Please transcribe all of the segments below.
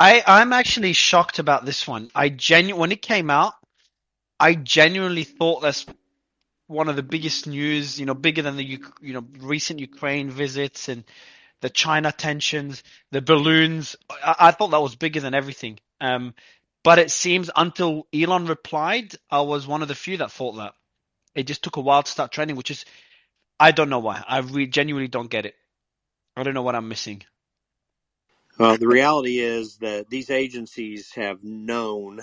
I'm actually shocked about this one. When it came out, I genuinely thought that's one of the biggest news, bigger than the recent Ukraine visits and the China tensions, the balloons. I thought that was bigger than everything. But it seems until Elon replied, I was one of the few that thought that. It just took a while to start trending, which is I don't know why. Genuinely don't get it. I don't know what I'm missing. Well, the reality is that these agencies have known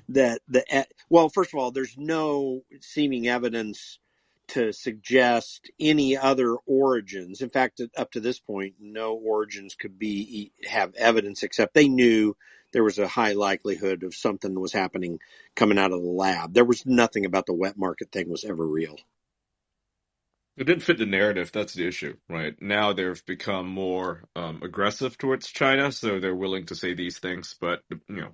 that first of all, there's no seeming evidence to suggest any other origins. In fact, up to this point, no origins could have evidence, except they knew there was a high likelihood of something was happening coming out of the lab. There was nothing about the wet market thing was ever real. It didn't fit the narrative. That's the issue, right? Now they've become more aggressive towards China, so they're willing to say these things. But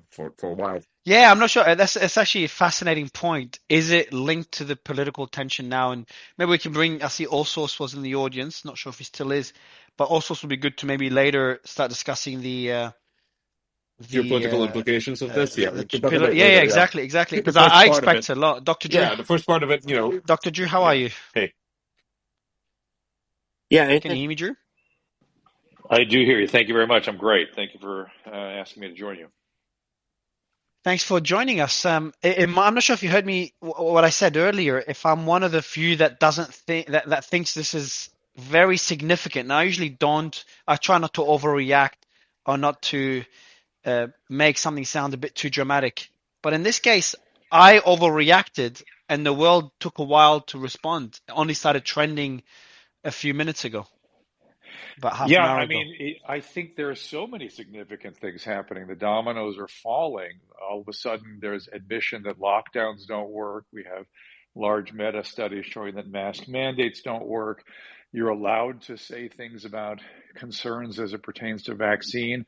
for a while, yeah, I'm not sure. It's actually a fascinating point. Is it linked to the political tension now? And maybe we can bring. I see Allsource was in the audience. Not sure if he still is, but Allsource would be good to maybe later start discussing the geopolitical implications of this. Yeah, exactly. Because I expect a lot. Dr. Drew. Yeah, the first part of it, Dr. Drew, how are you? Hey. Yeah, can you hear me, Drew? I do hear you. Thank you very much. I'm great. Thank you for asking me to join you. Thanks for joining us. I'm not sure if you heard me what I said earlier. If I'm one of the few that doesn't think that thinks this is very significant, and I usually don't. I try not to overreact or not to make something sound a bit too dramatic. But in this case, I overreacted, and the world took a while to respond. It only started trending a few minutes ago. About half an hour ago. I think there are so many significant things happening. The dominoes are falling. All of a sudden, there's admission that lockdowns don't work. We have large meta studies showing that mask mandates don't work. You're allowed to say things about concerns as it pertains to vaccine.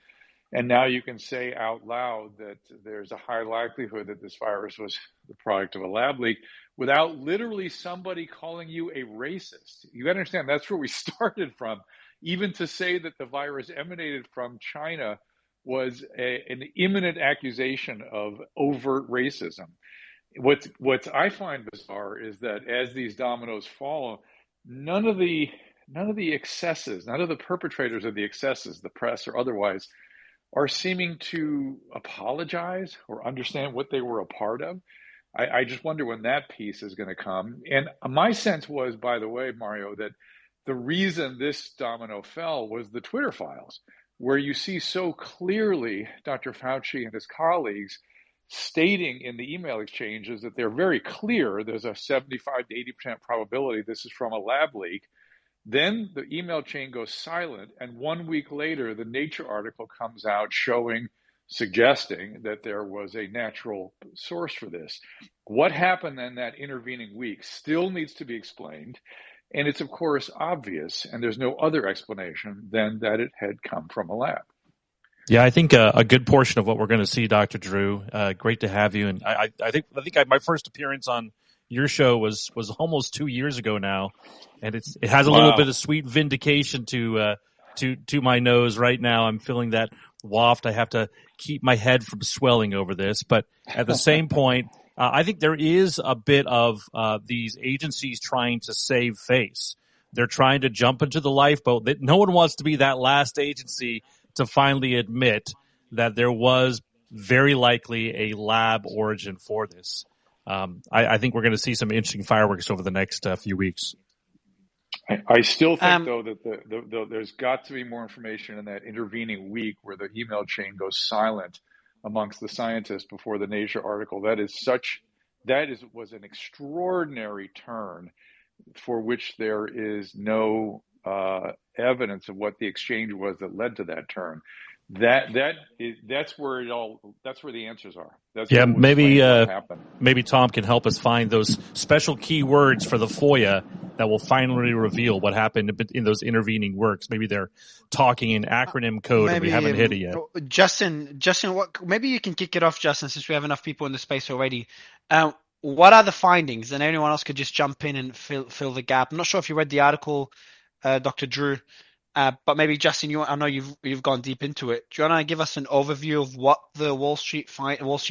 And now you can say out loud that there's a high likelihood that this virus was the product of a lab leak without literally somebody calling you a racist. You got to understand, that's where we started from. Even to say that the virus emanated from China was an imminent accusation of overt racism. What I find bizarre is that as these dominoes fall, none of the excesses, none of the perpetrators of the excesses, the press or otherwise, are seeming to apologize or understand what they were a part of. I just wonder when that piece is going to come. And my sense was, by the way, Mario, that the reason this domino fell was the Twitter files, where you see so clearly Dr. Fauci and his colleagues stating in the email exchanges that they're very clear there's a 75 to 80% probability this is from a lab leak. Then the email chain goes silent, and 1 week later, the Nature article comes out suggesting that there was a natural source for this. What happened in that intervening week still needs to be explained. And it's, of course, obvious, and there's no other explanation than that it had come from a lab. Yeah, I think a good portion of what we're going to see, Dr. Drew, great to have you. And I think my first appearance on your show was almost 2 years ago now, and it has a little bit of sweet vindication to my nose right now. I'm feeling that waft. I have to keep my head from swelling over this, but at the same point, I think there is a bit of these agencies trying to save face. They're trying to jump into the lifeboat. No one wants to be that last agency to finally admit that there was very likely a lab origin for this. I think we're going to see some interesting fireworks over the next few weeks. I still think, though, that there's got to be more information in that intervening week where the email chain goes silent amongst the scientists before the Nature article. Was an extraordinary turn for which there is no evidence of what the exchange was that led to that turn. That's where the answers are. Maybe Tom can help us find those special keywords for the FOIA that will finally reveal what happened in those intervening works. Maybe they're talking in acronym code and we haven't hit it yet. Justin, maybe you can kick it off, Justin, since we have enough people in the space already. What are the findings? And anyone else could just jump in and fill the gap. I'm not sure if you read the article, Dr. Drew. But maybe Justin, I know you've gone deep into it. Do you want to give us an overview of what the Wall Street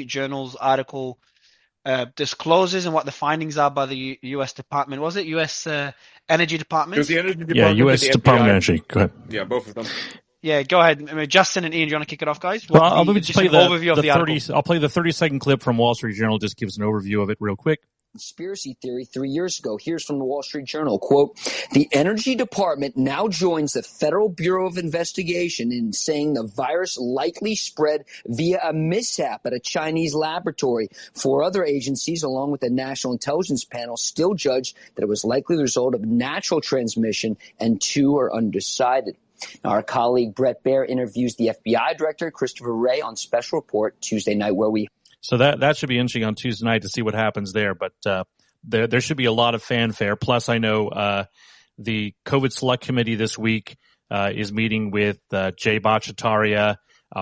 Journal's article discloses and what the findings are by the U.S. Department? Was it U.S. Energy It was Department? the Energy Yeah, Department and U.S. the Department of FBI. Energy. Go ahead. Yeah, both of them. Yeah, go ahead. Justin and Ian, do you want to kick it off, guys? Well, I'll maybe just Just play an overview of the 30. article. I'll play the 30-second clip from Wall Street Journal. Just gives an overview of it real quick. Conspiracy theory 3 years ago. Here's from the Wall Street Journal, quote, the Energy Department now joins the Federal Bureau of Investigation in saying the virus likely spread via a mishap at a Chinese laboratory. 4 other agencies, along with the National Intelligence Panel, still judge that it was likely the result of natural transmission, and 2 are undecided. Now, our colleague Brett Baer interviews the FBI Director, Christopher Wray, on Special Report Tuesday night, where we So that should be interesting on Tuesday night to see what happens there. But there should be a lot of fanfare. Plus, I know the COVID Select Committee this week is meeting with Jay Bhattacharya,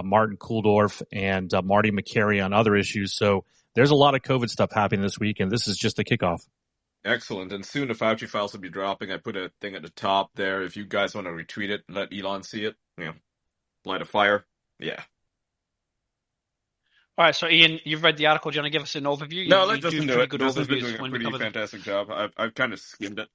Martin Kulldorff, and Marty McCary on other issues. So there's a lot of COVID stuff happening this week, and this is just the kickoff. Excellent. And soon the Fauci files will be dropping. I put a thing at the top there. If you guys want to retweet it and let Elon see it, light a fire. Yeah. All right, so Ian, you've read the article. Do you want to give us an overview? No, You let Justin do pretty it. good Justin's been overviews doing a when we pretty cover fantastic job. I've kind of skimmed it.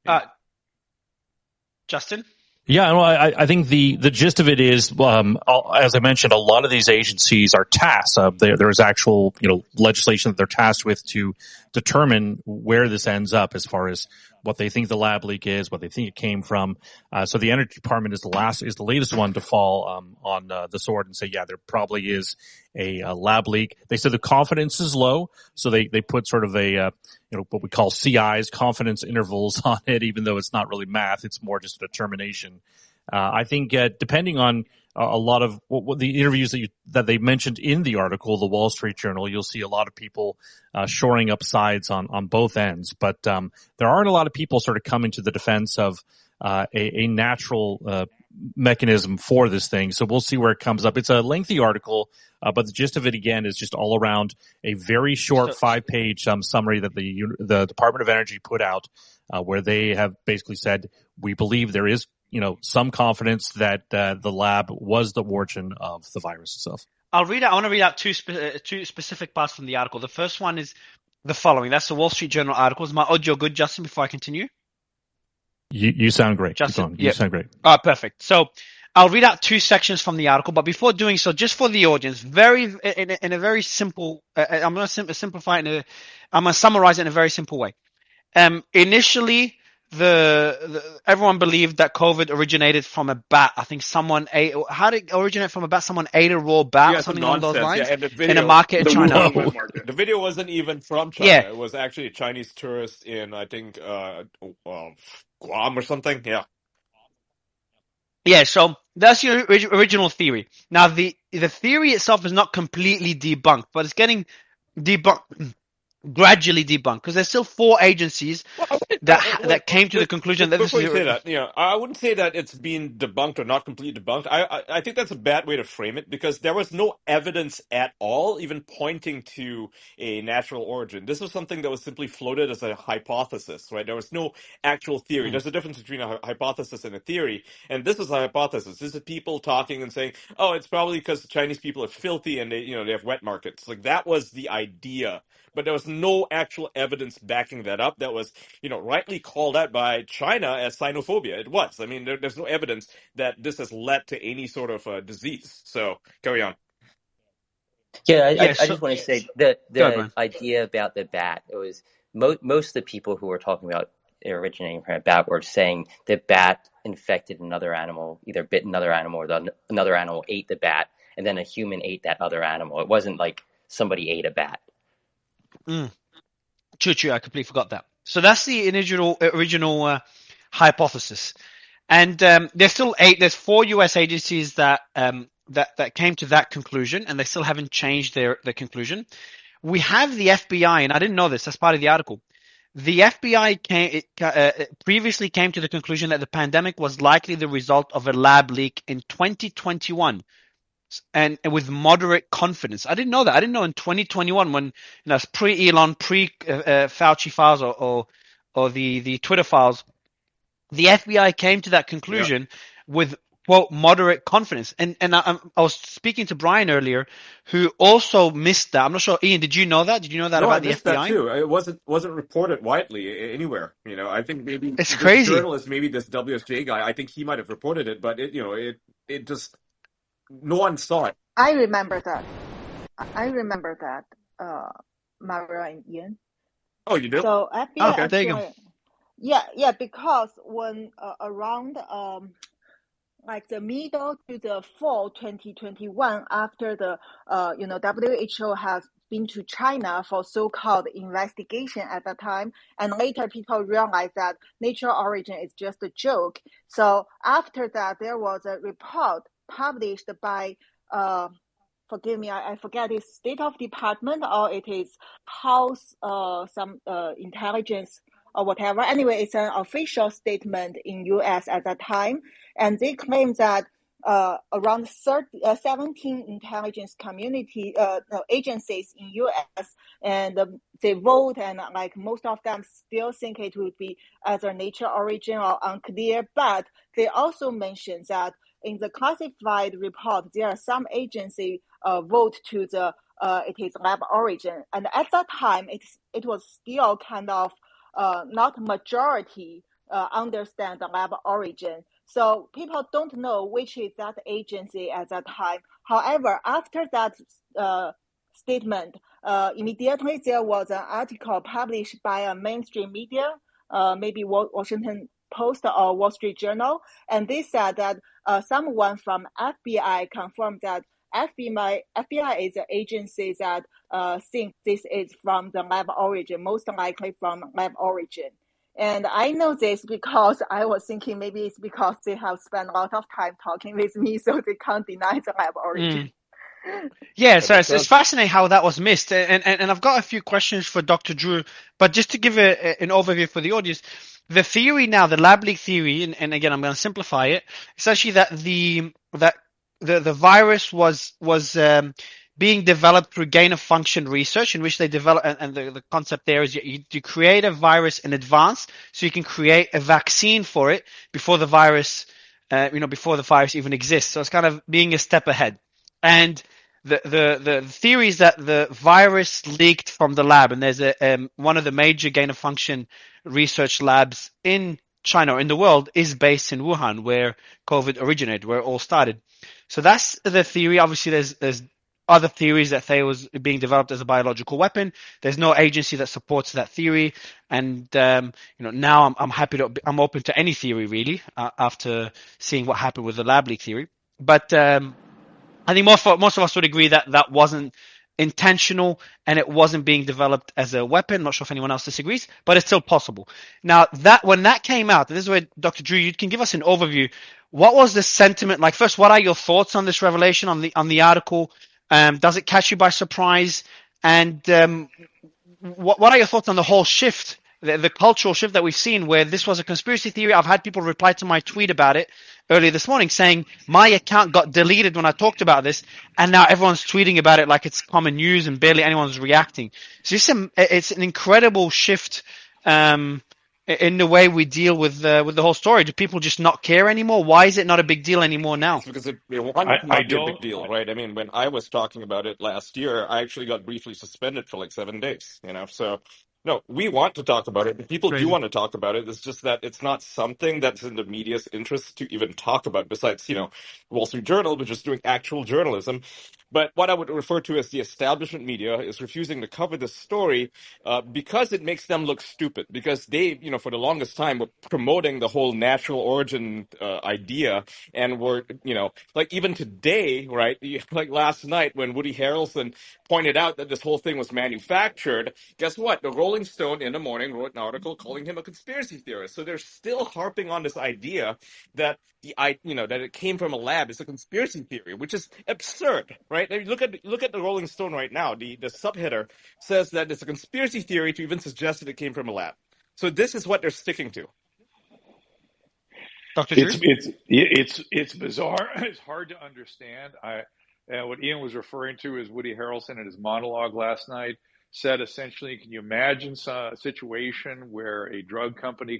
Justin? Yeah, well, I think the gist of it is, as I mentioned, a lot of these agencies are tasked. There is actual, legislation that they're tasked with to determine where this ends up as far as what they think the lab leak is, what they think it came from. So the Energy Department is the latest one to fall on the sword and say, yeah, there probably is a lab leak. They said the confidence is low, so they put sort of a what we call CIs, confidence intervals, on it, even though it's not really math, it's more just a determination. I think depending on a lot of what the interviews that they mentioned in the article, the Wall Street Journal, you'll see a lot of people shoring up sides on both ends. But there aren't a lot of people sort of coming to the defense of a natural mechanism for this thing. So we'll see where it comes up. It's a lengthy article, but the gist of it, again, is just all around a very short 5-page summary that the Department of Energy put out, where they have basically said, we believe there is some confidence that the lab was the origin of the virus itself. I want to read out two specific parts from the article. The first one is the following. That's the Wall Street Journal article. Is my audio good, Justin, before I continue? You sound great. Justin, you sound great. Perfect. So I'll read out 2 sections from the article, but before doing so, just for the audience, in a very simple, I'm going to simplify it I'm going to summarize it in a very simple way. Initially, everyone believed that COVID originated from a bat. I think someone ate. How did it originate from a bat? Someone ate a raw bat or something along those lines in a market in China. The video wasn't even from China. Yeah. It was actually a Chinese tourist in, I think, Guam or something. Yeah. Yeah, so that's your original theory. Now, the theory itself is not completely debunked, but it's getting debunked. Gradually debunked, because there's still 4 agencies that came to the conclusion that this before is. You say that, I wouldn't say that it's been debunked or not completely debunked. I think that's a bad way to frame it, because there was no evidence at all, even pointing to a natural origin. This was something that was simply floated as a hypothesis, right? There was no actual theory. There's a difference between a hypothesis and a theory, and this is a hypothesis. This is people talking and saying, "Oh, it's probably because the Chinese people are filthy and they have wet markets." Like, that was the idea. But there was no actual evidence backing that up. That was, rightly called out by China as xenophobia. It was. I mean, there's no evidence that this has led to any sort of disease. So, carry on. Yeah, I just want to say the idea about the bat, it was most of the people who were talking about it originating from a bat were saying the bat infected another animal, either bit another animal or another animal ate the bat, and then a human ate that other animal. It wasn't like somebody ate a bat. True, I completely forgot that. So that's the original hypothesis, and there's still 8. There's 4 U.S. agencies that came to that conclusion, and they still haven't changed their conclusion. We have the FBI, and I didn't know this. That's part of the article. The FBI previously came to the conclusion that the pandemic was likely the result of a lab leak in 2021. And with moderate confidence. I didn't know that. I didn't know in 2021, when it's pre-Elon, pre-Fauci files or the Twitter files, the FBI came to that conclusion with quote moderate confidence. And I was speaking to Brian earlier, who also missed that. I'm not sure, Ian, did you know that? Did you know that No, I about the missed that FBI? too. It wasn't reported widely anywhere. I think maybe It's this crazy. journalist, maybe this WSJ guy, I think he might have reported it, but it just no one saw it. I remember that. Mario and Ian. Oh, you do? So FBI Okay, there you go. actually, yeah, because when around like the middle to the fall 2021, after the WHO has been to China for so-called investigation at that time, and later people realized that natural origin is just a joke. So after that, there was a report published by forgive me, I forget it's State of Department or it is House some intelligence or whatever. Anyway, it's an official statement in US at that time, and they claim that around 17 intelligence community agencies in US, and they vote, and like most of them still think it would be either nature origin or unclear, but they also mention that in the classified report, there are some agency vote to the it is lab origin, and at that time it was still kind of not majority understand the lab origin. So people don't know which is that agency at that time. However, after that statement, immediately there was an article published by a mainstream media, maybe Washington Post or Wall Street Journal, and they said that someone from FBI confirmed that FBI is an agency that think this is from the lab origin, most likely from lab origin. And I know this because I was thinking maybe it's because they have spent a lot of time talking with me, so they can't deny the lab origin. Yeah, so it's fascinating how that was missed. And I've got a few questions for Dr. Drew, but just to give an overview for the audience, the theory now, the lab leak theory, and again, I'm going to simplify it, it's actually that the virus was being developed through gain of function research, in which they develop, and the concept there is you create a virus in advance, so you can create a vaccine for it before the virus, before the virus even exists. So it's kind of being a step ahead. And the theory is that the virus leaked from the lab, and there's one of the major gain of function research labs in China or in the world is based in Wuhan, where COVID originated, where it all started. So that's the theory. Obviously, there's other theories that say it was being developed as a biological weapon. There's no agency that supports that theory, and now I'm open to any theory really after seeing what happened with the lab leak theory. But I think most of us would agree that that wasn't intentional and it wasn't being developed as a weapon. Not sure if anyone else disagrees, but it's still possible. Now, when that came out, this is where Dr. Drew, you can give us an overview. What was the sentiment like? First, what are your thoughts on this revelation, on the article? Does it catch you by surprise? And what are your thoughts on the whole shift, the cultural shift that we've seen, where this was a conspiracy theory? I've had people reply to my tweet about it earlier this morning saying my account got deleted when I talked about this, and now everyone's tweeting about it like it's common news and barely anyone's reacting. So it's an incredible shift in the way we deal with the whole story. Do people just not care anymore? Why is it not a big deal anymore now? It's because it cannot be a big deal, right? I mean, when I was talking about it last year, I actually got briefly suspended for like 7 days, So, no, we want to talk about it. People do want to talk about it. It's just that it's not something that's in the media's interest to even talk about, besides, Wall Street Journal, which is doing actual journalism. But what I would refer to as the establishment media is refusing to cover this story because it makes them look stupid. Because they, for the longest time, were promoting the whole natural origin idea, and were, like even today, right? Like last night when Woody Harrelson pointed out that this whole thing was manufactured, guess what? The Rolling Stone in the morning wrote an article calling him a conspiracy theorist. So they're still harping on this idea that that it came from a lab. It's a conspiracy theory, which is absurd, right? I mean, look at the Rolling Stone right now. The subheader says that it's a conspiracy theory to even suggest that it came from a lab. So this is what they're sticking to. Dr. Drew? It's bizarre. It's hard to understand. What Ian was referring to is Woody Harrelson in his monologue last night said essentially, can you imagine a situation where a drug company a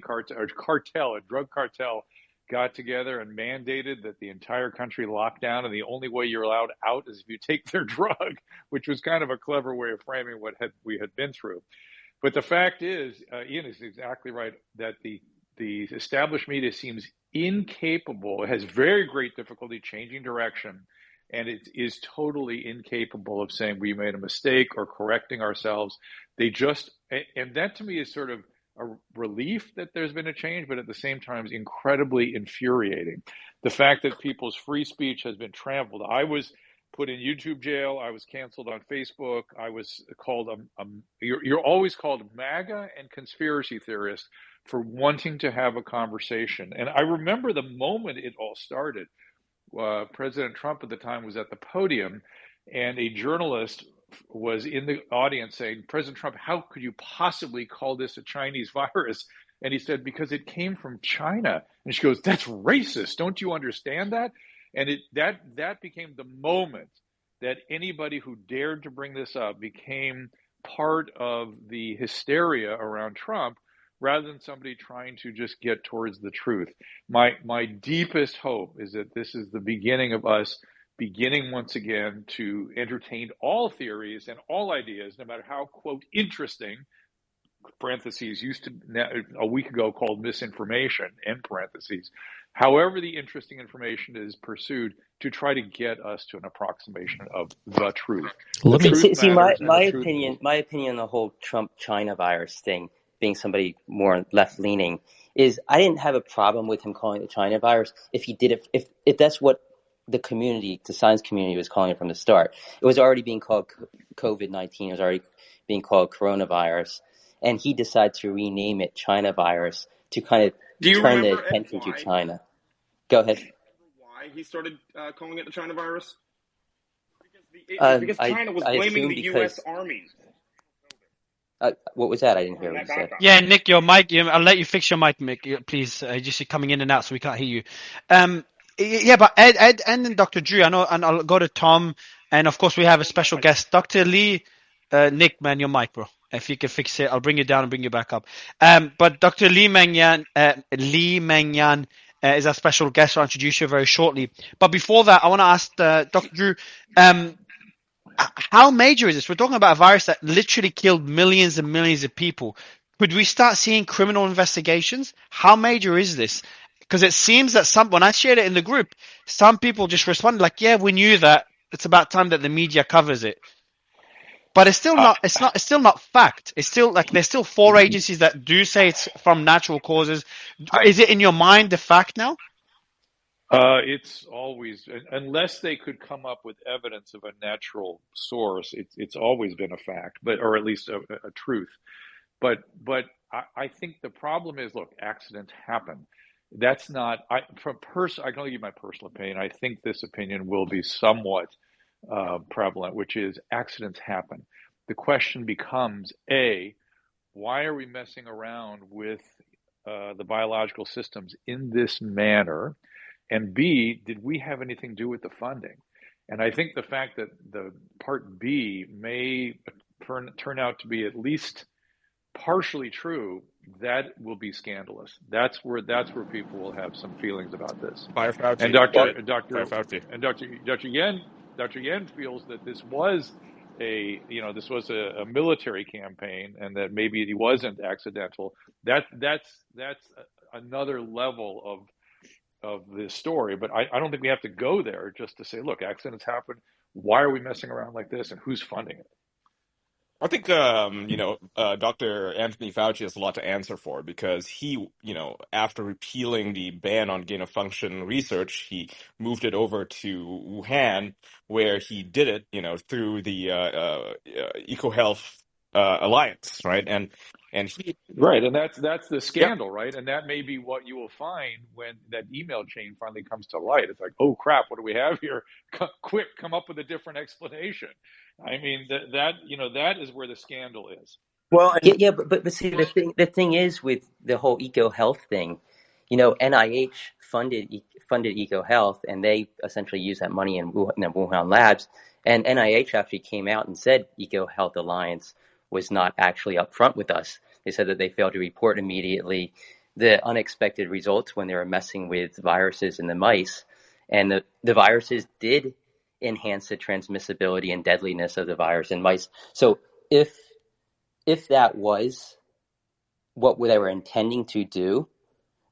drug cartel got together and mandated that the entire country lock down, and the only way you're allowed out is if you take their drug, which was kind of a clever way of framing what we had been through. But the fact is, Ian is exactly right, that the established media seems incapable, it has very great difficulty changing direction, and it is totally incapable of saying we made a mistake or correcting ourselves. They just, and that to me is sort of a relief that there's been a change, but at the same time is incredibly infuriating. The fact that people's free speech has been trampled. I was put in YouTube jail. I was canceled on Facebook. I was called you're always called MAGA and conspiracy theorist for wanting to have a conversation. And I remember the moment it all started. President Trump at the time was at the podium, and a journalist was in the audience saying, President Trump, how could you possibly call this a Chinese virus? And he said, because it came from China. And she goes, that's racist. Don't you understand that? And that became the moment that anybody who dared to bring this up became part of the hysteria around Trump, rather than somebody trying to just get towards the truth. My deepest hope is that this is the beginning of us beginning once again to entertain all theories and all ideas, no matter how, quote, interesting, parentheses, used to a week ago called misinformation, end parentheses, however the interesting information is pursued, to try to get us to an approximation of the truth. My opinion on the whole Trump-China virus thing, being somebody more left-leaning, is I didn't have a problem with him calling it the China virus if he did it, if that's what the science community was calling it from the start. It was already being called COVID-19. It was already being called coronavirus. And he decided to rename it China virus to kind of turn the attention to China. Go ahead. Why he started calling it the China virus? Because China was blaming the U.S. Army. What was that? I didn't hear what you said. Yeah, Nick, your mic. I'll let you fix your mic, Mick, please. Just you're coming in and out, so we can't hear you. Yeah, but Ed and then Dr. Drew, I know, and I'll go to Tom, and of course we have a special guest, Dr. Lee. Nick, man, your mic, bro. If you can fix it, I'll bring you down and bring you back up. But Dr. Lee Mengyan is our special guest. I'll introduce you very shortly. But before that, I want to ask Dr. Drew, how major is this? We're talking about a virus that literally killed millions and millions of people. Could we start seeing criminal investigations? How major is this? Because it seems that when I shared it in the group, some people just responded like, yeah, we knew that. It's about time that the media covers it. But it's still not, it's still not fact. It's still like, there's still 4 agencies that do say it's from natural causes. Is it in your mind the fact now? It's always, unless they could come up with evidence of a natural source, it's always been a fact, or at least a truth. But I think the problem is, look, accidents happen. That's not, I can only give my personal opinion. I think this opinion will be somewhat prevalent, which is accidents happen. The question becomes, A, why are we messing around with the biological systems in this manner? And B, did we have anything to do with the funding? And I think the fact that the part B may turn out to be at least partially true, that will be scandalous. That's where people will have some feelings about this. And Dr. Yen feels that this was a military campaign, and that maybe it wasn't accidental. That's another level of this story. But I don't think we have to go there just to say, look, accidents happen. Why are we messing around like this, and who's funding it? I think, Dr. Anthony Fauci has a lot to answer for, because he, after repealing the ban on gain-of-function research, he moved it over to Wuhan, where he did it, through the EcoHealth Alliance, right? And he... Right, and that's the scandal, right? And that may be what you will find when that email chain finally comes to light. It's like, oh crap, what do we have here? Quick, come up with a different explanation. I mean, that is where the scandal is. Well, but see, the thing is with the whole EcoHealth thing, NIH funded EcoHealth, and they essentially used that money in the Wuhan labs. And NIH actually came out and said EcoHealth Alliance was not actually upfront with us. They said that they failed to report immediately, the unexpected results when they were messing with viruses in the mice. And the viruses did enhance the transmissibility and deadliness of the virus in mice. So if that was what they were intending to do,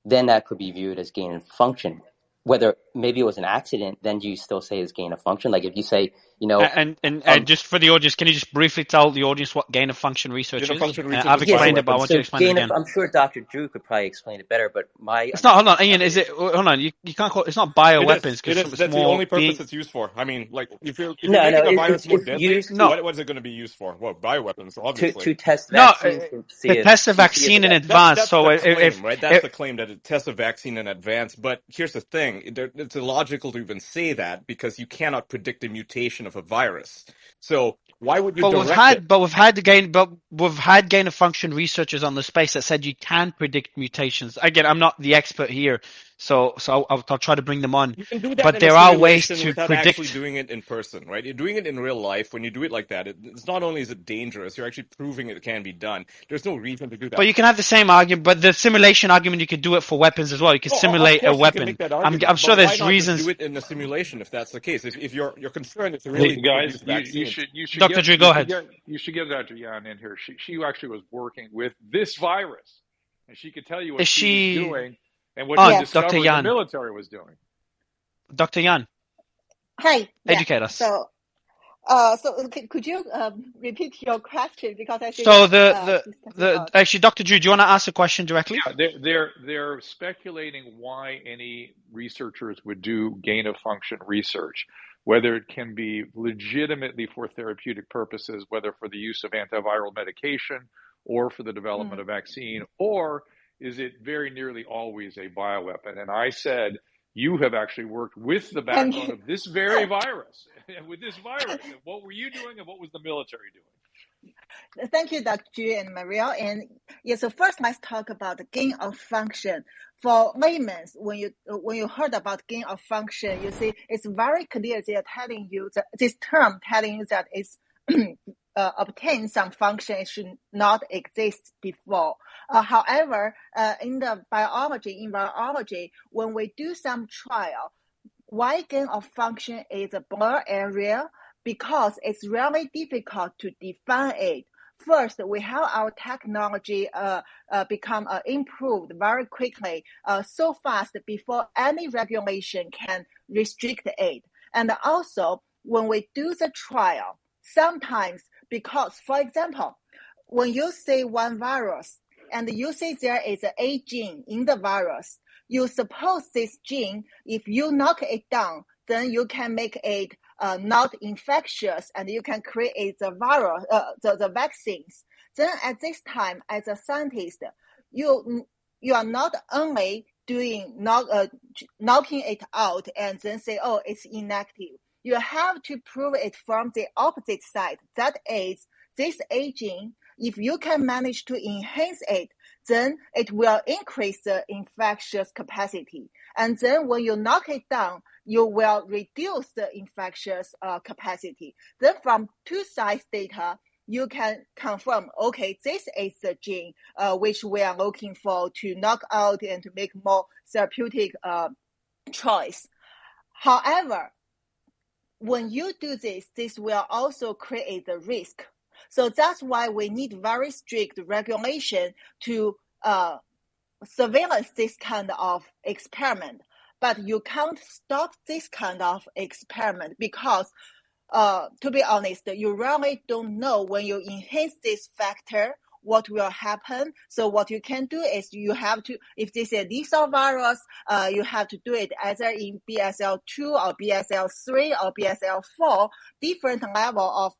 then that could be viewed as gain of function. Whether maybe it was an accident, then do you still say it's gain of function? Like if you say, and just for the audience, can you just briefly tell the audience what gain of function research Gain of is? function research I've is explained it, but I bioweapons. want you to explain it again. I'm sure Dr. Drew could probably explain it better, but It's not. Hold on, Ian. Is it? Hold on. You can't call it. It's not bioweapons It is. because it's That's the more only purpose being. it's used for. I mean, like if you're making a virus more deadly, what is it going to be used for? Well, bioweapons, obviously. To test vaccines and see to test a vaccine in advance. That's so the claim, right? That's the claim, that it tests a vaccine in advance. But here's the thing: it's illogical to even say that because you cannot predict the mutation of a virus. So why would you direct it? But we've had gain of function researchers on the space that said you can predict mutations. Again, I'm not the expert here, so I'll try to bring them on. You can do that but in there a are ways to without predict. actually doing it in person, right? You're doing it in real life. When you do it like that, it's not only is it dangerous, you're actually proving it can be done. There's no reason to do that. But you can have the same argument, but the simulation argument, you could do it for weapons as well. You can simulate a weapon. You can make that argument, I'm sure there's why not reasons. Just do it in a simulation if that's the case. If your concern is to really guys, you should Dr. Drew, go ahead. You should get Dr. Yan in here. She actually was working with this virus, and she could tell you what she was doing and what she discovered the military was doing. Dr. Yan. Hi. Educate us. So could you repeat your question, because I think actually, Dr. Drew, do you want to ask a question directly? Yeah, they're speculating why any researchers would do gain of function research, whether it can be legitimately for therapeutic purposes, whether for the use of antiviral medication or for the development of vaccine, or is it very nearly always a bioweapon? And I said, you have actually worked with the backbone of this very virus, with this virus. And what were you doing and what was the military doing? Thank you, Dr. Drew and Maria. And so first let's talk about the gain of function. For laymen, when you heard about gain of function, you see it's very clear they're telling you that this term telling you that it's obtain some function it should not exist before. However, in biology, when we do some trial, why gain of function is a blur area? Because it's really difficult to define it. First, we have our technology become improved very quickly, so fast before any regulation can restrict it. And also, when we do the trial, sometimes because, for example, when you say one virus and you say there is a gene in the virus, you suppose this gene, if you knock it down, then you can make it not infectious and you can create the virus, the vaccines. Then at this time, as a scientist, you are not only doing knocking it out and then say, oh, it's inactive. You have to prove it from the opposite side. That is, this aging, if you can manage to enhance it, then it will increase the infectious capacity. And then when you knock it down, you will reduce the infectious capacity. Then from two sides data, you can confirm, okay, this is the gene which we are looking for to knock out and to make more therapeutic choice. However, when you do this, this will also create the risk. So that's why we need very strict regulation to surveillance this kind of experiment. But you can't stop this kind of experiment because, to be honest, you really don't know when you enhance this factor what will happen. So what you can do is you have to, if this is a lethal virus, you have to do it either in BSL-2 or BSL-3 or BSL-4, different level of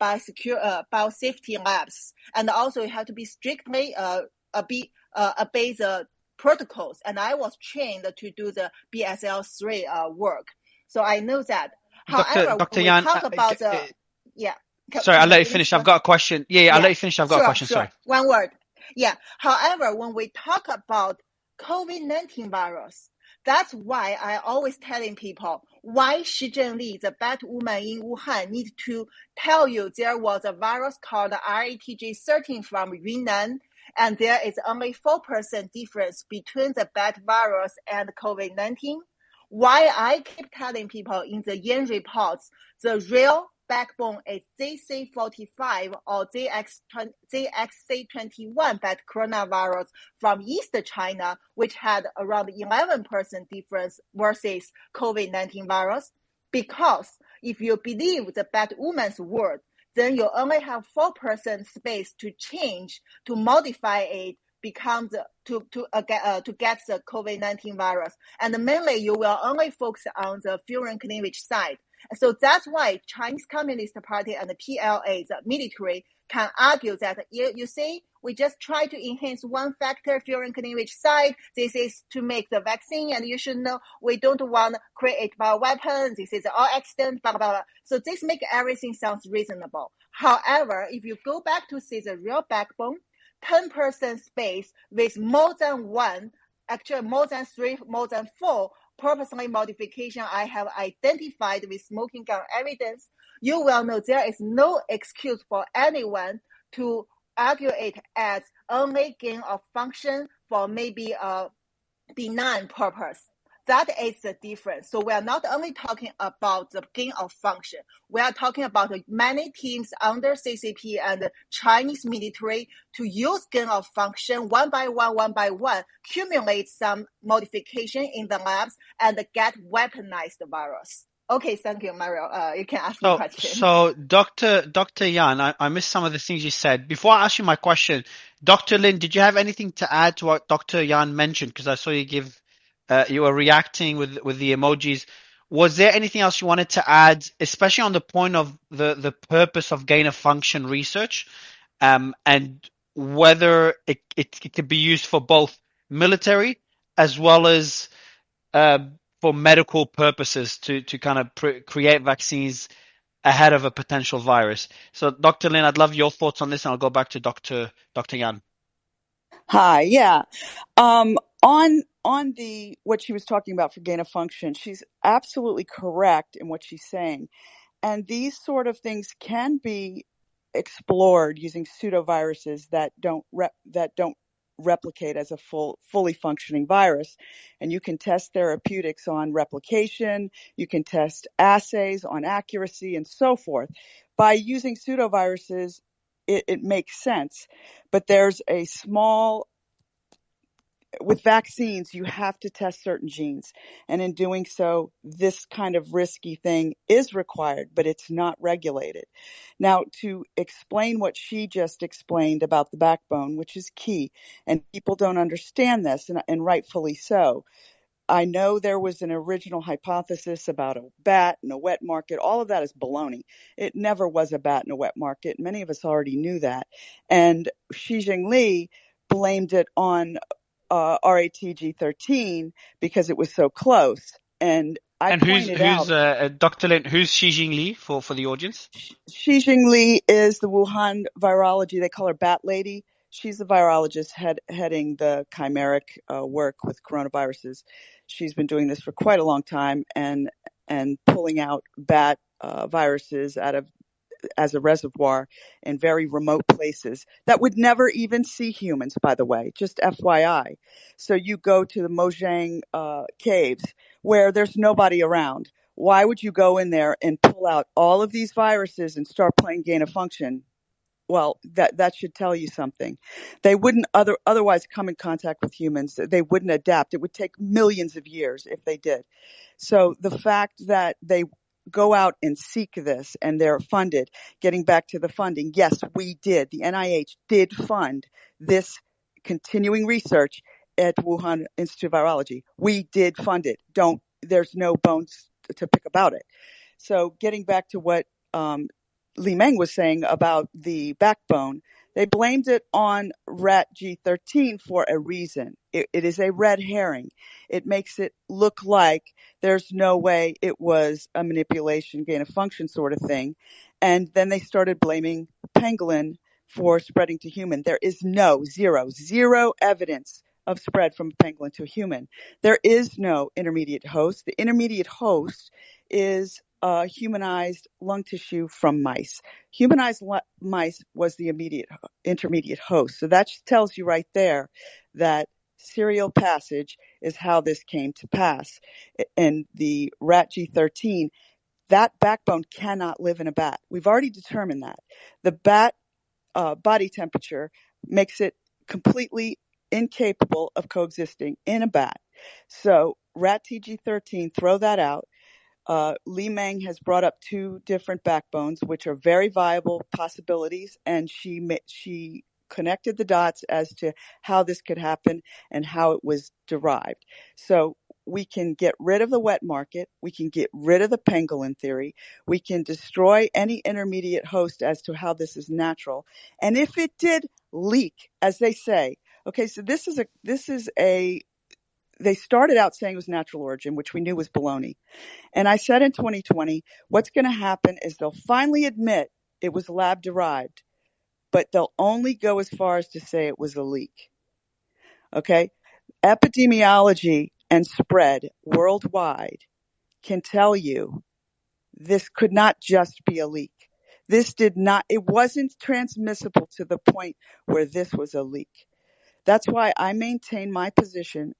biosafety labs. And also you have to be strictly obey the protocols. And I was trained to do the BSL-3 work. So I know that. However, Dr. Yan, talk about sorry, I'll let you finish. I've got a question. I'll let you finish. I've got a question. Sure. Sorry. One word. Yeah. However, when we talk about COVID-19 virus, that's why I always telling people why Xi Zhenli, the bad woman in Wuhan, need to tell you there was a virus called RATG13 from Yunnan, and there is only 4% difference between the bat virus and COVID-19. Why I keep telling people in the Yan reports, the real backbone is ZC45 or ZXC21 bat coronavirus from East China, which had around 11% difference versus COVID-19 virus. Because if you believe the bat woman's word, then you only have 4% space to change, to modify it, become to get the COVID-19 virus. And mainly you will only focus on the furin cleavage side. So that's why Chinese Communist Party and the PLA, the military, can argue that, you see, we just try to enhance one factor, furin cleavage side. This is to make the vaccine, and you should know we don't want to create bioweapons. This is all accident, blah, blah, blah. So this makes everything sounds reasonable. However, if you go back to see the real backbone, 10% space with more than one, actually more than three, more than four purposely modification I have identified with smoking gun evidence, you will know there is no excuse for anyone to argue it as only gain of function for maybe a benign purpose. That is the difference. So we are not only talking about the gain of function. We are talking about many teams under CCP and the Chinese military to use gain of function one by one, accumulate some modification in the labs and get weaponized virus. Okay, thank you, Mario. You can ask the question. So Dr. Yan, I missed some of the things you said. Before I ask you my question, Dr. Lin, did you have anything to add to what Dr. Yan mentioned? Because I saw you you were reacting with the emojis. Was there anything else you wanted to add, especially on the point of the purpose of gain of function research, and whether it could be used for both military as well as for medical purposes to kind of create vaccines ahead of a potential virus? So, Dr. Lin, I'd love your thoughts on this, and I'll go back to Dr. Yan. Hi, yeah. On the what she was talking about for gain of function, she's absolutely correct in what she's saying. And these sort of things can be explored using pseudoviruses that don't replicate as a fully functioning virus. And you can test therapeutics on replication, you can test assays on accuracy and so forth. By using pseudoviruses, it makes sense. But there's a with vaccines, you have to test certain genes. And in doing so, this kind of risky thing is required, but it's not regulated. Now, to explain what she just explained about the backbone, which is key, and people don't understand this, and rightfully so. I know there was an original hypothesis about a bat in a wet market. All of that is baloney. It never was a bat in a wet market. Many of us already knew that. And Xi Jinping blamed it on RATG13 because it was so close. And pointed out, Dr. Lin, who's Xi Jinping for the audience? Xi Jinping is the Wuhan virology. They call her Bat Lady. She's the virologist heading the chimeric work with coronaviruses. She's been doing this for quite a long time and pulling out bat viruses as a reservoir in very remote places that would never even see humans, by the way, just FYI. So you go to the Mojang caves where there's nobody around. Why would you go in there and pull out all of these viruses and start playing gain of function? Well, that should tell you something. They wouldn't otherwise come in contact with humans. They wouldn't adapt. It would take millions of years if they did. So the fact that they go out and seek this and they're funded, getting back to the funding, yes, we did. The NIH did fund this continuing research at Wuhan Institute of Virology. We did fund it. There's no bones to pick about it. So getting back to what Li Meng was saying about the backbone, they blamed it on RATG13 for a reason. It is a red herring. It makes it look like there's no way it was a manipulation, gain of function sort of thing. And then they started blaming pangolin for spreading to human. There is zero evidence of spread from a pangolin to a human. There is no intermediate host. The intermediate host is humanized lung tissue from mice. Humanized mice was the intermediate host. So that tells you right there that serial passage is how this came to pass. And the rat G13, that backbone cannot live in a bat. We've already determined that. The bat body temperature makes it completely incapable of coexisting in a bat. So rat TG13, throw that out. Li Meng has brought up two different backbones, which are very viable possibilities, and she connected the dots as to how this could happen and how it was derived. So we can get rid of the wet market. We can get rid of the pangolin theory. We can destroy any intermediate host as to how this is natural. And if it did leak, as they say, okay, so this is they started out saying it was natural origin, which we knew was baloney. And I said in 2020, what's going to happen is they'll finally admit it was lab derived, but they'll only go as far as to say it was a leak. Okay? Epidemiology and spread worldwide can tell you this could not just be a leak. It wasn't transmissible to the point where this was a leak. That's why I maintain my position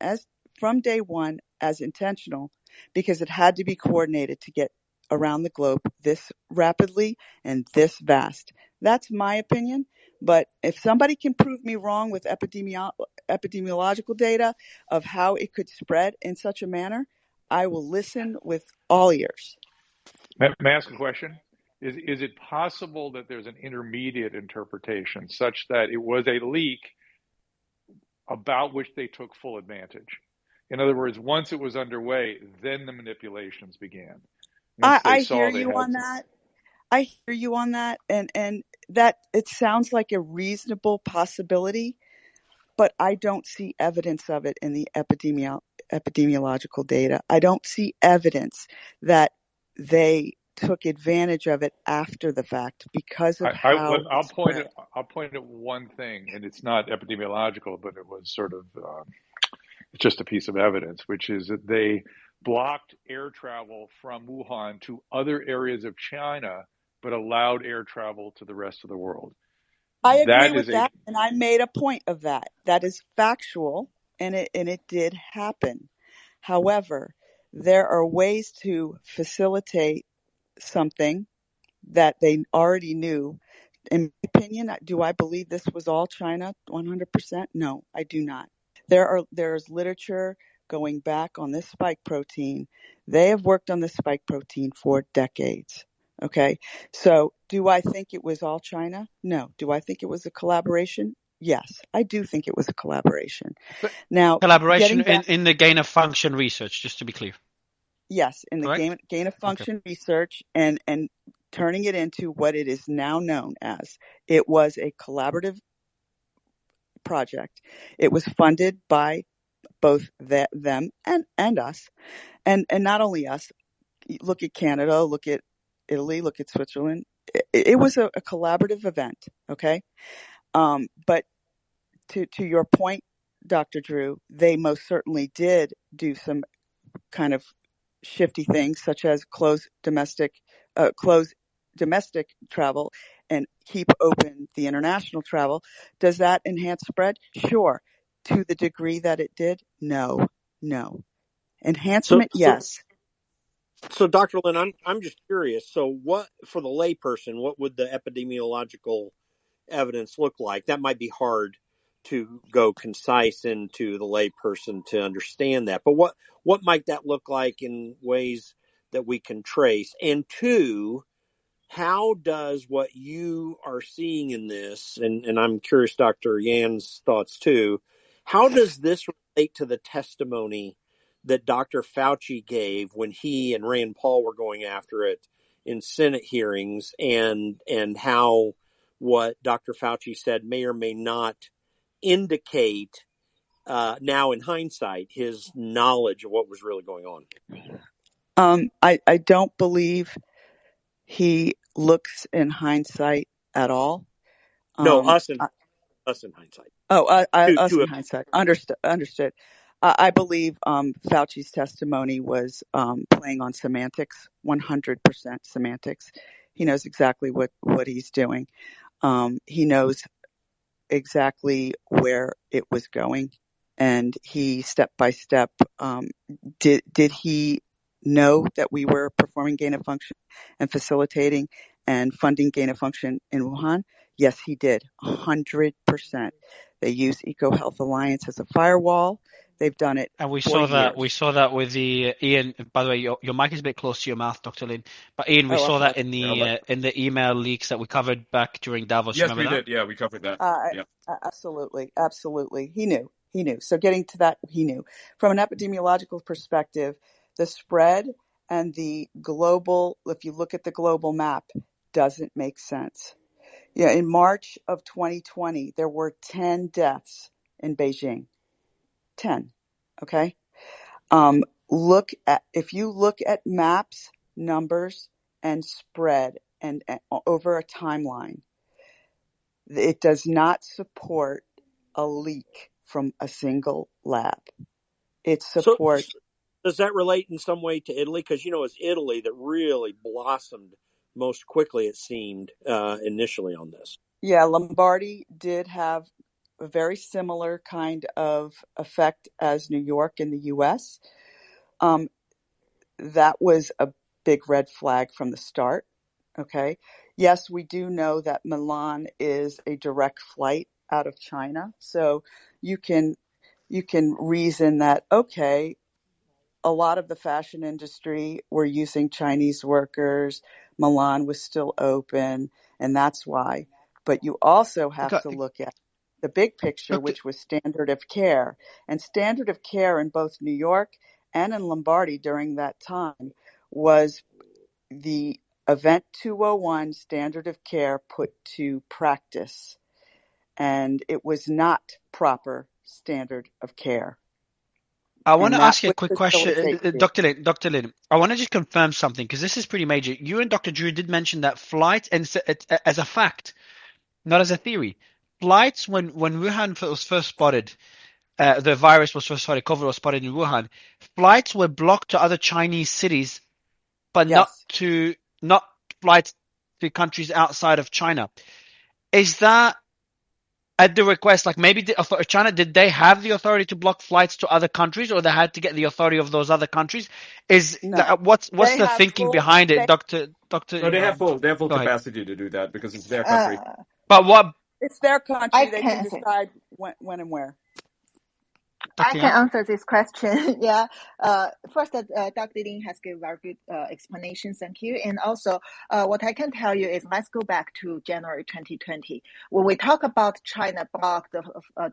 from day one as intentional, because it had to be coordinated to get around the globe this rapidly and this vast. That's my opinion. But if somebody can prove me wrong with epidemiological data of how it could spread in such a manner, I will listen with all ears. May I ask a question? Is it possible that there's an intermediate interpretation such that it was a leak about which they took full advantage? In other words, once it was underway, then the manipulations began. I hear you on that. I hear you on that. And that it sounds like a reasonable possibility, but I don't see evidence of it in the epidemiological data. I don't see evidence that they took advantage of it after the fact because of how I'll point at one thing, and it's not epidemiological, but it was sort of it's just a piece of evidence, which is that they blocked air travel from Wuhan to other areas of China, but allowed air travel to the rest of the world. I agree with that, and I made a point of that. That is factual, and it did happen. However, there are ways to facilitate something that they already knew. In my opinion, do I believe this was all China 100%? No, I do not. There's literature going back on this spike protein. They have worked on this spike protein for decades. Okay. So do I think it was all China? No. Do I think it was a collaboration? Yes, I do think it was a collaboration. Now, collaboration in the gain of function research, just to be clear. Yes, in the gain of function research and turning it into what it is now known as. It was a collaborative project. It was funded by both them and us. And not only us. Look at Canada, look at Italy, look at Switzerland. It was a collaborative event, okay? But to your point, Dr. Drew, they most certainly did do some kind of shifty things, such as close domestic travel and keep open the international travel. Does that enhance spread? Sure. To the degree that it did? No. Enhancement, yes. So, Dr. Lynn, I'm just curious. So, what for the layperson? What would the epidemiological evidence look like? That might be hard to go concise into the layperson to understand that. But what might that look like in ways that we can trace? And two, how does what you are seeing in this, and I'm curious, Dr. Yan's thoughts too, how does this relate to the testimony that Dr. Fauci gave when he and Rand Paul were going after it in Senate hearings, and how what Dr. Fauci said may or may not indicate now in hindsight his knowledge of what was really going on? I don't believe he looks in hindsight at all. No, us in hindsight. Us in hindsight. Understood. I believe Fauci's testimony was playing on semantics, 100% semantics. He knows exactly what he's doing. He knows exactly where it was going, and he step by step. Did he know that we were performing gain of function and facilitating and funding gain of function in Wuhan? Yes, he did. 100%. They use EcoHealth Alliance as a firewall. They've done it And we for saw that. years. We saw that with the Ian. By the way, your mic is a bit close to your mouth, Dr. Lin. But Ian, we Oh, I saw that apologize. in the email leaks that we covered back during Davos. Yes, Remember we that? did. Yeah, we covered that. Yeah. Absolutely. He knew. So getting to that, he knew. From an epidemiological perspective, the spread and the global, if you look at the global map, doesn't make sense. Yeah, in March of 2020, there were 10 deaths in Beijing. 10. Okay. If you look at maps, numbers, and spread and over a timeline, it does not support a leak from a single lab. It supports. So does that relate in some way to Italy? Because, it's Italy that really blossomed most quickly, it seemed, initially on this. Yeah, Lombardy did have a very similar kind of effect as New York in the U.S. That was a big red flag from the start. Okay. Yes, we do know that Milan is a direct flight out of China. So you can reason that, okay, a lot of the fashion industry were using Chinese workers. Milan was still open, and that's why. But you also have to look at the big picture, which was standard of care. And standard of care in both New York and in Lombardy during that time was the Event 201 standard of care put to practice. And it was not proper standard of care. I want to ask you a quick question, Dr. Lin. I want to just confirm something because this is pretty major. You and Dr. Drew did mention that flights, and as a fact, not as a theory, flights when Wuhan was first spotted, the virus was first spotted, COVID was spotted in Wuhan, flights were blocked to other Chinese cities, but not flights to countries outside of China. Is that at the request, like maybe China, did they have the authority to block flights to other countries, or they had to get the authority of those other countries? What's the thinking behind it, Doctor? No, they have full capacity to do that because it's their country. But what? It's their country. They can decide when and where. I can answer this question. Yeah. First, Dr. Lin has given very good explanation. Thank you. And also, what I can tell you is let's go back to January 2020. When we talk about China blocked the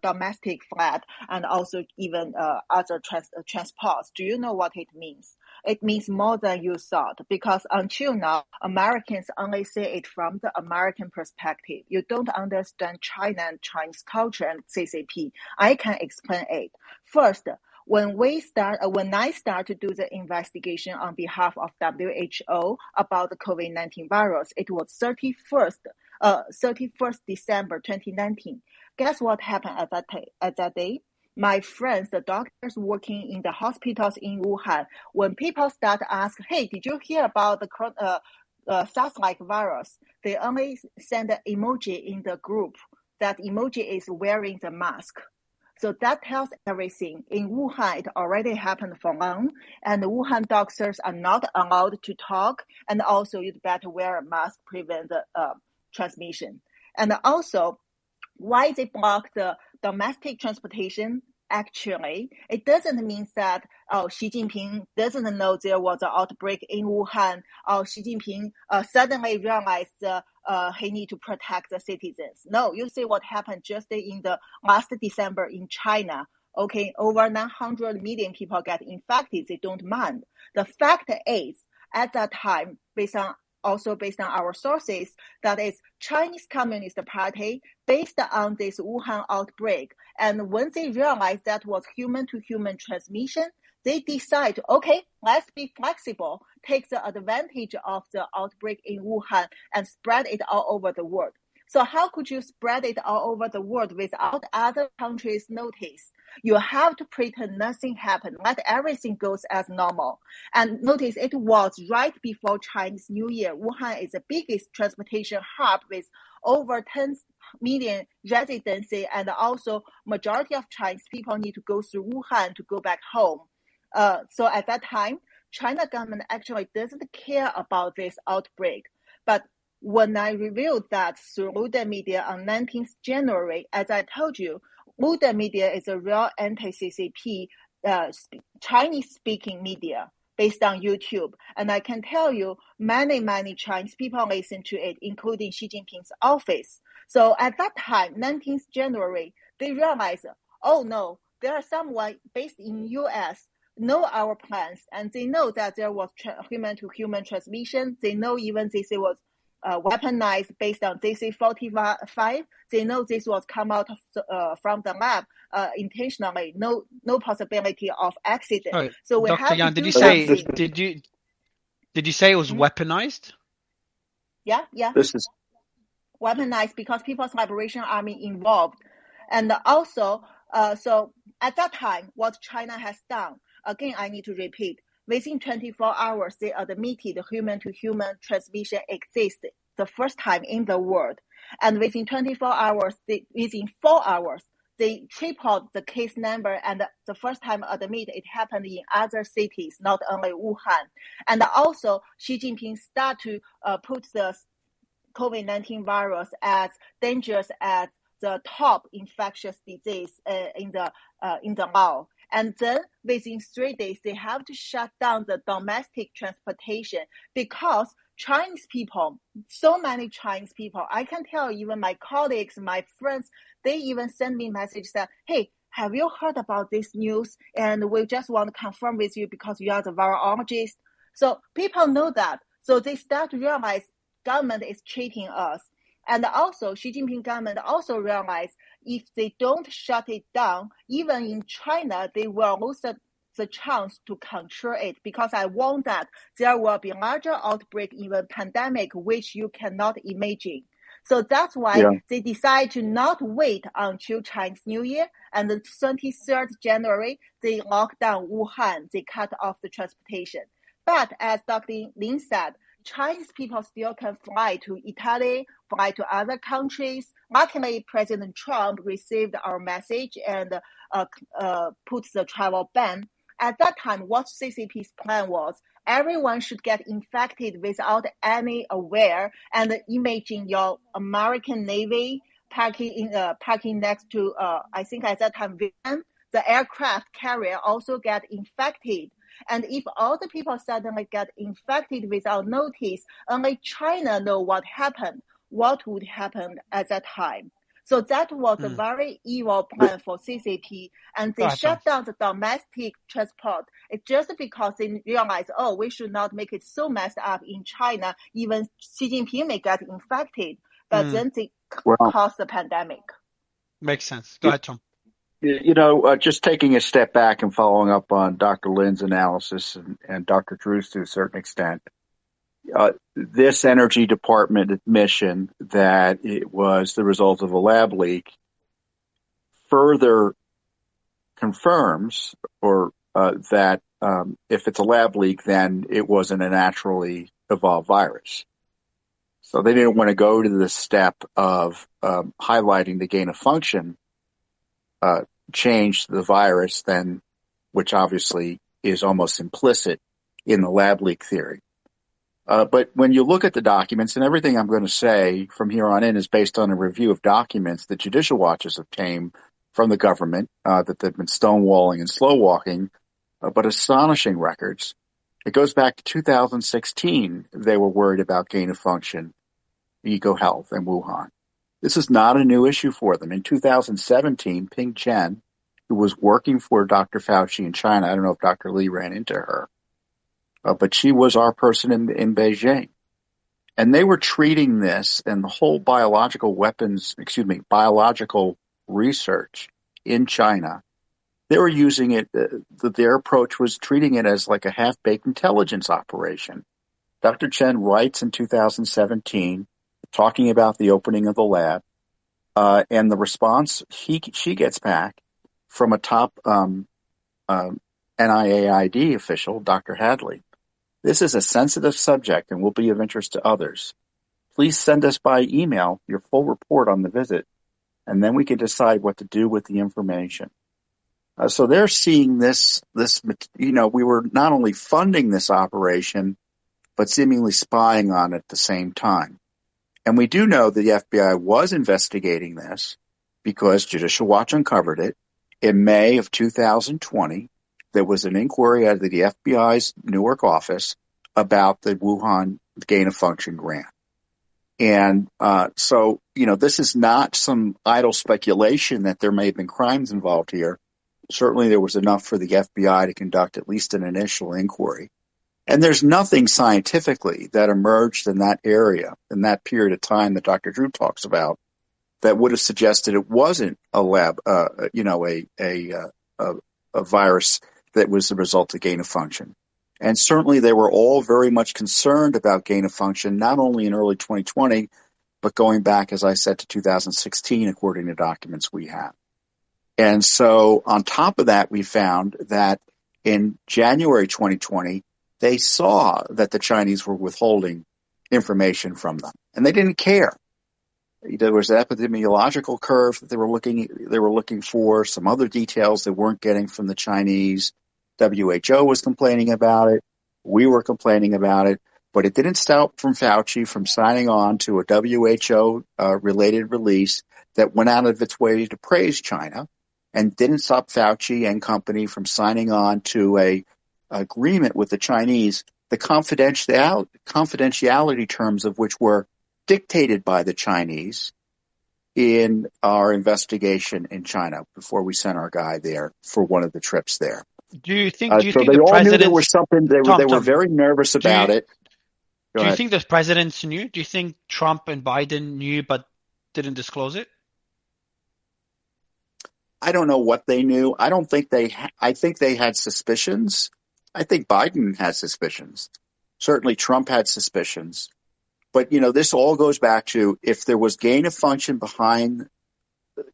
domestic flight and also even other transports, do you know what it means? It means more than you thought, because until now, Americans only see it from the American perspective. You don't understand China and Chinese culture and CCP. I can explain it. First, when I start to do the investigation on behalf of WHO about the COVID-19 virus, it was 31st December 2019. Guess what happened at that day? My friends, the doctors working in the hospitals in Wuhan, when people start to ask, hey, did you hear about the SARS-like virus? They only send an emoji in the group. That emoji is wearing the mask. So that tells everything. In Wuhan, it already happened for long, and the Wuhan doctors are not allowed to talk, and also you'd better wear a mask, prevent the transmission. And also, why they block the domestic transportation? Actually, it doesn't mean that Xi Jinping doesn't know there was an outbreak in Wuhan, or Xi Jinping suddenly realized he need to protect the citizens. No, you see what happened just in the last December in China. Okay, over 900 million people get infected. They don't mind. The fact is, at that time, based on our sources, that is Chinese Communist Party, based on this Wuhan outbreak. And when they realized that was human-to-human transmission, they decide, okay, let's be flexible, take the advantage of the outbreak in Wuhan and spread it all over the world. So how could you spread it all over the world without other countries' notice? You have to pretend nothing happened, let everything goes as normal. And notice it was right before Chinese New Year. Wuhan is the biggest transportation hub with over 10 million residents, and also majority of Chinese people need to go through Wuhan to go back home. So at that time, China government actually doesn't care about this outbreak. But when I revealed that through the media on 19th January, as I told you, the media is a real anti-CCP Chinese-speaking media based on YouTube. And I can tell you, many Chinese people listen to it, including Xi Jinping's office. So at that time, 19th January, they realized, oh no, there are someone based in US know our plans, and they know that there was human-to-human transmission. They know even this was weaponized based on ZC-45. They know this was come out from the lab intentionally. No possibility of accident. Right. So we Dr. have Yan, to did you do say something. did you say it was weaponized? Yeah. This is weaponized because People's Liberation Army involved, and also so at that time, what China has done. Again, I need to repeat. Within 24 hours, they admitted human-to-human transmission exists the first time in the world. And within 24 hours, within 4 hours, they tripled the case number, and the first time admitted it happened in other cities, not only Wuhan. And also, Xi Jinping started to put the COVID-19 virus as dangerous as the top infectious disease in the law. And then within 3 days, they have to shut down the domestic transportation because Chinese people, so many Chinese people, I can tell even my colleagues, my friends, they even send me messages that, hey, have you heard about this news? And we just want to confirm with you because you are the virologist. So people know that. So they start to realize government is cheating us. And also, Xi Jinping government also realized if they don't shut it down, even in China, they will lose the chance to control it because I warned that there will be larger outbreak, even pandemic, which you cannot imagine. So that's why they decide to not wait until Chinese New Year, and the 23rd January, they lock down Wuhan, they cut off the transportation. But as Dr. Lin said, Chinese people still can fly to Italy, fly to other countries. Luckily, President Trump received our message and put the travel ban. At that time, what CCP's plan was, everyone should get infected without any aware. And imagine your American Navy parking next to, I think at that time, the aircraft carrier also get infected. And if all the people suddenly get infected without notice, only China know what happened, what would happen at that time. So that was a very evil plan for CCP, and they shut down the domestic transport. It's just because they realized, oh, we should not make it so messed up in China. Even Xi Jinping may get infected, but then they caused the pandemic. Makes sense. Go ahead, Tom. You know, just taking a step back and following up on Dr. Lin's analysis and Dr. Drew's to a certain extent, this Energy Department admission that it was the result of a lab leak further confirms that if it's a lab leak, then it wasn't a naturally evolved virus. So they didn't want to go to the step of highlighting the gain of function change to the virus, then, which obviously is almost implicit in the lab leak theory. But when you look at the documents, and everything I'm going to say from here on in is based on a review of documents that Judicial Watch has obtained from the government that they've been stonewalling and slow walking, but astonishing records. It goes back to 2016. They were worried about gain of function, EcoHealth, and Wuhan. This is not a new issue for them. In 2017, Ping Chen, who was working for Dr. Fauci in China, I don't know if Dr. Li ran into her, but she was our person in Beijing. And they were treating this and the whole biological research in China. They were using it, their approach was treating it as like a half-baked intelligence operation. Dr. Chen writes in 2017 talking about the opening of the lab, and the response she gets back from a top NIAID official, Dr. Hadley. This is a sensitive subject and will be of interest to others. Please send us by email your full report on the visit, and then we can decide what to do with the information. So they're seeing this, we were not only funding this operation, but seemingly spying on it at the same time. And we do know that the FBI was investigating this because Judicial Watch uncovered it. In May of 2020, there was an inquiry out of the FBI's Newark office about the Wuhan gain-of-function grant. And so, this is not some idle speculation that there may have been crimes involved here. Certainly there was enough for the FBI to conduct at least an initial inquiry. And there's nothing scientifically that emerged in that area, in that period of time that Dr. Drew talks about, that would have suggested it wasn't a lab, a virus that was the result of gain of function. And certainly they were all very much concerned about gain of function, not only in early 2020, but going back, as I said, to 2016, according to documents we have. And so on top of that, we found that in January 2020, they saw that the Chinese were withholding information from them, and they didn't care. There was an epidemiological curve that they were looking for, some other details they weren't getting from the Chinese. WHO was complaining about it. We were complaining about it, but it didn't stop from Fauci from signing on to a WHO related release that went out of its way to praise China, and didn't stop Fauci and company from signing on to a agreement with the Chinese, the confidentiality terms of which were dictated by the Chinese in our investigation in China before we sent our guy there for one of the trips there. Do you think so they the all knew there presidents, was something. They were very nervous about it. Do you think the presidents knew? Do you think Trump and Biden knew but didn't disclose it? I don't know what they knew. I think they had suspicions. I think Biden had suspicions. Certainly Trump had suspicions. But, this all goes back to if there was gain of function behind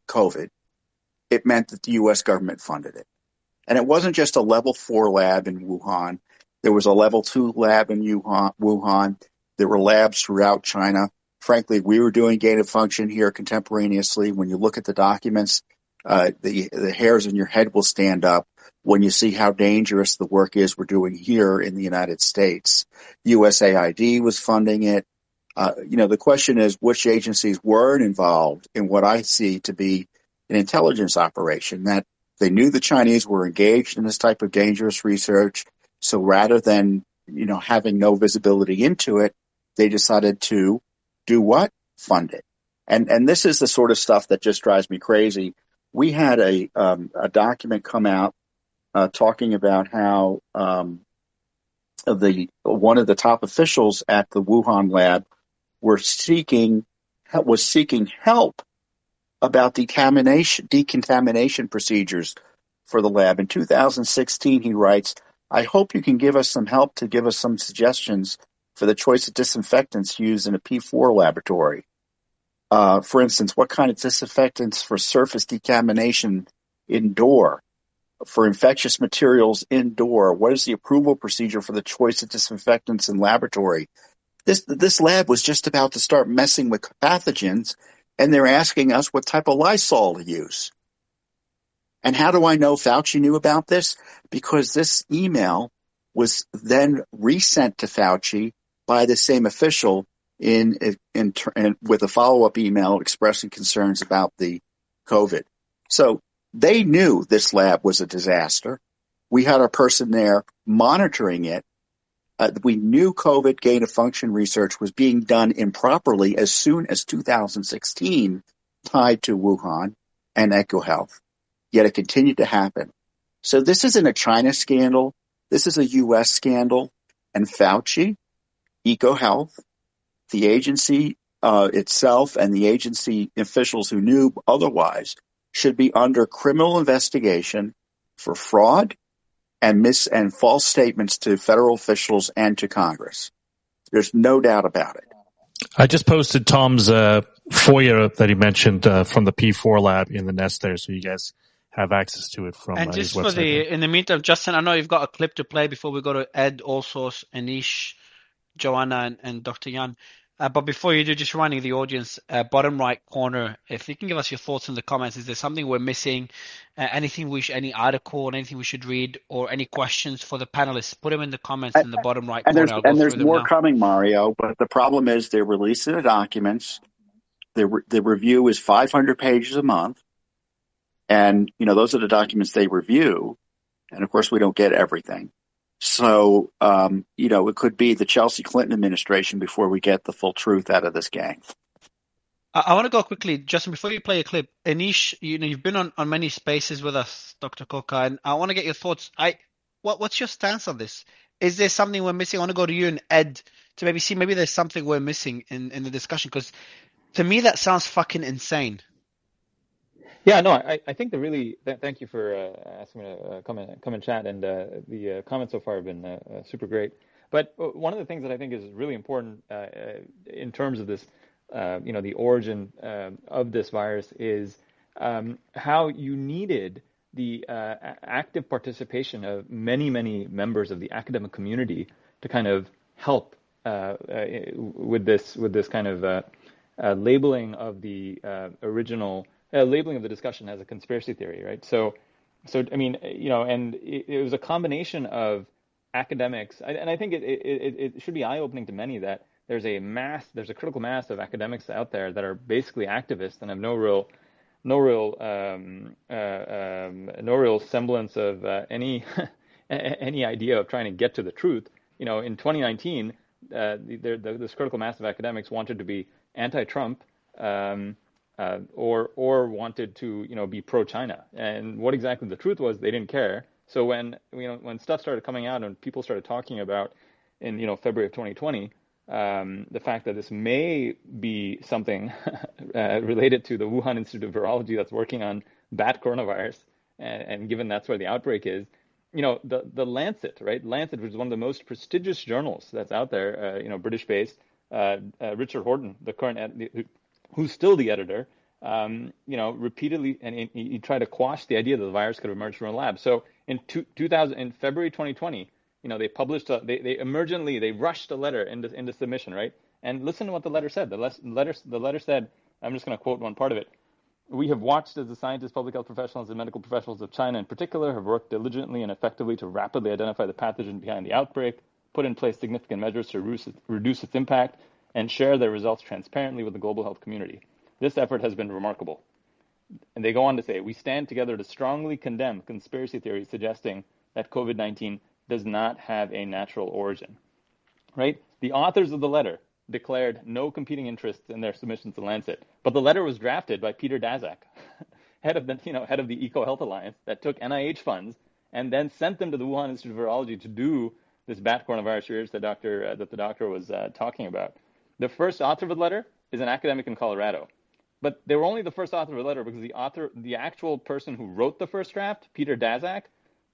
COVID, it meant that the U.S. government funded it. And it wasn't just a level 4 lab in Wuhan. There was a level 2 lab in Wuhan. There were labs throughout China. Frankly, we were doing gain of function here contemporaneously. When you look at the documents, the hairs in your head will stand up when you see how dangerous the work is we're doing here in the United States. USAID was funding it. The question is which agencies weren't involved in what I see to be an intelligence operation, that they knew the Chinese were engaged in this type of dangerous research. So rather than, having no visibility into it, they decided to do what? Fund it. And this is the sort of stuff that just drives me crazy. We had a document come out talking about how one of the top officials at the Wuhan lab was seeking help about decontamination procedures for the lab. In 2016, he writes, "I hope you can give us some help to give us some suggestions for the choice of disinfectants used in a P4 laboratory. For instance, what kind of disinfectants for surface decontamination indoor? For infectious materials indoor? What is the approval procedure for the choice of disinfectants in laboratory?" This lab was just about to start messing with pathogens, and they're asking us what type of Lysol to use. And how do I know Fauci knew about this? Because this email was then resent to Fauci by the same official with a follow-up email expressing concerns about the COVID. So they knew this lab was a disaster. We had a person there monitoring it. We knew COVID gain-of-function research was being done improperly as soon as 2016, tied to Wuhan and EcoHealth, yet it continued to happen. So this isn't a China scandal. This is a U.S. scandal. And Fauci, EcoHealth, the agency itself, and the agency officials who knew otherwise should be under criminal investigation for fraud and false statements to federal officials and to Congress. There's no doubt about it. I just posted Tom's FOIA that he mentioned from the P4 lab in the Nest there, so you guys have access to it from And his just for website. in the meantime, Justin, I know you've got a clip to play before we go to Ed, Allsource, Anish, Joanna, and Dr. Yan. But before you do, just reminding the audience, bottom right corner, if you can give us your thoughts in the comments, is there something we're missing? Anything any article, anything we should read, or any questions for the panelists? Put them in the comments in the bottom right corner. I'll go through there's them more now. coming, Mario. But the problem is they're releasing the documents. The review is 500 pages a month, and those are the documents they review. And of course, we don't get everything. So it could be the Chelsea Clinton administration before we get the full truth out of this gang. I want to go quickly, Justin, before you play a clip. Anish, you've been on many spaces with us, Dr. Koka, and I want to get your thoughts. What's your stance on this? Is there something we're missing? I want to go to you and Ed to maybe there's something we're missing in the discussion, because to me that sounds fucking insane. Yeah, no, I think thank you for asking me to come and chat, and the comments so far have been super great. But one of the things that I think is really important in terms of this, the origin of this virus is how you needed the active participation of many, many members of the academic community to kind of help with this kind of labeling of the original. Labeling of the discussion as a conspiracy theory, right? So I mean, and it was a combination of academics, and I think it should be eye-opening to many that there's a critical mass of academics out there that are basically activists and have no real semblance of any any idea of trying to get to the truth. In 2019, this critical mass of academics wanted to be anti-Trump. Or wanted to be pro-China, and what exactly the truth was, they didn't care. So when stuff started coming out and people started talking about in February of 2020, the fact that this may be something related to the Wuhan Institute of Virology that's working on bat coronavirus, and given that's where the outbreak is, the Lancet, right? Lancet, which is one of the most prestigious journals that's out there, British-based, Richard Horton, the current who's still the editor, repeatedly, and he tried to quash the idea that the virus could emerge from a lab. So in February 2020, they published, they emergently rushed a letter into submission, right? And listen to what the letter said. The letter said, I'm just going to quote one part of it. We have watched as the scientists, public health professionals, and medical professionals of China in particular have worked diligently and effectively to rapidly identify the pathogen behind the outbreak, put in place significant measures to reduce its impact, and share their results transparently with the global health community. This effort has been remarkable. And they go on to say, we stand together to strongly condemn conspiracy theories suggesting that COVID-19 does not have a natural origin. Right? The authors of the letter declared no competing interests in their submissions to Lancet, but the letter was drafted by Peter Daszak, head of the EcoHealth Alliance, that took NIH funds and then sent them to the Wuhan Institute of Virology to do this bat coronavirus research that the doctor was talking about. The first author of the letter is an academic in Colorado, but they were only the first author of the letter because the actual person who wrote the first draft, Peter Daszak,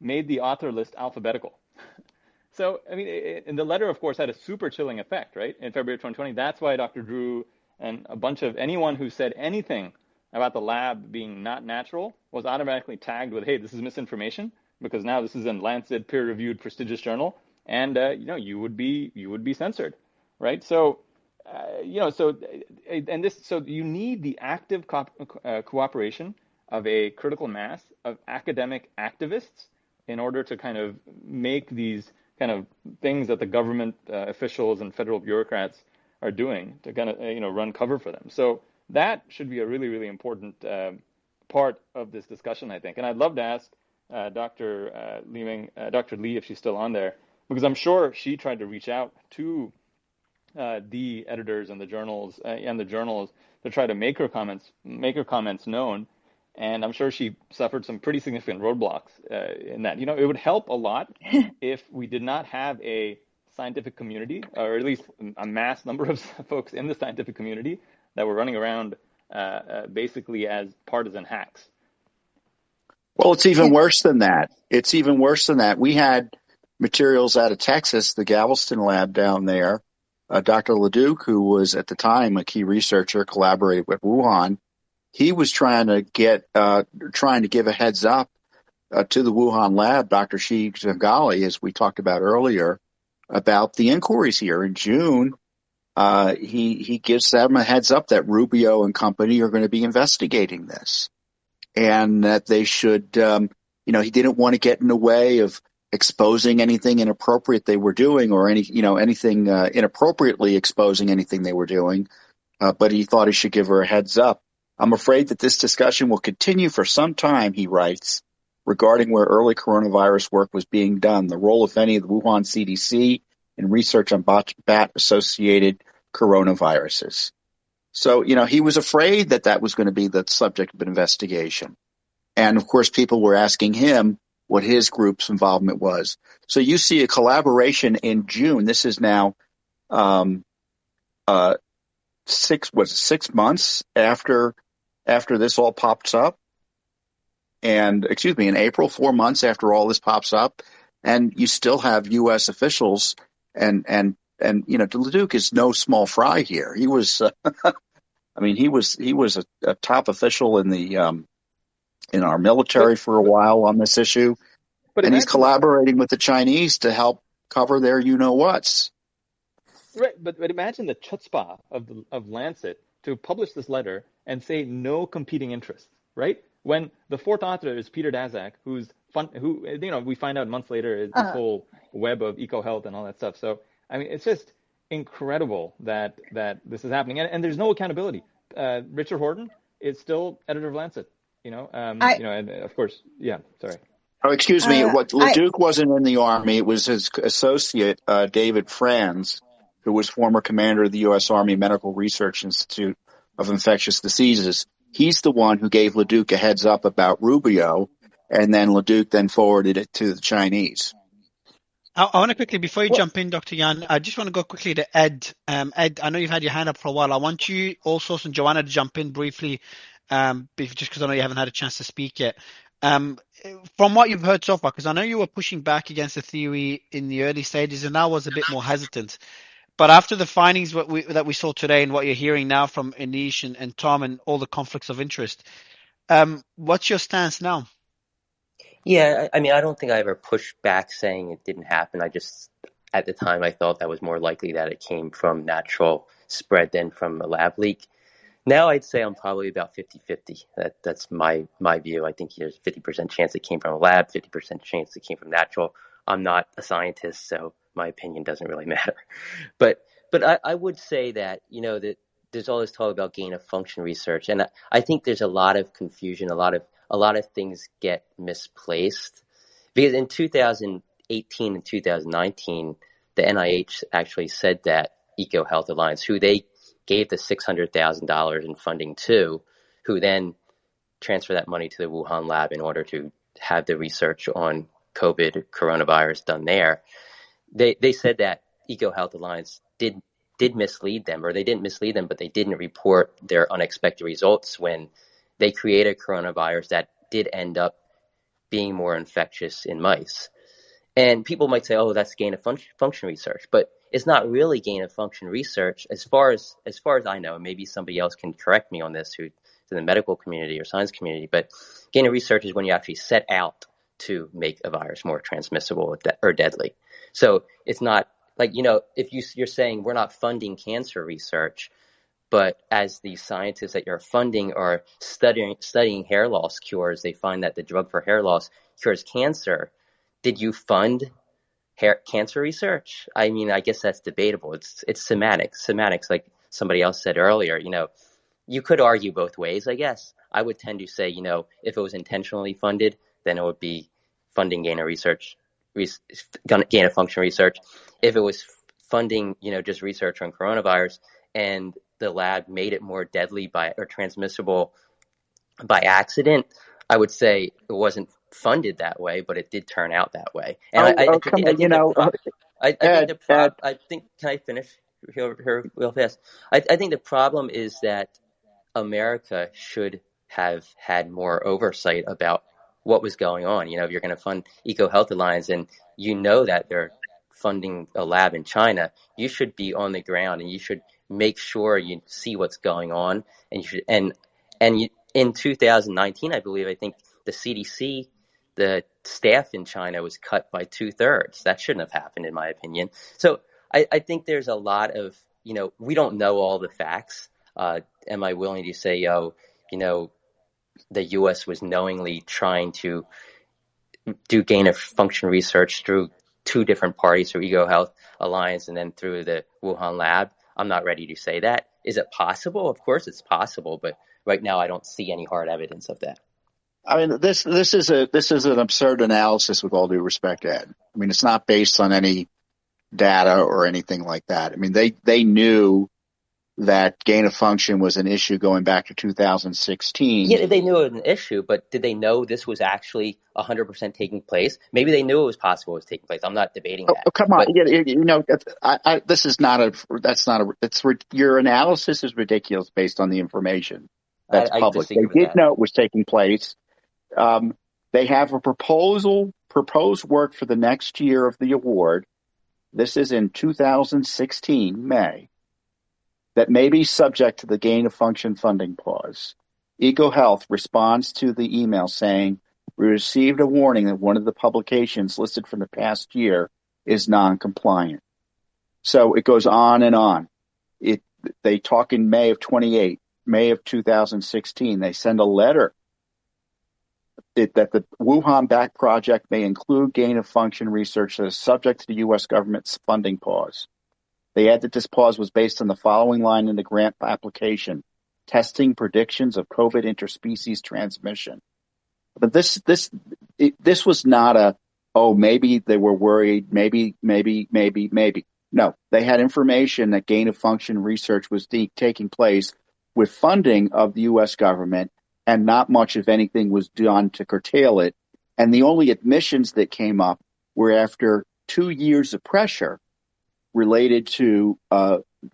made the author list alphabetical. So, I mean, and the letter, of course, had a super chilling effect, right? In February of 2020, that's why Dr. Drew and a bunch of anyone who said anything about the lab being not natural was automatically tagged with, hey, this is misinformation, because now this is in Lancet, peer-reviewed, prestigious journal, and you would be censored, right? So. So you need the active cooperation of a critical mass of academic activists in order to kind of make these kind of things that the government officials and federal bureaucrats are doing to kind of run cover for them. So that should be a really, really important part of this discussion, I think. And I'd love to ask Dr. Lee, if she's still on there, because I'm sure she tried to reach out to the editors and the journals to try to make her comments known, and I'm sure she suffered some pretty significant roadblocks in that. It would help a lot if we did not have a scientific community, or at least a mass number of folks in the scientific community that were running around basically as partisan hacks. Well, it's even worse than that. We had materials out of Texas, the Galveston lab down there, Dr. Leduc, who was at the time a key researcher, collaborated with Wuhan. He was trying to give a heads up to the Wuhan lab, Dr. Shi Zhengali, as we talked about earlier, about the inquiries here. In June, he gives them a heads up that Rubio and company are going to be investigating this, and that they should, he didn't want to get in the way of exposing anything inappropriate they were doing, or anything inappropriately exposing anything they were doing. But he thought he should give her a heads up. I'm afraid that this discussion will continue for some time, he writes, regarding where early coronavirus work was being done, the role, if any, of the Wuhan CDC in research on bat-associated coronaviruses. So, he was afraid that was going to be the subject of an investigation. And, of course, people were asking him what his group's involvement was. So you see a collaboration in June. This is now 6 months after this all pops up. And, in April, 4 months after all this pops up, and you still have U.S. officials, and Leduc is no small fry here. He was, he was a top official in our military for a while on this issue, and he's collaborating with the Chinese to help cover their you-know-whats. Right, but imagine the chutzpah of Lancet to publish this letter and say no competing interests, right? When the fourth author is Peter Daszak, who we find out months later is this whole web of eco-health and all that stuff. So, it's just incredible that this is happening, and there's no accountability. Richard Horton is still editor of Lancet, and of course, yeah. Sorry. Oh, excuse me. Leduc wasn't in the Army. It was his associate, David Franz, who was former commander of the U.S. Army Medical Research Institute of Infectious Diseases. He's the one who gave Leduc a heads up about Rubio, and then Leduc then forwarded it to the Chinese. I want to quickly, before you jump in, Dr. Yan, I just want to go quickly to Ed. Ed, I know you've had your hand up for a while. I want you also and Joanna to jump in briefly, just because I know you haven't had a chance to speak yet. From what you've heard so far, because I know you were pushing back against the theory in the early stages, and now was a bit more hesitant. But after the findings that we saw today and what you're hearing now from Anish and Tom and all the conflicts of interest, what's your stance now? Yeah, I don't think I ever pushed back saying it didn't happen. At the time, I thought that was more likely that it came from natural spread than from a lab leak. Now I'd say I'm probably about 50-50. That's my view. I think there's 50% chance it came from a lab, 50% chance it came from natural. I'm not a scientist, so my opinion doesn't really matter. But I would say that, that there's all this talk about gain of function research, and I think there's a lot of confusion, a lot of things get misplaced, because in 2018 and 2019, the NIH actually said that EcoHealth Alliance, who they gave the $600,000 in funding to, who then transferred that money to the Wuhan lab in order to have the research on COVID coronavirus done there. They said that EcoHealth Alliance did mislead them, or they didn't mislead them, but they didn't report their unexpected results when they created coronavirus that did end up being more infectious in mice. And people might say, oh, that's gain of function research, but it's not really gain of function research as far as I know. Maybe somebody else can correct me on this who's in the medical community or science community, but gain of research is when you actually set out to make a virus more transmissible or deadly. So it's not like, if you're saying we're not funding cancer research, but as the scientists that you're funding are studying hair loss cures, they find that the drug for hair loss cures cancer. Did you fund cancer research? I guess that's debatable. It's semantics, like somebody else said earlier. You could argue both ways, I guess. I would tend to say, if it was intentionally funded, then it would be funding gain of function research. If it was funding, just research on coronavirus and the lab made it more deadly or transmissible by accident, I would say it wasn't funded that way, but it did turn out that way. And can I finish here real fast? I think the problem is that America should have had more oversight about what was going on. If you're going to fund EcoHealth Alliance and that they're funding a lab in China, you should be on the ground and you should make sure you see what's going on. And you should, in 2019, I think the CDC, the staff in China was cut by 2/3. That shouldn't have happened, in my opinion. So I think there's a lot of, we don't know all the facts. Am I willing to say, the U.S. was knowingly trying to do gain of function research through two different parties, through EcoHealth Alliance and then through the Wuhan lab? I'm not ready to say that. Is it possible? Of course it's possible, but right now I don't see any hard evidence of that. I mean, this is an absurd analysis with all due respect, Ed. I mean, it's not based on any data or anything like that. I mean, they knew that gain of function was an issue going back to 2016. Yeah, they knew it was an issue, but did they know this was actually 100% taking place? Maybe they knew it was possible it was taking place. I'm not debating that. Oh, come on. This is not your analysis is ridiculous based on the information that's public. They did know it was taking place. They have a proposed work for the next year of the award. This is in 2016, May. That may be subject to the gain of function funding pause. EcoHealth responds to the email saying, we received a warning that one of the publications listed from the past year is non-compliant. So it goes on and on. They talk in May of 2016. They send a letter that the Wuhan-backed project may include gain of function research that is subject to the U.S. government's funding pause. They add that this pause was based on the following line in the grant application: testing predictions of COVID interspecies transmission. But this was not maybe they were worried, maybe. No, they had information that gain of function research was taking place with funding of the U.S. government, and not much, if anything, was done to curtail it. And the only admissions that came up were after 2 years of pressure related to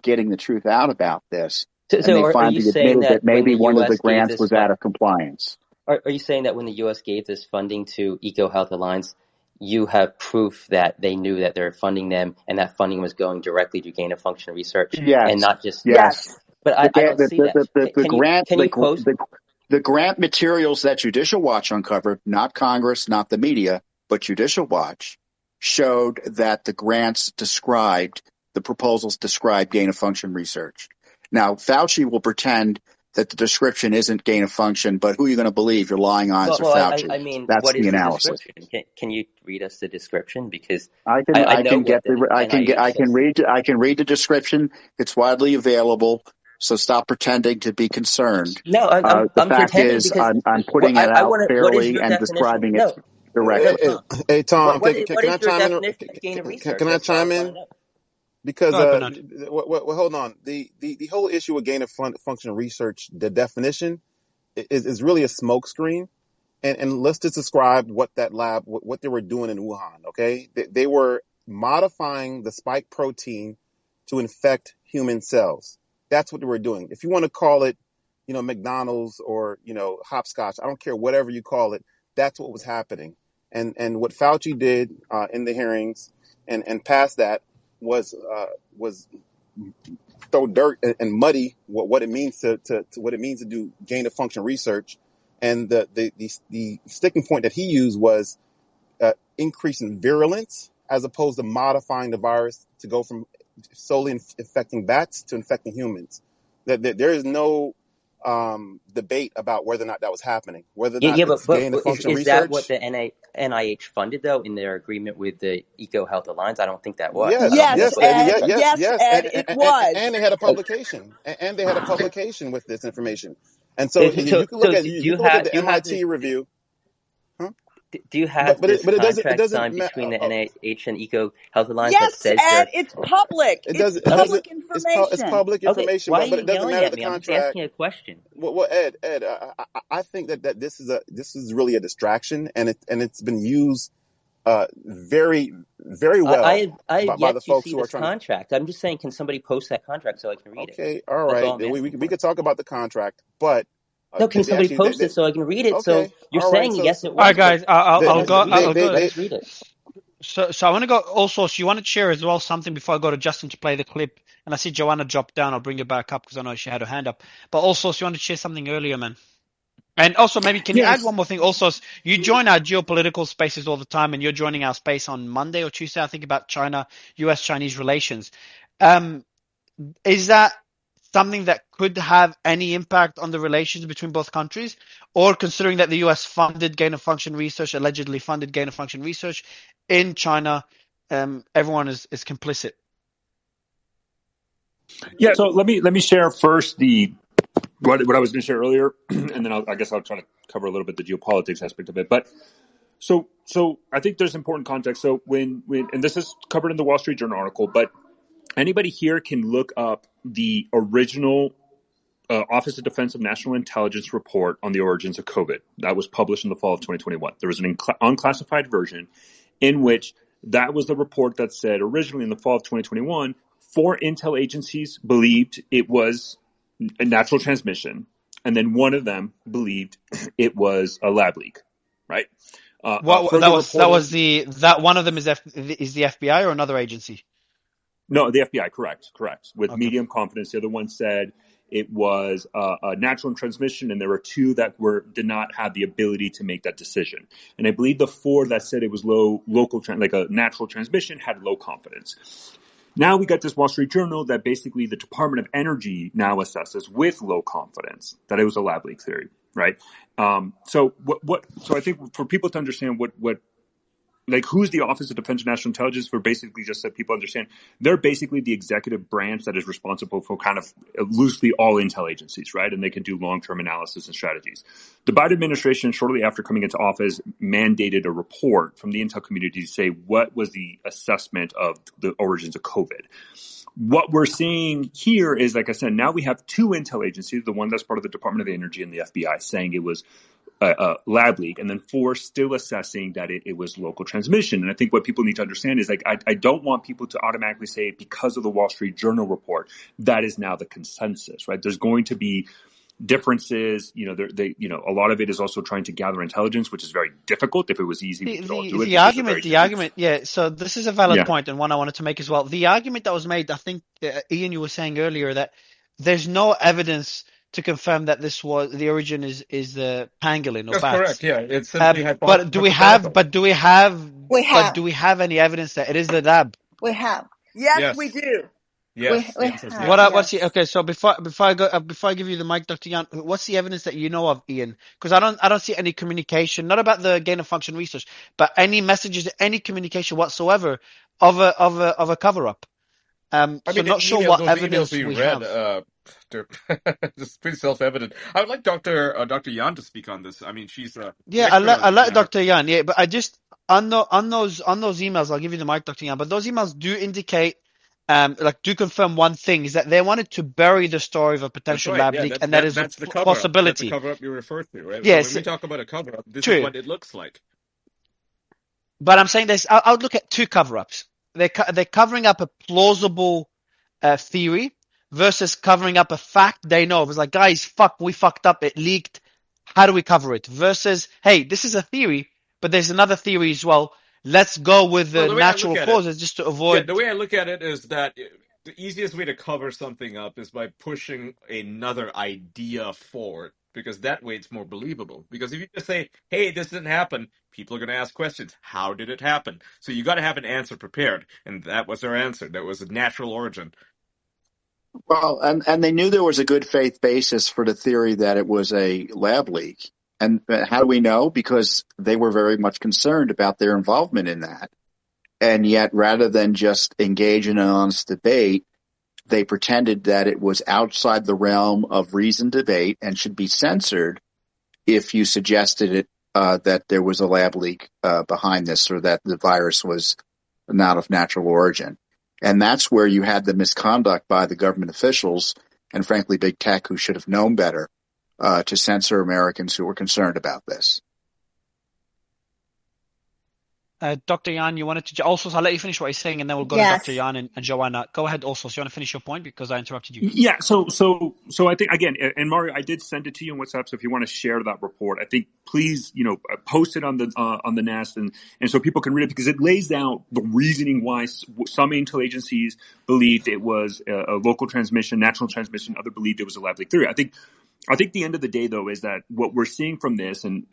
getting the truth out about this. So and they finally admitted that maybe one of the grants was out of compliance. Are you saying that when the U.S. gave this funding to EcoHealth Alliance, you have proof that they knew that they're funding them and that funding was going directly to gain of function research? Yes. And not just... Yes. But I don't see that. The grant materials that Judicial Watch uncovered, not Congress, not the media, but Judicial Watch, showed that the proposals described gain of function research. Now, Fauci will pretend that the description isn't gain of function, but who are you going to believe? Your lying eyes or Fauci? That's what is the analysis. Description? Can you read us the description? Because I can read the description. It's widely available. So stop pretending to be concerned. No, I'm pretending because I'm putting it out fairly and describing it directly. Hey, Tom, can I chime in? Can I chime in? Because hold on. The whole issue with gain of function research, the definition is really a smokescreen. And let's just describe what that lab, what they were doing in Wuhan. Okay, they were modifying the spike protein to infect human cells. That's what they were doing. If you want to call it, McDonald's or, hopscotch, I don't care, whatever you call it, that's what was happening. And what Fauci did in the hearings and past that was throw dirt and muddy what it means to do gain of function research. And the sticking point that he used was increasing virulence as opposed to modifying the virus to go from solely infecting bats to infecting humans. That there is no debate about whether or not that was happening. Whether or not it's gain of function research. Is that what the NIH funded, though, in their agreement with the EcoHealth Alliance? I don't think that was. Yes, Ed, it was. And they had a publication. And they had a publication with this information. And so you can look at the MIT review. Do you have this contract signed between the NIH and EcoHealth Alliance that says Ed, it's public. It's public information. It's public information, why but it doesn't matter the contract. I'm just asking a question. Well, Ed, I think that this is really a distraction, and it's been used very, very well I by the folks who are trying. Contract. I'm just saying, can somebody post that contract so I can read it? Okay, all right. We could talk about the contract, but. No, can somebody post it so I can read it? Okay, so you're saying yes, it was. All right, guys, I'll go. Let's read it. So I want to go also. So you want to share as well something before I go to Justin to play the clip. And I see Joanna drop down. I'll bring her back up because I know she had her hand up. But also, so you want to share something earlier, man. And also, maybe can you add Yes. one more thing? Also, you join our geopolitical spaces all the time, and you're joining our space on Monday or Tuesday, I think, about China, U.S.-Chinese relations. Is that something that could have any impact on the relations between both countries? Or considering that the U.S. funded gain-of-function research, allegedly funded gain-of-function research in China, everyone is complicit? Yeah, so let me share first what I was going to share earlier, and then I guess I'll try to cover a little bit the geopolitics aspect of it. But so I think there's important context. So when and this is covered in the Wall Street Journal article, but anybody here can look up the original Office of Defense of National Intelligence report on the origins of COVID that was published in the fall of 2021. There was an unclassified version in which that was the report that said originally in the fall of 2021, 4 intel agencies believed it was a natural transmission, and then one of them believed it was a lab leak, right? That one of them is the FBI or another agency? No, the FBI, correct. With Okay. medium confidence. The other one said it was a natural transmission, and there were 2 that did not have the ability to make that decision. And I believe the 4 that said it was like a natural transmission had low confidence. Now we got this Wall Street Journal that basically the Department of Energy now assesses with low confidence that it was a lab leak theory, right? So I think for people to understand who's the Office of Defense and National Intelligence, for basically just so people understand, they're basically the executive branch that is responsible for kind of loosely all intel agencies, right? And they can do long-term analysis and strategies. The Biden administration, shortly after coming into office, mandated a report from the intel community to say what was the assessment of the origins of COVID. What we're seeing here is, like I said, now we have 2 intel agencies, the one that's part of the Department of Energy and the FBI, saying it was lab leak, and then 4 still assessing that it was local transmission. And I think what people need to understand is, I don't want people to automatically say because of the Wall Street Journal report, that is now the consensus, right? There's going to be differences. A lot of it is also trying to gather intelligence, which is very difficult. If it was easy, we could all do it. The argument, yeah. So this is a valid point, and one I wanted to make as well. The argument that was made, I think, Ian, you were saying earlier that there's no evidence to confirm that this was the origin is the pangolin or That's bats. correct. Yeah, it's simply But do we have any evidence that it is the lab? We have. Yes, we do. Yes. Okay, so before I give you the mic, Dr. Yan, what's the evidence that you know of, Ian? Because I don't see any communication, not about the gain of function research, but any messages, any communication whatsoever of a cover up. Not sure what evidence we have. They're just pretty self-evident. I would like Dr. Yan to speak on this. I mean, she's I like Dr. Yan. Yeah, but I just on those emails, I'll give you the mic, Dr. Yan. But those emails do indicate, do confirm one thing, is that they wanted to bury the story of a potential lab leak, and that's the possibility. That's the cover-up you refer to, right? Yes. So when we talk about a cover-up, this is what it looks like. But I'm saying this. I would look at 2 cover-ups. They're covering up a plausible theory versus covering up a fact they know. It was like, guys, we fucked up. It leaked. How do we cover it? Versus, hey, this is a theory, but there's another theory as well. Let's go with the natural causes just to avoid. Yeah, the way I look at it is that the easiest way to cover something up is by pushing another idea forward, because that way it's more believable. Because if you just say, hey, this didn't happen, people are going to ask questions. How did it happen? So you got to have an answer prepared. And that was our answer. That was a natural origin. Well, and they knew there was a good faith basis for the theory that it was a lab leak. And how do we know? Because they were very much concerned about their involvement in that. And yet, rather than just engage in an honest debate, they pretended that it was outside the realm of reasoned debate and should be censored if you suggested it that there was a lab leak behind this, or that the virus was not of natural origin. And that's where you had the misconduct by the government officials and, frankly, big tech, who should have known better to censor Americans who were concerned about this. Dr. Yan, you wanted to also, so I'll let you finish what you're saying, and then we'll go to Dr. Yes. Yan and Joanna. Go ahead. Also, so you want to finish your point because I interrupted you. Yeah, so I think again, and Mario, I did send it to you in WhatsApp. So if you want to share that report, I think please, post it on the Nest, and so people can read it because it lays out the reasoning why some intel agencies believed it was a local transmission, natural transmission. Other believed it was a lab leak theory. I think the end of the day, though, is that what we're seeing from this and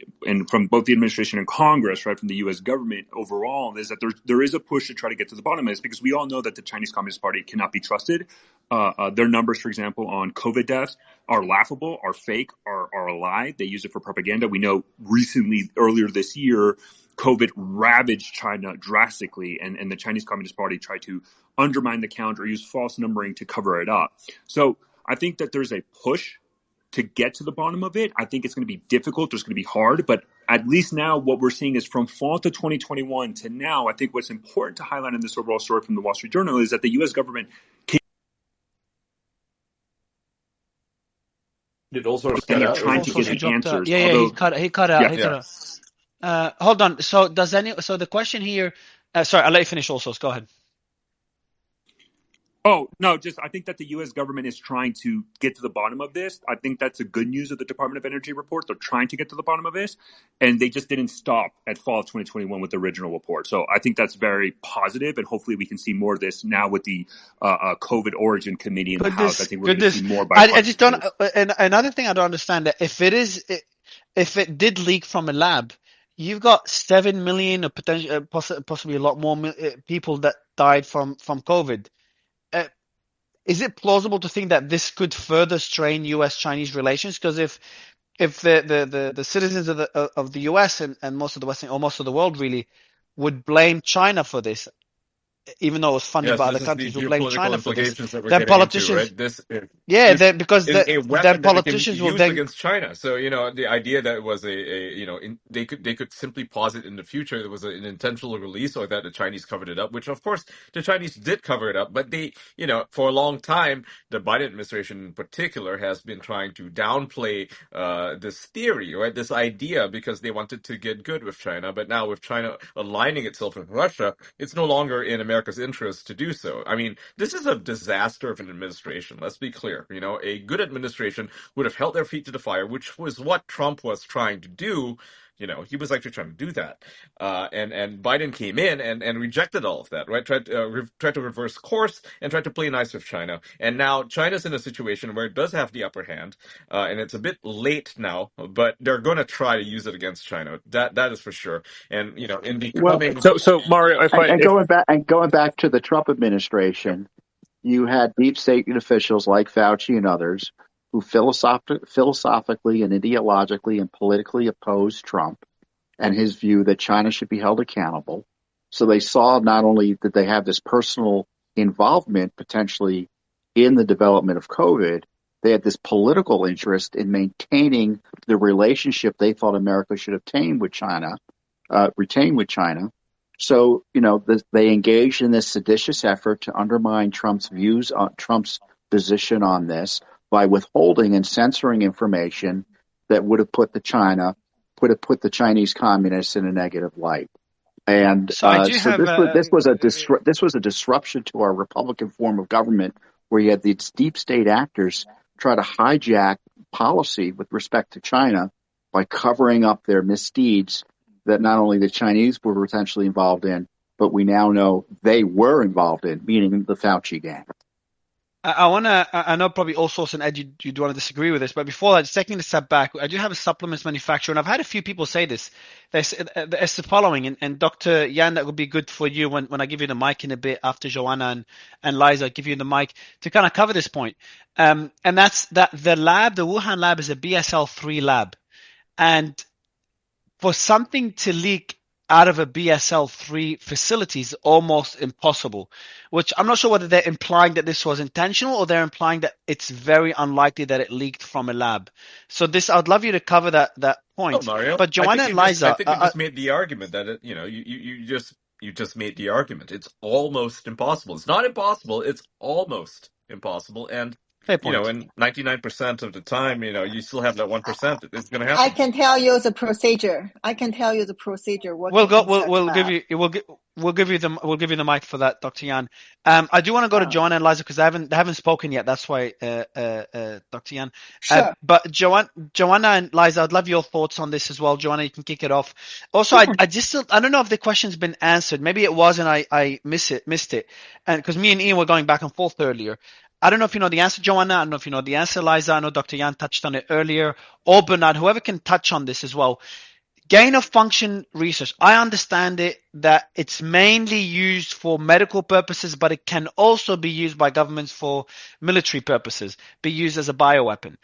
from both the administration and Congress, right, from the U.S. government overall, is that there is a push to try to get to the bottom of this because we all know that the Chinese Communist Party cannot be trusted. Their numbers, for example, on COVID deaths are laughable, are fake, are a lie. They use it for propaganda. We know recently, earlier this year, COVID ravaged China drastically, and the Chinese Communist Party tried to undermine the count or use false numbering to cover it up. So I think that there's a push to get to the bottom of it. I think it's going to be difficult. It's going to be hard. But at least now what we're seeing is from fall to 2021 to now, I think what's important to highlight in this overall story from the Wall Street Journal is that the U.S. government Did all sorts of trying to get answers. Yeah, he cut out. Hold on. So the question here, sorry, I'll let you finish also. Go ahead. Oh, no, I think that the U.S. government is trying to get to the bottom of this. I think that's the good news of the Department of Energy report. They're trying to get to the bottom of this, and they just didn't stop at fall of 2021 with the original report. So I think that's very positive, and hopefully we can see more of this now with the COVID Origin Committee in the House. I think we're going to see more. I just don't. And another thing I don't understand that if it did leak from a lab, you've got 7 million or potentially possibly a lot more people that died from COVID. Is it plausible to think that this could further strain U.S.-Chinese relations? Because if the citizens of the U.S. and most of the Western or most of the world really would blame China for this, even though it was funded by other countries, would blame China for this, then politicians, because then politicians will then against China. So the idea that it was they could simply posit in the future there was an intentional release or that the Chinese covered it up, which of course the Chinese did cover it up, but they for a long time the Biden administration in particular has been trying to downplay this theory, right, this idea, because they wanted to get good with China. But now with China aligning itself with Russia, it's no longer in America's interest to do so. I mean, this is a disaster of an administration. Let's be clear. A good administration would have held their feet to the fire, which was what Trump was trying to do. He was actually trying to do that. And Biden came in and rejected all of that, right? Tried to reverse course and tried to play nice with China. And now China's in a situation where it does have the upper hand, and it's a bit late now, but they're going to try to use it against China. That is for sure. And in the coming. So Mario, going back to the Trump administration, you had deep state officials like Fauci and others who philosophically and ideologically and politically opposed Trump and his view that China should be held accountable. So they saw not only that they have this personal involvement potentially in the development of COVID, they had this political interest in maintaining the relationship they thought America should retain with China. So, they engaged in this seditious effort to undermine Trump's views on Trump's position on this by withholding and censoring information that would have put the Chinese communists in a negative light. And this was a disruption to our Republican form of government, where you had these deep state actors try to hijack policy with respect to China by covering up their misdeeds that not only the Chinese were potentially involved in, but we now know they were involved in, meaning the Fauci gang. I know probably all sorts and Ed, you'd want to disagree with this, but before that, just taking a step back, I do have a supplements manufacturer, and I've had a few people say this. It's the following, and Dr. Yan, that would be good for you when I give you the mic in a bit after Joanna and Liza give you the mic to kind of cover this point. And that's that the Wuhan lab is a BSL-3 lab. And for something to leak out of a BSL-3 facility is almost impossible, which I'm not sure whether they're implying that this was intentional or they're implying that it's very unlikely that it leaked from a lab. So I'd love you to cover that point. Mario, but Joanna and Liza, I think you just made the argument that you just made the argument. It's almost impossible. It's not impossible. It's almost impossible. And Fair point. And 99% of the time, you still have that 1%. It's going to I happen. can tell you the procedure. We'll Working go. in such We'll give lab. you. We'll give you the mic for that, Dr. Yan. I do want to go to Joanna and Liza because they haven't spoken yet. That's why, Dr. Yan. Sure. But Joanna and Liza, I'd love your thoughts on this as well. Joanna, you can kick it off. Also, Yeah. I don't know if the question's been answered. Maybe it was, and I missed it. And because me and Ian were going back and forth earlier. I don't know if you know the answer, Joanna. I don't know if you know the answer, Liza. I know Dr. Yan touched on it earlier. Or Bernard, whoever can touch on this as well. Gain of function research. I understand it that it's mainly used for medical purposes, but it can also be used by governments for military purposes, be used as a bioweapon.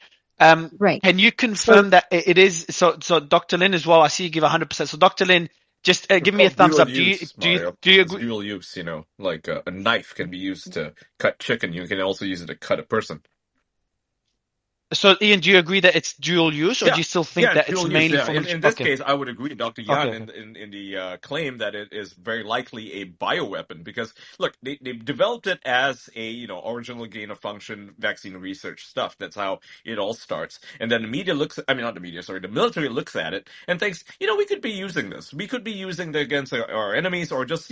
Right. Can you confirm that it is? So Dr. Lin as well, I see you give 100%. So Dr. Lin, just give me a thumbs up. Do you Mario. agree? It's dual use, like a knife can be used to cut chicken. You can also use it to cut a person. So, Ian, do you agree that it's dual use, or do you still think that it's mainly for military? In this case, I would agree, Dr. Yan, in the claim that it is very likely a bioweapon because, look, they developed it as a original gain of function vaccine research stuff. That's how it all starts. And then the military looks at it and thinks, we could be using this. We could be using it against our enemies or just,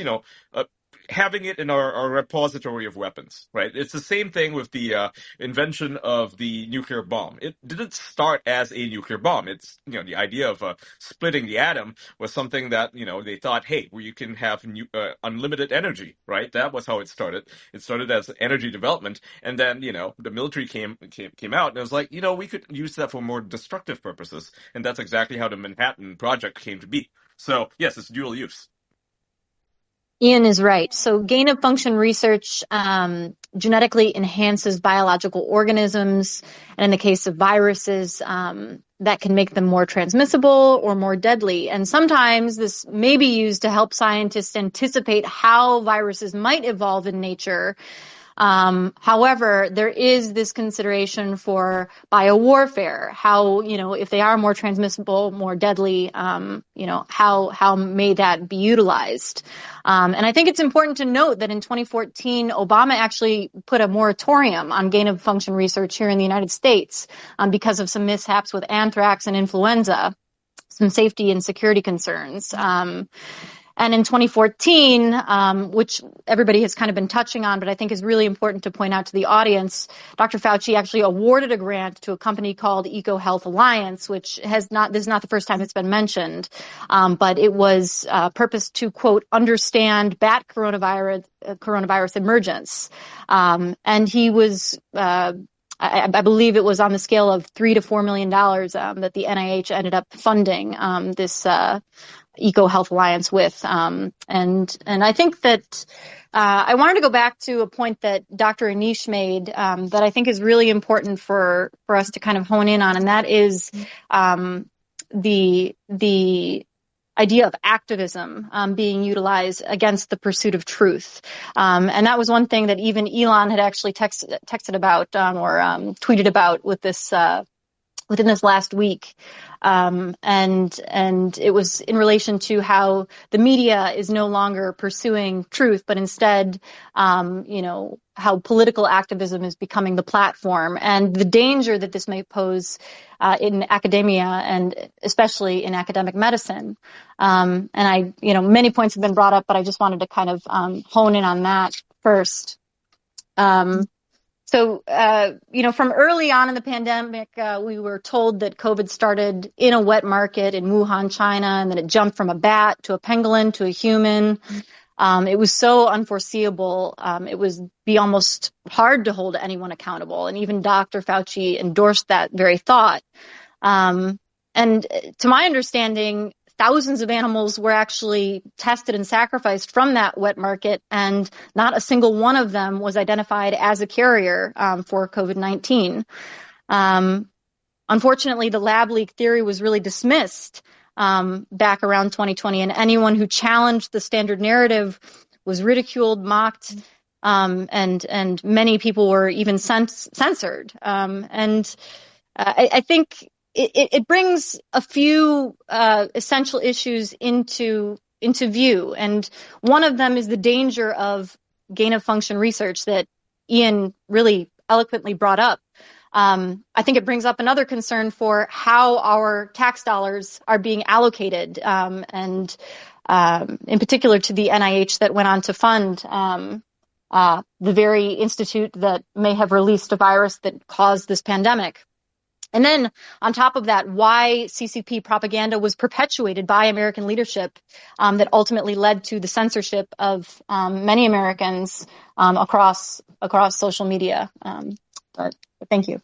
having it in our repository of weapons, right? It's the same thing with the invention of the nuclear bomb. It didn't start as a nuclear bomb. It's, the idea of splitting the atom was something that, they thought, hey, where you can have unlimited energy, right? That was how it started. It started as energy development. And then, the military came out and it was like, we could use that for more destructive purposes. And that's exactly how the Manhattan Project came to be. So, yes, it's dual use. Ian is right. So gain of function research genetically enhances biological organisms, and in the case of viruses, that can make them more transmissible or more deadly. And sometimes this may be used to help scientists anticipate how viruses might evolve in nature. However, there is this consideration for biowarfare, how, if they are more transmissible, more deadly, how may that be utilized? And I think it's important to note that in 2014, Obama actually put a moratorium on gain of function research here in the United States, because of some mishaps with anthrax and influenza, some safety and security concerns. And in 2014, which everybody has kind of been touching on, but I think is really important to point out to the audience, Dr. Fauci actually awarded a grant to a company called EcoHealth Alliance, which this is not the first time it's been mentioned, but it was purposed to, quote, understand bat coronavirus emergence. And he was, I believe it was on the scale of $3 to $4 million that the NIH ended up funding this EcoHealth Alliance with. And I think that I wanted to go back to a point that Dr. Anish made that I think is really important for us to kind of hone in on, and that is the idea of activism being utilized against the pursuit of truth. And that was one thing that even Elon had actually texted about or tweeted about with this within this last week. And it was in relation to how the media is no longer pursuing truth, but instead, how political activism is becoming the platform and the danger that this may pose in academia and especially in academic medicine. And many points have been brought up, but I just wanted to kind of hone in on that first. So, from early on in the pandemic, we were told that COVID started in a wet market in Wuhan, China, and then it jumped from a bat to a pangolin to a human. It was so unforeseeable. It was be almost hard to hold anyone accountable. And even Dr. Fauci endorsed that very thought. And to my understanding, thousands of animals were actually tested and sacrificed from that wet market, and not a single one of them was identified as a carrier for COVID-19. Unfortunately, the lab leak theory was really dismissed back around 2020, and anyone who challenged the standard narrative was ridiculed, mocked, and many people were even censored. I think it brings a few essential issues into view, and one of them is the danger of gain of function research that Ian really eloquently brought up. I think it brings up another concern for how our tax dollars are being allocated, and in particular to the NIH that went on to fund the very institute that may have released a virus that caused this pandemic. And then on top of that, why CCP propaganda was perpetuated by American leadership that ultimately led to the censorship of many Americans across social media. But thank you.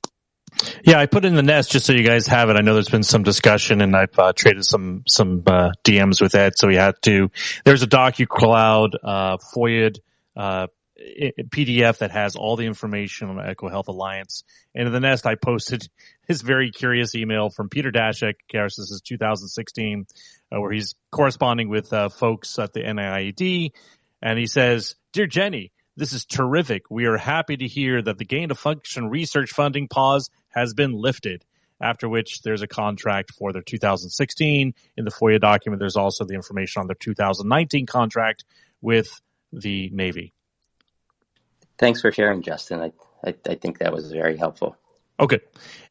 Yeah, I put in the nest just so you guys have it. I know there's been some discussion, and I've traded some DMs with Ed, so we had to. There's a DocuCloud FOIA PDF that has all the information on the EcoHealth Alliance. And in the nest, I posted his very curious email from Peter Daszak. This is 2016, where he's corresponding with folks at the NIAID, and he says, "Dear Jenny, this is terrific. We are happy to hear that the gain of function research funding pause has been lifted." After which there's a contract for their 2016. In the FOIA document, there's also the information on their 2019 contract with the Navy. Thanks for sharing, Justin. I think that was very helpful. Okay.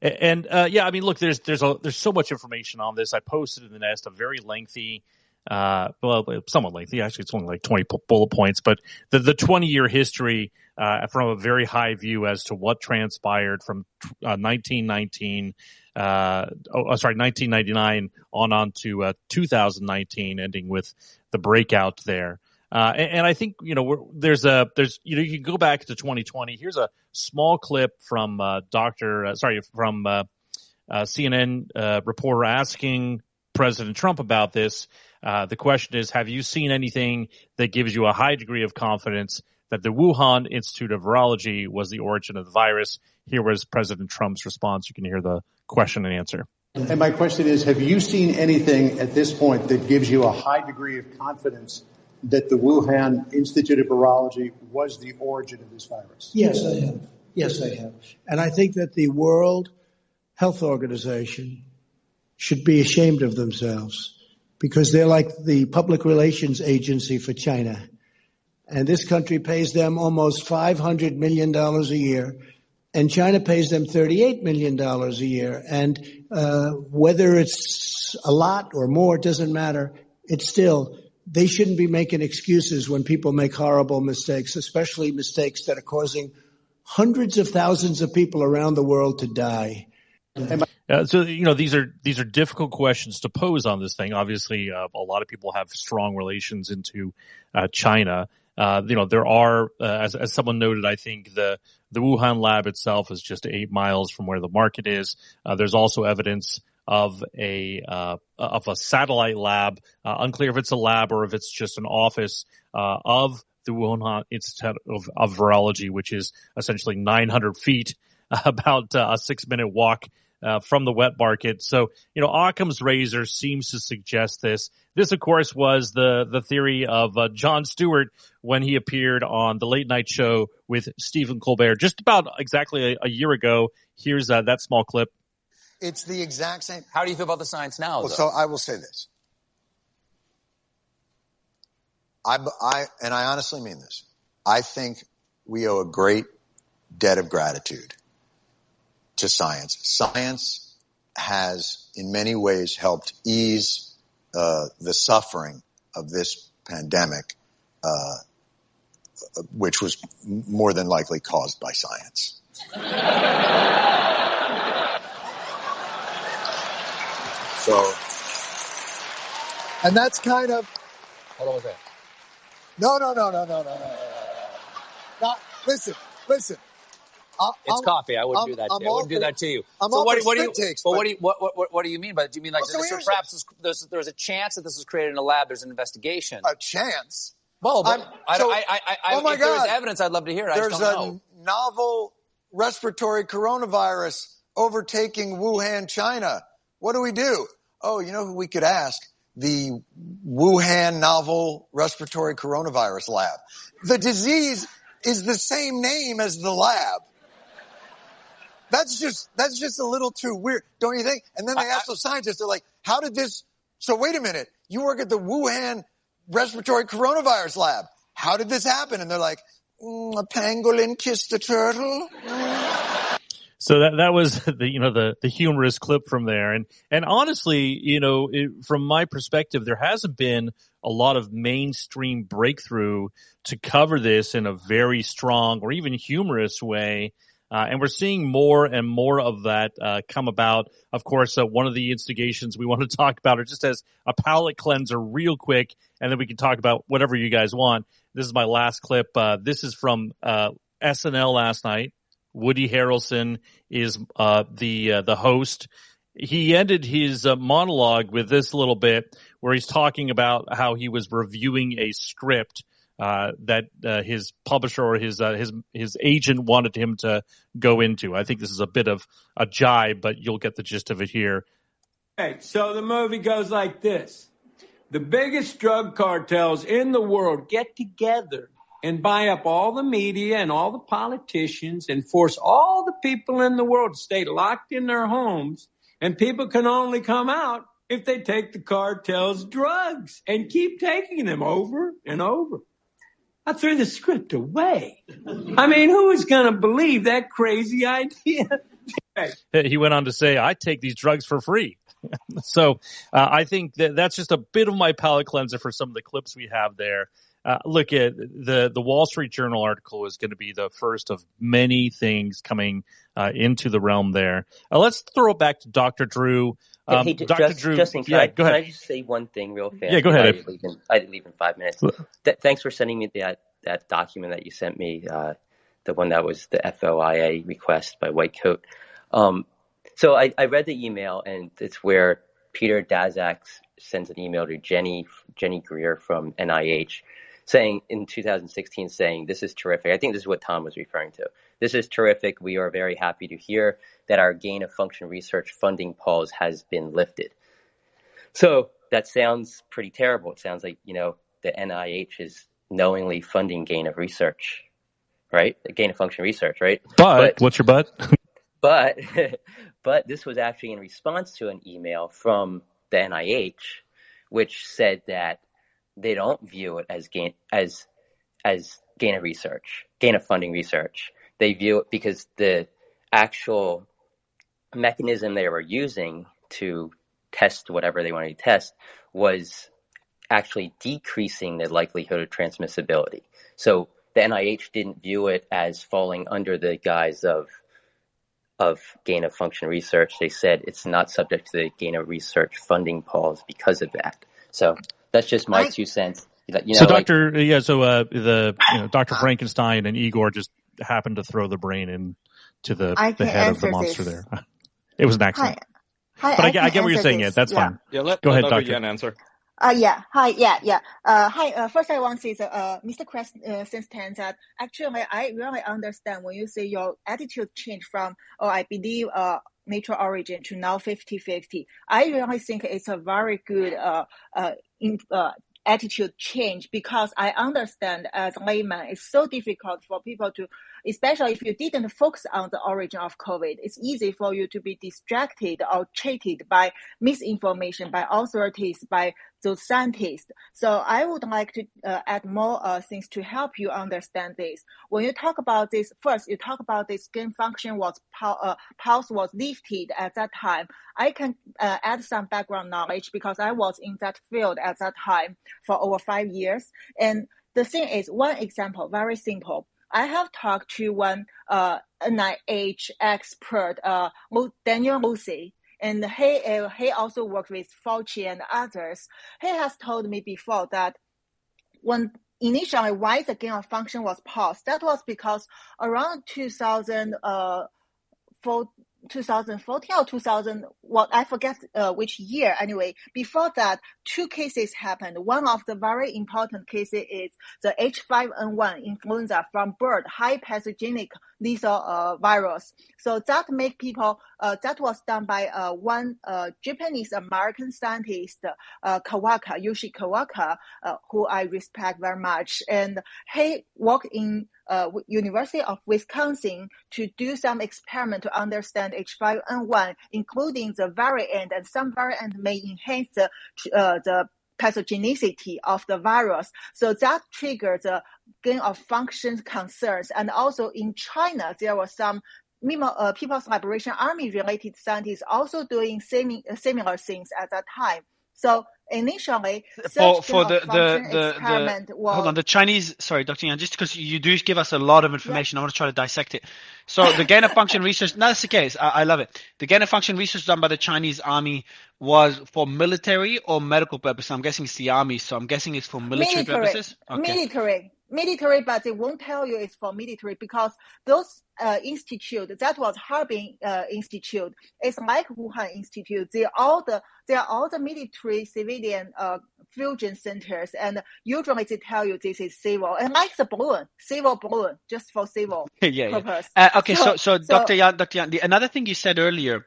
And yeah, I mean, look, there's so much information on this. I posted in the nest a very lengthy, somewhat lengthy. Actually, it's only like 20 bullet points, but the 20-year history from a very high view as to what transpired from 1999 on to 2019, ending with the breakout there. And I think, you know, there's you can go back to 2020. Here's a small clip from CNN reporter asking President Trump about this. The question is, have you seen anything that gives you a high degree of confidence that the Wuhan Institute of Virology was the origin of the virus? Here was President Trump's response. You can hear the question and answer. And my question is, have you seen anything at this point that gives you a high degree of confidence that the Wuhan Institute of Virology was the origin of this virus? Yes, I have. Yes, I have. And I think that the World Health Organization should be ashamed of themselves because they're like the public relations agency for China. And this country pays them almost $500 million a year, and China pays them $38 million a year. And whether it's a lot or more, it doesn't matter. It's still... They shouldn't be making excuses when people make horrible mistakes, especially mistakes that are causing hundreds of thousands of people around the world to die. So, you know, these are difficult questions to pose on this thing. Obviously, a lot of people have strong relations into China. You know, there are, as someone noted, I think the Wuhan lab itself is just 8 miles from where the market is. There's also evidence of a satellite lab, unclear if it's a lab or if it's just an office of the Wuhan Institute of Virology, which is essentially 900 feet, about a 6-minute walk from the wet market. So, you know, Occam's razor seems to suggest this. This, of course, was the theory of Jon Stewart when he appeared on the Late Night Show with Stephen Colbert just about exactly a year ago. Here's that small clip. It's the exact same. How do you feel about the science now? Well, so I will say this. I honestly mean this. I think we owe a great debt of gratitude to science. Science has, in many ways, helped ease the suffering of this pandemic, which was more than likely caused by science. So, and that's kind of. Hold on a second. No. Listen. It's coffee. I wouldn't do that to you. I wouldn't do that to you. So what do you mean by that? Do you mean like perhaps there's a chance that this was created in a lab? There's an investigation. A chance? Well, but oh my if God. there was evidence, I'd love to hear it. There's a novel respiratory coronavirus overtaking Wuhan, China. What do? Oh, you know who we could ask? The Wuhan novel respiratory coronavirus lab. The disease is the same name as the lab. That's just a little too weird, don't you think? And then they ask the scientists, they're like, how did this? So wait a minute, you work at the Wuhan respiratory coronavirus lab. How did this happen? And they're like, A pangolin kissed a turtle. So that was the humorous clip from there, and honestly, from my perspective, there hasn't been a lot of mainstream breakthrough to cover this in a very strong or even humorous way, and we're seeing more and more of that come about. Of course, one of the instigations we want to talk about, or just as a palate cleanser, real quick, and then we can talk about whatever you guys want. This is my last clip. This is from SNL last night. Woody Harrelson is the host. He ended his monologue with this little bit where he's talking about how he was reviewing a script that his publisher or his agent wanted him to go into. I think this is a bit of a jibe, but you'll get the gist of it here. Okay, so the movie goes like this. The biggest drug cartels in the world get together and buy up all the media and all the politicians and force all the people in the world to stay locked in their homes. And people can only come out if they take the cartel's drugs and keep taking them over and over. I threw the script away. I mean, who is going to believe that crazy idea? He went on to say, I take these drugs for free. So I think that's just a bit of my palate cleanser for some of the clips we have there. Look, at the Wall Street Journal article is going to be the first of many things coming into the realm there. Let's throw it back to Dr. Drew. Hey, Dr. Drew, Justin, go ahead. Can I just say one thing real fast? Yeah, go ahead. I didn't leave in 5 minutes. Thanks for sending me that document that you sent me, the one that was the FOIA request by White Coat. So I read the email, and it's where Peter Daszak sends an email to Jenny Greer from NIH saying in 2016, saying, this is terrific. I think this is what Tom was referring to. This is terrific. We are very happy to hear that our gain of function research funding pause has been lifted. So that sounds pretty terrible. It sounds like, the NIH is knowingly funding gain of research, right? Gain of function research, right? But what's your but? But this was actually in response to an email from the NIH, which said that they don't view it as gain of research, gain of funding research. They view it because the actual mechanism they were using to test whatever they wanted to test was actually decreasing the likelihood of transmissibility. So the NIH didn't view it as falling under the guise of gain of function research. They said it's not subject to the gain of research funding pause because of that. So that's just my 2 cents. So Dr. Dr. Frankenstein and Igor just happened to throw the brain into the head of the monster there. It was an accident. But I get what you're saying. That's fine. Yeah, go ahead, Dr. Yen answer. Hi. Hi. First, I want to say, Mr. Christensen, that actually I really understand when you say your attitude changed from, I believe, natural origin to now 50-50. I really think it's a very good attitude change, because I understand as a layman, it's so difficult for people to, especially if you didn't focus on the origin of COVID, it's easy for you to be distracted or cheated by misinformation, by authorities, by those scientists. So I would like to add more things to help you understand this. When you talk about this, first you talk about this gain function was pulse was lifted at that time. I can add some background knowledge because I was in that field at that time for over 5 years. And the thing is, one example, very simple. I have talked to one NIH expert, Daniel Lucy. And he also worked with Fauci and others. He has told me before that when initially why the gain of function was paused, that was because around 2014 or 2000, I forget which year anyway. Before that, 2 cases happened. One of the very important cases is the H5N1 influenza from bird, high pathogenic lethal virus. So that make people, that was done by one Japanese American scientist, Yushi Kawaka, who I respect very much. And he worked in University of Wisconsin to do some experiment to understand H5N1, including the variant, and some variant may enhance the pathogenicity of the virus. So that triggered the gain of function concerns. And also in China, there were some People's Liberation Army related scientists also doing similar things at that time. So initially, such for function experiment was... Hold on, the Chinese... Sorry, Dr. Yan, just because you do give us a lot of information, I want to try to dissect it. So the gain of function research... No, that's the case. I love it. The gain of function research done by the Chinese army was for military or medical purposes. I'm guessing it's the army, so I'm guessing it's for military purposes? Okay. Military, but they won't tell you it's for military because those institute, that was Harbin Institute, it's like Wuhan Institute. They are all the military civilian fusion centers, and usually they tell you this is civil, and like the balloon, civil balloon, just for civil purpose. Okay, so Dr. Yan, another thing you said earlier,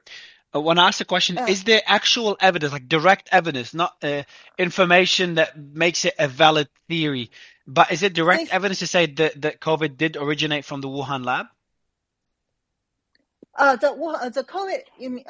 when I asked the question, is there actual evidence, like direct evidence, not information that makes it a valid theory, but is it direct evidence to say that COVID did originate from the Wuhan lab? The COVID, you mean,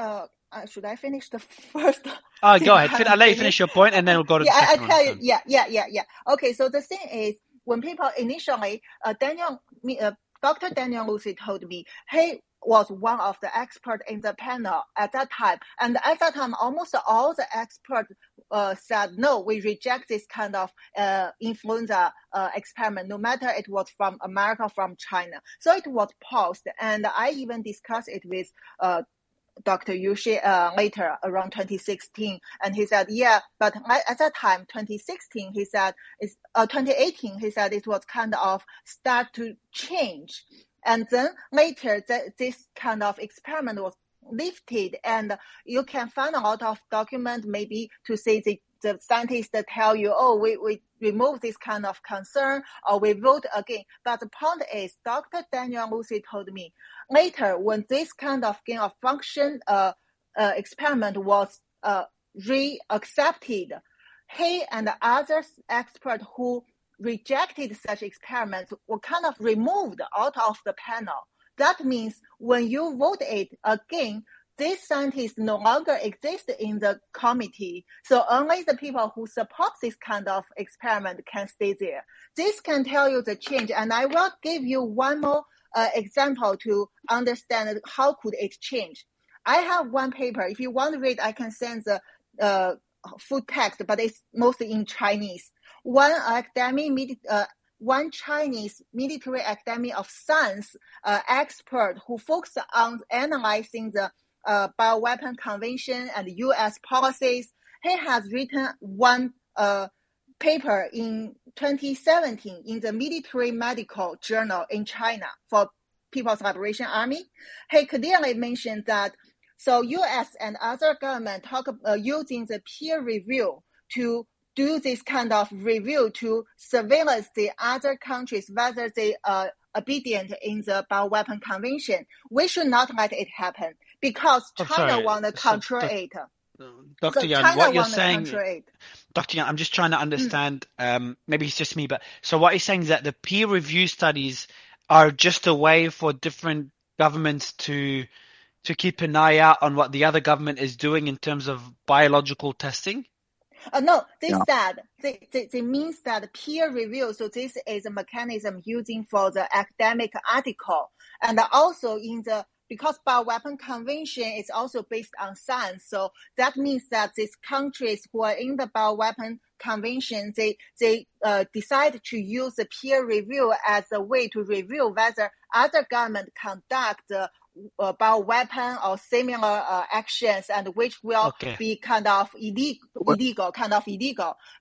should I finish the first? Go ahead. I'll let you finish your point, and then we'll go to the second one. I tell you, yeah. Okay, so the thing is, when people initially, Dr. Daniel Lucy told me, he was one of the experts in the panel at that time. And at that time, almost all the experts said, no, we reject this kind of influenza experiment, no matter it was from America, from China. So it was paused. And I even discussed it with Dr. Yushi later, around 2016. And he said, but at that time, 2016, he said, 2018, he said it was kind of start to change. And then later, this kind of experiment was lifted, and you can find a lot of documents maybe to say the scientists that tell you, we remove this kind of concern, or we vote again. But the point is, Dr. Daniel Lucy told me later, when this kind of gain of function experiment was re-accepted, he and other experts who rejected such experiments were kind of removed out of the panel. That means when you vote it again, these scientists no longer exist in the committee. So only the people who support this kind of experiment can stay there. This can tell you the change. And I will give you one more example to understand how could it change. I have one paper. If you want to read, I can send the full text, but it's mostly in Chinese. One Chinese military academy of science expert who focused on analyzing the bioweapon convention and U.S. policies. He has written one paper in 2017 in the Military Medical Journal in China for People's Liberation Army. He clearly mentioned that so U.S. and other governments talk using the peer review to do this kind of review to surveillance the other countries, whether they are obedient in the bioweapon convention. We should not let it happen because China want to control it. Dr. Yan, what you're saying, Dr. Yan, I'm just trying to understand, maybe it's just me, but so what you're saying is that the peer review studies are just a way for different governments to keep an eye out on what the other government is doing in terms of biological testing? No, said they means that peer review. So this is a mechanism using for the academic article, and also because bioweapon convention is also based on science. So that means that these countries who are in the bioweapon convention, they decide to use the peer review as a way to review whether other government conduct bioweapon or similar actions, and which will be kind of illegal.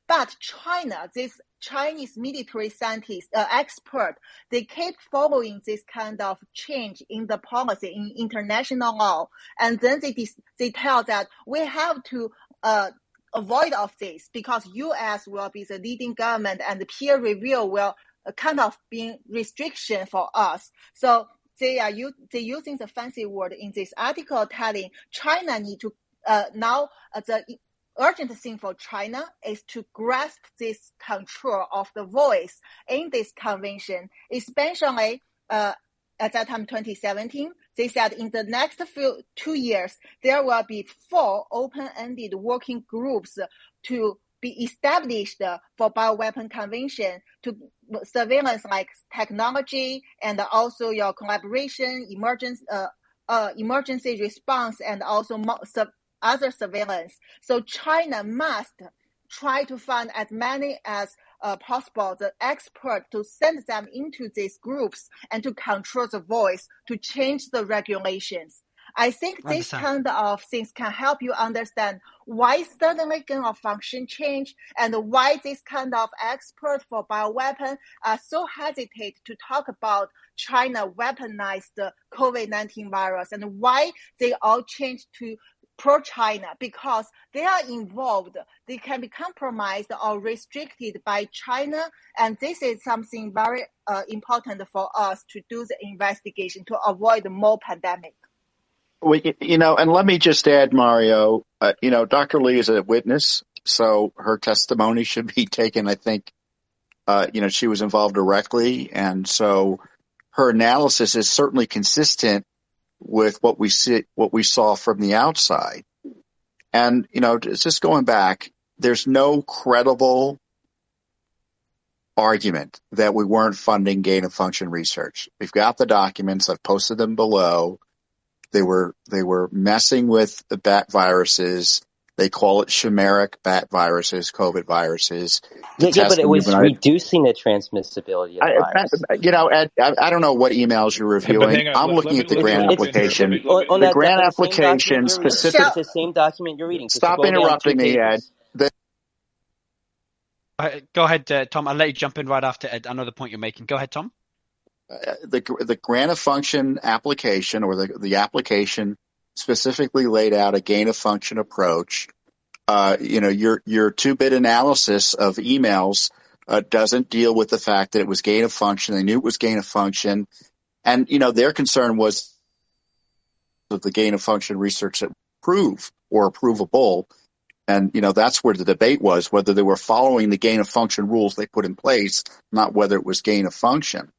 But China, this Chinese military scientist, expert, they keep following this kind of change in the policy in international law, and then they tell that we have to avoid of this because U.S. will be the leading government, and the peer review will kind of be restriction for us. So they're using the fancy word in this article telling China need to now the urgent thing for China is to grasp this control of the voice in this convention, especially at that time, 2017. They said in the next 2 years, there will be 4 open-ended working groups to be established for bioweapon convention to surveillance like technology and also your collaboration, emergency response, and also other surveillance. So China must try to find as many as possible the experts to send them into these groups and to control the voice, to change the regulations. I think this kind of things can help you understand why suddenly gain of function change and why this kind of experts for bioweapon are so hesitate to talk about China weaponized the COVID-19 virus and why they all changed to pro-China, because they are involved. They can be compromised or restricted by China, and this is something very important for us to do the investigation to avoid more pandemic. Well, and let me just add, Mario, Dr. Lee is a witness, so her testimony should be taken, I think, she was involved directly, and so her analysis is certainly consistent with what we saw from the outside. And, just going back, there's no credible argument that we weren't funding gain of function research. We've got the documents. I've posted them below. They were messing with the bat viruses. They call it chimeric bat viruses, COVID viruses. Yeah, but it was reducing the transmissibility of the virus. Ed, I don't know what emails you're reviewing. I'm looking at the grant application. The grant application specific. It's the same document you're reading. Stop interrupting me, Ed. Go ahead, Tom. I'll let you jump in right after Ed. I know the point you're making. Go ahead, Tom. The grant of function application, or the application, specifically laid out a gain of function approach. Your 2-bit analysis of emails doesn't deal with the fact that it was gain of function. They knew it was gain of function, and their concern was that the gain of function research that prove or provable, and that's where the debate was, whether they were following the gain of function rules they put in place, not whether it was gain of function.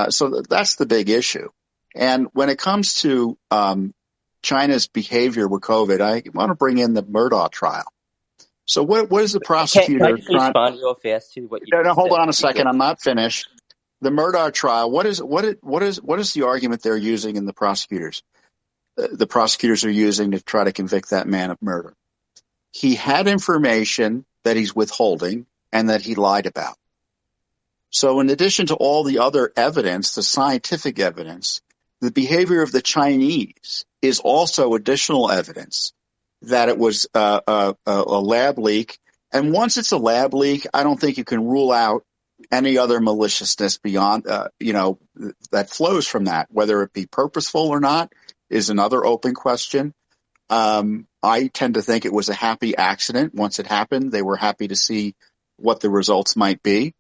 So that's the big issue. And when it comes to China's behavior with COVID, I want to bring in the Murdaugh trial. So what is the prosecutor? Can I just respond real fast to what you said? No, hold on a second. I'm not finished. The Murdaugh trial. What is the argument they're using in the prosecutors? The prosecutors are using to try to convict that man of murder. He had information that he's withholding and that he lied about. So in addition to all the other evidence, the scientific evidence, the behavior of the Chinese is also additional evidence that it was a lab leak. And once it's a lab leak, I don't think you can rule out any other maliciousness beyond, that flows from that. Whether it be purposeful or not is another open question. I tend to think it was a happy accident. Once it happened, they were happy to see what the results might be.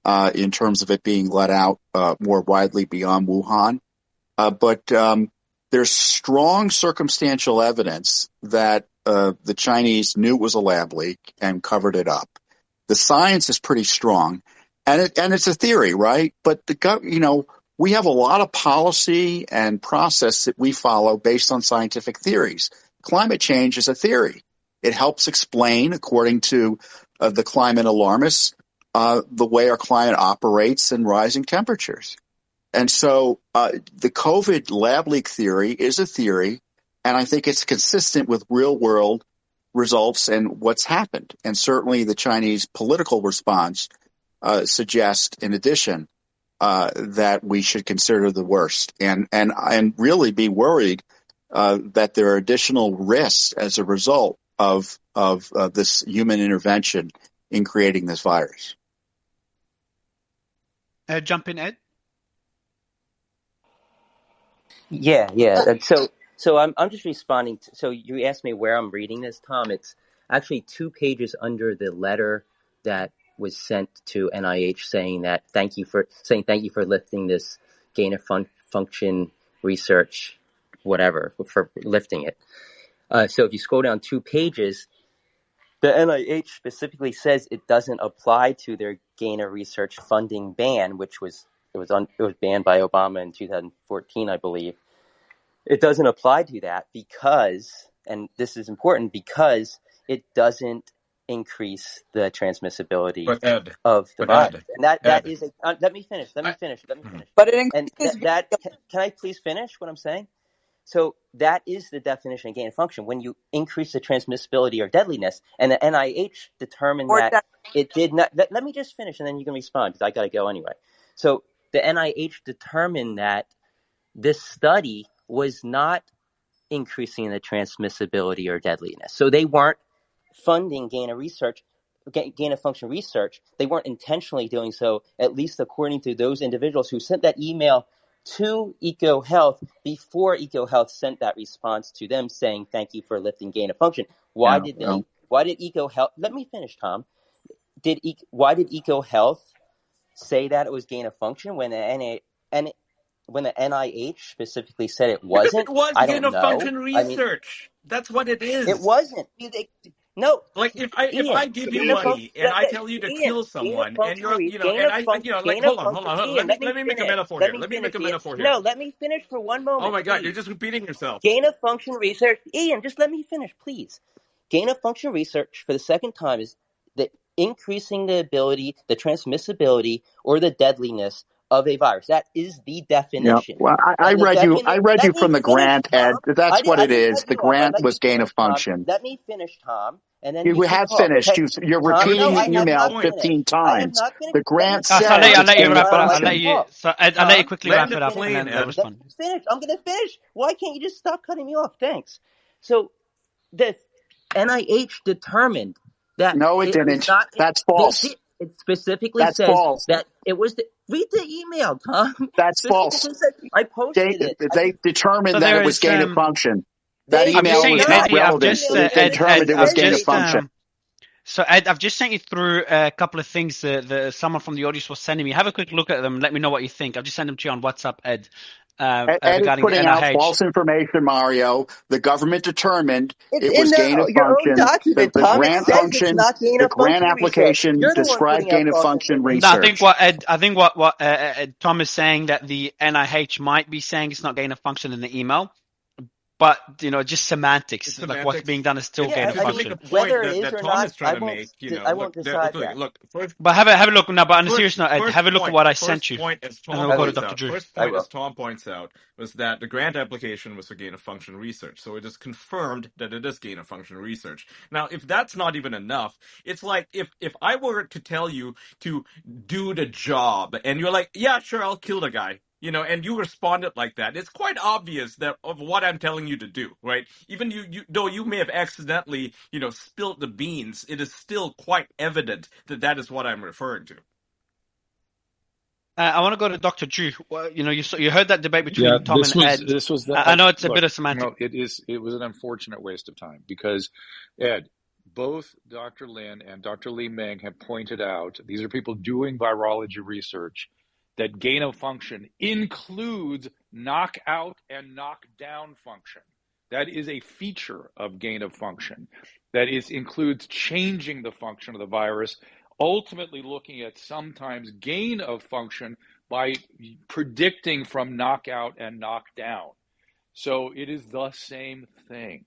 In terms of it being let out more widely beyond Wuhan. But there's strong circumstantial evidence that the Chinese knew it was a lab leak and covered it up. The science is pretty strong, and it's a theory, right? But we have a lot of policy and process that we follow based on scientific theories. Climate change is a theory. It helps explain, according to the climate alarmists, the way our climate operates in rising temperatures. And so the COVID lab leak theory is a theory, and I think it's consistent with real-world results and what's happened. And certainly the Chinese political response suggests, in addition, that we should consider the worst and really be worried that there are additional risks as a result of this human intervention in creating this virus. Jump in, Ed. Yeah. So I'm just responding. So you asked me where I'm reading this, Tom. It's actually 2 pages under the letter that was sent to NIH saying thank you for lifting this gain of function research, whatever, for lifting it. So if you scroll down 2 pages, the NIH specifically says it doesn't apply to their gain of research funding ban, which was banned by Obama in 2014, I believe. It doesn't apply to that because, and this is important, because it doesn't increase the transmissibility But Ed, of the but virus. Ed, And that Ed. is a, let me finish. Mhm. But it And increases. can I please finish what I'm saying? So that is the definition of gain of function. When you increase the transmissibility or deadliness, and the NIH determined Or that it did not. Let me just finish, and then you can respond because I got to go anyway. So the NIH determined that this study was not increasing the transmissibility or deadliness. So they weren't funding gain of function research. They weren't intentionally doing so, at least according to those individuals who sent that email to EcoHealth before EcoHealth sent that response to them saying, thank you for lifting gain of function. Why did EcoHealth, let me finish, Tom. Why did EcoHealth say that it was gain of function when the NIH specifically said it Because wasn't? it was I gain don't of know. function I mean, research. That's what it it is. wasn't. No, Like if I Ian, give you gain of function. money and I tell you to kill Gain of someone and function. you're Gain and of I function. like Gain of hold on. function. Ian, Let me make a metaphor Let here. me Let me finish. make a Ian, metaphor here. no, let me finish for one Oh moment, my God, you're please. just repeating yourself. Gain of function research. Ian, just let me finish, please. Gain of function research for the second time is the increasing the ability, the transmissibility, or the deadliness of a virus. That is the Yeah. definition. Well, I And the read you. I read you let me from the finish, grant, Ed. Tom. That's what I it didn't is. cut The you off. I'd grant like was to gain finish, of Tom. function. Let me finish, Tom, and then You you can have talk. finished. Okay, You're Tom? You're No, repeating the I have repeating the email not point. finished. 15 I have times. not finished. The Let me grant So finish, I'll let says you, Tom, I'll it's let you and gain wrap of it I'd up. like to function. talk. I'll let you Tom, quickly let wrap Land me the it up, finish. and plane, then they'll Ed. Let respond. me finish. I'm going to finish. Why can't you just stop cutting me off? Thanks. So the NIH determined that No, it it was didn't. not. That's They false. did. It specifically That's says false. that it was. Read the email, Tom. That's false. Specifically said. I posted it. They So determined that it there was is gain of function. That They I've just did email sent you was not. not Eddie. I've relevant. just The email They said Ed. determined it was I've gain of just function. So Ed, I've just sent you through a couple of things that someone from the audience was sending me. Have a quick look at them. Let me know what you think. I've just sent them to you on WhatsApp, Ed, Ed is regarding the putting out NIH. false information, Mario. The government determined It's it in was gain of your own function. document, The Tom. It grant says it's function, not gain the of grant function research. application You're the one described putting out gain of false function information. No, research. I think what Tom is saying that the NIH might be saying it's not gain of function in the email, but just semantics. It's Like what's being semantics. done is still gain of It's I to mean, make function. a point whether it is that or Tom not, is trying to make. I Look, won't decide that. look. But have a look now. But on a serious note, Ed, First have a look at point, what I sent you, as and then Tom we'll I go to will. points Dr. out. Drew. First I point, as will. Tom points out, was that the grant application was for gain of function research. So it is confirmed that it is gain of function research. Now, if that's not even enough, it's like if I were to tell you to do the job, and you're like, yeah, sure, I'll kill the guy. And you responded like that. It's quite obvious that of what I'm telling you to do, right? Even though you may have accidentally, spilled the beans, it is still quite evident that that is what I'm referring to. I want to go to Dr. Drew. Well, you heard that debate Yeah, between Tom and Ed. this was I know it's a look, bit of semantic. no, it was an unfortunate waste of time because Ed, both Dr. Lin and Dr. Li Meng have pointed out, these are people doing virology research, that gain of function includes knockout and knockdown function. That is a feature of gain of function. That includes changing the function of the virus, ultimately looking at sometimes gain of function by predicting from knockout and knockdown. So it is the same thing.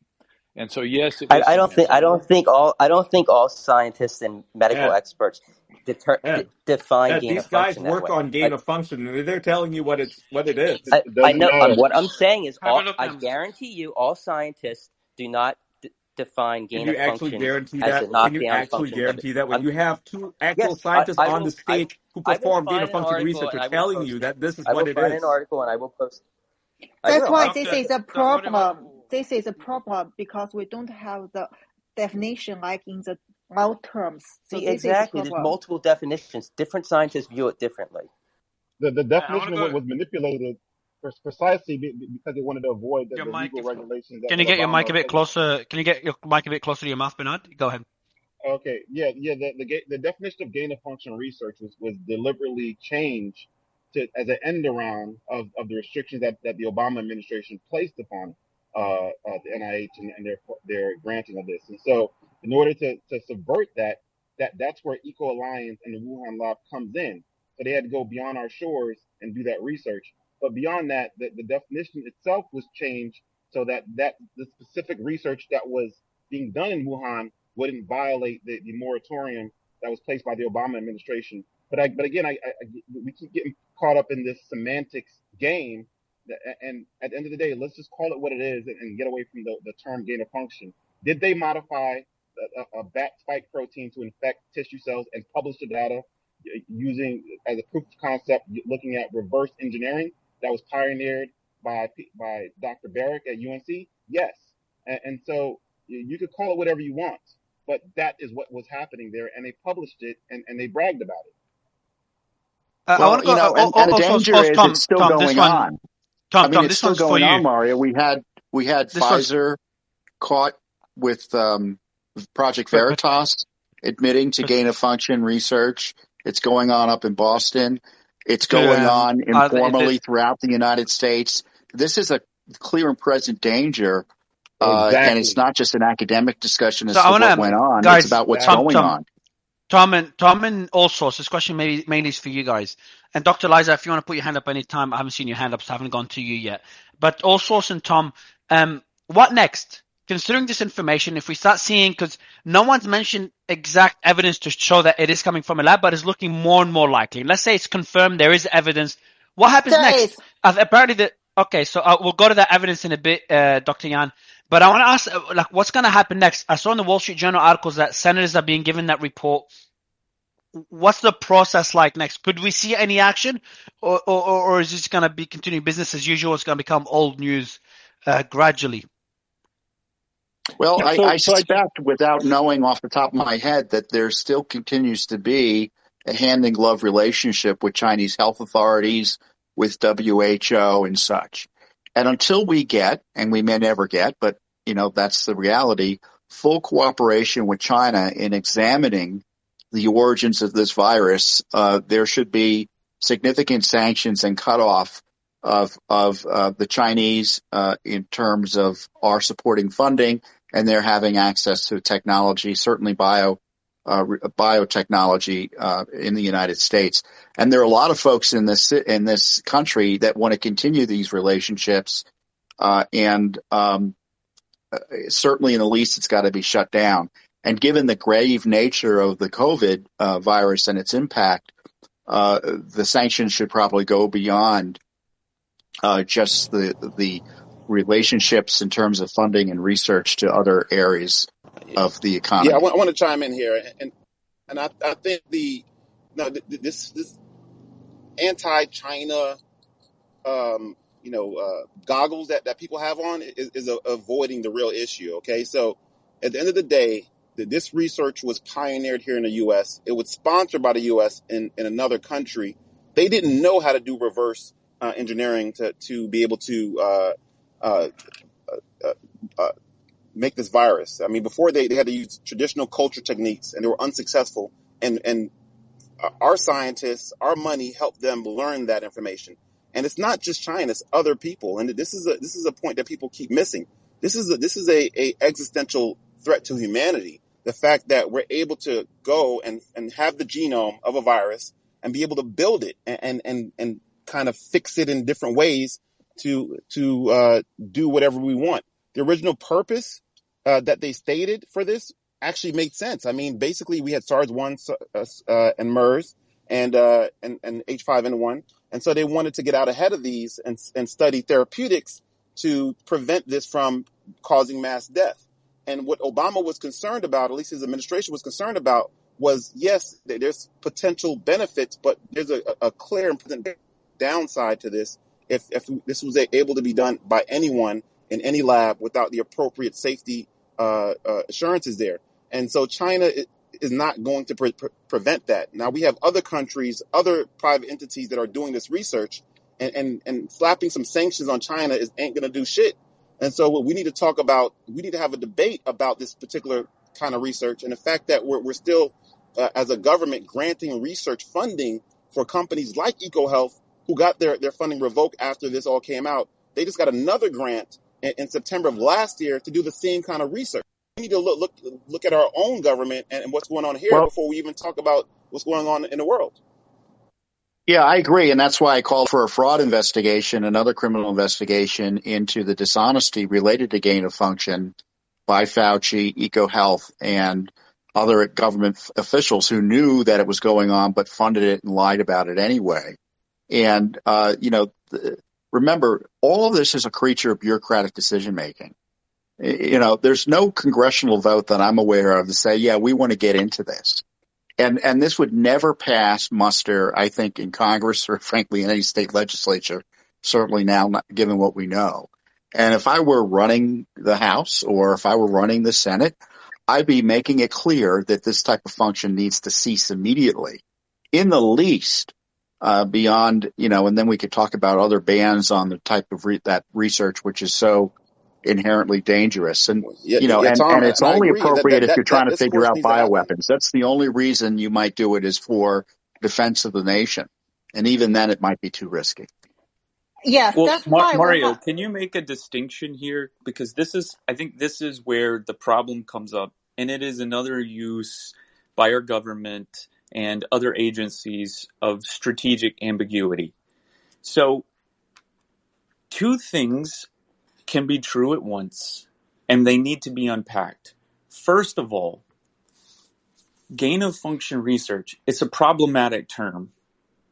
And so yes, it was I semantic. don't think all scientists and medical Ed, experts Ed, define Ed, gain these of guys function that work way. on gain of function, and they're telling you what it is. It I doesn't know. matter. What I'm saying is, Have a look I now. guarantee you, all scientists do not define Can gain you of actually function guarantee as the that? Can you knockdown actually function of it. guarantee that when you have two actual Yes, scientists I on the will. stage who I will perform gain find of an function article research and are I will telling post you it. that this is I what will it find an is? article and I will post it. I That's will. why Doctor, this is a what about? problem. This is a problem because we don't have the definition like in the out terms. So See, this is a exactly. There's problem. multiple definitions. Different scientists view it differently. The I want definition to of what go. was manipulated precisely because they wanted to avoid Your the mic legal is. regulations that Can you get your mic Obama a bit put in. closer? Can you get your mic a bit closer to your mouth, Bernard? Go ahead. Okay, yeah. The definition of gain of function research was deliberately changed as an end around of the restrictions that the Obama administration placed upon the NIH and their granting of this. And so, in order to subvert that's where Eco Alliance and the Wuhan lab comes in. So they had to go beyond our shores and do that research. But beyond that, the definition itself was changed so that the specific research that was being done in Wuhan wouldn't violate the moratorium that was placed by the Obama administration. But again, we keep getting caught up in this semantics game. And at the end of the day, let's just call it what it is and get away from the term gain of function. Did they modify a bat spike protein to infect tissue cells and publish the data using as a proof of concept, looking at reverse engineering that was pioneered by Dr. Barrick at UNC? Yes. And so you could call it whatever you want, but that is what was happening there, and they published it and they bragged about it. I want to go. And the danger is it's still going on. It's still going on, Mario. We had Pfizer caught with Project Veritas admitting to gain of function research. It's going on up in Boston. It's going on informally throughout the United States. This is a clear and present danger. Exactly. And it's not just an academic discussion as to what went on. Guys, it's about what's going on. Tom and all sorts. This question mainly is for you guys. And Dr. Liza, if you want to put your hand up anytime, I haven't seen your hand up, so I haven't gone to you yet. But all sorts and Tom, what next? Considering this information, if we start seeing, because no one's mentioned exact evidence to show that it is coming from a lab, but it's looking more and more likely. Let's say it's confirmed there is evidence. What happens next? Apparently, we'll go to that evidence in a bit, Dr. Yan. But I want to ask, what's going to happen next? I saw in the Wall Street Journal articles that senators are being given that report. What's the process like next? Could we see any action, or is this going to be continuing business as usual? It's going to become old news gradually. Well, I suspect, without knowing off the top of my head, that there still continues to be a hand-in-glove relationship with Chinese health authorities, with WHO and such. And until we get, and we may never get, but that's the reality, full cooperation with China in examining the origins of this virus, there should be significant sanctions and cutoff of the Chinese in terms of our supporting funding and their having access to technology, certainly biotechnology in the United States. And there are a lot of folks in this country that want to continue these relationships, and certainly in the least it's got to be shut down. And given the grave nature of the COVID virus and its impact, the sanctions should probably go beyond just the relationships in terms of funding and research to other areas of the economy. Yeah, I want to chime in here, and I think this anti-China goggles that people have on is avoiding the real issue. Okay, so at the end of the day, this research was pioneered here in the U.S. It was sponsored by the U.S. in another country. They didn't know how to do reverse engineering to be able to make this virus. I mean, before they had to use traditional culture techniques, and they were unsuccessful. And our scientists, our money helped them learn that information. And it's not just China; it's other people. And this is a point that people keep missing. This is a existential threat to humanity. The fact that we're able to go and have the genome of a virus and be able to build it and kind of fix it in different ways to do whatever we want. The original purpose that they stated for this actually made sense. I mean, basically, we had SARS-1 and MERS and H5N1, and so they wanted to get out ahead of these and study therapeutics to prevent this from causing mass death. And what Obama was concerned about, at least his administration was concerned about, was, yes, there's potential benefits, but there's a clear and present downside to this if this was able to be done by anyone in any lab without the appropriate safety assurances there. And so China is not going to prevent that. Now, we have other countries, other private entities that are doing this research, and slapping some sanctions on China ain't going to do shit. And so what we need to talk about, we need to have a debate about this particular kind of research, and the fact that we're still, as a government, granting research funding for companies like EcoHealth, who got their funding revoked after this all came out. They just got another grant in September of last year to do the same kind of research. We need to look at our own government and what's going on here before we even talk about what's going on in the world. Yeah, I agree. And that's why I called for a fraud investigation, another criminal investigation into the dishonesty related to gain of function by Fauci, EcoHealth, and other government officials who knew that it was going on but funded it and lied about it anyway. And, remember, all of this is a creature of bureaucratic decision making. There's no congressional vote that I'm aware of to say, yeah, we want to get into this. And this would never pass muster, I think, in Congress or frankly in any state legislature, certainly now, given what we know. And if I were running the House or if I were running the Senate, I'd be making it clear that this type of function needs to cease immediately, in the least, beyond, and then we could talk about other bans on the type of that research, which is so inherently dangerous. And, Tom, and it's and I only agree appropriate if you're trying to this of figure course out needs to happen. bioweapons. That's the only reason you might do it is for defense of the nation. And even then it might be too risky. Yes, well, that's why Mario, can you make a distinction here? Because I think this is where the problem comes up, and it is another use by our government and other agencies of strategic ambiguity. So, two things can be true at once, and they need to be unpacked. First of all, gain-of-function research, it's a problematic term.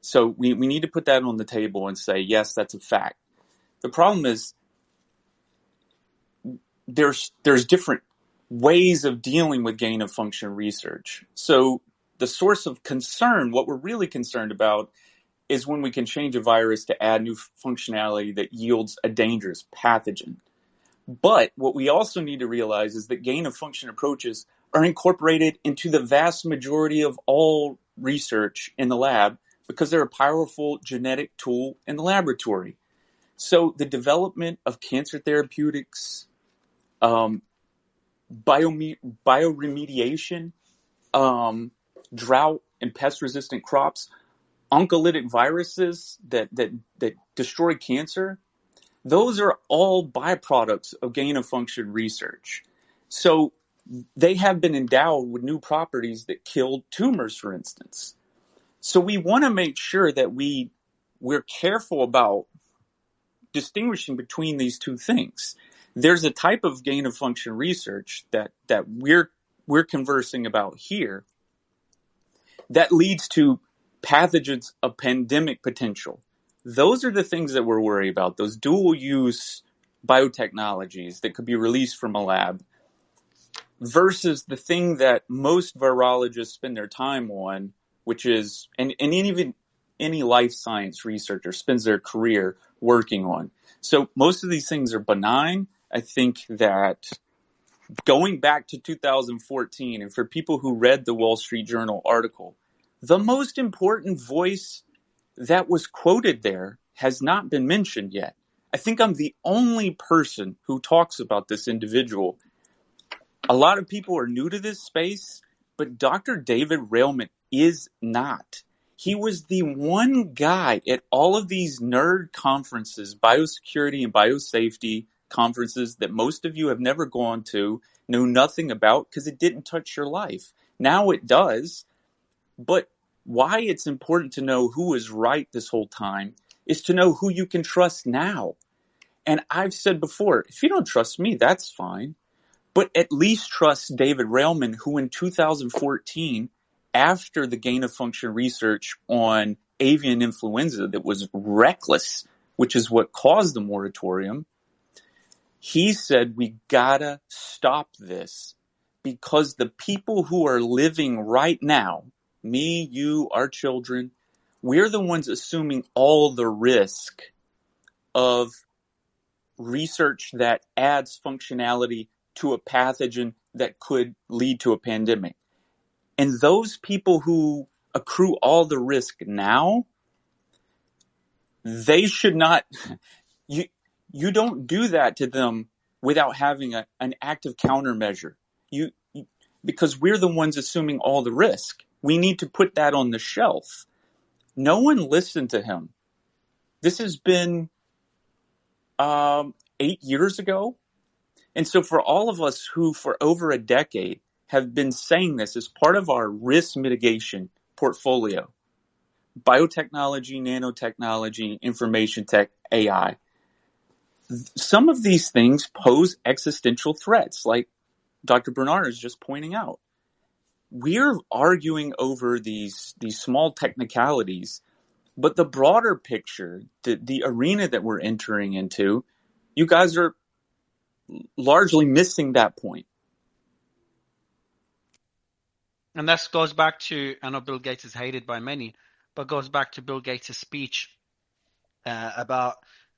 So we need to put that on the table and say, yes, that's a fact. The problem is there's different ways of dealing with gain-of-function research. So the source of concern, what we're really concerned about, is when we can change a virus to add new functionality that yields a dangerous pathogen. But what we also need to realize is that gain-of-function approaches are incorporated into the vast majority of all research in the lab because they're a powerful genetic tool in the laboratory. So the development of cancer therapeutics, bioremediation, drought and pest-resistant crops, oncolytic viruses that destroy cancer, those are all byproducts of gain-of-function research. So they have been endowed with new properties that killed tumors, for instance. So we want to make sure that we're careful about distinguishing between these two things. There's a type of gain-of-function research that we're conversing about here that leads to pathogens of pandemic potential. Those are the things that we're worried about, those dual-use biotechnologies that could be released from a lab versus the thing that most virologists spend their time on, which is, and even any life science researcher spends their career working on. So most of these things are benign. I think that going back to 2014, and for people who read the Wall Street Journal article, the most important voice that was quoted there has not been mentioned yet. I think I'm the only person who talks about this individual. A lot of people are new to this space, but Dr. David Railman is not. He was the one guy at all of these nerd conferences, biosecurity and biosafety conferences that most of you have never gone to, know nothing about because it didn't touch your life. Now it does. But why it's important to know who is right this whole time is to know who you can trust now. And I've said before, if you don't trust me, that's fine. But at least trust David Railman, who in 2014, after the gain-of-function research on avian influenza that was reckless, which is what caused the moratorium, he said, we gotta stop this because the people who are living right now, me, you, our children, we're the ones assuming all the risk of research that adds functionality to a pathogen that could lead to a pandemic. And those people who accrue all the risk now, they should not, you don't do that to them without having an active countermeasure. Because we're the ones assuming all the risk. We need to put that on the shelf. No one listened to him. This has been 8 years ago. And so for all of us who for over a decade have been saying this as part of our risk mitigation portfolio, biotechnology, nanotechnology, information tech, AI, some of these things pose existential threats like Dr. Bernard is just pointing out. We're arguing over these small technicalities, but the broader picture, the arena that we're entering into, you guys are largely missing that point. And that goes back to, I know Bill Gates is hated by many, but goes back to Bill Gates' speech about,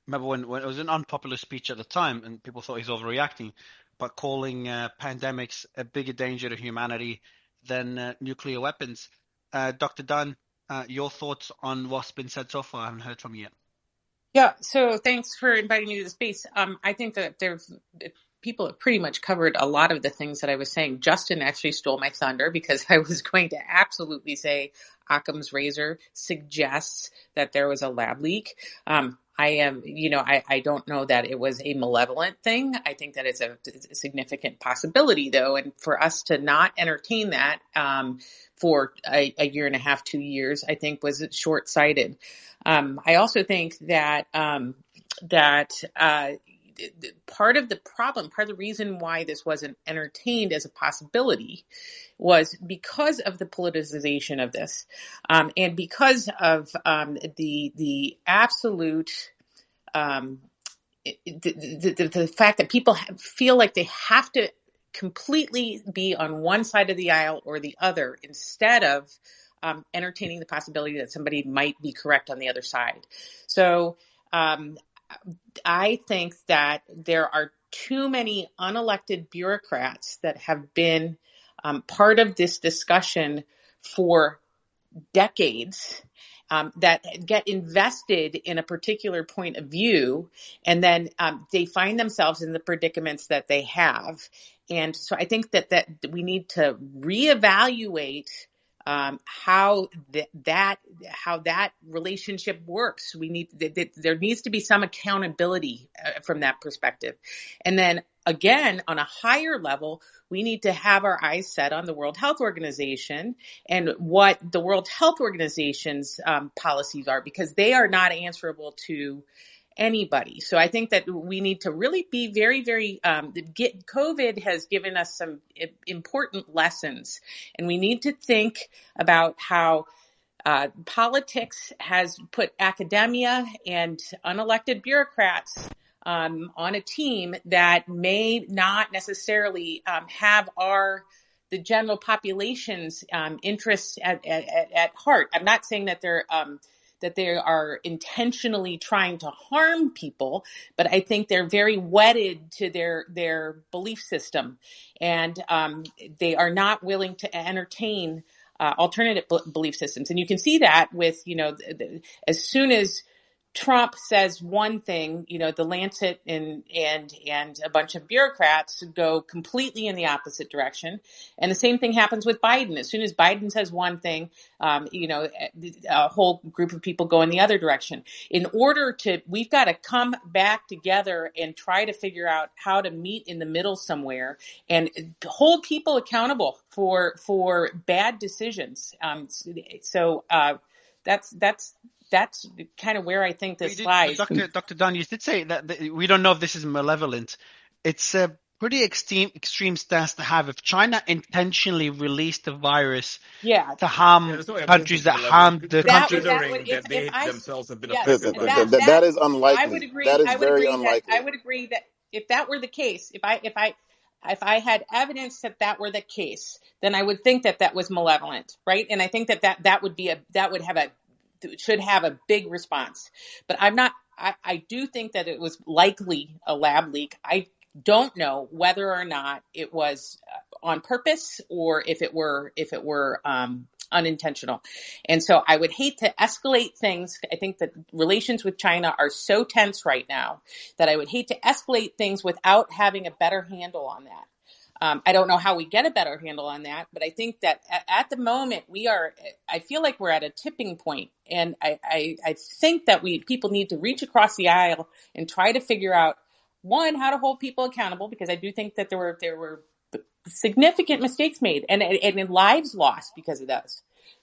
remember when it was an unpopular speech at the time and people thought he's overreacting, but calling pandemics a bigger danger to humanity than nuclear weapons. Dr. Dunn, your thoughts on what's been said so far? I haven't heard from you yet. Yeah, so thanks for inviting me to the space. I think that people have pretty much covered a lot of the things that I was saying. Justin actually stole my thunder because I was going to absolutely say Occam's razor suggests that there was a lab leak. I don't know that it was a malevolent thing. I think that it's a significant possibility, though. And for us to not entertain that for a year and a half, 2 years, I think was short-sighted. I also think that part of the problem, part of the reason why this wasn't entertained as a possibility was because of the politicization of this, and because of the absolute the fact that people feel like they have to completely be on one side of the aisle or the other instead of entertaining the possibility that somebody might be correct on the other side. So I think that there are too many unelected bureaucrats that have been part of this discussion for decades, that get invested in a particular point of view, and then they find themselves in the predicaments that they have. And so I think that we need to reevaluate how that relationship works. There needs to be some accountability from that perspective. And then again, on a higher level, we need to have our eyes set on the World Health Organization and what the World Health Organization's policies are, because they are not answerable to anybody. So I think that we need to really be very, very, COVID has given us some important lessons, and we need to think about how politics has put academia and unelected bureaucrats on a team that may not necessarily have the general population's interests at heart. I'm not saying that they are intentionally trying to harm people, but I think they're very wedded to their belief system, and they are not willing to entertain alternative belief systems. And you can see that with, as soon as Trump says one thing, the Lancet and a bunch of bureaucrats go completely in the opposite direction. And the same thing happens with Biden. As soon as Biden says one thing, a whole group of people go in the other direction. We've got to come back together and try to figure out how to meet in the middle somewhere and hold people accountable for bad decisions. That's kind of where I think this lies. Dr. Dunn, you did say that we don't know if this is malevolent. It's a pretty extreme stance to have. If China intentionally released the virus to harm countries that harmed the country, that they themselves have been affected by it. That is unlikely. I would agree. That is very unlikely. I would agree that if that were the case, if I had evidence that were the case, then I would think that was malevolent, right? And I think that should have a big response. But I do think that it was likely a lab leak. I don't know whether or not it was on purpose or if it were unintentional. And so I would hate to escalate things. I think that relations with China are so tense right now that I would hate to escalate things without having a better handle on that. I don't know how we get a better handle on that, but I think that at the moment I feel like we're at a tipping point, and I think that people need to reach across the aisle and try to figure out, one, how to hold people accountable, because I do think that there were significant mistakes made and lives lost because of those.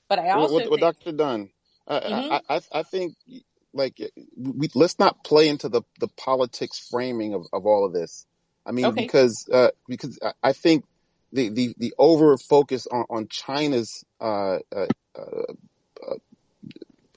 But I also think, Dr. Dunn, I think let's not play into the politics framing of all of this. I mean, because I think the over focus on China's the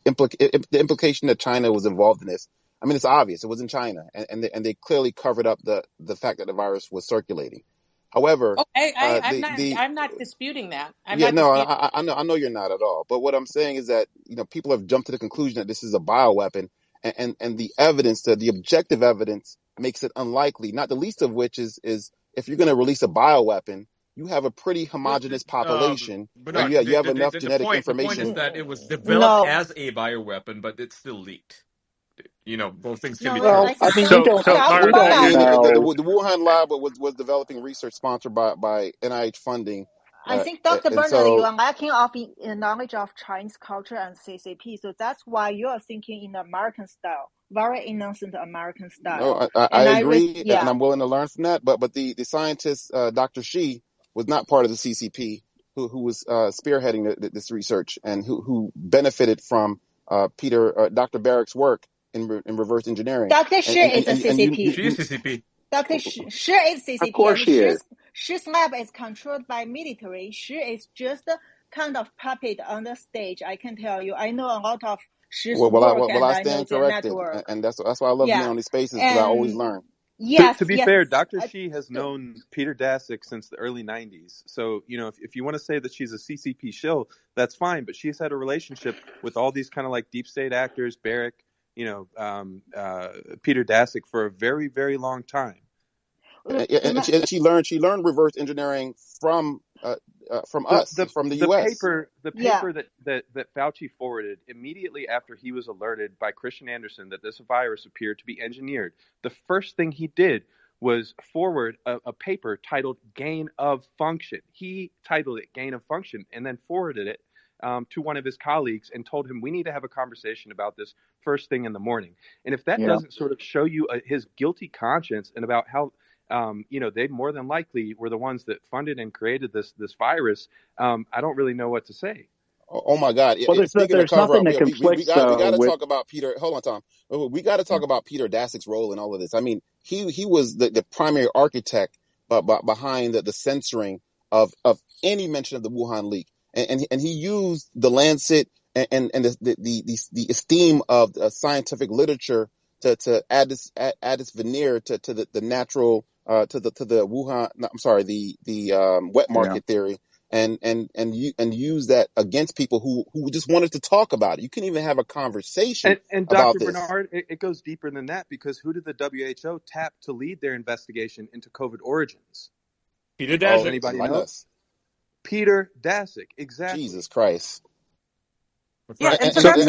implication that China was involved in this. I mean, it's obvious. It was in China, and they clearly covered up the fact that the virus was circulating. However, I'm not disputing that. I know you're not at all. But what I'm saying is that people have jumped to the conclusion that this is a bioweapon, and the evidence, the objective evidence, makes it unlikely. Not the least of which is if you're going to release a bioweapon, you have a pretty homogeneous population, and you have enough genetic information. The point is that it was developed as a bioweapon, but it's still leaked. Both things can be true. Well, I mean, we don't know. The Wuhan lab was developing research sponsored by NIH funding. I think, Dr. Bernard, you are lacking of knowledge of Chinese culture and CCP. So that's why you are thinking in the American style, very innocent American style. No, I agree, and I'm willing to learn from that. But the scientist, Dr. Shi, was not part of the CCP, who was spearheading this research and who benefited from Dr. Barrick's work in reverse engineering. Dr. Shi is a CCP. She is CCP. Dr. Shi is CCP. Of course she is. Shi's lab is controlled by military. Shi is just kind of puppet on the stage. I can tell you. I know a lot of Shi's work, and I stand know corrected, their network. And that's why I love being on these spaces, because I always learn. Yes. To be fair, Dr. Shi has known Peter Daszak since the early 90s. So, if you want to say that she's a CCP shill, that's fine. But she's had a relationship with all these kind of like deep state actors, Barrick, Peter Daszak, for a very, very long time. And she learned reverse engineering from us, from the U.S. The paper that Fauci forwarded immediately after he was alerted by Christian Anderson that this virus appeared to be engineered, the first thing he did was forward a paper titled Gain of Function. He titled it Gain of Function and then forwarded it to one of his colleagues and told him, we need to have a conversation about this first thing in the morning. And if that doesn't sort of show you his guilty conscience and about how they more than likely were the ones that funded and created this virus, I don't really know what to say. Oh my God! Well, there's nothing that conflicts. We got to talk about Peter. Hold on, Tom. We got to talk about Peter Daszak's role in all of this. I mean, he was the primary architect behind the censoring of any mention of the Wuhan leak, and he used the Lancet and the esteem of scientific literature to add this veneer to the natural. To the Wuhan, the wet market theory, and use that against people who just wanted to talk about it. You couldn't even have a conversation. And about Dr. this. Bernard, it goes deeper than that, because who did the WHO tap to lead their investigation into COVID origins? Peter Daszak. Does anybody know? Peter Daszak, exactly. Jesus Christ. Yeah, and for you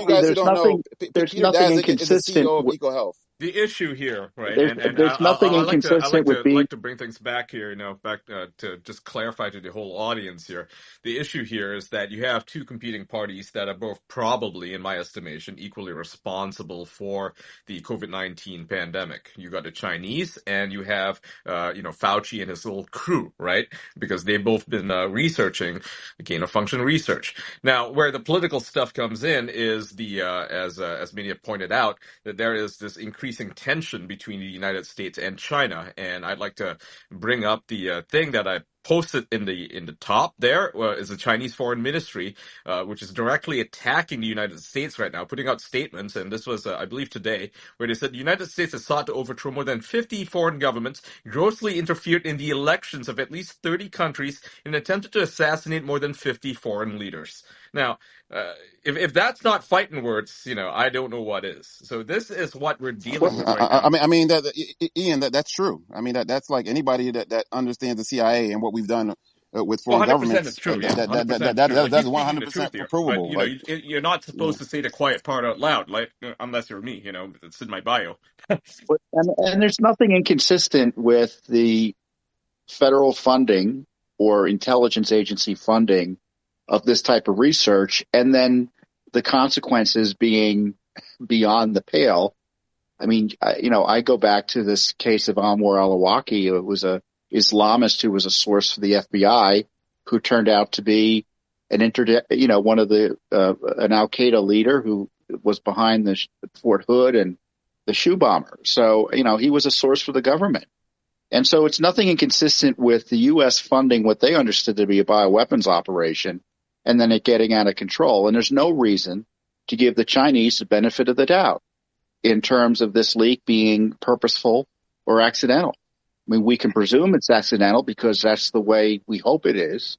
guys who don't know, there's Peter nothing Daszak inconsistent is the CEO of EcoHealth. The issue here, right? There's nothing inconsistent with being. I'd like to bring things back here, to just clarify to the whole audience here. The issue here is that you have two competing parties that are both probably, in my estimation, equally responsible for the COVID-19 pandemic. You got the Chinese, and you have, Fauci and his little crew, right? Because they've both been researching gain of function research. Now, where the political stuff comes in is as many have pointed out, that there is this increasing tension between the United States and China, and I'd like to bring up the thing that I posted in the top there is the Chinese Foreign Ministry, which is directly attacking the United States right now, putting out statements, and this was, I believe, today, where they said the United States has sought to overthrow more than 50 foreign governments, grossly interfered in the elections of at least 30 countries, and attempted to assassinate more than 50 foreign leaders. Now, if that's not fighting words, I don't know what is. So this is what we're dealing with right now. I mean, Ian, that's true. I mean, that's like anybody that understands the CIA and what we've done with foreign governments. It's true. That's 100% provable. But, you're not supposed to say the quiet part out loud, unless you're me. It's in my bio. and there's nothing inconsistent with the federal funding or intelligence agency funding of this type of research, and then the consequences being beyond the pale. I mean, I go back to this case of Anwar al-Awlaki. It was a Islamist who was a source for the FBI, who turned out to be one of the an Al-Qaeda leader who was behind the Fort Hood and the shoe bomber. So he was a source for the government, And so it's nothing inconsistent with the U.S. funding what they understood to be a bioweapons operation and then it getting out of control. And there's no reason to give the Chinese the benefit of the doubt in terms of this leak being purposeful or accidental. I mean, we can presume it's accidental because that's the way we hope it is.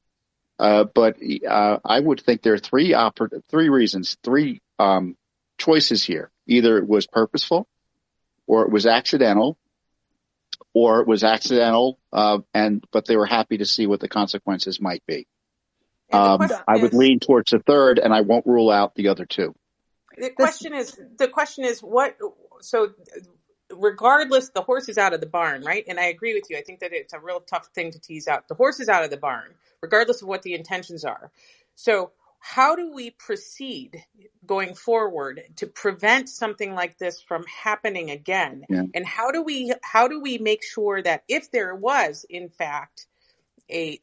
But I would think there are three choices here. Either it was purposeful, or it was accidental, or it was accidental, but they were happy to see what the consequences might be. I would lean towards the third, and I won't rule out the other two. The question is what? So, regardless, the horse is out of the barn, right? And I agree with you. I think that it's a real tough thing to tease out. The horse is out of the barn, regardless of what the intentions are. So, how do we proceed going forward to prevent something like this from happening again? Yeah. And how do we make sure that if there was, in fact,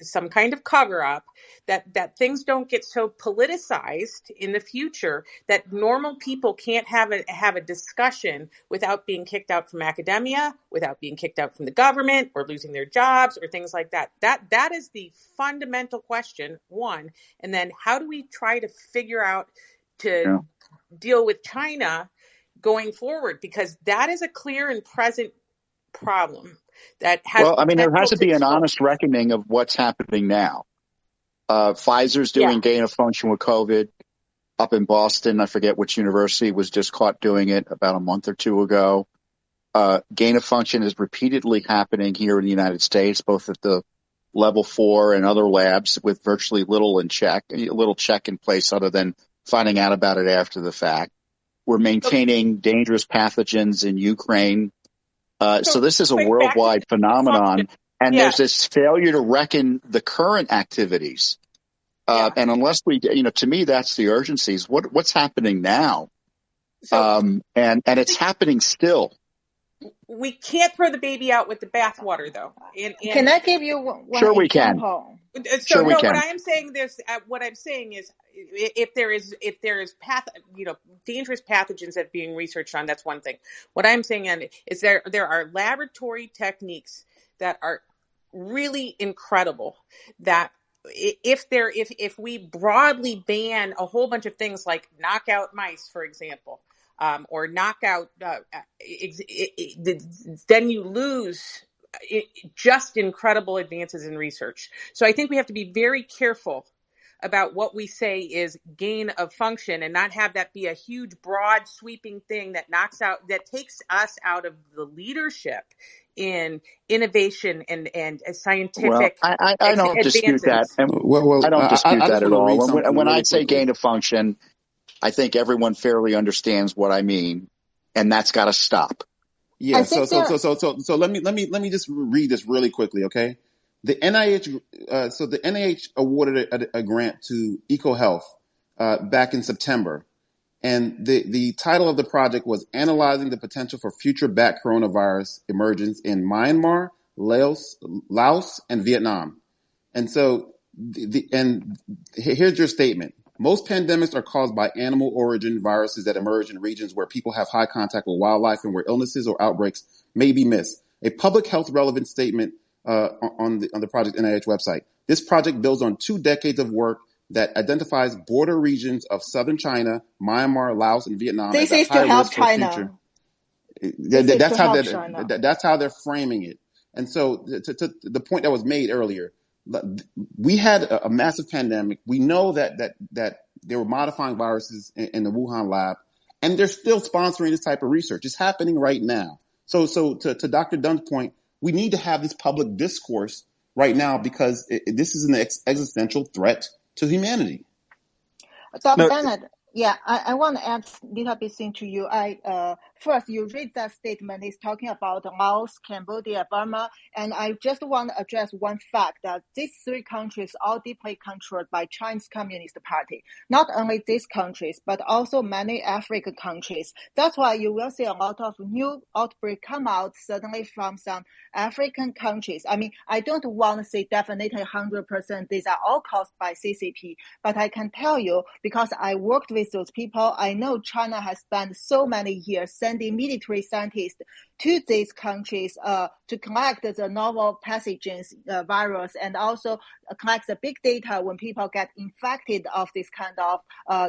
some kind of cover up, that things don't get so politicized in the future that normal people can't have a discussion without being kicked out from academia, without being kicked out from the government, or losing their jobs or things like that. That is the fundamental question, one. And then how do we try to figure out to deal with China going forward? Because that is a clear and present problem. That has there has to be an honest reckoning of what's happening now. Pfizer's doing gain of function with COVID up in Boston. I forget which university was just caught doing it about a month or two ago. Gain of function is repeatedly happening here in the United States, both at the level 4 and other labs with virtually little check in place other than finding out about it after the fact. We're maintaining dangerous pathogens in Ukraine. So this is a worldwide phenomenon, and there's this failure to reckon the current activities. And unless we, to me, that's the urgencies. What's happening now? And it's happening still. We can't throw the baby out with the bathwater, though. Can I give you one sure example? We can. Sure we can. What I'm saying is, if there is dangerous pathogens that are being researched on, that's one thing. What I'm saying is there are laboratory techniques that are really incredible that if we broadly ban a whole bunch of things like knockout mice, for example, or knockout, then you lose just incredible advances in research. So I think we have to be very careful about what we say is gain of function and not have that be a huge, broad, sweeping thing that takes us out of the leadership in innovation and scientific I don't dispute that. I don't dispute that at all. When I say gain of function, I think everyone fairly understands what I mean, and that's got to stop. Yeah. So let me just read this really quickly, okay? The NIH, awarded a grant to EcoHealth back in September, and the title of the project was Analyzing the Potential for Future Bat Coronavirus Emergence in Myanmar, Laos, and Vietnam. And so, here's your statement. Most pandemics are caused by animal origin viruses that emerge in regions where people have high contact with wildlife and where illnesses or outbreaks may be missed. A public health relevant statement on the Project NIH website. This project builds on 2 decades of work that identifies border regions of southern China, Myanmar, Laos, and Vietnam as a high risk for future. That's how they're framing it. And so to the point that was made earlier, we had a massive pandemic. We know that they were modifying viruses in the Wuhan lab, and they're still sponsoring this type of research. It's happening right now. So to Dr. Dunn's point, we need to have this public discourse right now because this is an existential threat to humanity. Dr. Bennett, I want to add a little bit thing to you. First, you read that statement. It's talking about Laos, Cambodia, Burma, and I just want to address one fact that these 3 countries are deeply controlled by Chinese Communist Party. Not only these countries, but also many African countries. That's why you will see a lot of new outbreaks come out suddenly from some African countries. I mean, I don't want to say definitely 100% these are all caused by CCP, but I can tell you because I worked with with those people. I know China has spent so many years sending military scientists to these countries to collect the novel pathogens virus, and also collect the big data when people get infected of this kind of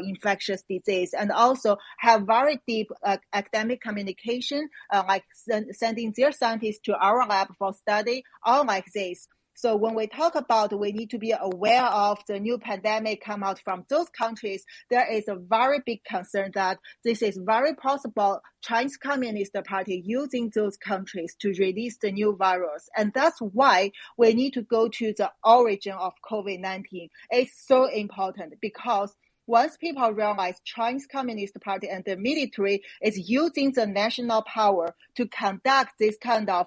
infectious disease, and also have very deep academic communication, like sending their scientists to our lab for study, all like this. So when we talk about we need to be aware of the new pandemic come out from those countries, there is a very big concern that this is very possible Chinese Communist Party using those countries to release the new virus. And that's why we need to go to the origin of COVID-19. It's so important because once people realize Chinese Communist Party and the military is using the national power to conduct this kind of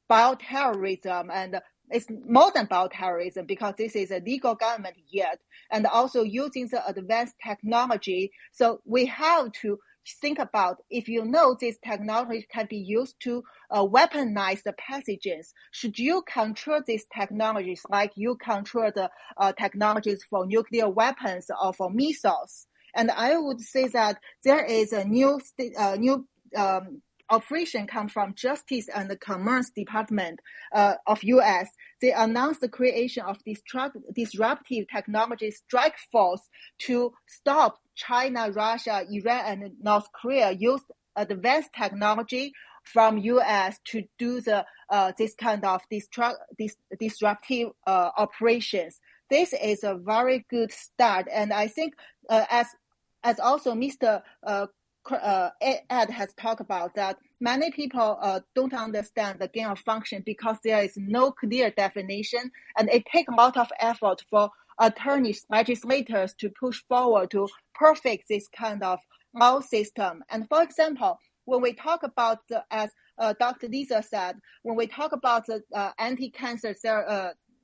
bioterrorism, and it's more than bioterrorism because this is a legal government yet, and also using the advanced technology. So we have to think about, if you know this technology can be used to weaponize the pathogens, should you control these technologies like you control the technologies for nuclear weapons or for missiles? And I would say that there is a new operation come from Justice and the Commerce Department of U.S. They announced the creation of this disruptive technology strike force to stop China, Russia, Iran, and North Korea use advanced technology from U.S. to do the this kind of disruptive operations. This is a very good start, and I think as also Mr. Ed has talked about that many people don't understand the gain of function because there is no clear definition, and it takes a lot of effort for attorneys, legislators to push forward to perfect this kind of law system. And for example, when we talk about as Dr. Lisa said, when we talk about the anti-cancer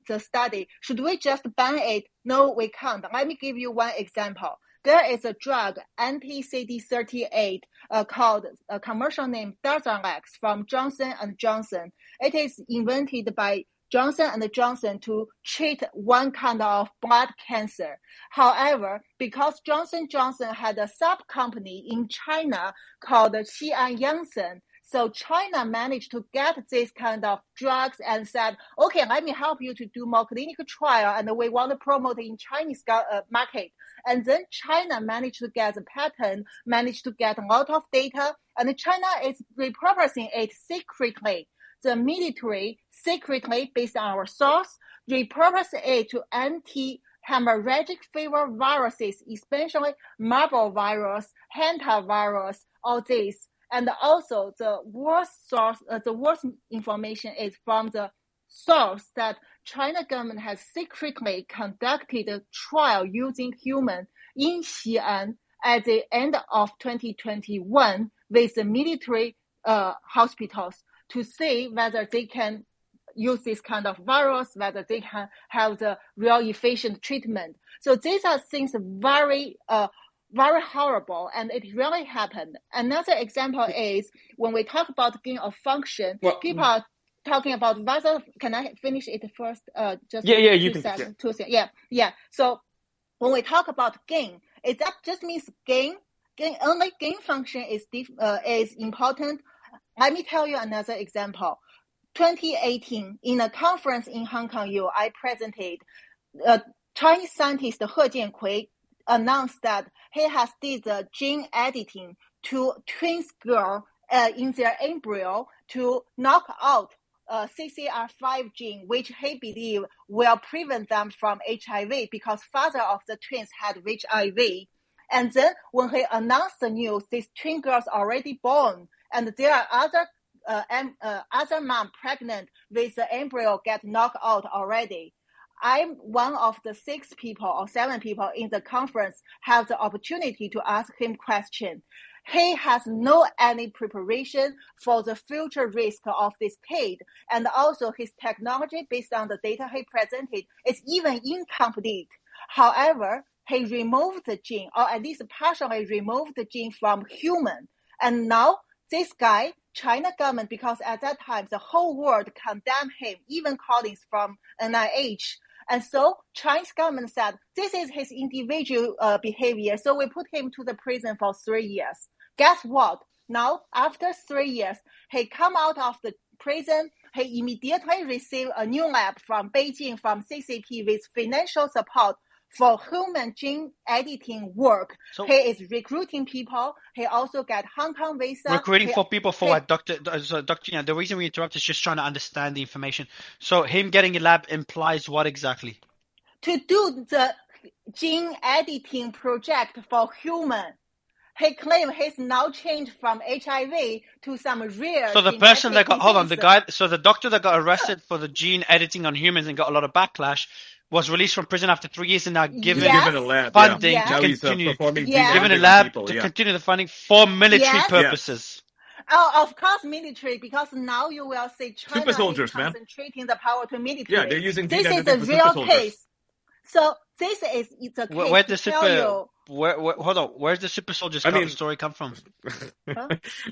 the study, should we just ban it? No, we can't. Let me give you one example. There is a drug, anti-CD38, called a commercial name Darzalex from Johnson & Johnson. It is invented by Johnson & Johnson to treat one kind of blood cancer. However, because Johnson & Johnson had a sub-company in China called Xi'an Janssen, so China managed to get this kind of drugs and said, okay, let me help you to do more clinical trial, and we want to promote it in Chinese market. And then China managed to get the patent, managed to get a lot of data, and China is repurposing it secretly. The military secretly, based on our source, repurpose it to anti-hemorrhagic fever viruses, especially Marburg virus, hantavirus, all these. And also the worst source, the worst information is from the source that China government has secretly conducted a trial using human in Xi'an at the end of 2021 with the military hospitals to see whether they can use this kind of virus, whether they can have the real efficient treatment. So these are things very horrible, and it really happened. Another example is when we talk about gain of function, people are talking about whether, can I finish it first? Just you 2 can. seconds. Yeah. So when we talk about gain, it that just means gain. Only gain function is important. Let me tell you another example. 2018, in a conference in Hong Kong, I presented. Chinese scientist He Jiankui announced that he has did the gene editing to twins girl in their embryo to knock out CCR5 gene, which he believed will prevent them from HIV because father of the twins had HIV. And then when he announced the news, these twin girls already born, and there are other mom pregnant with the embryo get knocked out already. I'm one of the 6 people or 7 people in the conference have the opportunity to ask him question. He has no any preparation for the future risk of this kid, and also his technology based on the data he presented is even incomplete. However, he removed the gene, or at least partially removed the gene from human, and now this guy, China government, because at that time the whole world condemned him, even colleagues from NIH, And so Chinese government said, this is his individual behavior. So we put him to the prison for 3 years. Guess what? Now, after 3 years, he come out of the prison. He immediately received a new lab from Beijing, from CCP, with financial support for human gene editing work. So he is recruiting people. He also got Hong Kong visa. Recruiting for people for what, Dr. Yan, the reason we interrupt is just trying to understand the information. So him getting a lab implies what exactly? To do the gene editing project for human. He claimed he's now changed from HIV to some rare. So the person that got, the doctor that got arrested for the gene editing on humans and got a lot of backlash was released from prison after 3 years and now given a lab, funding to continue, given a lab to continue the funding for military purposes. Oh, of course, military, because now you will see China super soldiers, is concentrating the power to military. Yeah, they're using this is a real case. So this is the case. Where's the super soldiers story come from?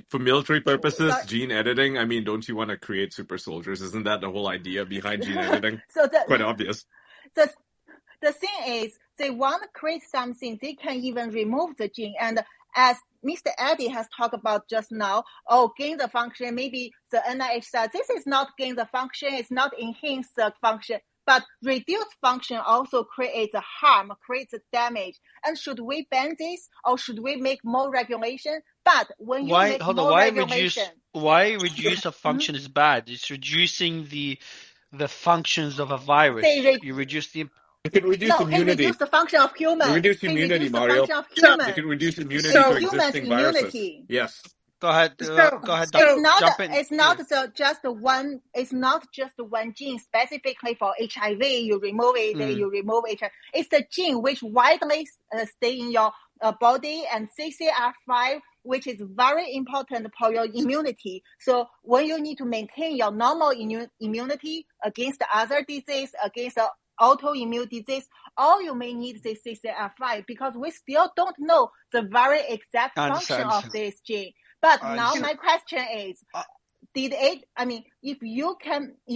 For military purposes, gene editing, I mean, don't you want to create super soldiers? Isn't that the whole idea behind gene editing? Quite obvious. The thing is, they want to create something, they can even remove the gene. And as Mr. Eddie has talked about just now, gain the function, maybe the NIH said, this is not gain the function, it's not enhance the function. But reduced function also creates a harm, creates a damage. And should we ban this, or should we make more regulation? But when you make more regulation, why reduce a function is bad? It's reducing the functions of a virus. You reduce the. You can reduce immunity. Reduce the function of human. Reduce immunity, Mario. You can reduce immunity to existing viruses. Yes. Go ahead. Go ahead. Jump in. It's not just one. It's not just one gene specifically for HIV. You remove it. You remove HIV. It's the gene which widely stay in your body, and CCR5, which is very important for your immunity. So when you need to maintain your normal immunity against other disease, against autoimmune disease, all you may need is CCR5, because we still don't know the very exact function of this gene. But now my question is, if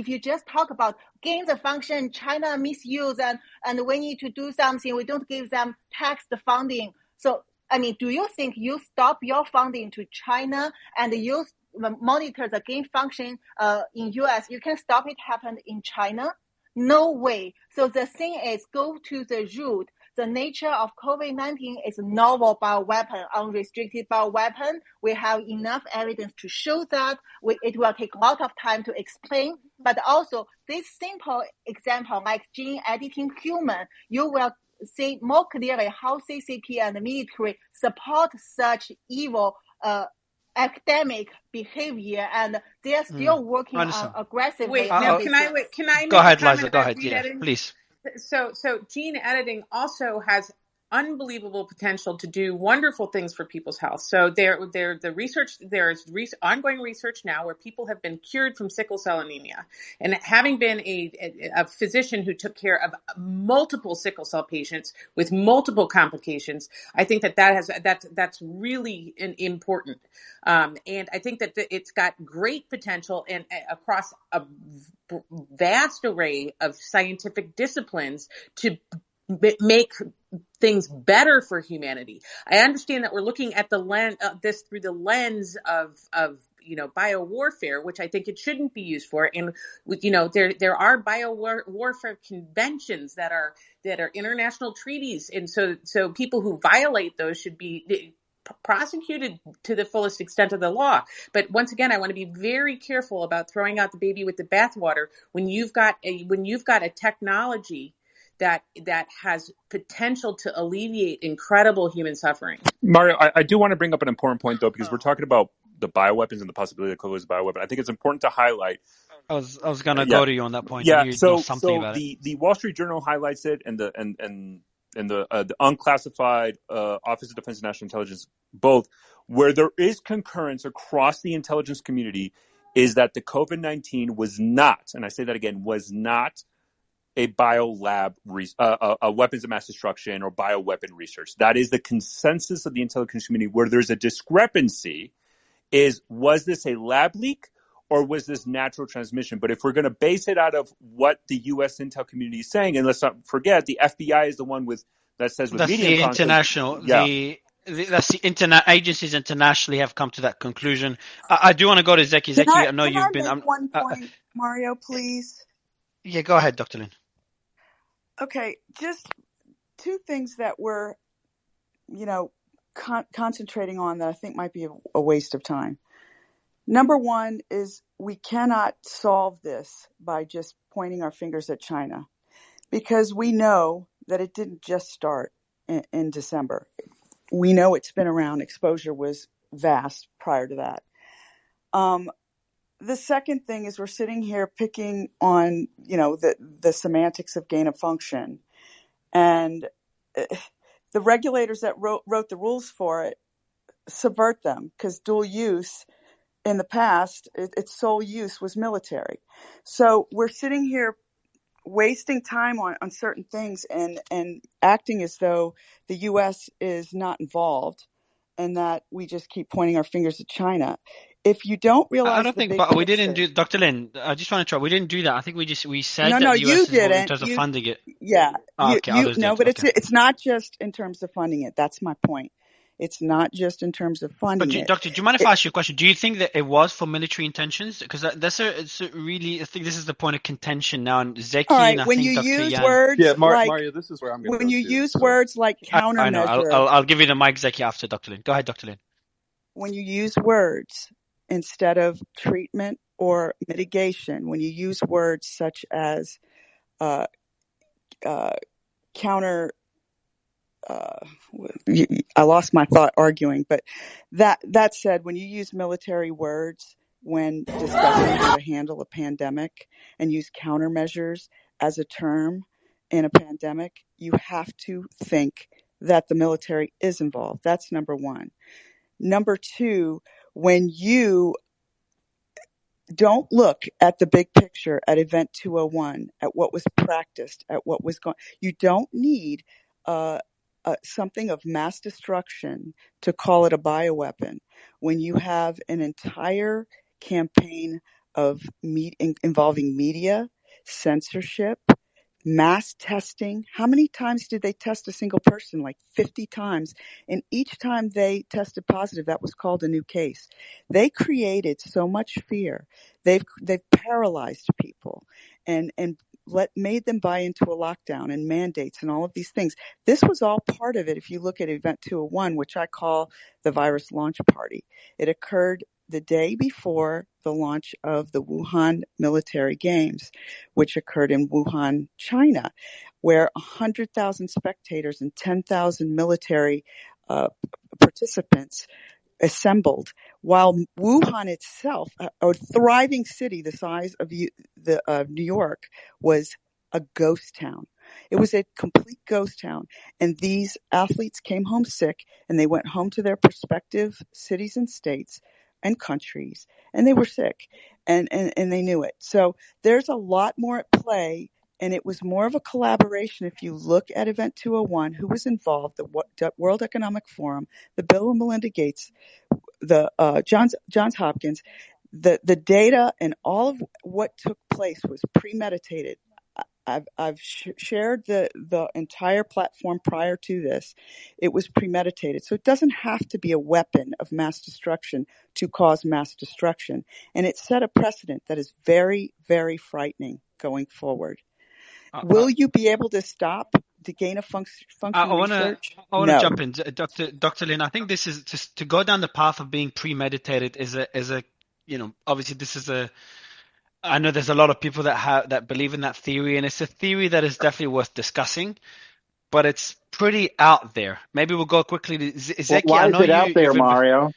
you just talk about gain the function, China misuse, and we need to do something, we don't give them tax funding. So, do you think you stop your funding to China and you monitor the gain function in US, you can stop it happen in China? No way. So the thing is, go to the root. The nature of COVID-19 is a novel bioweapon, unrestricted bioweapon. We have enough evidence to show that. It will take a lot of time to explain. But also, this simple example, like gene editing human, you will see more clearly how CCP and the military support such evil academic behavior, and they are still working aggressively. Can I go ahead, Liza? Go ahead, please. So gene editing also has unbelievable potential to do wonderful things for people's health. So there's ongoing research now where people have been cured from sickle cell anemia. And having been a physician who took care of multiple sickle cell patients with multiple complications, I think that's really important. And I think that it's got great potential and across a vast array of scientific disciplines to make things better for humanity. I understand that we're looking at this through the lens of biowarfare, which I think it shouldn't be used for. And there are biowarfare conventions that are international treaties, and so people who violate those should be prosecuted to the fullest extent of the law. But once again, I want to be very careful about throwing out the baby with the bathwater when you've got a technology that has potential to alleviate incredible human suffering. Mario, I do want to bring up an important point, though, because we're talking about the bioweapons and the possibility of COVID as a bioweapon. I think it's important to highlight. I was going to go to you on that point. Yeah, so the Wall Street Journal highlights it, and the unclassified Office of Defense and National Intelligence, both, where there is concurrence across the intelligence community, is that the COVID-19 was not, and I say that again, was not a biolab, a weapons of mass destruction or bioweapon research. That is the consensus of the intelligence community. Where there's a discrepancy is, was this a lab leak or was this natural transmission? But if we're going to base it out of what the U.S. intel community is saying, and let's not forget, the FBI is the one that says with That's medium the conflict. international, Yeah. that's the internet agencies internationally have come to that conclusion. I do want to go to Zeki. Zeki, I know Can you've I been. make one point, Mario, please? Yeah, go ahead, Dr. Lin. Okay, just two things that we're, concentrating on that I think might be a waste of time. Number one is we cannot solve this by just pointing our fingers at China, because we know that it didn't just start in December. We know it's been around. Exposure was vast prior to that. The second thing is we're sitting here picking on, the semantics of gain of function. And the regulators that wrote the rules for it subvert them, because dual use in the past, its sole use was military. So we're sitting here wasting time on certain things and acting as though the U.S. is not involved and that we just keep pointing our fingers at China. If you don't realize I don't think, but we didn't do, Dr. Lin, I just want to try. We didn't do that. I think we said that the you US is involved in didn't. terms of funding it. Yeah. Okay, others did. But Okay. it's not just in terms of funding it. That's my point. It's not just in terms of funding it. Doctor, do you mind if I ask you a question? Do you think that it was for military intentions? Because it's really, I think this is the point of contention now. And Zeki, right, and I when think you Dr. use Yan. words Mario, this is where I'm going to go. When you use words like countermeasure. I know. I'll give you the mic, Zeki, after Dr. Lin. Go ahead, Dr. Lin. When you use words instead of treatment or mitigation, when you use words such as counter, I lost my thought arguing, but that said, when you use military words when discussing how to handle a pandemic and use countermeasures as a term in a pandemic, you have to think that the military is involved. That's number one. Number two, when you don't look at the big picture, at Event 201, at what was practiced, at what was going, you don't need something of mass destruction to call it a bioweapon. When you have an entire campaign of involving media, censorship, mass testing. How many times did they test a single person? Like 50 times. And each time they tested positive, that was called a new case. They created so much fear. They've paralyzed people and made them buy into a lockdown and mandates and all of these things. This was all part of it. If you look at Event 201, which I call the virus launch party, it occurred the day before the launch of the Wuhan military games, which occurred in Wuhan, China, where 100,000 spectators and 10,000 military participants assembled, while Wuhan itself, a thriving city the size of New York, was a ghost town. It was a complete ghost town. And these athletes came home sick, and they went home to their respective cities and states and countries, and they were sick, and they knew it. So there's a lot more at play, and it was more of a collaboration. If you look at Event 201, who was involved, the World Economic Forum, the Bill and Melinda Gates, the Johns Hopkins, the data and all of what took place was premeditated. I've shared the entire platform prior to this. It was premeditated. So it doesn't have to be a weapon of mass destruction to cause mass destruction. And it set a precedent that is very, very frightening going forward. Will you be able to stop the gain of function research? I want to jump in, Dr. Lin. I think this is just to go down the path of being premeditated is a obviously this is I know there's a lot of people that believe in that theory, and it's a theory that is definitely worth discussing, but it's pretty out there. Maybe we'll go quickly to Zeki. Why is it out there, Mario?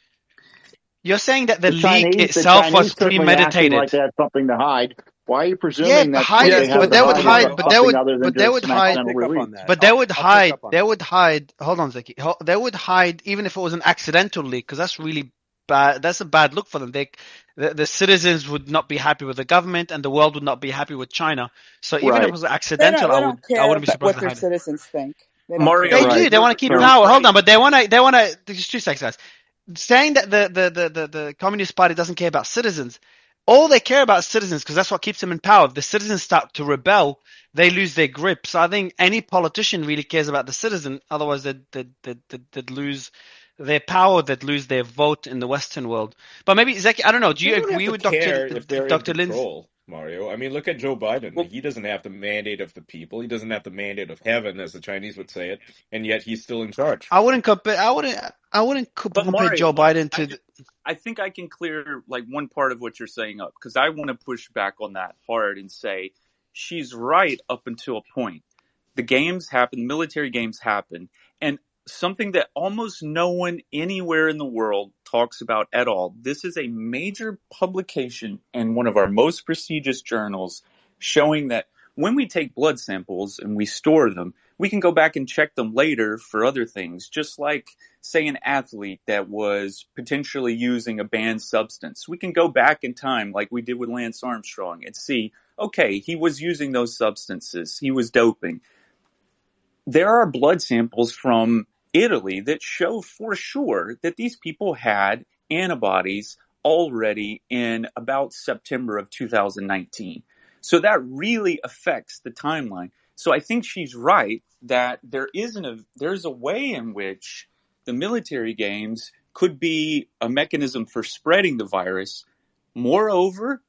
You're saying that the leak Chinese, itself was premeditated. acting like they had something to hide. Why are you presuming that they have something other than just accidental release? But they would hide. Hold on, Zeki. They would hide even if it was an accidental leak, because that's really bad. That's a bad look for them. The citizens would not be happy with the government, and the world would not be happy with China. So even if it was accidental, I wouldn't be surprised what their citizens think. They do. They want to keep power. Hold on, but they want to. Just 2 seconds, guys. Saying that the Communist Party doesn't care about citizens, all they care about is citizens, because that's what keeps them in power. If the citizens start to rebel, they lose their grip. So I think any politician really cares about the citizen. Otherwise, they'd lose their power, they'd lose their vote in the Western world. But maybe, Zeki, I don't know. Do They you don't have agree to with care if they're in Dr. Lindsay? control, Mario. I mean, look at Joe Biden. Well, He doesn't have the mandate of the people. He doesn't have the mandate of heaven, as the Chinese would say it, and yet he's still in charge. I wouldn't compare. I wouldn't but compare Mario, Joe Biden to. I think I can clear like one part of what you're saying up, because I want to push back on that hard and say she's right up until a point. The games happen, military games happen, and something that almost no one anywhere in the world talks about at all. This is a major publication in one of our most prestigious journals showing that when we take blood samples and we store them, we can go back and check them later for other things, just like, say, an athlete that was potentially using a banned substance. We can go back in time like we did with Lance Armstrong and see, okay, he was using those substances. He was doping. There are blood samples from Italy that show for sure that these people had antibodies already in about September of 2019. So that really affects the timeline. So I think she's right that there's a way in which the military games could be a mechanism for spreading the virus. Moreover,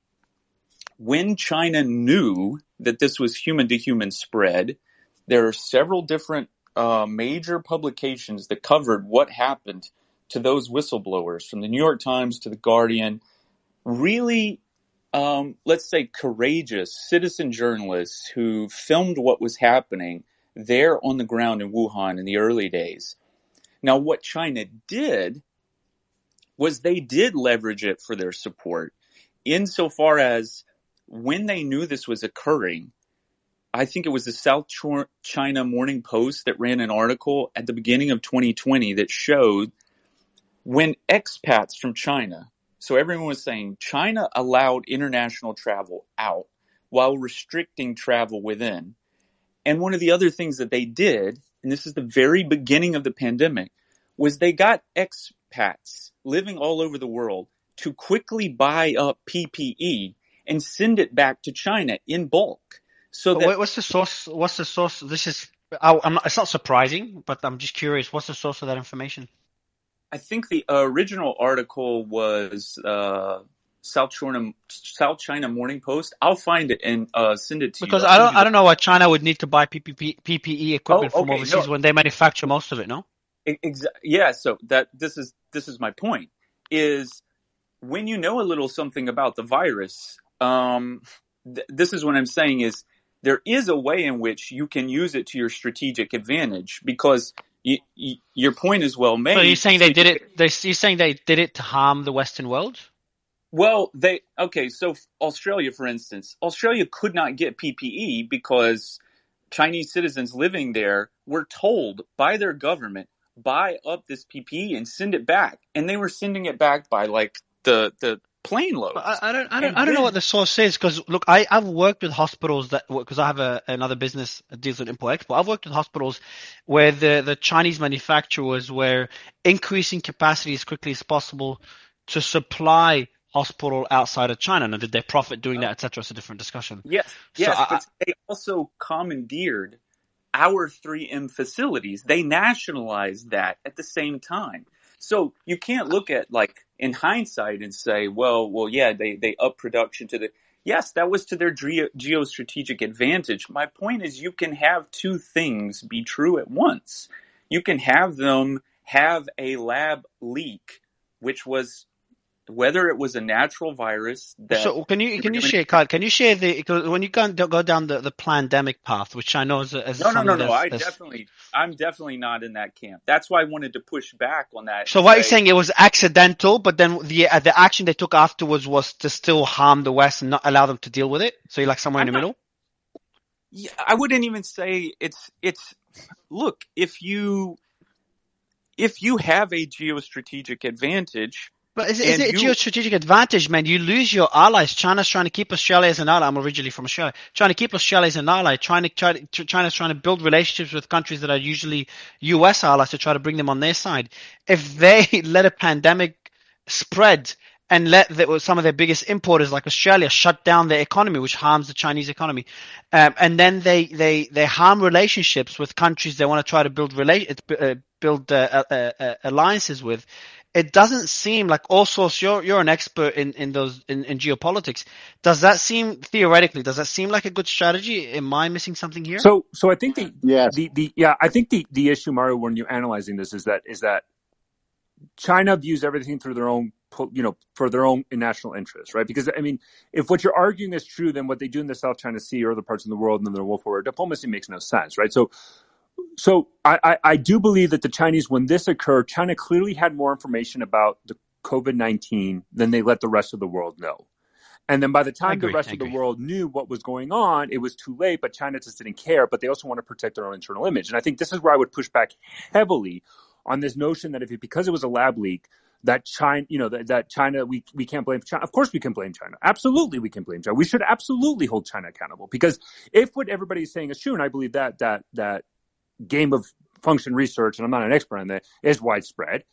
when China knew that this was human-to-human spread, there are several different major publications that covered what happened to those whistleblowers, from the New York Times to the Guardian. Really, let's say, courageous citizen journalists who filmed what was happening there on the ground in Wuhan in the early days. Now, what China did was they did leverage it for their support, insofar as when they knew this was occurring. I think it was the South China Morning Post that ran an article at the beginning of 2020 that showed when expats from China, so everyone was saying China allowed international travel out while restricting travel within. And one of the other things that they did, and this is the very beginning of the pandemic, was they got expats living all over the world to quickly buy up PPE and send it back to China in bulk. So that, what's the source? What's the source? This is it's not surprising, but I'm just curious. What's the source of that information? I think the original article was South China Morning Post. I'll find it and send it to you. Because I don't know why China would need to buy PPE equipment from overseas when they manufacture most of it. No. Yeah. So this is my point. Is when you know a little something about the virus, this is what I'm saying is there is a way in which you can use it to your strategic advantage, because your point is well made. So you're saying they did it? You're saying they did it to harm the Western world? Well, so Australia, for instance, Australia could not get PPE because Chinese citizens living there were told by their government, buy up this PPE and send it back. And they were sending it back by like the plane loads. I don't know what the source is, because look, I've worked with hospitals because I have another business that deals with import-export. I've worked with hospitals where the Chinese manufacturers were increasing capacity as quickly as possible to supply hospital outside of China. Now, did they profit doing that, etc.? It's a different discussion. Yes, but they also commandeered our 3M facilities. They nationalized that at the same time. So you can't look at like in hindsight and say, well, yeah, they up production to the. Yes, that was to their geostrategic advantage. My point is, you can have two things be true at once. You can have them have a lab leak, which was whether it was a natural virus. So can you share, Kyle? Can you share when you go down the pandemic path, which I know is no. I'm definitely not in that camp. That's why I wanted to push back on that. So what you're saying, it was accidental, but then the action they took afterwards was to still harm the West and not allow them to deal with it. So you're like somewhere in the middle. Yeah, I wouldn't even say it's. Look, if you have a geostrategic advantage. But is it a geostrategic advantage, man? You lose your allies. China's trying to keep Australia as an ally. I'm originally from Australia. Trying to keep Australia as an ally. China's trying to build relationships with countries that are usually US allies to try to bring them on their side. If they let a pandemic spread and let some of their biggest importers like Australia shut down their economy, which harms the Chinese economy. And then they harm relationships with countries they want to try to build alliances with. It doesn't seem like, also, you're an expert in geopolitics. Does that seem like a good strategy? Am I missing something here? So I think Yes. I think the issue, Mario, when you're analyzing this is that China views everything through their own, for their own national interests, right? Because, I mean, if what you're arguing is true, then what they do in the South China Sea or other parts of the world and then their Wolf Warrior diplomacy makes no sense, right? So I do believe that the Chinese, when this occurred, China clearly had more information about the COVID-19 than they let the rest of the world know. And then by the time the rest of the world knew what was going on, it was too late, but China just didn't care, but they also want to protect their own internal image. And I think this is where I would push back heavily on this notion that because it was a lab leak, that China, we can't blame China. Of course we can blame China. Absolutely we can blame China. We should absolutely hold China accountable, because if what everybody is saying is true, and I believe that game of function research, and I'm not an expert on that, is widespread,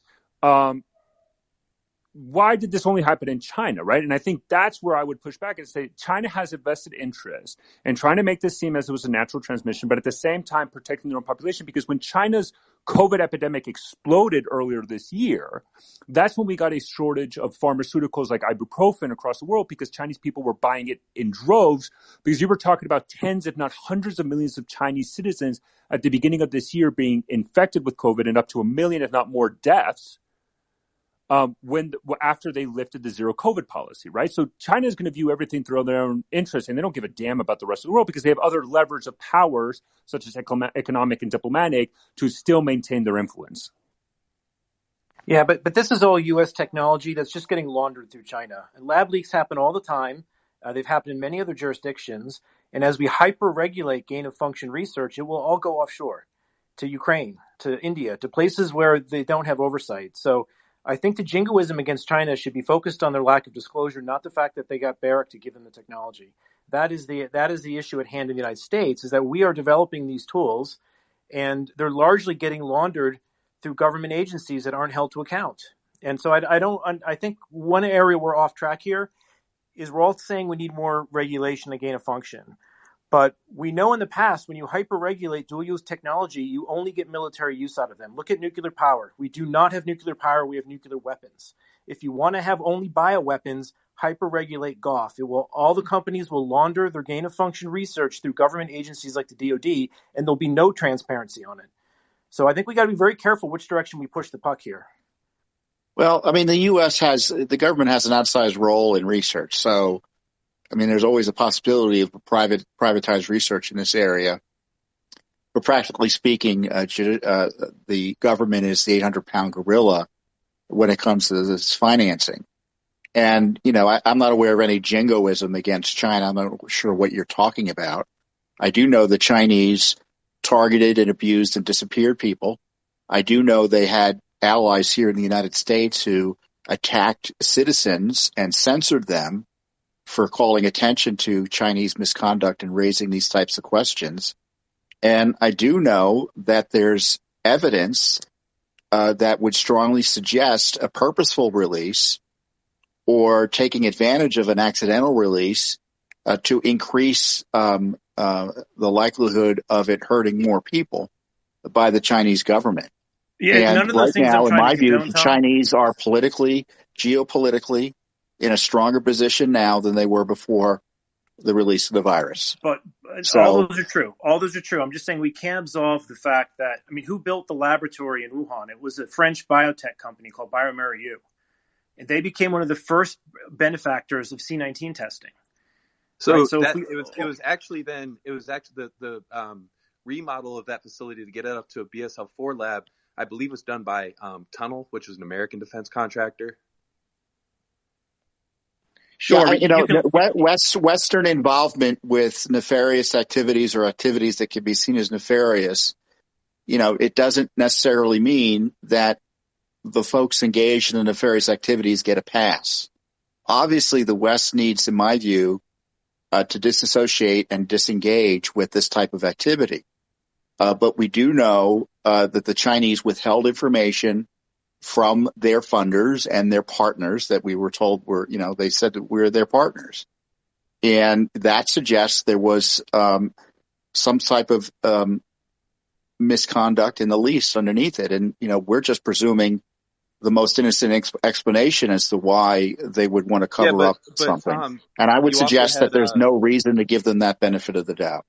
why did this only happen in China, right? And I think that's where I would push back and say China has a vested interest in trying to make this seem as it was a natural transmission, but at the same time protecting their own population. Because when China's COVID epidemic exploded earlier this year, that's when we got a shortage of pharmaceuticals like ibuprofen across the world, because Chinese people were buying it in droves, because you were talking about tens, if not hundreds of millions of Chinese citizens at the beginning of this year being infected with COVID, and up to 1 million, if not more, deaths. After they lifted the zero COVID policy, right? So China is going to view everything through their own interest, and they don't give a damn about the rest of the world, because they have other levers of powers, such as economic and diplomatic, to still maintain their influence. Yeah, but this is all U.S. technology that's just getting laundered through China. And lab leaks happen all the time. They've happened in many other jurisdictions. And as we hyper-regulate gain-of-function research, it will all go offshore to Ukraine, to India, to places where they don't have oversight. So I think the jingoism against China should be focused on their lack of disclosure, not the fact that they got Barrick to give them the technology. That is the issue at hand in the United States, is that we are developing these tools, and they're largely getting laundered through government agencies that aren't held to account. And so I think one area we're off track here is we're all saying we need more regulation and gain of function. But we know in the past, when you hyper-regulate dual-use technology, you only get military use out of them. Look at nuclear power. We do not have nuclear power. We have nuclear weapons. If you want to have only bioweapons, hyper-regulate GOF. All the companies will launder their gain-of-function research through government agencies like the DoD, and there'll be no transparency on it. So I think we got to be very careful which direction we push the puck here. Well, I mean, the government has an outsized role in research. So, I mean, there's always a possibility of privatized research in this area. But practically speaking, the government is the 800-pound gorilla when it comes to this financing. And, I'm not aware of any jingoism against China. I'm not sure what you're talking about. I do know the Chinese targeted and abused and disappeared people. I do know they had allies here in the United States who attacked citizens and censored them for calling attention to Chinese misconduct and raising these types of questions. And I do know that there's evidence that would strongly suggest a purposeful release or taking advantage of an accidental release to increase the likelihood of it hurting more people by the Chinese government. Yeah, and none of those right things now, I'm in trying my to view, condone, the Tom. Chinese are geopolitically, in a stronger position now than they were before the release of the virus. But So, all those are true. All those are true. I'm just saying we can't absolve the fact that, who built the laboratory in Wuhan? It was a French biotech company called bioMérieux. And they became one of the first benefactors of C-19 testing. So right? It was actually the remodel of that facility to get it up to a BSL-4 lab, I believe, was done by Tunnel, which is an American defense contractor. Sure. Western involvement with nefarious activities or activities that can be seen as nefarious, it doesn't necessarily mean that the folks engaged in the nefarious activities get a pass. Obviously, the West needs, in my view, to disassociate and disengage with this type of activity. But we do know that the Chinese withheld information from their funders and their partners that we were told were, they said that we're their partners. And that suggests there was some type of misconduct in the lease underneath it. And, we're just presuming the most innocent explanation as to why they would want to cover up something. Tom, and I would suggest that there's no reason to give them that benefit of the doubt.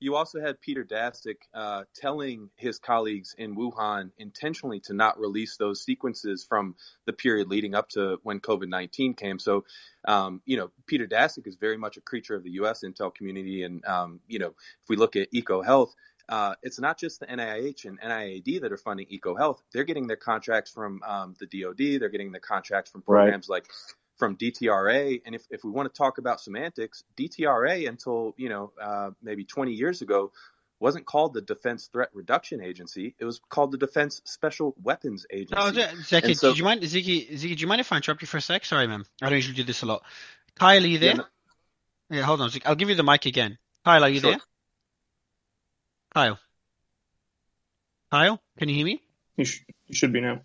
You also had Peter Daszak telling his colleagues in Wuhan intentionally to not release those sequences from the period leading up to when COVID-19 came. So, Peter Daszak is very much a creature of the U.S. intel community. And, if we look at EcoHealth, it's not just the NIH and NIAID that are funding EcoHealth. They're getting their contracts from the DoD. They're getting the contracts from programs like from DTRA. And if we want to talk about semantics, DTRA until, maybe 20 years ago wasn't called the Defense Threat Reduction Agency. It was called the Defense Special Weapons Agency. No, Zeki, do you mind, Ziggy, do you mind if I interrupt you for a sec? Sorry, man. I don't usually do this a lot. Kyle, are you there? Yeah, hold on. I'll give you the mic again. Kyle, are you there? Kyle, can you hear me? You should be now.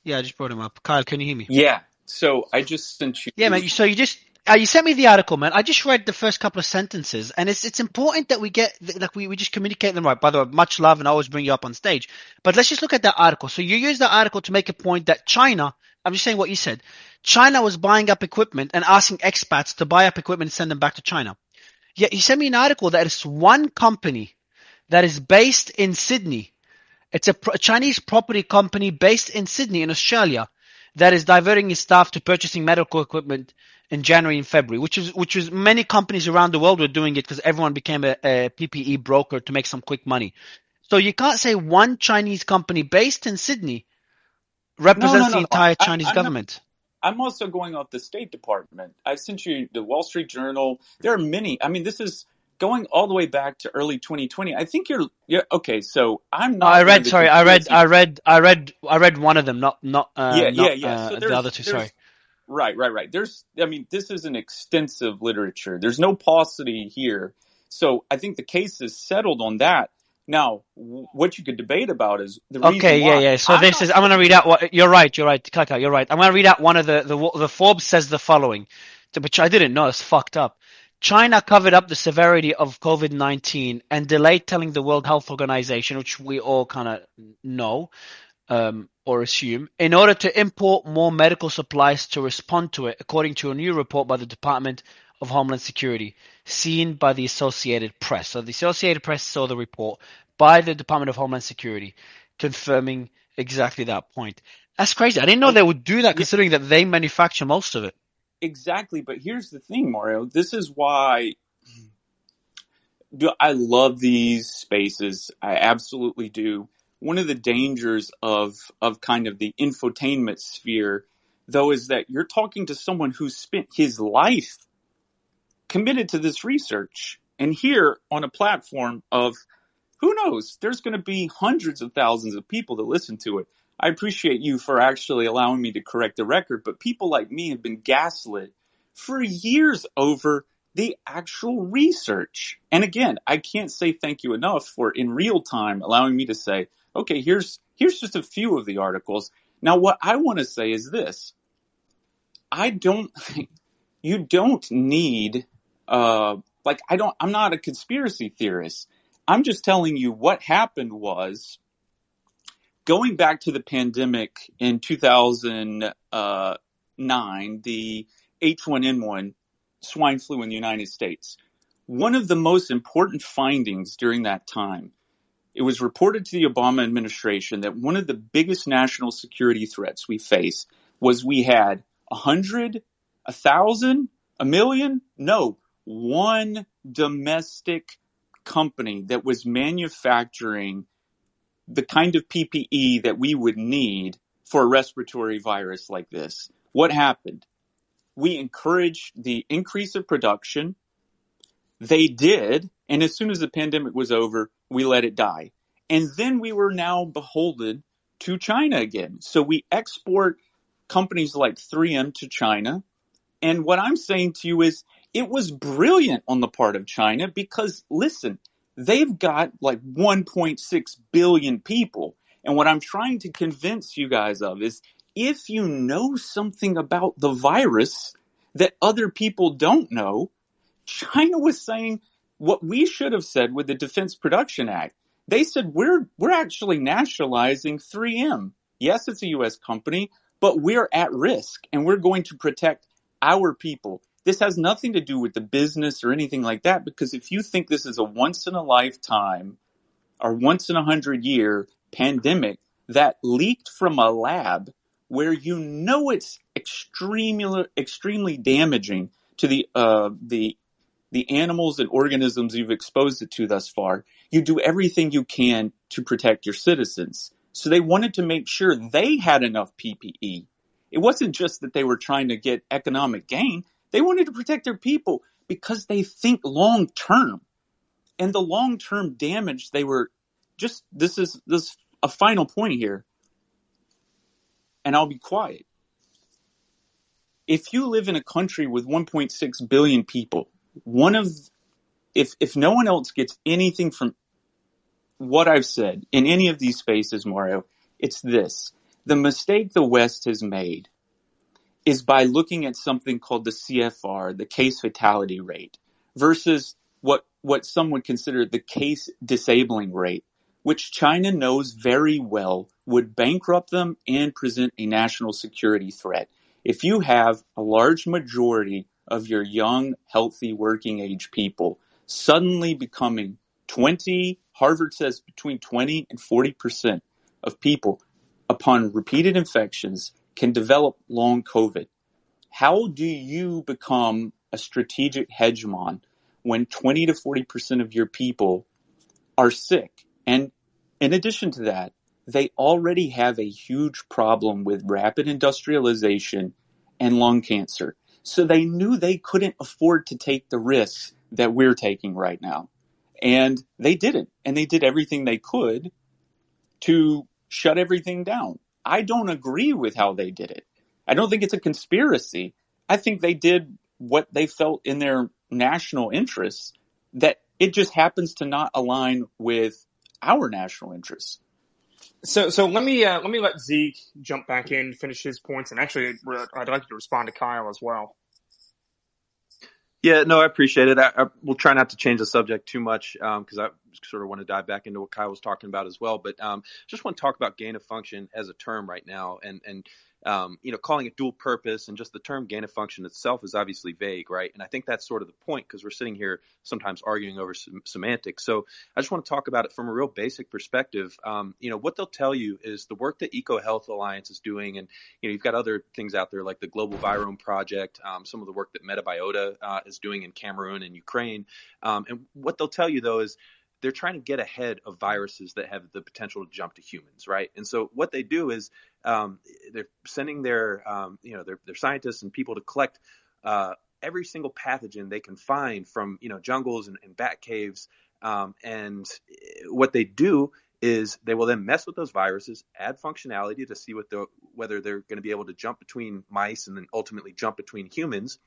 Yeah, I just brought him up. Kyle, can you hear me? Yeah. So I just sent you. Yeah, man. So you sent me the article, man. I just read the first couple of sentences, and it's important that we get we just communicate them right. By the way, much love, and I always bring you up on stage. But let's just look at that article. So you use the article to make a point that China. I'm just saying what you said. China was buying up equipment and asking expats to buy up equipment and send them back to China. Yet you sent me an article that is one company that is based in Sydney. It's a Chinese property company based in Sydney in Australia that is diverting its staff to purchasing medical equipment in January and February, which was many companies around the world were doing it because everyone became a PPE broker to make some quick money. So you can't say one Chinese company based in Sydney represents the entire Chinese government. I'm also going off the State Department. I sent you the Wall Street Journal. There are many. I mean, this is going all the way back to early 2020. I think okay. So I'm not. I read one of them, not so the other two. Sorry. Right. This is an extensive literature. There's no paucity here. So I think the case is settled on that. Now, what you could debate about is the reason why. So I'm going to read out what you're right. Kaka, you're right. I'm going to read out one of the Forbes says the following, which I didn't know. It's fucked up. China covered up the severity of COVID-19 and delayed telling the World Health Organization, which we all kind of know or assume, in order to import more medical supplies to respond to it, according to a new report by the Department of Homeland Security, seen by the Associated Press. So the Associated Press saw the report by the Department of Homeland Security confirming exactly that point. That's crazy. I didn't know they would do that considering that they manufacture most of it. Exactly, but here's the thing, Mario. This is why I love these spaces. I absolutely do. One of the dangers of kind of the infotainment sphere, though, is that you're talking to someone who's spent his life committed to this research. And here on a platform of, who knows, there's going to be hundreds of thousands of people that listen to it. I appreciate you for actually allowing me to correct the record, but people like me have been gaslit for years over the actual research. And again, I can't say thank you enough for in real time allowing me to say, okay, here's just a few of the articles. Now, what I want to say is this. You don't need, I'm not a conspiracy theorist. I'm just telling you what happened was, going back to the pandemic in 2009, the H1N1 swine flu in the United States, one of the most important findings during that time, it was reported to the Obama administration that one of the biggest national security threats we faced was we had 100, 1,000, a million? No, one domestic company that was manufacturing the kind of PPE that we would need for a respiratory virus like this. What happened? We encouraged the increase of production. They did. And as soon as the pandemic was over, we let it die. And then we were now beholden to China again. So we export companies like 3M to China. And what I'm saying to you is it was brilliant on the part of China because, listen, they've got like 1.6 billion people. And what I'm trying to convince you guys of is if you know something about the virus that other people don't know, China was saying what we should have said with the Defense Production Act. They said, we're actually nationalizing 3M. Yes, it's a U.S. company, but we're at risk and we're going to protect our people. This has nothing to do with the business or anything like that, because if you think this is a once in a lifetime or once in 100-year pandemic that leaked from a lab where you know it's extremely damaging to the animals and organisms you've exposed it to thus far, you do everything you can to protect your citizens. So they wanted to make sure they had enough PPE. It wasn't just that they were trying to get economic gain. They wanted to protect their people because they think long term. And the long term damage they were just, this is a final point here. And I'll be quiet. If you live in a country with 1.6 billion people, if no one else gets anything from what I've said in any of these spaces, Mario, it's this. The mistake the West has made is by looking at something called the CFR, the case fatality rate, versus what some would consider the case disabling rate, which China knows very well would bankrupt them and present a national security threat. If you have a large majority of your young, healthy, working age people suddenly becoming Harvard says between 20 and 40% of people upon repeated infections can develop long COVID. How do you become a strategic hegemon when 20 to 40% of your people are sick? And in addition to that, they already have a huge problem with rapid industrialization and lung cancer. So they knew they couldn't afford to take the risks that we're taking right now. And they didn't. And they did everything they could to shut everything down. I don't agree with how they did it. I don't think it's a conspiracy. I think they did what they felt in their national interests, that it just happens to not align with our national interests. So let me let Zeke jump back in, finish his points, and actually I'd like you to respond to Kyle as well. Yeah, no, I appreciate it. I will try not to change the subject too much because I sort of want to dive back into what Kyle was talking about as well. But just want to talk about gain of function as a term right now, and calling it dual purpose, and just the term gain of function itself is obviously vague, right? And I think that's sort of the point, because we're sitting here sometimes arguing over semantics. So I just want to talk about it from a real basic perspective. What they'll tell you is the work that EcoHealth Alliance is doing, and you've got other things out there like the Global Virome Project, some of the work that Metabiota is doing in Cameroon and Ukraine. And what they'll tell you, though, is they're trying to get ahead of viruses that have the potential to jump to humans, right? And so what they do is they're sending their scientists and people to collect every single pathogen they can find from jungles and bat caves. And what they do is they will then mess with those viruses, add functionality to see whether they're going to be able to jump between mice and then ultimately jump between humans.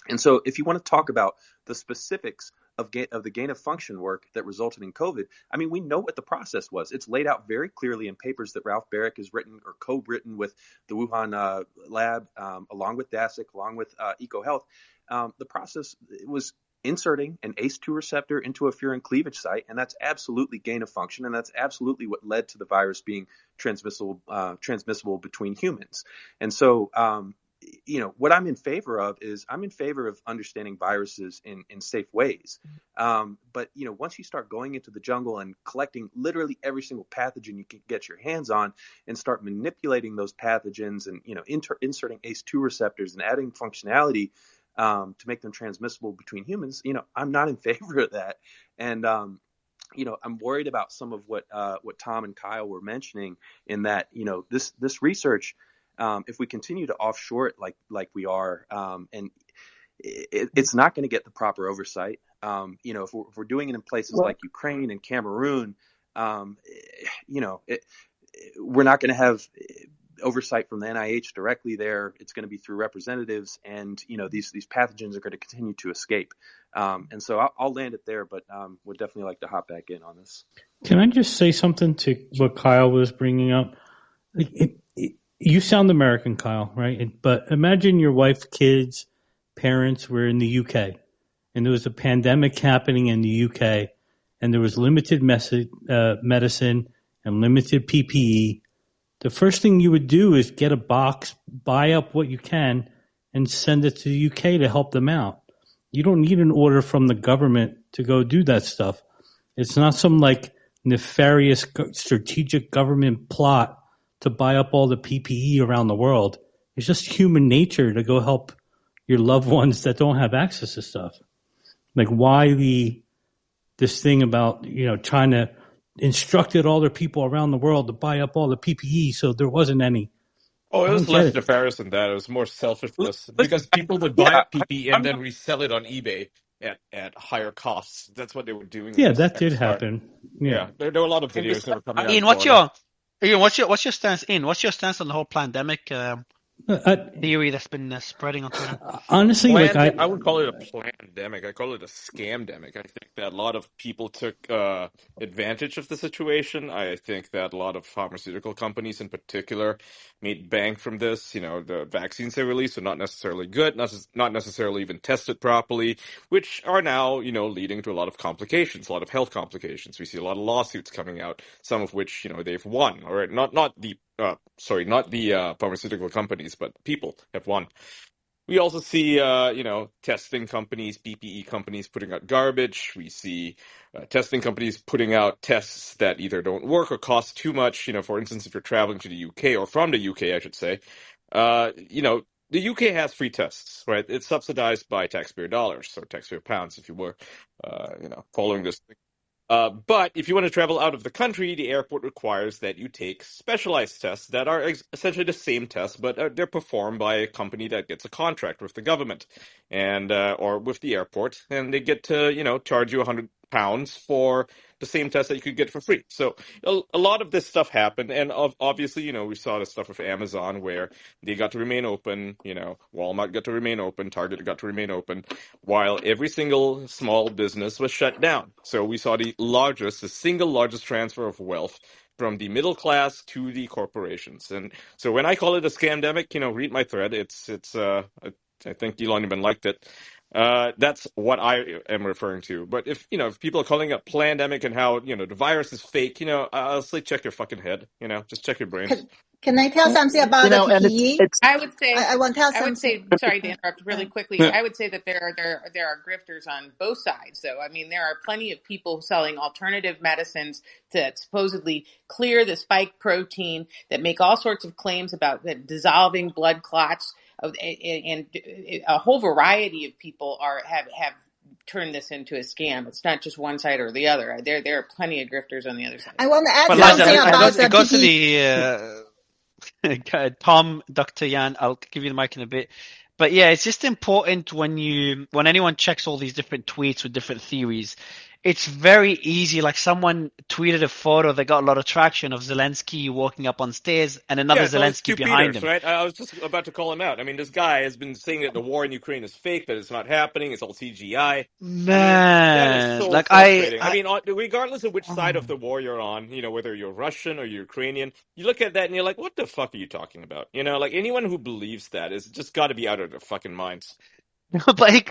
And so if you want to talk about the specifics of the gain of function work that resulted in COVID, I mean, we know what the process was. It's laid out very clearly in papers that Ralph Barrick has written or co-written with the Wuhan lab, along with DASIC, along with EcoHealth. The process was inserting an ACE2 receptor into a furin cleavage site, and that's absolutely gain of function, and that's absolutely what led to the virus being transmissible between humans. And so what I'm in favor of is I'm in favor of understanding viruses in safe ways. But once you start going into the jungle and collecting literally every single pathogen you can get your hands on and start manipulating those pathogens and, inserting ACE2 receptors and adding functionality to make them transmissible between humans, I'm not in favor of that. And, I'm worried about some of what Tom and Kyle were mentioning in that, this research, if we continue to offshore it like we are, and it's not going to get the proper oversight. If we're doing it in places like Ukraine and Cameroon, we're not going to have oversight from the NIH directly there. It's going to be through representatives, and these pathogens are going to continue to escape. And so I'll land it there, but would definitely like to hop back in on this. Can I just say something to what Kyle was bringing up? You sound American, Kyle, right? But imagine your wife, kids, parents were in the UK, and there was a pandemic happening in the UK, and there was limited medicine and limited PPE. The first thing you would do is get a box, buy up what you can, and send it to the UK to help them out. You don't need an order from the government to go do that stuff. It's not some like nefarious strategic government plot to buy up all the PPE around the world. It's just human nature to go help your loved ones that don't have access to stuff. Like why this thing about, trying to instructed all their people around the world to buy up all the PPE so there wasn't any. Oh, it was less nefarious than that. It was more selfishness because people would buy up PPE and then resell it on eBay at higher costs. That's what they were doing. Yeah, that did happen. Yeah, there were a lot of videos that were coming out. Ian, what's your stance? Ian, what's your stance on the whole pandemic theory that's been spreading on Twitter? Honestly, I would call it a plandemic. I call it a scamdemic. I think that a lot of people took advantage of the situation. I think that a lot of pharmaceutical companies in particular made bank from this. The vaccines they released are not necessarily good, not necessarily even tested properly, which are now, leading to a lot of complications, a lot of health complications. We see a lot of lawsuits coming out, some of which, they've won, or not the pharmaceutical companies, but people have won. We also see, testing companies, PPE companies putting out garbage. We see testing companies putting out tests that either don't work or cost too much. For instance, if you're traveling to the UK, or from the UK, I should say, the UK has free tests, right? It's subsidized by taxpayer dollars, or taxpayer pounds, if you were, following this. But if you want to travel out of the country, the airport requires that you take specialized tests that are essentially the same tests, but they're performed by a company that gets a contract with the government and or with the airport, and they get to charge you £100 for the same test that you could get for free. So a lot of this stuff happened, and obviously we saw the stuff with Amazon where they got to remain open, Walmart got to remain open, Target got to remain open, while every single small business was shut down. So we saw the single largest transfer of wealth from the middle class to the corporations. And so when I call it a scamdemic, read my thread. I think Elon even liked it. That's what I am referring to. But if people are calling it plandemic and how the virus is fake, I'll say check your fucking head. Just check your brains. Can I tell something about the PPE? I would say. I want to tell something. I would say. Sorry to interrupt. Really quickly, I would say that there are grifters on both sides. Though there are plenty of people selling alternative medicines that supposedly clear the spike protein, that make all sorts of claims about dissolving blood clots, and a whole variety of people have turn this into a scam. It's not just one side or the other. There are plenty of grifters on the other side. I want to add something about the it goes to the Tom, Dr. Yan, I'll give you the mic in a bit. But yeah, it's just important when anyone checks all these different tweets with different theories, it's very easy. Like someone tweeted a photo that got a lot of traction of Zelensky walking up on stairs and another Zelensky behind him. Right? I was just about to call him out. I mean, this guy has been saying that the war in Ukraine is fake, that it's not happening, it's all CGI. Man, that is so frustrating. Regardless of which side of the war you're on, whether you're Russian or Ukrainian, you look at that and you're like, what the fuck are you talking about? Like anyone who believes that is just got to be out of their fucking minds. But he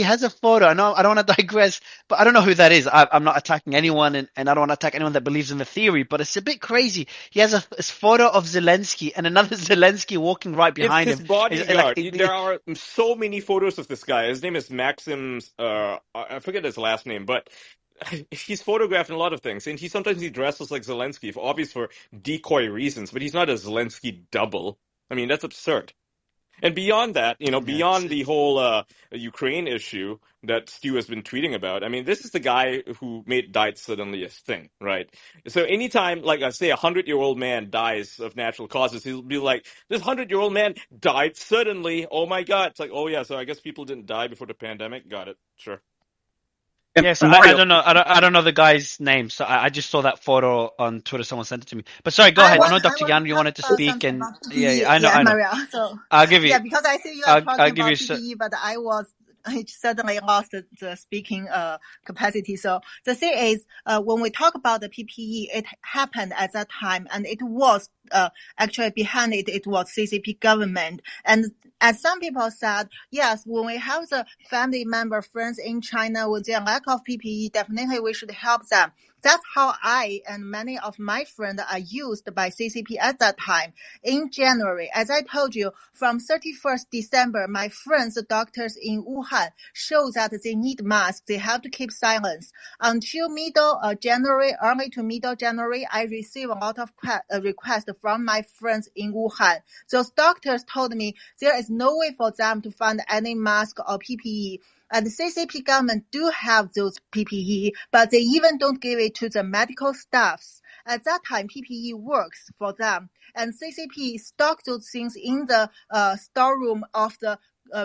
has a photo. I don't want to digress, but I don't know who that is. I'm not attacking anyone, and I don't want to attack anyone that believes in the theory, but it's a bit crazy. He has a photo of Zelensky and another Zelensky walking right behind him. It's his bodyguard. There are so many photos of this guy. His name is Maxim, I forget his last name, but he's photographed in a lot of things, and sometimes he dresses like Zelensky, for decoy reasons, but he's not a Zelensky double. I mean, that's absurd. And beyond that, beyond the whole Ukraine issue that Stu has been tweeting about, I mean, this is the guy who died suddenly a thing, right? So anytime, like I say, 100-year-old man dies of natural causes, he'll be like, this 100-year-old man died suddenly. Oh my God. It's like, oh yeah, so I guess people didn't die before the pandemic. Got it. Sure. Yes, I don't know. I don't know the guy's name, so I just saw that photo on Twitter. Someone sent it to me. But sorry, go ahead. I know Dr. Yan, you wanted to speak, and I know. Maria, so, I'll give you. Yeah, because I see you are talking about PPE, but I was I suddenly lost the speaking capacity. So the thing is, when we talk about the PPE, it happened at that time, and it was actually behind it was CCP government. And as some people said, yes, when we have the family member friends in China with their lack of PPE, definitely we should help them. That's how I and many of my friends are used by CCP at that time. In January, as I told you, from 31st December, my friends, the doctors in Wuhan, show that they need masks. They have to keep silence. Until middle January, early to middle January, I received a lot of requests from my friends in Wuhan. Those doctors told me there is no way for them to find any mask or PPE. And the CCP government do have those PPE, but they even don't give it to the medical staffs. At that time, PPE works for them. And CCP stock those things in the storeroom of the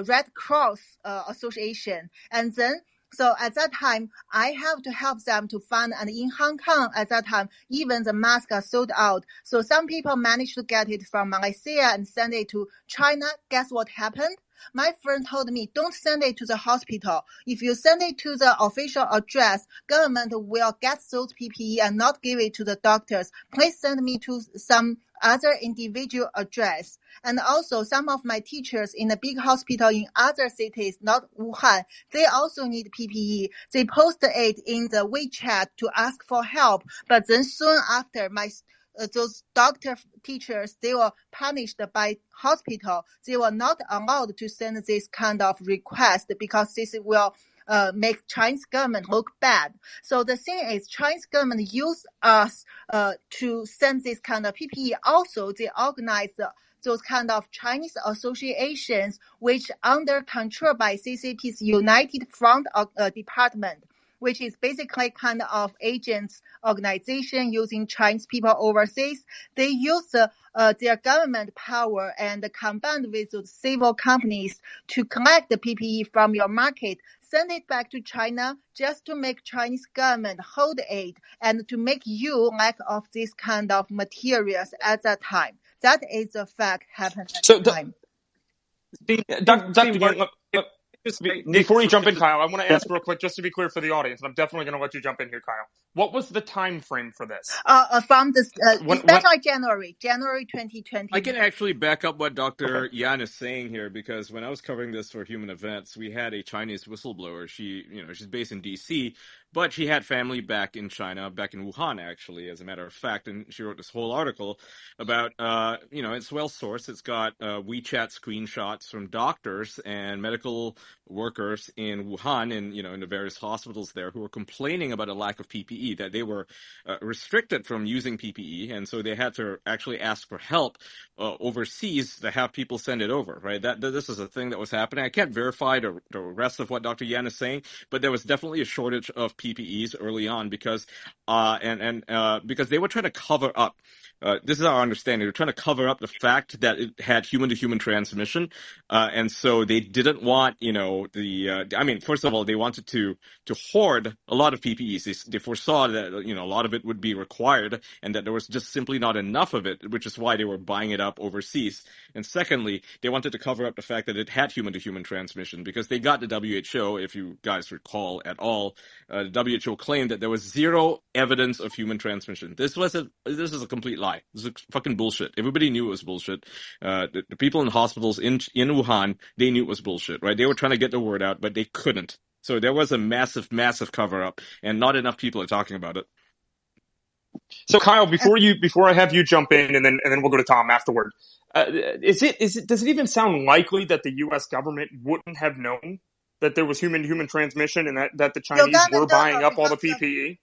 Red Cross Association. And then, so at that time, I have to help them to find, and in Hong Kong at that time, even the masks are sold out. So some people managed to get it from Malaysia and send it to China. Guess what happened? My friend told me, don't send it to the hospital. If you send it to the official address, government will get those PPE and not give it to the doctors. Please send me to some other individual address. And also, some of my teachers in a big hospital in other cities, not Wuhan, they also need PPE. They post it in the WeChat to ask for help. But then soon after, those doctor teachers, they were punished by hospital. They were not allowed to send this kind of request because this will make Chinese government look bad. So the thing is, Chinese government use us to send this kind of PPE. Also, they organize those kind of Chinese associations which under control by CCP's United Front Department, which is basically kind of agents organization using Chinese people overseas. They use their government power and combined with those civil companies to collect the PPE from your market, send it back to China just to make Chinese government hold it and to make you lack of this kind of materials at that time. That is a fact happened at the time. Dr. Yang, before you jump in, Kyle, I want to ask real quick, just to be clear for the audience, and I'm definitely going to let you jump in here, Kyle. What was the time frame for this? From this, especially January 2020. I can actually back up what Dr. Yan is saying here, because when I was covering this for Human Events, we had a Chinese whistleblower. She's based in D.C., but she had family back in China, back in Wuhan, actually, as a matter of fact, and she wrote this whole article about, it's well-sourced. It's got WeChat screenshots from doctors and medical workers in Wuhan and, in the various hospitals there who were complaining about a lack of PPE, that they were restricted from using PPE, and so they had to actually ask for help overseas to have people send it over, right? This is a thing that was happening. I can't verify the rest of what Dr. Yan is saying, but there was definitely a shortage of PPEs early on because because they were trying to cover up. This is our understanding. They're trying to cover up the fact that it had human-to-human transmission, and so they didn't want, first of all, they wanted to hoard a lot of PPEs. They foresaw that, a lot of it would be required, and that there was just simply not enough of it, which is why they were buying it up overseas. And secondly, they wanted to cover up the fact that it had human-to-human transmission, because they got the WHO, if you guys recall at all, the WHO claimed that there was zero evidence of human transmission. This is a complete lie. This is fucking bullshit. Everybody knew it was bullshit. The people in hospitals in Wuhan, they knew it was bullshit, right? They were trying to get the word out, but they couldn't. So there was a massive, massive cover-up, and not enough people are talking about it. So Kyle, before I have you jump in, and then we'll go to Tom afterward. Does it even sound likely that the U.S. government wouldn't have known that there was human-to-human transmission and that the Chinese were buying up all the PPE?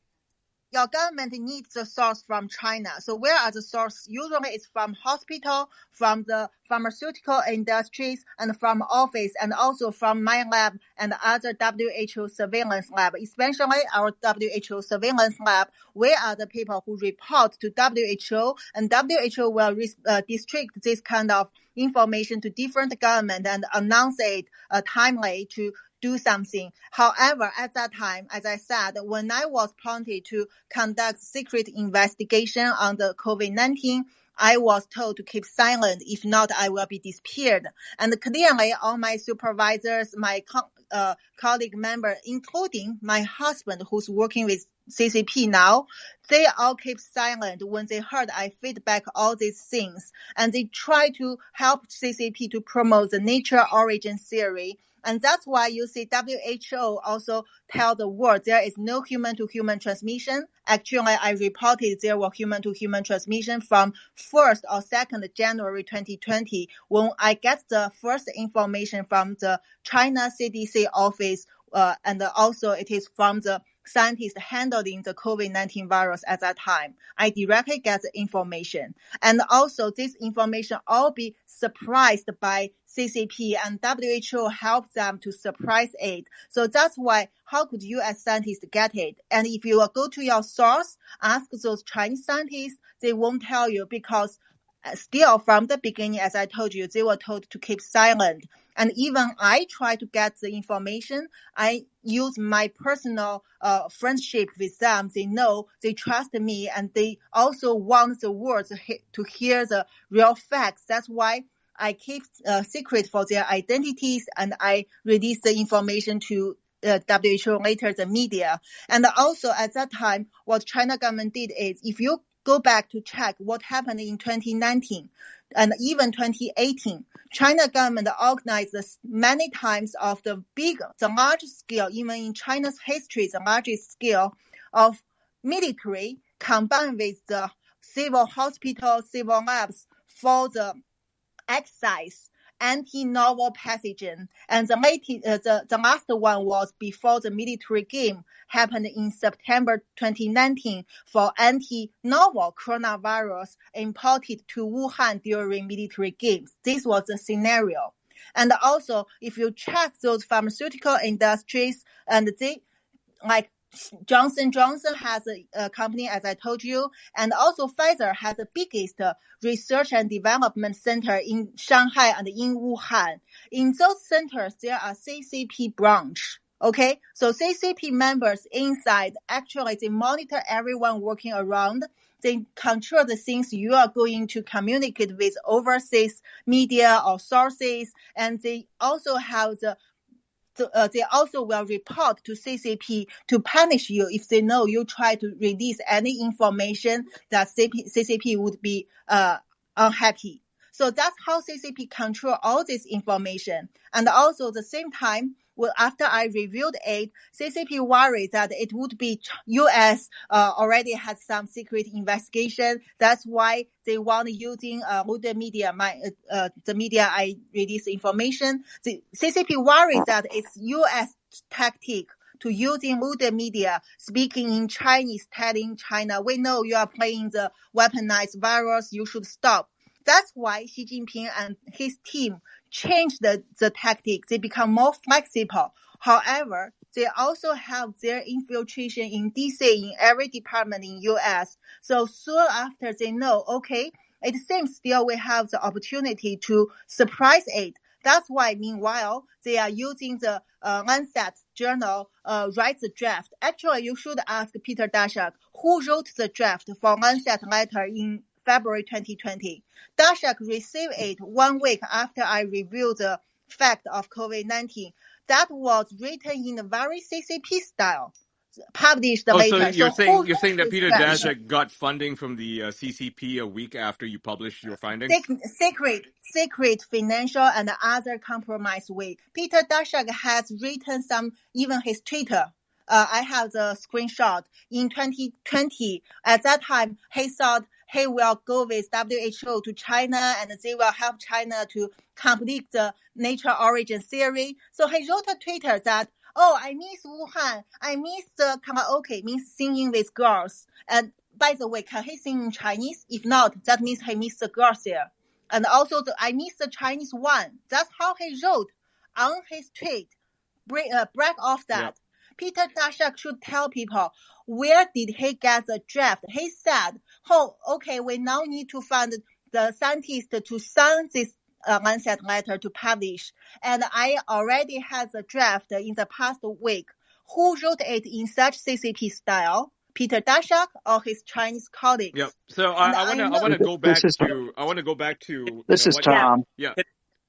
Your government needs the source from China. So where are the source? Usually it's from hospital, from the pharmaceutical industries, and from office, and also from my lab and other WHO surveillance lab. Especially our WHO surveillance lab, we are the people who report to WHO, and WHO will distribute this kind of information to different government and announce it timely to do something. However, at that time, as I said, when I was appointed to conduct secret investigation on the COVID-19, I was told to keep silent. If not, I will be disappeared. And clearly, all my supervisors, my colleague member, including my husband, who's working with CCP now, they all keep silent when they heard I feedback all these things, and they try to help CCP to promote the nature origin theory. And that's why you see WHO also tell the world there is no human-to-human transmission. Actually, I reported there were human-to-human transmission from 1st or 2nd January 2020 when I get the first information from the China CDC office, and also it is from the scientists handling the COVID-19 virus at that time. I directly get the information. And also this information all be surprised by CCP, and WHO helped them to suppress it. So that's why, how could you as scientists get it? And if you go to your source, ask those Chinese scientists, they won't tell you, because still from the beginning, as I told you, they were told to keep silent. And even I try to get the information, I use my personal friendship with them. They know, they trust me, and they also want the world to hear the real facts. That's why I keep secret for their identities, and I release the information to WHO, later the media. And also at that time, what China government did is, if you go back to check what happened in 2019 and even 2018, China government organized many times of the large scale, even in China's history, the largest scale of military combined with the civil hospitals, civil labs for the exercise anti-novel pathogen. And the last one was before the military game happened in September 2019 for anti-novel coronavirus imported to Wuhan during military games. This was the scenario. And also, if you check those pharmaceutical industries, and they, like Johnson & Johnson has a company, as I told you, and also Pfizer has the biggest research and development center in Shanghai and in Wuhan. In those centers, there are CCP branch. Okay, so CCP members inside, actually, they monitor everyone working around. They control the things you are going to communicate with overseas media or sources, and they also have they also will report to CCP to punish you if they know you try to release any information that CCP would be unhappy. So that's how CCP control all this information. And also at the same time, well, after I reviewed it, CCP worried that it would be U.S. Already had some secret investigation. That's why they want using the media, the media I release information. The CCP worries that it's U.S. tactic to using the media, speaking in Chinese, telling China, we know you are playing the weaponized virus, you should stop. That's why Xi Jinping and his team changed the tactic. They become more flexible. However, they also have their infiltration in DC, in every department in US. So soon after they know, okay, it seems still we have the opportunity to surprise it. That's why, meanwhile, they are using the Lancet journal write the draft. Actually, you should ask Peter Daszak who wrote the draft for Lancet letter in February 2020. Daszak received it 1 week after I reviewed the fact of COVID-19. That was written in a very CCP style, published later. So you're saying that Peter Daszak got funding from the CCP a week after you published your findings? Secret financial and other compromise way. Peter Daszak has written some, even his Twitter. I have the screenshot in 2020. At that time, he thought he will go with WHO to China and they will help China to complete the nature origin theory. So he wrote a Twitter that, oh, I miss Wuhan. I miss the karaoke, means singing with girls. And by the way, can he sing in Chinese? If not, that means he missed the girls there. And also, I miss the Chinese one. That's how he wrote on his tweet. Brag off that. Yep. Peter Daszak should tell people, where did he get the draft? He said, oh, okay, we now need to find the scientist to sign this Lancet letter to publish. And I already had the draft in the past week. Who wrote it in such CCP style? Peter Daszak or his Chinese colleagues? Yep. So I want to go back to This is Tom. Yeah.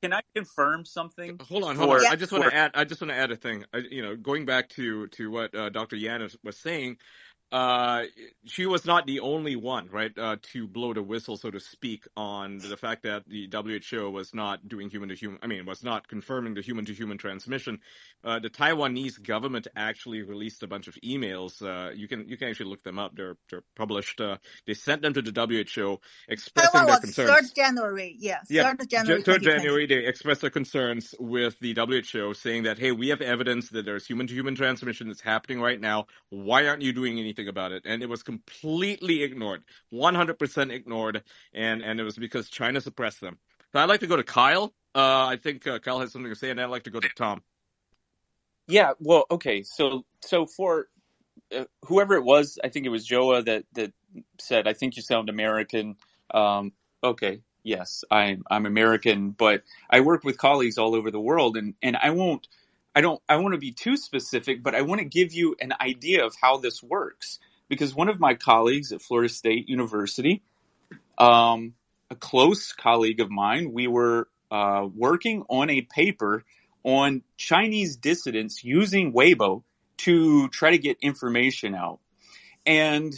Can I confirm something? Hold on. Yeah. I just want to add a thing. Going back to what Dr. Yan was saying. She was not the only one, right, to blow the whistle, so to speak, on the fact that the WHO was not doing was not confirming the human-to-human transmission. The Taiwanese government actually released a bunch of emails. You can actually look them up. They're published. They sent them to the WHO expressing Taiwan their was concerns. 3rd January. Yeah, Yeah, 3rd January 3rd 2020. January, they expressed their concerns with the WHO, saying that, hey, we have evidence that there's human-to-human transmission that's happening right now. Why aren't you doing anything about it? And it was completely ignored, 100% ignored, and it was because China suppressed them. So I'd like to go to Kyle. I think Kyle has something to say, and I'd like to go to Tom. Yeah, well, okay, so for whoever it was, I think it was Joa that said, I think you sound American. Okay. Yes, I'm American, but I work with colleagues all over the world, and I want to be too specific, but I want to give you an idea of how this works. Because one of my colleagues at Florida State University, a close colleague of mine, we were working on a paper on Chinese dissidents using Weibo to try to get information out. And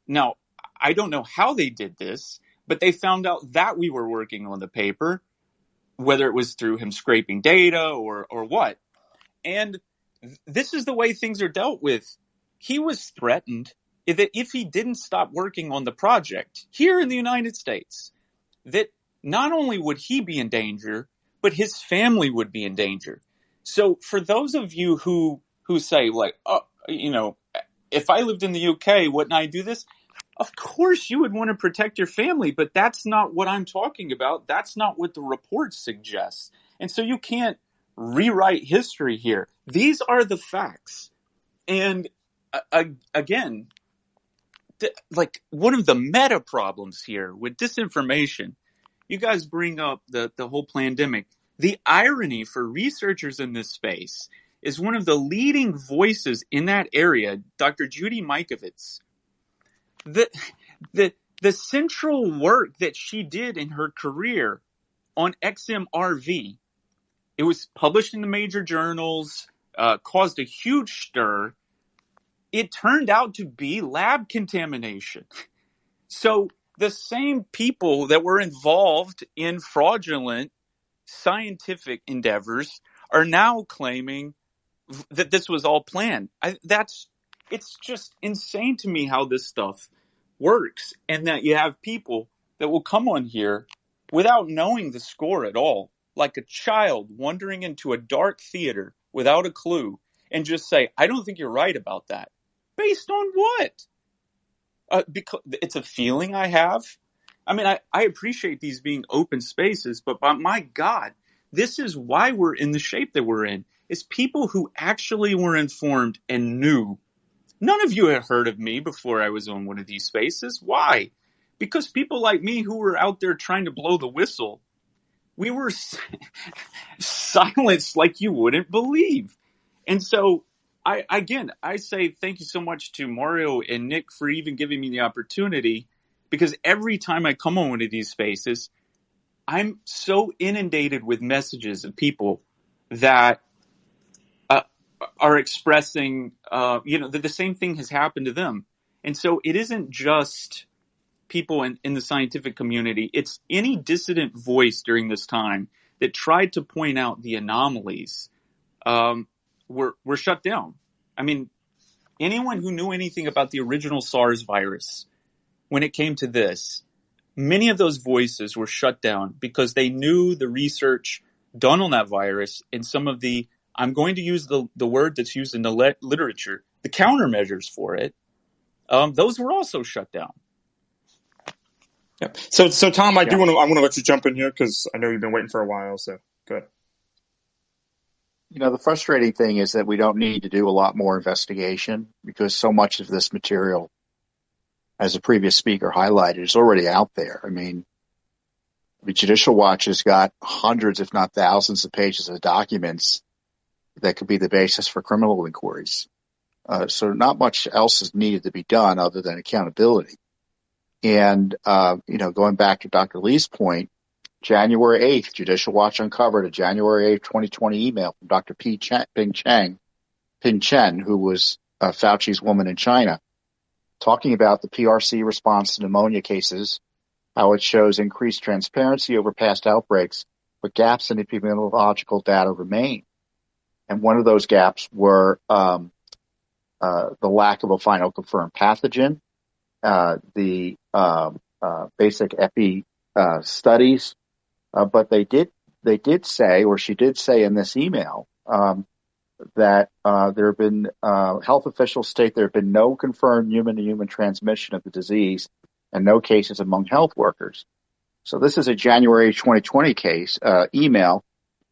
now, I don't know how they did this, but they found out that we were working on the paper, whether it was through him scraping data or what. And this is the way things are dealt with. He was threatened that if he didn't stop working on the project here in the United States, that not only would he be in danger, but his family would be in danger. So for those of you who say, like, oh, if I lived in the UK, wouldn't I do this? Of course you would want to protect your family, but that's not what I'm talking about. That's not what the report suggests. And so you can't rewrite history here. These are the facts. And again, like one of the meta problems here with disinformation, you guys bring up the whole pandemic. The irony for researchers in this space is one of the leading voices in that area, Dr. Judy Mikovits. The central work that she did in her career on XMRV, it was published in the major journals, caused a huge stir. It turned out to be lab contamination. So the same people that were involved in fraudulent scientific endeavors are now claiming that this was all planned. It's just insane to me how this stuff works, and that you have people that will come on here without knowing the score at all, like a child wandering into a dark theater without a clue, and just say, I don't think you're right about that. Based on what? Because it's a feeling I have. I mean, I appreciate these being open spaces, but my God, this is why we're in the shape that we're in. It's people who actually were informed and knew. None of you had heard of me before I was on one of these spaces. Why? Because people like me who were out there trying to blow the whistle, we were silenced like you wouldn't believe. And so, I say thank you so much to Mario and Nick for even giving me the opportunity, because every time I come on one of these spaces, I'm so inundated with messages of people that are expressing, that the same thing has happened to them. And so it isn't just people in the scientific community. It's any dissident voice during this time that tried to point out the anomalies were shut down. I mean, anyone who knew anything about the original SARS virus, when it came to this, many of those voices were shut down because they knew the research done on that virus and some of the, I'm going to use the word that's used in the literature, the countermeasures for it, those were also shut down. Yeah. So Tom, I want to let you jump in here because I know you've been waiting for a while. So go ahead. The frustrating thing is that we don't need to do a lot more investigation because so much of this material, as the previous speaker highlighted, is already out there. I mean, the Judicial Watch has got hundreds, if not thousands, of pages of documents that could be the basis for criminal inquiries. So not much else is needed to be done other than accountability. And, going back to Dr. Lee's point, January 8th, Judicial Watch uncovered a January 8th, 2020 email from Dr. Ping Chen, who was Fauci's woman in China, talking about the PRC response to pneumonia cases, how it shows increased transparency over past outbreaks, but gaps in epidemiological data remain. And one of those gaps were the lack of a final confirmed pathogen, the basic epi studies, but they did say, or she did say in this email, that there have been health officials state there have been no confirmed human-to-human transmission of the disease and no cases among health workers. So this is a January 2020 case email,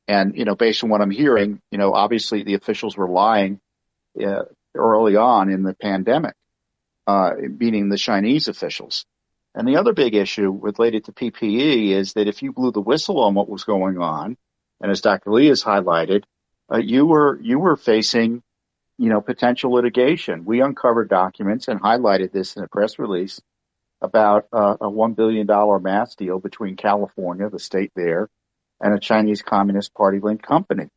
and based on what I'm hearing, obviously the officials were lying early on in the pandemic, meaning the Chinese officials. And the other big issue related to PPE is that if you blew the whistle on what was going on, and as Dr. Lee has highlighted, you were facing, potential litigation. We uncovered documents and highlighted this in a press release about a $1 billion mass deal between California, the state there, and a Chinese Communist Party-linked company.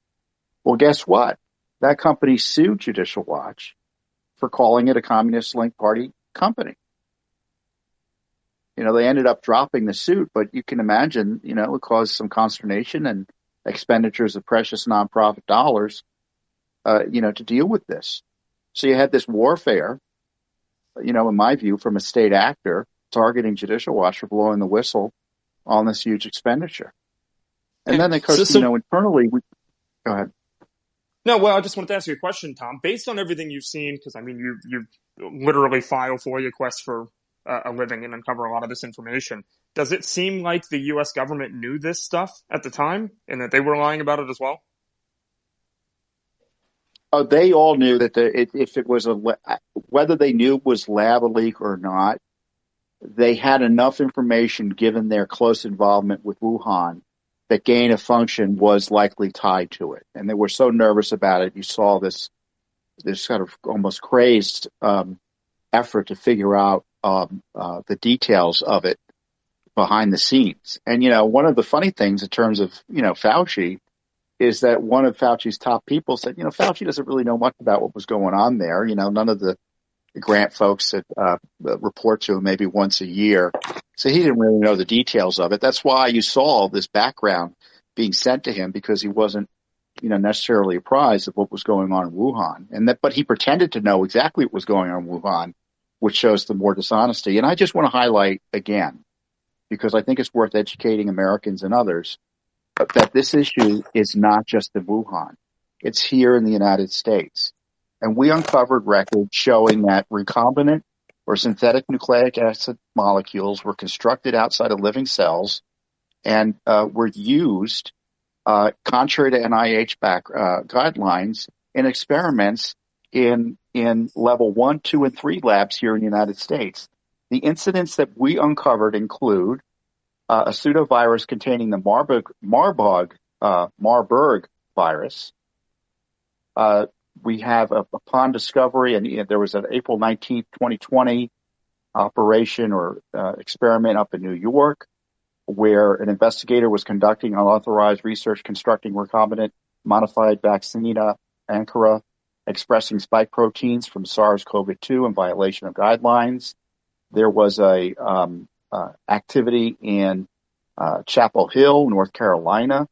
Well, guess what? That company sued Judicial Watch for calling it a Communist-linked party company. They ended up dropping the suit, but you can imagine, it caused some consternation and expenditures of precious nonprofit dollars, to deal with this. So you had this warfare, in my view, from a state actor targeting Judicial Watch for blowing the whistle on this huge expenditure. And then, of course, internally, go ahead. No, well, I just wanted to ask you a question, Tom. Based on everything you've seen, because, you literally file FOIA requests for a living and uncover a lot of this information. Does it seem like the U.S. government knew this stuff at the time and that they were lying about it as well? Oh, they all knew that if it was whether they knew it was lab leak or not, they had enough information given their close involvement with Wuhan that gain of function was likely tied to it. And they were so nervous about it. You saw this kind of almost crazed effort to figure out the details of it behind the scenes. And, one of the funny things in terms of, Fauci is that one of Fauci's top people said, Fauci doesn't really know much about what was going on there. None of the grant folks that report to him maybe once a year. So he didn't really know the details of it. That's why you saw this background being sent to him, because he wasn't, necessarily apprised of what was going on in Wuhan. But he pretended to know exactly what was going on in Wuhan, which shows the more dishonesty. And I just want to highlight again, because I think it's worth educating Americans and others, that this issue is not just in Wuhan. It's here in the United States. And we uncovered records showing that recombinant or synthetic nucleic acid molecules were constructed outside of living cells and were used, contrary to NIH guidelines, in experiments in level 1, 2, and 3 labs here in the United States. The incidents that we uncovered include a pseudovirus containing the Marburg virus. We have, upon discovery, and there was an April 19th, 2020 operation or experiment up in New York, where an investigator was conducting unauthorized research constructing recombinant modified vaccinia ankara expressing spike proteins from SARS-CoV-2 in violation of guidelines. There was a activity in Chapel Hill, North Carolina,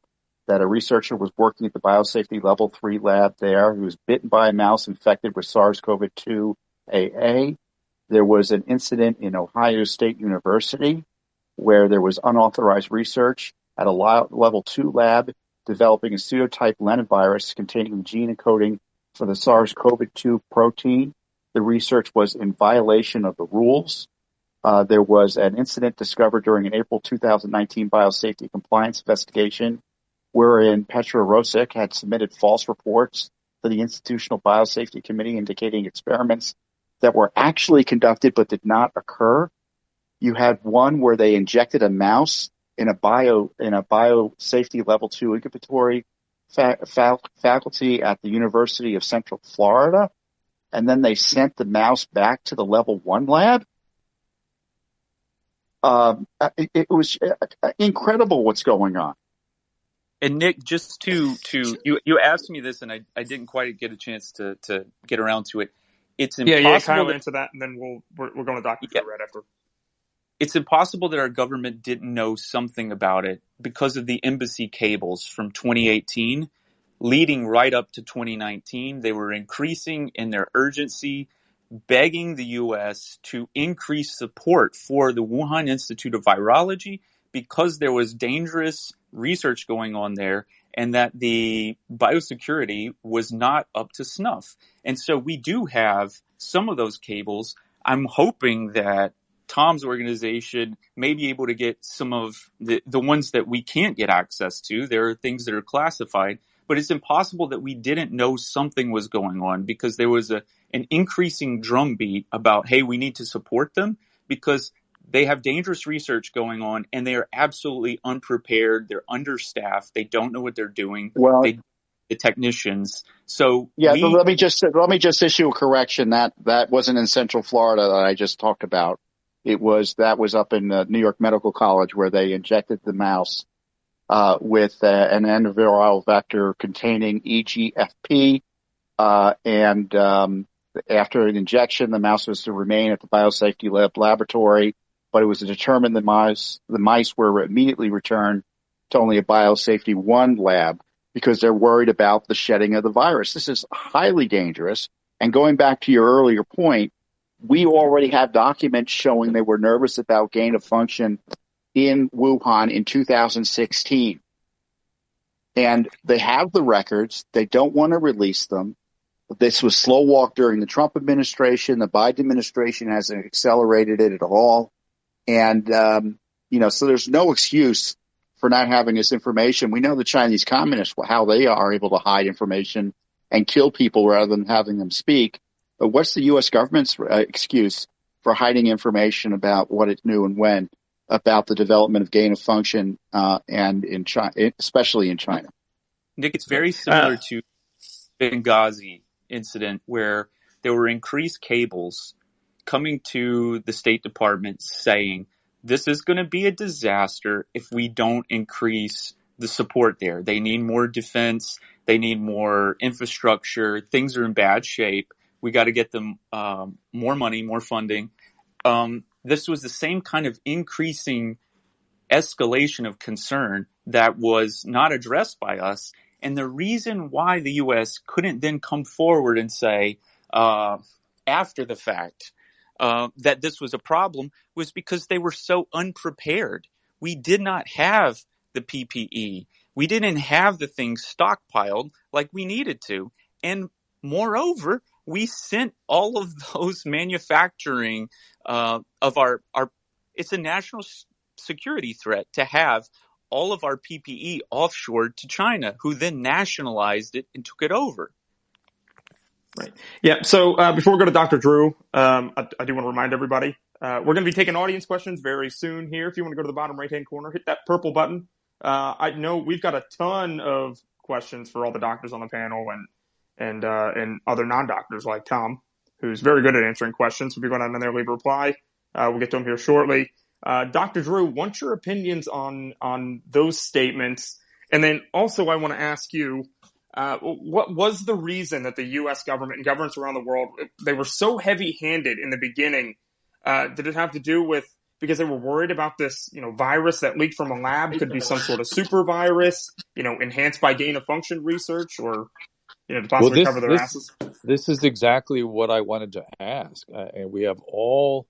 that a researcher was working at the biosafety level 3 lab there who was bitten by a mouse infected with SARS-CoV-2 AA. There was an incident in Ohio State University where there was unauthorized research at a level 2 lab developing a pseudotype lentivirus containing the gene encoding for the SARS-CoV-2 protein. The research was in violation of the rules. There was an incident discovered during an April 2019 biosafety compliance investigation wherein Petra Rosic had submitted false reports to the Institutional Biosafety Committee indicating experiments that were actually conducted but did not occur. You had one where they injected a mouse in a biosafety level 2 incubatory faculty at the University of Central Florida, and then they sent the mouse back to the level 1 lab. it was incredible what's going on. And Nick, just to you asked me this, and I didn't quite get a chance to get around to it. It's impossible. Yeah, Kyle, answer that, and then we're going to Dr. Drew right after. It's impossible that our government didn't know something about it because of the embassy cables from 2018 leading right up to 2019. They were increasing in their urgency, begging the U.S. to increase support for the Wuhan Institute of Virology because there was dangerous research going on there and that the biosecurity was not up to snuff. And so we do have some of those cables. I'm hoping that Tom's organization may be able to get some of the ones that we can't get access to. There are things that are classified, but it's impossible that we didn't know something was going on because there was an increasing drumbeat about, hey, we need to support them because they have dangerous research going on and they are absolutely unprepared. They're understaffed. They don't know what they're doing. Well, the technicians. So let me just issue a correction. That wasn't in Central Florida that I just talked about. That was up in New York Medical College where they injected the mouse with an antiviral vector containing EGFP, and after an injection, the mouse was to remain at the biosafety laboratory, but it was determined the mice were immediately returned to only a biosafety 1 lab because they're worried about the shedding of the virus. This is highly dangerous. And going back to your earlier point, we already have documents showing they were nervous about gain of function in Wuhan in 2016. And they have the records. They don't want to release them. This was slow walk during the Trump administration. The Biden administration hasn't accelerated it at all. And, so there's no excuse for not having this information. We know the Chinese communists, how they are able to hide information and kill people rather than having them speak. But what's the U.S. government's excuse for hiding information about what it knew and when about the development of gain of function, and in China, especially in China? Nick, it's very similar to Benghazi incident where there were increased cables coming to the State Department saying this is going to be a disaster if we don't increase the support there. They need more defense. They need more infrastructure. Things are in bad shape. We got to get them more money, more funding. This was the same kind of increasing escalation of concern that was not addressed by us. And the reason why the U.S. couldn't then come forward and say after the fact that this was a problem was because they were so unprepared. We did not have the PPE. We didn't have the things stockpiled like we needed to. And moreover, we sent all of those manufacturing of our it's a national security threat to have all of our PPE offshored to China, who then nationalized it and took it over. Right. Yeah. So before we go to Dr. Drew, I do want to remind everybody, we're going to be taking audience questions very soon here. If you want to go to the bottom right-hand corner, hit that purple button. I know we've got a ton of questions for all the doctors on the panel and other non-doctors like Tom, who's very good at answering questions. So if you're going to there, leave a reply. We'll get to him here shortly. Dr. Drew, what's your opinions on those statements? And then also I want to ask you, what was the reason that the U.S. government and governments around the world, they were so heavy-handed in the beginning? Did it have to do with because they were worried about this, virus that leaked from a lab could be some sort of super virus, enhanced by gain-of-function research, or to possibly cover their asses? This is exactly what I wanted to ask, and we have all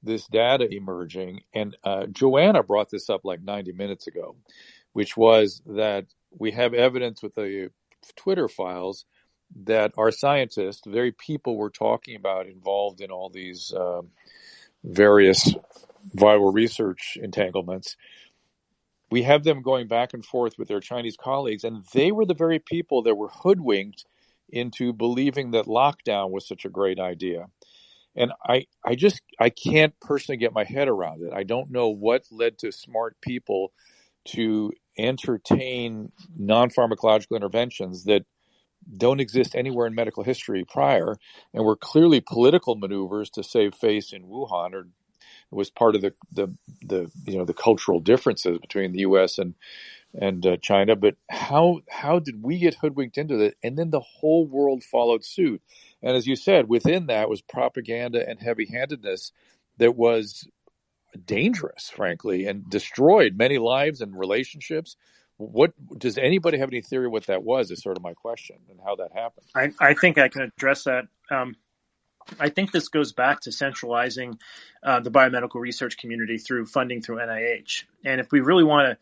this data emerging, and Joanna brought this up like 90 minutes ago, which was that we have evidence with the Twitter files that our scientists, the very people we're talking about involved in all these various viral research entanglements, we have them going back and forth with their Chinese colleagues, and they were the very people that were hoodwinked into believing that lockdown was such a great idea. And I can't personally get my head around it. I don't know what led to smart people to entertain non-pharmacological interventions that don't exist anywhere in medical history prior, and were clearly political maneuvers to save face in Wuhan or was part of the cultural differences between the U.S. and China. But how did we get hoodwinked into that? And then the whole world followed suit. And as you said, within that was propaganda and heavy-handedness that was dangerous, frankly, and destroyed many lives and relationships. What does anybody have any theory what that was? Is sort of my question, and how that happened. I think I can address that. I think this goes back to centralizing the biomedical research community through funding through NIH. And if we really want to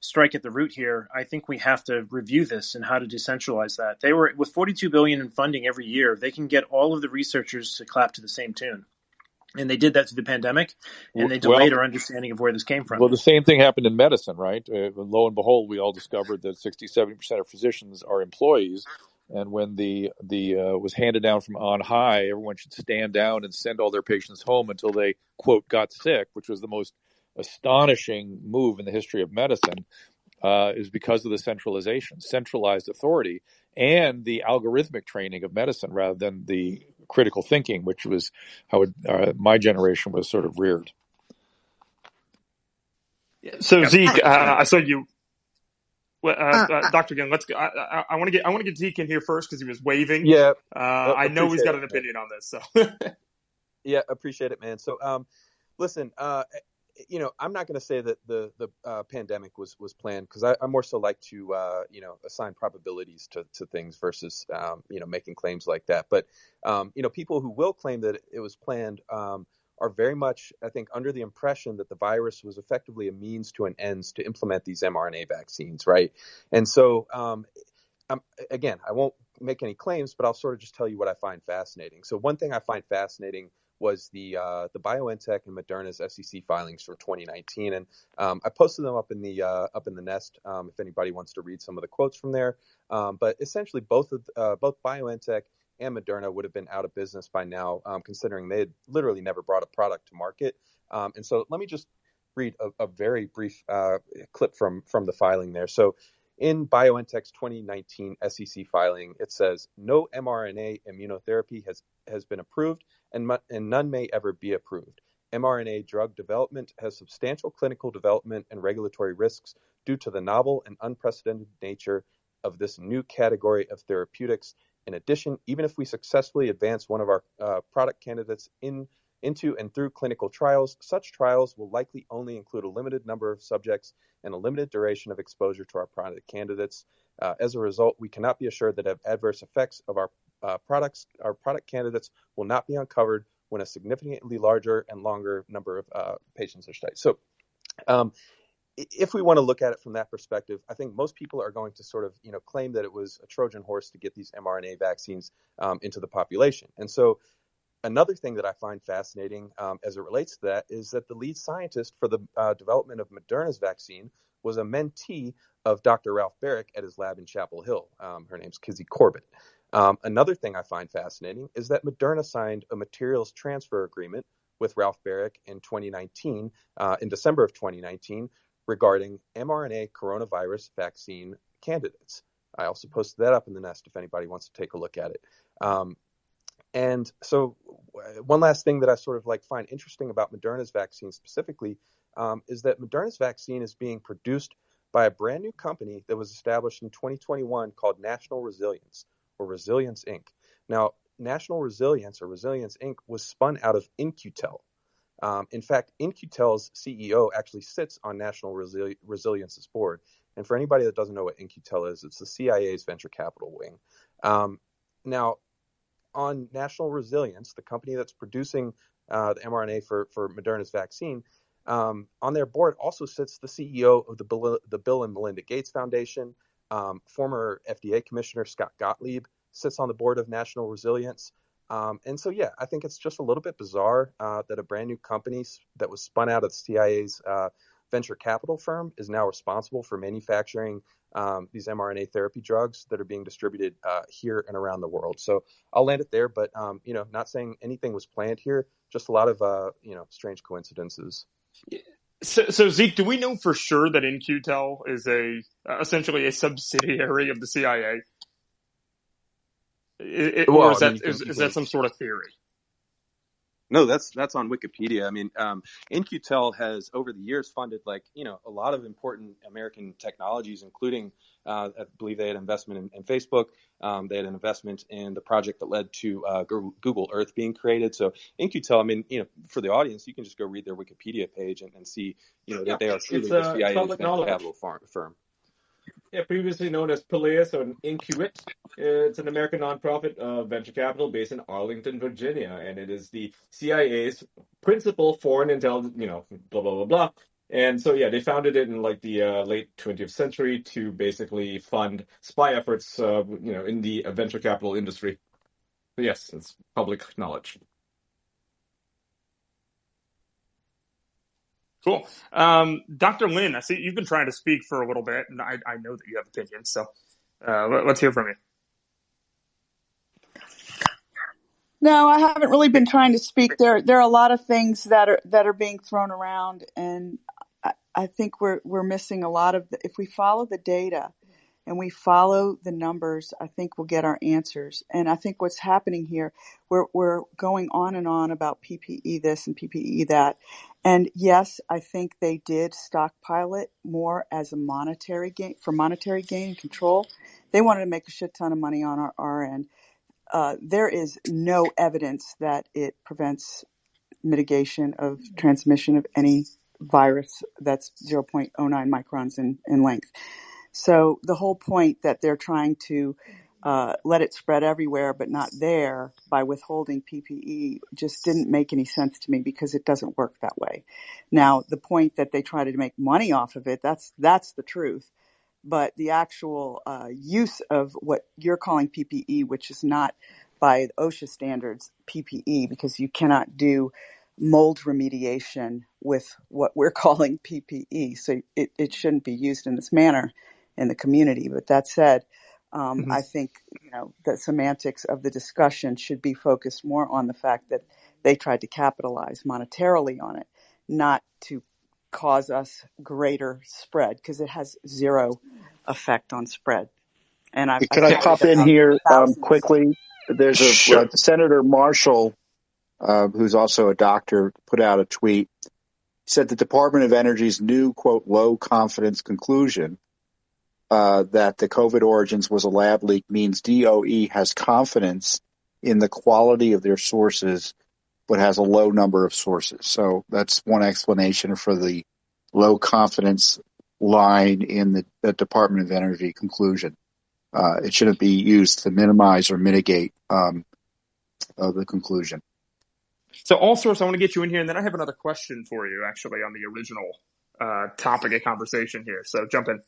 strike at the root here, I think we have to review this and how to decentralize that. They were with $42 billion in funding every year. They can get all of the researchers to clap to the same tune. And they did that through the pandemic, and they delayed our understanding of where this came from. Well, the same thing happened in medicine, right? Lo and behold, we all discovered that 60-70% of physicians are employees. And when the was handed down from on high, everyone should stand down and send all their patients home until they, quote, got sick, which was the most astonishing move in the history of medicine, is because of the centralized authority, and the algorithmic training of medicine rather than the critical thinking, which was how my generation was sort of reared. So Zeke, I saw you. Dr. Gunn, let's. I want to get Zeke in here first because he was waving. Yeah, I know he's got an opinion on this. So yeah, appreciate it, man. So, listen, I'm not going to say that the pandemic was planned, because I more so like to assign probabilities to things versus making claims like that. But people who will claim that it was planned are very much, I think, under the impression that the virus was effectively a means to an end to implement these mRNA vaccines, right? And so, again, I won't make any claims, but I'll sort of just tell you what I find fascinating. So one thing I find fascinating was the BioNTech and Moderna's SEC filings for 2019, and I posted them up in the Nest if anybody wants to read some of the quotes from there. But essentially, both BioNTech and Moderna would have been out of business by now, considering they had literally never brought a product to market. And so let me just read a very brief clip from the filing there. So in BioNTech's 2019 SEC filing, it says, no mRNA immunotherapy has been approved, and none may ever be approved. mRNA drug development has substantial clinical development and regulatory risks due to the novel and unprecedented nature of this new category of therapeutics. In addition, even if we successfully advance one of our product candidates into and through clinical trials, such trials will likely only include a limited number of subjects and a limited duration of exposure to our product candidates. As a result, we cannot be assured that adverse effects of our product candidates will not be uncovered when a significantly larger and longer number of patients are studied. So, if we want to look at it from that perspective, I think most people are going to sort of, claim that it was a Trojan horse to get these mRNA vaccines into the population. And so another thing that I find fascinating as it relates to that is that the lead scientist for the development of Moderna's vaccine was a mentee of Dr. Ralph Baric at his lab in Chapel Hill. Her name's Kizzy Corbett. Another thing I find fascinating is that Moderna signed a materials transfer agreement with Ralph Baric in 2019, in December of 2019, regarding mRNA coronavirus vaccine candidates. I also posted that up in the Nest if anybody wants to take a look at it. And so one last thing that I sort of find interesting about Moderna's vaccine specifically is that Moderna's vaccine is being produced by a brand new company that was established in 2021 called National Resilience, or Resilience Inc. Now, National Resilience, or Resilience Inc., was spun out of In-Q-Tel. In fact, In-Q-Tel's CEO actually sits on National Resilience's board. And for anybody that doesn't know what In-Q-Tel is, it's the CIA's venture capital wing. Now, on National Resilience, the company that's producing the mRNA for Moderna's vaccine, on their board also sits the CEO of the Bill and Melinda Gates Foundation. Former FDA Commissioner Scott Gottlieb sits on the board of National Resilience. And so, yeah, I think it's just a little bit bizarre that a brand new company that was spun out of the CIA's venture capital firm is now responsible for manufacturing these mRNA therapy drugs that are being distributed here and around the world. So I'll land it there, but not saying anything was planned here, just a lot of strange coincidences. So Zeke, do we know for sure that In-Q-Tel is essentially a subsidiary of the CIA? Or is that some sort of theory? No, that's on Wikipedia. I mean, In-Q-Tel has over the years funded a lot of important American technologies, including I believe they had investment in Facebook. They had an investment in the project that led to Google Earth being created. So In-Q-Tel, I mean, for the audience, you can just go read their Wikipedia page and see, that they are truly the CIA's public venture knowledge. capital firm. Yeah, previously known as Peleus or Incuit. It's an American nonprofit venture capital based in Arlington, Virginia, and it is the CIA's principal foreign intelligence, blah, blah, blah, blah. And so, they founded it in the late 20th century to basically fund spy efforts, in the venture capital industry. So yes, it's public knowledge. Cool. Dr. Lin, I see you've been trying to speak for a little bit, and I know that you have opinions, so let's hear from you. No, I haven't really been trying to speak. There are a lot of things that are being thrown around, and I think we're missing a lot of. If we follow the data and we follow the numbers, I think we'll get our answers. And I think what's happening here, we're going on and on about PPE this and PPE that. And yes, I think they did stockpile it more as a monetary gain and control. They wanted to make a shit ton of money on our end. There is no evidence that it prevents mitigation of transmission of any virus that's 0.09 microns in length. So the whole point that they're trying to let it spread everywhere but not there by withholding PPE just didn't make any sense to me because it doesn't work that way. Now, the point that they try to make money off of it, that's the truth. But the actual use of what you're calling PPE, which is not by OSHA standards PPE, because you cannot do mold remediation with what we're calling PPE. So it shouldn't be used in this manner in the community. But that said, I think the semantics of the discussion should be focused more on the fact that they tried to capitalize monetarily on it, not to cause us greater spread, because it has zero effect on spread. And Could I pop in here quickly? There's Sure. Senator Marshall, who's also a doctor, put out a tweet. He said the Department of Energy's new, quote, low confidence conclusion that the COVID origins was a lab leak means DOE has confidence in the quality of their sources, but has a low number of sources. So that's one explanation for the low confidence line in the Department of Energy conclusion. It shouldn't be used to minimize or mitigate the conclusion. So, all source, I want to get you in here, and then I have another question for you, actually, on the original topic of conversation here. So, jump in.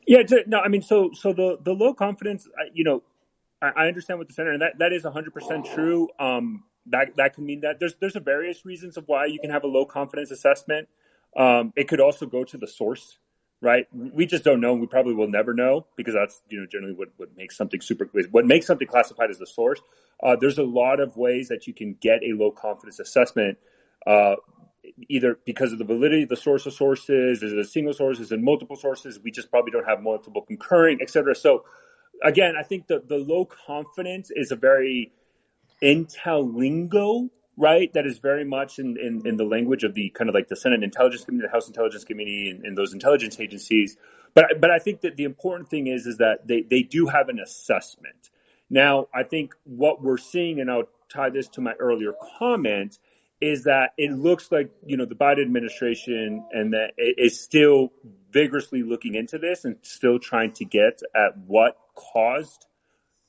Yeah, no, I mean, so the low confidence, I understand what the senator, and that is 100% true. That can mean that there's a various reasons of why you can have a low confidence assessment. It could also go to the source, right? We just don't know. We probably will never know, because that's generally what makes something classified as the source. There's a lot of ways that you can get a low confidence assessment, either because of the validity of the source of sources. Is it a single source? Is it multiple sources? We just probably don't have multiple concurring, et cetera. So again, I think the low confidence is a very intel lingo, right? That is very much in the language of the kind of like the Senate Intelligence Committee, the House Intelligence Committee, and those intelligence agencies. But I think that the important thing is that they do have an assessment. Now, I think what we're seeing, and I'll tie this to my earlier comment, is that it looks like the Biden administration and that is still vigorously looking into this and still trying to get at what caused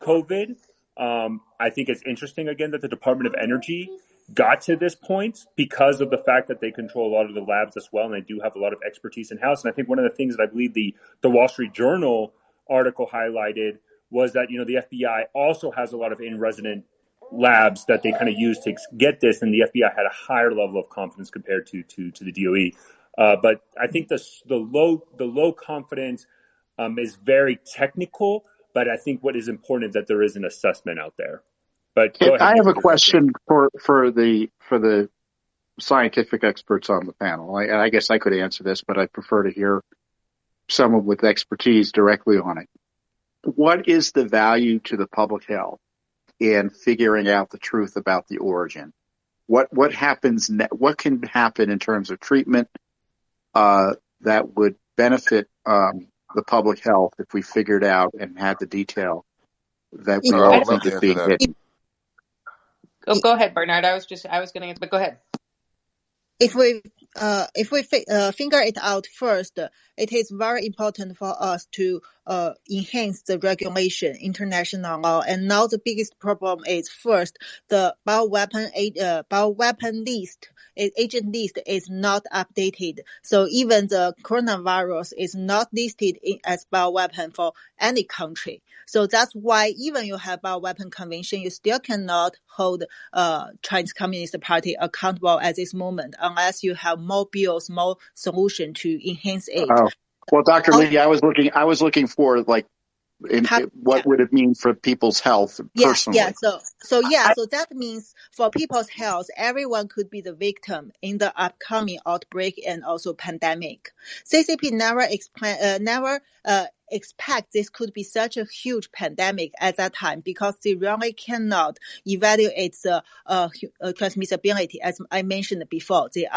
COVID. I think it's interesting, again, that the Department of Energy got to this point because of the fact that they control a lot of the labs as well, and they do have a lot of expertise in-house. And I think one of the things that I believe the Wall Street Journal article highlighted was that, the FBI also has a lot of in-resident labs that they kind of use to get this, and the FBI had a higher level of confidence compared to the DOE. But I think the low confidence is very technical, but I think what is important is that there is an assessment out there. But go ahead. I have a question for the scientific experts on the panel. I guess I could answer this, but I prefer to hear someone with expertise directly on it. What is the value to the public health in figuring out the truth about the origin. What happens? What can happen in terms of treatment that would benefit the public health if we figured out and had the detail that we all think is being hidden? Oh, go ahead, Bernard. I was going to answer, but go ahead. If we figure it out first, it is very important for us to enhance the regulation, international law. And now the biggest problem is first, the bioweapon list, agent list is not updated. So even the coronavirus is not listed as bioweapon for any country. So that's why even you have bioweapon convention, you still cannot hold Chinese Communist Party accountable at this moment unless you have more bills, more solution to enhance it. Well, Dr. Lee, I was looking for what would it mean for people's health personally? So that means for people's health, everyone could be the victim in the upcoming outbreak and also pandemic. CCP never expect this could be such a huge pandemic at that time because they really cannot evaluate the transmissibility. As I mentioned before, they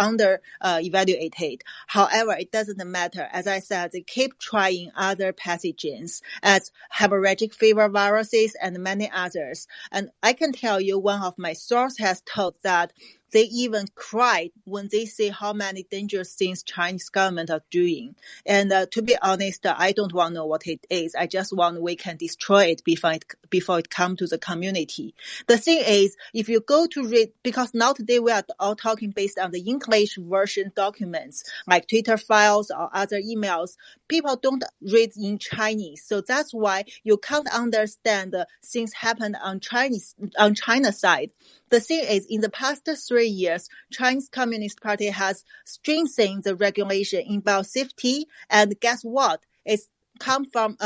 evaluate it. However, it doesn't matter. As I said, they keep trying other pathogens as hemorrhagic fever viruses and many others. And I can tell you one of my sources has told that they even cried when they see how many dangerous things Chinese government are doing. And to be honest, I don't want to know what it is. I just want we can destroy it before it comes to the community. The thing is, if you go to read, because now today we are all talking based on the English version documents, like Twitter files or other emails, people don't read in Chinese. So that's why you can't understand the things happened on China side. The thing is, in the past 3 years, Chinese Communist Party has strengthened the regulation in biosafety. And guess what? It's come from,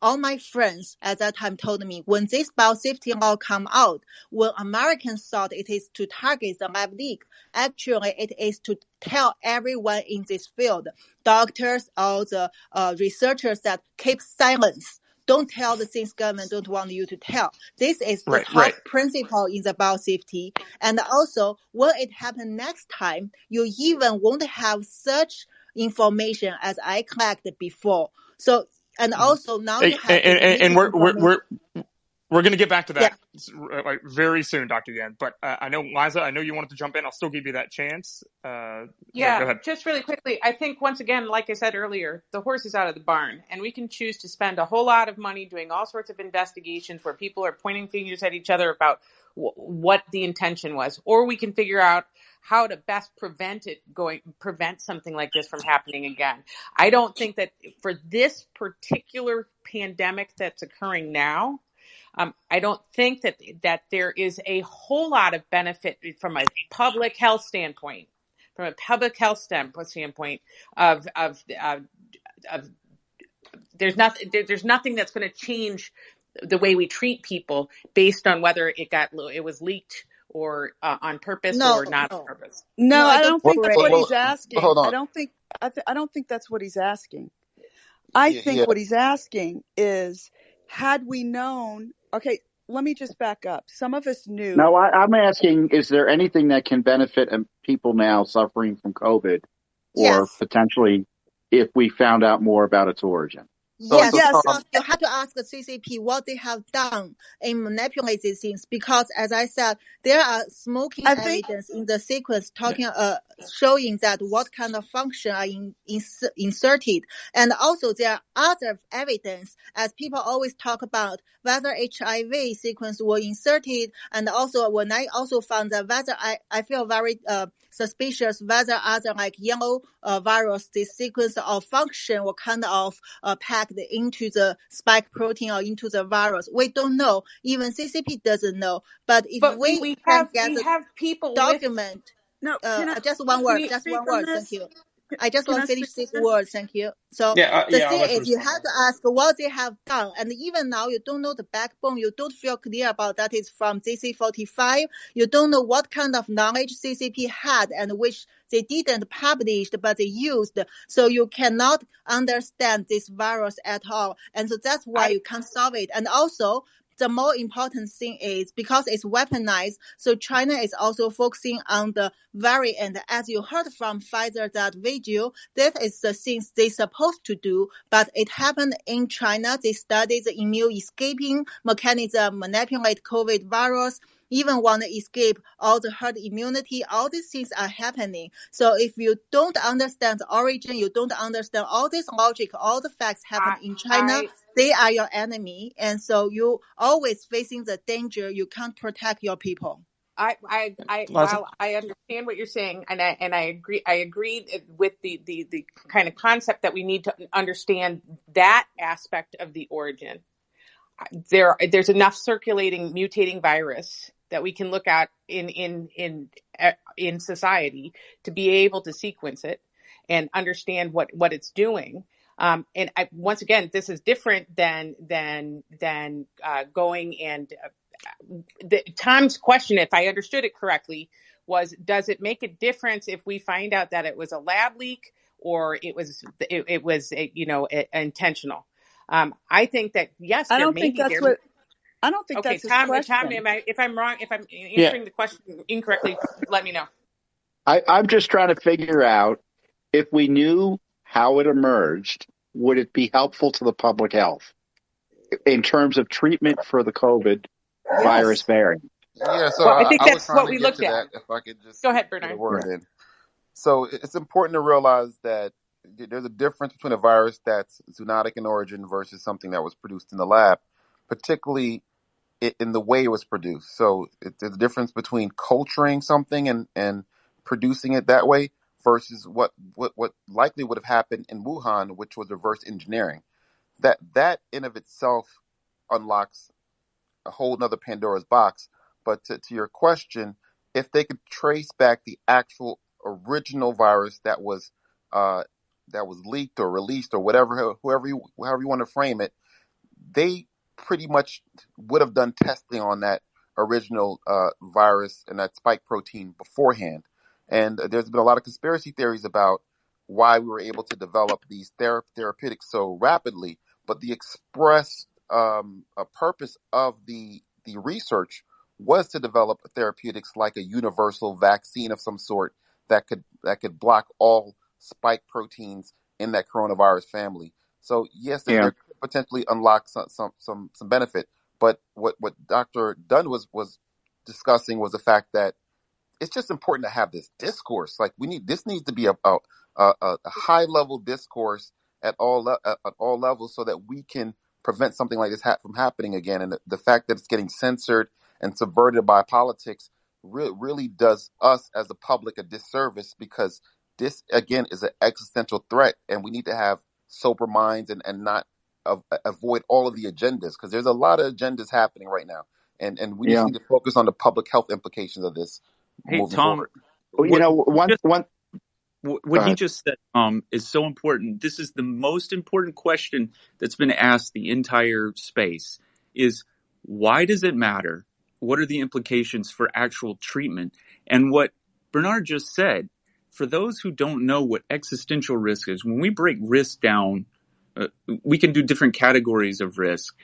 all my friends at that time told me when this biosafety law come out, when Americans thought it is to target the lab leak, actually it is to tell everyone in this field, doctors, all the researchers that keep silence. Don't tell the things government don't want you to tell. This is the top principle in the biosafety. And also, when it happens next time, you even won't have such information as I collected before. So, and also now you have we're going to get back to that very soon, Dr. Yan. But I know, Liza, I know you wanted to jump in. I'll still give you that chance. Go ahead. Just really quickly, I think once again, like I said earlier, the horse is out of the barn. And we can choose to spend a whole lot of money doing all sorts of investigations where people are pointing fingers at each other about what the intention was. Or we can figure out how to best prevent something like this from happening again. I don't think that for this particular pandemic that's occurring now, I don't think that there is a whole lot of benefit from a public health standpoint. From a public health standpoint of there's nothing that's going to change the way we treat people based on whether it was leaked or on purpose or not on purpose. No, I don't think that's what he's asking. Hold on. I don't think that's what he's asking. I think what he's asking is, had we known. Okay, let me just back up. Some of us knew. No, I'm asking, is there anything that can benefit people now suffering from COVID or potentially if we found out more about its origin? Yes, you have to ask the CCP what they have done in manipulating these things because, as I said, there are smoking evidence in the sequence showing that what kind of function are inserted. And also there are other evidence, as people always talk about, whether HIV sequence were inserted. And also when I also found that whether I feel very suspicious whether other like yellow virus, this sequence of function were kind of packed into the spike protein or into the virus. We don't know. Even CCP doesn't know. But if we have people document. Just one word. Thank you. I just want to finish this word. Thank you. So the thing is, you have to ask what they have done. And even now, you don't know the backbone. You don't feel clear about that is from CC45. You don't know what kind of knowledge CCP had and which they didn't publish, but they used. So you cannot understand this virus at all. And so that's why you can't solve it. And also, the more important thing is because it's weaponized, so China is also focusing on the variant. As you heard from Pfizer that video, that is the things they're supposed to do, but it happened in China. They studied the immune escaping mechanism, manipulate COVID virus, even want to escape all the herd immunity. All these things are happening. So if you don't understand the origin, you don't understand all this logic, all the facts happen in China, they are your enemy. And so you always facing the danger. You can't protect your people. While I understand what you're saying, and I agree with the kind of concept that we need to understand that aspect of the origin. There's enough circulating mutating virus that we can look at in society to be able to sequence it and understand what it's doing. Once again, this is different than going and Tom's question, if I understood it correctly, was: does it make a difference if we find out that it was a lab leak or it was intentional? I think that yes, I there don't may think be that's difference. I don't think Okay, that's his Tom, question. if I'm wrong, if I'm answering the question incorrectly, let me know. I'm just trying to figure out, if we knew how it emerged, would it be helpful to the public health in terms of treatment for the COVID virus variant? Yeah, so Well, I think I was that's trying what to we get looked to at. that, if I could just Go ahead, get a Bernard. word in. So it's important to realize that there's a difference between a virus that's zoonotic in origin versus something that was produced in the lab, particularly in the way it was produced. So there's a difference between culturing something and producing it that way versus what likely would have happened in Wuhan, which was reverse engineering. That in of itself unlocks a whole nother Pandora's box. But to your question, if they could trace back the actual original virus that was leaked or released or whatever, however you want to frame it, they pretty much would have done testing on that original virus and that spike protein beforehand. And there's been a lot of conspiracy theories about why we were able to develop these therapeutics so rapidly. But the express purpose of the research was to develop therapeutics like a universal vaccine of some sort that could block all spike proteins in that coronavirus family. So yes, there could potentially unlock some benefit. But what Dr. Dunn was discussing was the fact that it's just important to have this discourse. Like this needs to be a high level discourse at all levels, so that we can prevent something like this from happening again. And the fact that it's getting censored and subverted by politics really does us as a public a disservice, because this again is an existential threat, and we need to have sober minds and not avoid all of the agendas, because there's a lot of agendas happening right now, and we just need to focus on the public health implications of this. Hey, Tom, forward. What he just said is so important. This is the most important question that's been asked the entire space, is why does it matter? What are the implications for actual treatment? And what Bernard just said, for those who don't know what existential risk is, when we break risk down, we can do different categories of risk.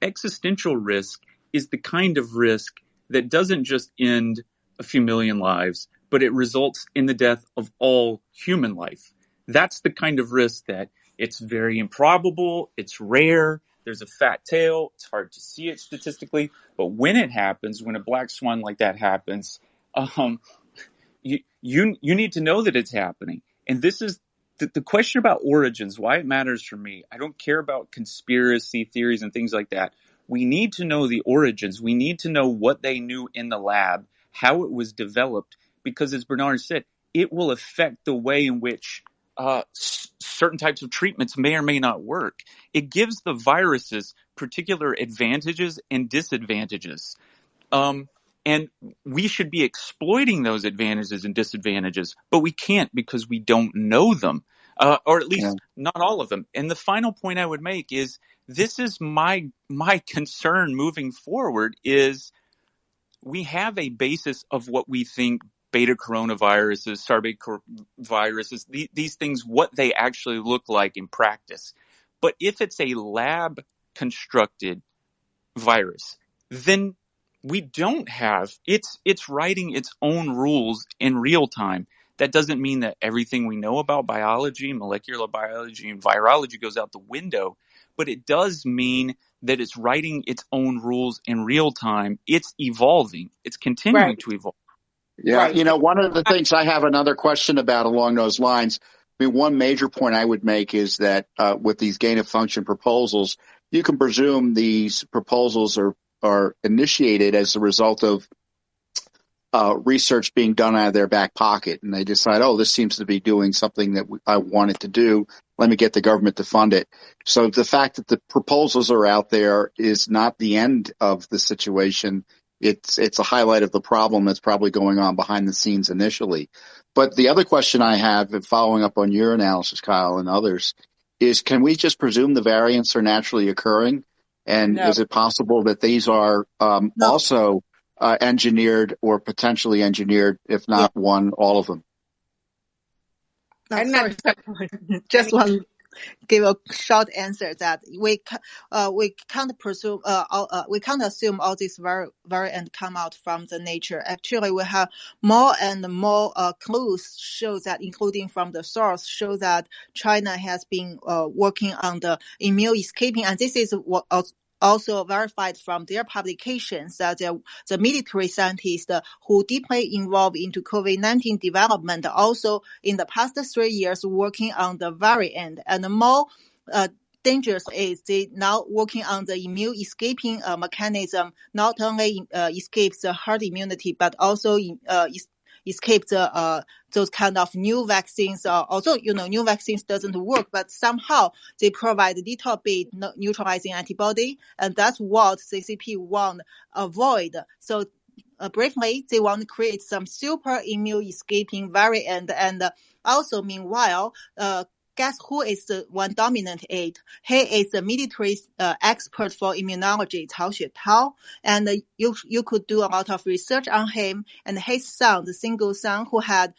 Existential risk is the kind of risk that doesn't just end a few million lives, but it results in the death of all human life. That's the kind of risk that it's very improbable, it's rare, there's a fat tail, it's hard to see it statistically, but when it happens, when a black swan like that happens, you need to know that it's happening. And this is the question about origins, why it matters for me. I don't care about conspiracy theories and things like that. We need to know the origins. We need to know what they knew in the lab, how it was developed, because as Bernard said, it will affect the way in which certain types of treatments may or may not work. It gives the viruses particular advantages and disadvantages. And we should be exploiting those advantages and disadvantages, but we can't because we don't know them, or at least not all of them. And the final point I would make is this is my concern moving forward is we have a basis of what we think beta coronaviruses, SARS viruses, these things, what they actually look like in practice. But if it's a lab constructed virus, then we don't have, it's writing its own rules in real time. That doesn't mean that everything we know about biology, molecular biology, and virology goes out the window, but it does mean that it's writing its own rules in real time. It's evolving. It's continuing to evolve. Yeah, Right. one of the things I have another question about along those lines, I mean, one major point I would make is that with these gain of function proposals, you can presume these proposals are initiated as a result of research being done out of their back pocket. And they decide, oh, this seems to be doing something that I want it to do. Let me get the government to fund it. So the fact that the proposals are out there is not the end of the situation. It's a highlight of the problem that's probably going on behind the scenes initially. But the other question I have, following up on your analysis, Kyle, and others, is can we just presume the variants are naturally occurring? And is it possible that these are also engineered or potentially engineered, if not one, all of them? Just one. Give a short answer that we can't presume we can't assume all these variants come out from the nature. Actually, we have more and more clues show that, including from the source, show that China has been working on the immune escaping, and this is what also verified from their publications that the military scientists who deeply involved into COVID-19 development also in the past 3 years working on the variant. And the more dangerous is they now working on the immune escaping mechanism, not only escapes the herd immunity, but also escape those kind of new vaccines. Although, new vaccines doesn't work, but somehow they provide a little bit neutralizing antibody, and that's what CCP want to avoid. So briefly, they want to create some super immune escaping variant, and also meanwhile, guess who is the one dominant aide? He is a military expert for immunology, Cao Xuetao, and you could do a lot of research on him. And his son, the single son who had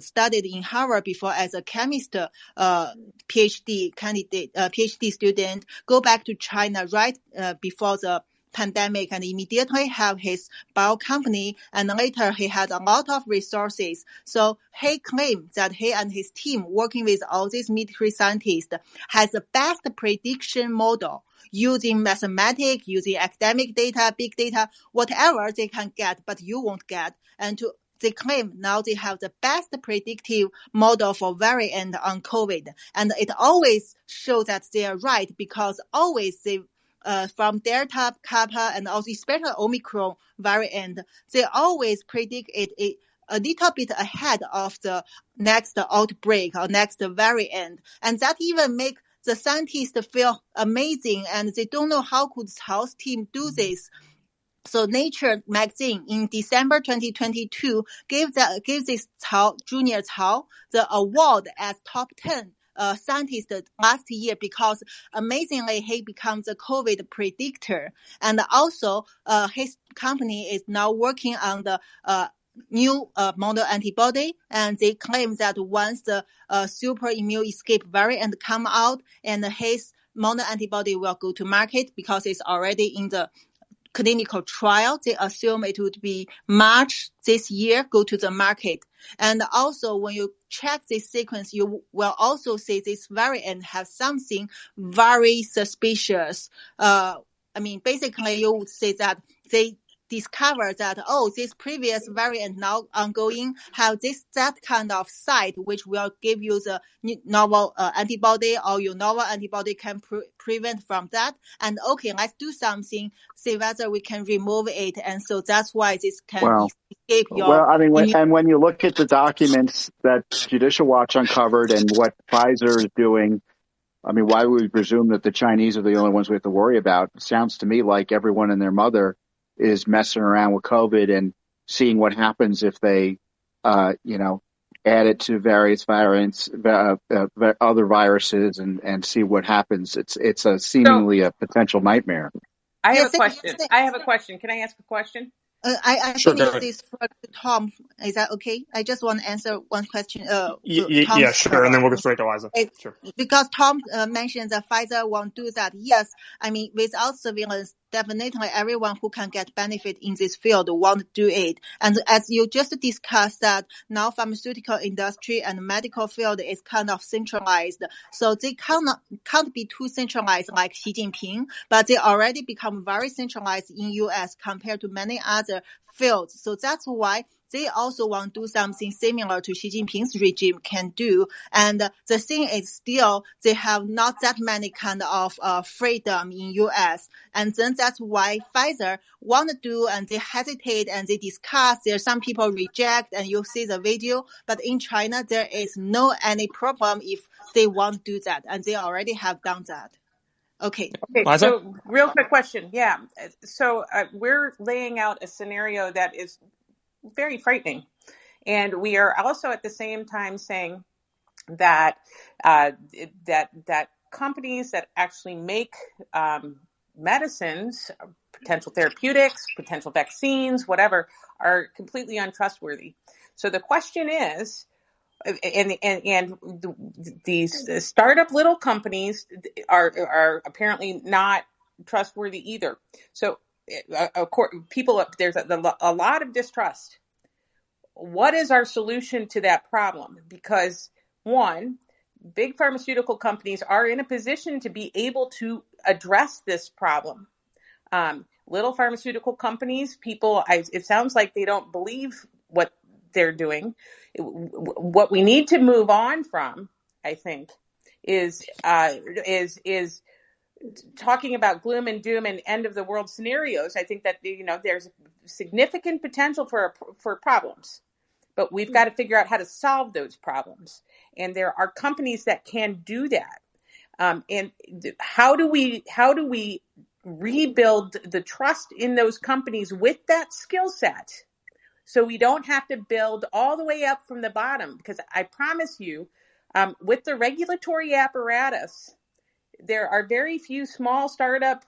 studied in Harvard before as a chemist, PhD candidate, PhD student, go back to China right before the pandemic and immediately have his bio company, and later he had a lot of resources. So he claimed that he and his team working with all these military scientists has the best prediction model using mathematics, using academic data, big data, whatever they can get, but you won't get. And they claim now they have the best predictive model for variant on COVID. And it always shows that they are right because always they from Delta, Kappa, and also especially Omicron variant, they always predict it a little bit ahead of the next outbreak or next variant. And that even make the scientists feel amazing, and they don't know how could Cao's team do this. So Nature magazine in December 2022 gave this Junior Cao the award as top 10 scientist last year because amazingly he becomes a COVID predictor, and also his company is now working on the new mono antibody, and they claim that once the super immune escape variant come out, and his mono antibody will go to market because it's already in the clinical trial. They assume it would be March this year, go to the market. And also when you check this sequence, you will also see this variant has something very suspicious. Basically you would say that they discover that, this previous variant now ongoing have that kind of site which will give you the novel antibody, or your novel antibody can prevent from that. And okay, let's do something, see whether we can remove it. And so that's why this can escape your... when you look at the documents that Judicial Watch uncovered and what Pfizer is doing, why would we presume that the Chinese are the only ones we have to worry about? It sounds to me like everyone and their mother is messing around with COVID and seeing what happens if they, add it to various variants, other viruses, and see what happens. It's a seemingly a potential nightmare. I have a question. Can I ask a question? I sure, finish this for Tom. Is that okay? I just want to answer one question. Yeah, sure, and then we'll go straight to Liza. Sure. Because Tom mentioned that Pfizer won't do that. Yes, without surveillance, definitely everyone who can get benefit in this field want to do it. And as you just discussed that now pharmaceutical industry and medical field is kind of centralized. So they can't be too centralized like Xi Jinping, but they already become very centralized in US compared to many other fields. So that's why they also want to do something similar to Xi Jinping's regime can do. And the thing is still, they have not that many kind of freedom in US. And then that's why Pfizer want to do, and they hesitate and they discuss. There are some people reject, and you see the video. But in China, there is no any problem if they want to do that. And they already have done that. Okay. So real quick question. Yeah. So we're laying out a scenario that is very frightening. And we are also at the same time saying that that companies that actually make medicines, potential therapeutics, potential vaccines, whatever, are completely untrustworthy. So the question is, and these startup little companies are apparently not trustworthy either. So of course, there's a lot of distrust. What is our solution to that problem? Because one, big pharmaceutical companies are in a position to be able to address this problem. Little pharmaceutical companies, it sounds like they don't believe what they're doing. What we need to move on from, I think, is talking about gloom and doom and end of the world scenarios. I think that there's significant potential for problems, but we've got to figure out how to solve those problems. And there are companies that can do that. And how do we rebuild the trust in those companies with that skill set, so we don't have to build all the way up from the bottom? Because I promise you, with the regulatory apparatus, there are very few small startup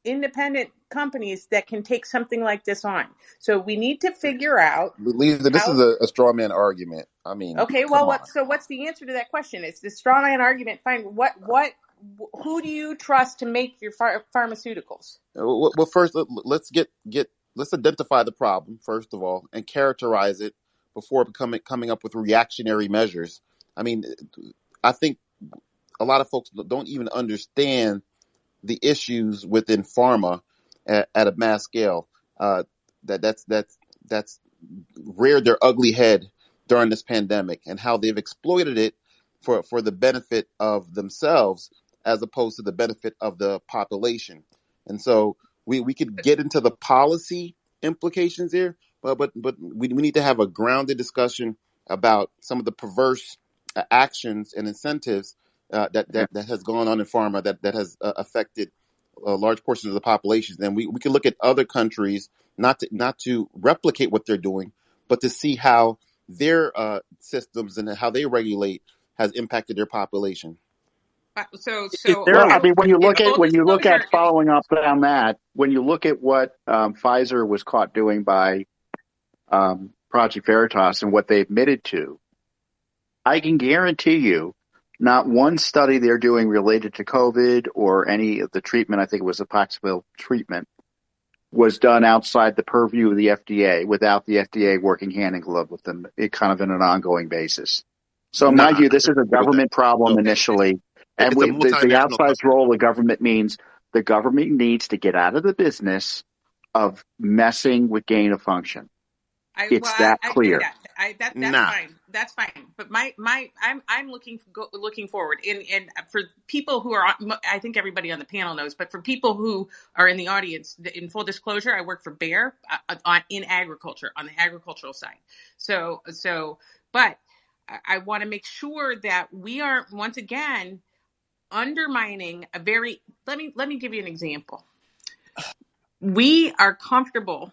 independent companies that can take something like this on. So we need to figure out. Lisa, this is a straw man argument. I mean, okay, well, what's the answer to that question? It's the straw man argument. Fine. Who do you trust to make your pharmaceuticals? Well, first, let's let's identify the problem first of all and characterize it before coming up with reactionary measures. I mean, I think a lot of folks don't even understand the issues within pharma at a mass scale. That's reared their ugly head during this pandemic, and how they've exploited it for the benefit of themselves as opposed to the benefit of the population. And so we could get into the policy implications here, but we need to have a grounded discussion about some of the perverse actions and incentives that has gone on in pharma that has affected large portions of the population. And we can look at other countries, not to replicate what they're doing, but to see how their systems and how they regulate has impacted their population. Well, I mean, when you look at following up on that, when you look at what Pfizer was caught doing by Project Veritas and what they admitted to, I can guarantee you not one study they're doing related to COVID or any of the treatment, I think it was the Paxil treatment, was done outside the purview of the FDA without the FDA working hand in glove with them, kind of in an ongoing basis. So in my view, this is a government problem initially. And the outsized role of the government means the government needs to get out of the business of messing with gain of function. It's that clear. That's fine. That's fine. But I'm looking forward. And for people who are, I think everybody on the panel knows, but for people who are in the audience, in full disclosure, I work for Bayer in agriculture, on the agricultural side. But I want to make sure that we aren't once again undermining let me give you an example. We are comfortable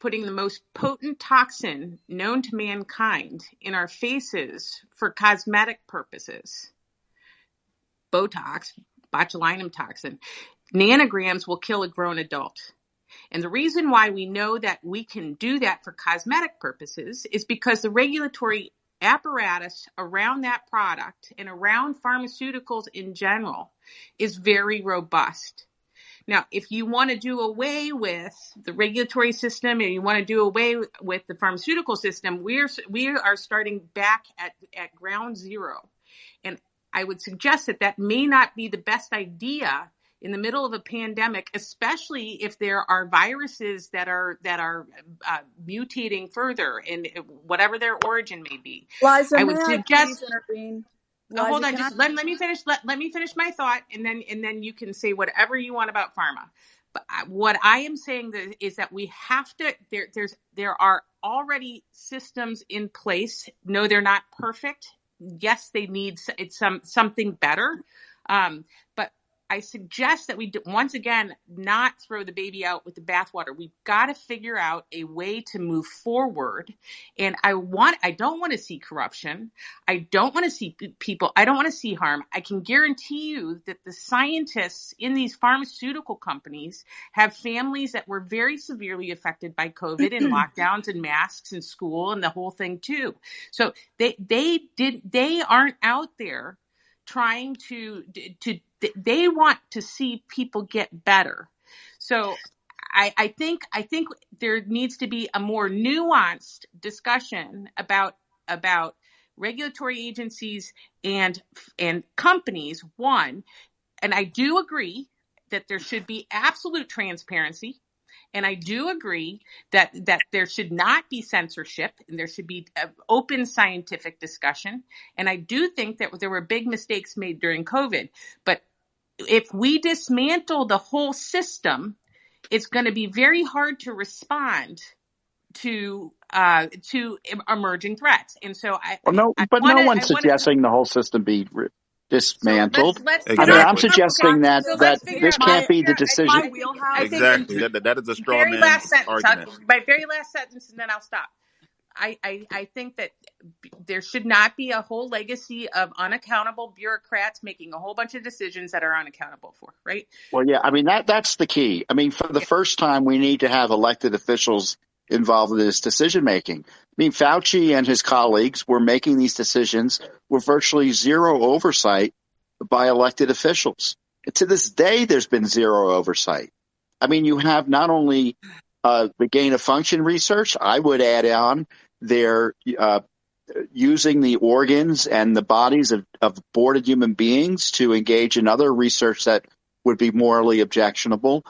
putting the most potent toxin known to mankind in our faces for cosmetic purposes. Botox, botulinum toxin, nanograms will kill a grown adult. And the reason why we know that we can do that for cosmetic purposes is because the regulatory apparatus around that product and around pharmaceuticals in general is very robust. Now, if you want to do away with the regulatory system and you want to do away with the pharmaceutical system, we are starting back at ground zero. And I would suggest that may not be the best idea in the middle of a pandemic, especially if there are viruses that are mutating further in whatever their origin may be. Liza, I may would I suggest. please intervene? Hold Liza, on, just let me finish. Let me finish my thought, and then you can say whatever you want about pharma. But what I am saying is that we have to. There are already systems in place. No, they're not perfect. Yes, they need something better. But I suggest that we once again not throw the baby out with the bathwater. We've got to figure out a way to move forward. And I don't want to see corruption. I don't want to see people. I don't want to see harm. I can guarantee you that the scientists in these pharmaceutical companies have families that were very severely affected by COVID and lockdowns and masks and school and the whole thing too. So they aren't out there trying to they want to see people get better. So I think there needs to be a more nuanced discussion about regulatory agencies and companies, one. And I do agree that there should be absolute transparency. And I do agree that there should not be censorship and there should be open scientific discussion. And I do think that there were big mistakes made during COVID. But if we dismantle the whole system, it's going to be very hard to respond to emerging threats. And so no one's suggesting the whole system be dismantled. I'm suggesting that this can't be the decision. My wheelhouse. Exactly. That is a straw man argument. My very last sentence, and then I'll stop. I think that there should not be a whole legacy of unaccountable bureaucrats making a whole bunch of decisions that are unaccountable for, right? Well, yeah, I mean, that's the key. I mean, for the first time, we need to have elected officials involved in this decision making. I mean, Fauci and his colleagues were making these decisions with virtually zero oversight by elected officials. And to this day, there's been zero oversight. I mean, you have not only the gain of function research, I would add on they're using the organs and the bodies of aborted human beings to engage in other research that would be morally objectionable.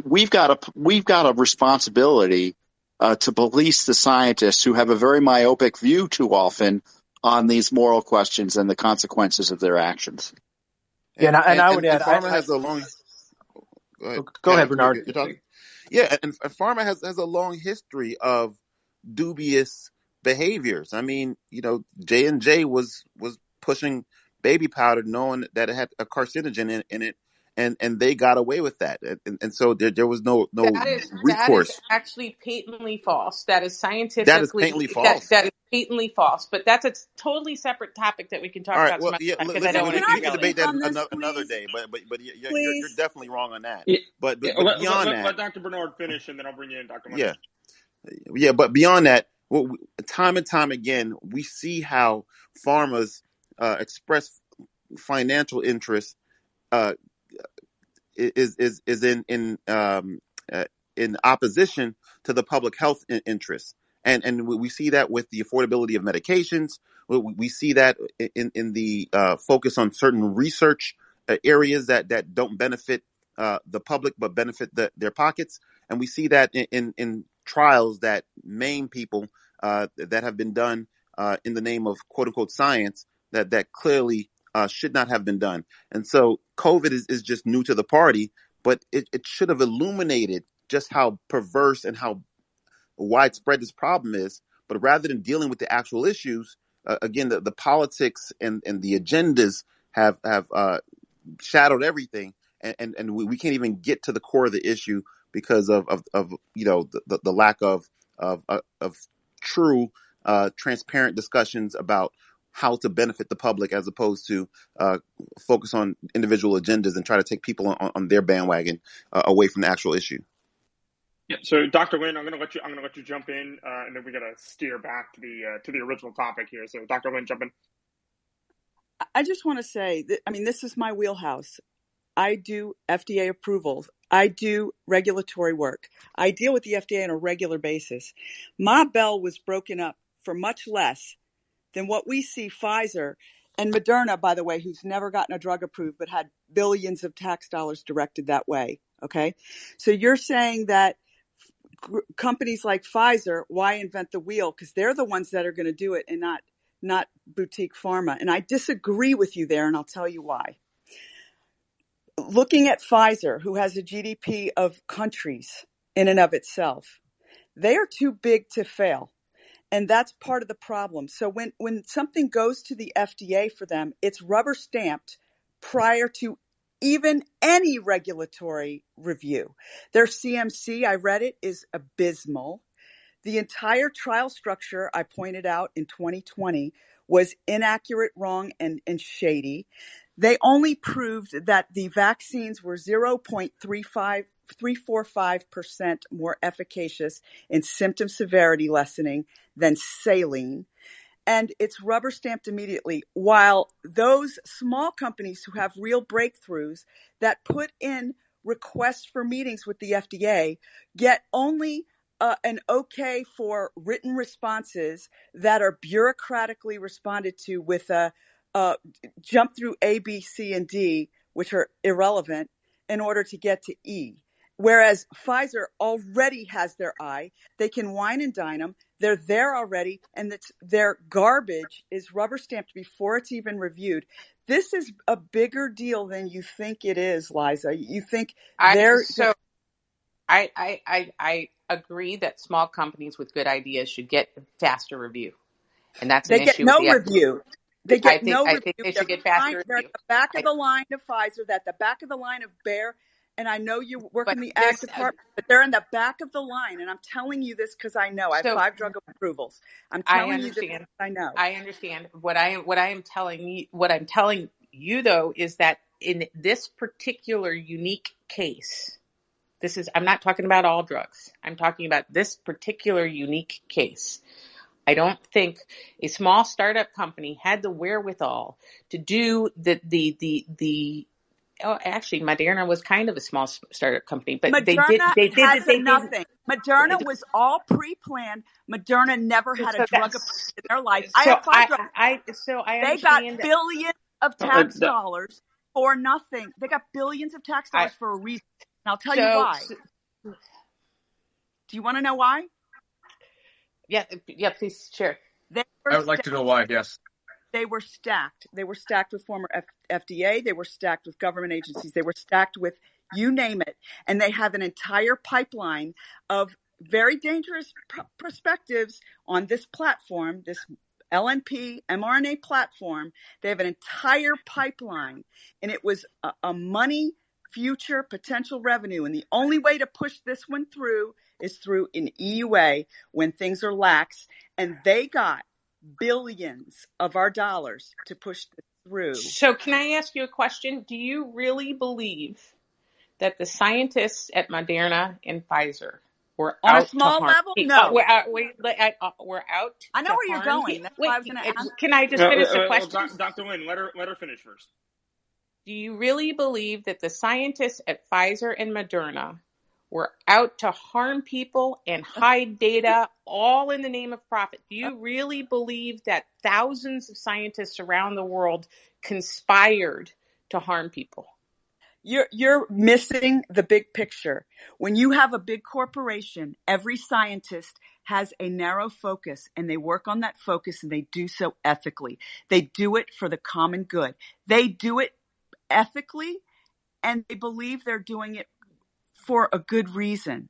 We've got a responsibility to police the scientists who have a very myopic view too often on these moral questions and the consequences of their actions. Yeah, and I would add, pharma has a long. Go ahead, Bernard. You're talking. Yeah, and pharma has a long history of dubious behaviors. I mean, J&J was pushing baby powder knowing that it had a carcinogen in it, and they got away with that. And so there was no recourse. That is actually patently false. That is scientifically that is patently false. That is patently false. But that's a totally separate topic that we can talk about. Well, yeah, we can debate that another day. But you're definitely wrong on that. Yeah. But beyond that, let Dr. Bernard finish, and then I'll bring you in, Dr. Martin. Yeah. But beyond that, time and time again, we see how pharmas express financial interest is in opposition to the public health interests, and we see that with the affordability of medications. We see that in the focus on certain research areas that don't benefit the public but benefit their pockets, and we see that in trials that maim people that have been done in the name of quote unquote science that clearly should not have been done. And so COVID is just new to the party, but it should have illuminated just how perverse and how widespread this problem is. But rather than dealing with the actual issues, again, the politics and the agendas have shadowed everything. And we can't even get to the core of the issue because of the lack of true transparent discussions about how to benefit the public as opposed to focus on individual agendas and try to take people on their bandwagon away from the actual issue. Yeah. So, Dr. Lin, I'm going to let you jump in, and then we got to steer back to the original topic here. So, Dr. Lin, jump in. I just want to say that, I mean, this is my wheelhouse. I do FDA approvals. I do regulatory work. I deal with the FDA on a regular basis. Ma Bell was broken up for much less than what we see Pfizer and Moderna, by the way, who's never gotten a drug approved but had billions of tax dollars directed that way. Okay. So you're saying that companies like Pfizer, why invent the wheel? Because they're the ones that are going to do it and not boutique pharma. And I disagree with you there, and I'll tell you why. Looking at Pfizer, who has a GDP of countries in and of itself, they are too big to fail. And that's part of the problem. So when something goes to the FDA for them, it's rubber stamped prior to even any regulatory review. Their CMC, I read it, is abysmal. The entire trial structure, I pointed out in 2020, was inaccurate, wrong, and shady. They only proved that the vaccines were 0.345% more efficacious in symptom severity lessening than saline. And it's rubber stamped immediately, while those small companies who have real breakthroughs that put in requests for meetings with the FDA get only an okay for written responses that are bureaucratically responded to with a jump through A, B, C, and D, which are irrelevant, in order to get to E. Whereas Pfizer already has their I. They can wine and dine them. They're there already, and their garbage is rubber stamped before it's even reviewed. This is a bigger deal than you think it is, Liza. You think they're... I agree that small companies with good ideas should get faster review, and that's an issue. They get no review. They get no review. I think they should get faster review. They're at the back of the line of Pfizer. They're at the back of the line of Bayer. And I know you work in the ag department, but they're in the back of the line. And I'm telling you this because I know. I have 5 drug approvals. I'm telling you this because I know. I understand. What I'm telling you though is that in this particular unique case, I'm not talking about all drugs. I'm talking about this particular unique case. I don't think a small startup company had the wherewithal to do actually, Moderna was kind of a small startup company, but Moderna had nothing. Moderna was all pre-planned. Moderna never had a drug approved in their life. I have 5 drugs. They got billions of tax dollars for nothing. They got billions of tax dollars for a reason. And I'll tell you why. Do you want to know why? Yeah, please share. I would like to know why, yes. They were stacked. They were stacked with former FDA. They were stacked with government agencies. They were stacked with you name it. And they have an entire pipeline of very dangerous perspectives on this platform, this LNP mRNA platform. They have an entire pipeline. And it was a money future potential revenue. And the only way to push this one through is through an EUA when things are lax. And they got billions of our dollars to push this through. So can I ask you a question? Do you really believe that the scientists at Moderna and Pfizer were on out a small to harm level? No. We're out I know where you're going. That's why I was going to ask. Can I just finish the question? Dr. Lynn, let her finish first. Do you really believe that the scientists at Pfizer and Moderna were out to harm people and hide data, all in the name of profit? Do you really believe that thousands of scientists around the world conspired to harm people? You're missing the big picture. When you have a big corporation, every scientist has a narrow focus, and they work on that focus, and they do so ethically. They do it for the common good. They do it ethically, and they believe they're doing it for a good reason.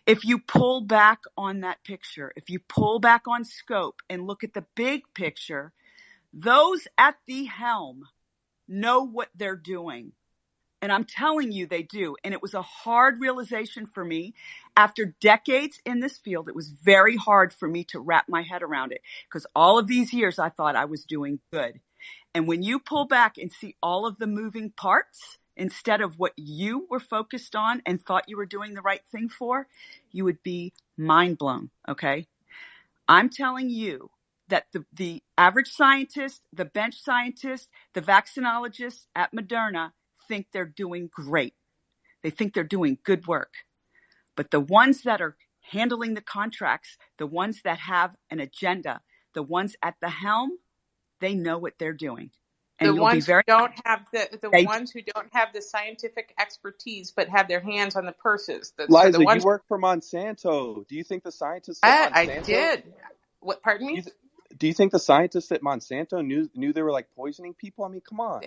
If you pull back on that picture, if you pull back on scope and look at the big picture, those at the helm know what they're doing. And I'm telling you, they do. And it was a hard realization for me. After decades in this field, it was very hard for me to wrap my head around it, because all of these years I thought I was doing good. And when you pull back and see all of the moving parts, instead of what you were focused on and thought you were doing the right thing for, you would be mind blown, okay? I'm telling you that the average scientist, the bench scientist, the vaccinologist at Moderna think they're doing great. They think they're doing good work. But the ones that are handling the contracts, the ones that have an agenda, the ones at the helm, they know what they're doing. And the you'll be ones very who don't have ones who don't have the scientific expertise but have their hands on the purses. Liza, you work for Monsanto. Do you think the scientists at Monsanto? I did. What? Pardon me? Do you think the scientists at Monsanto knew they were like poisoning people? I mean, come on.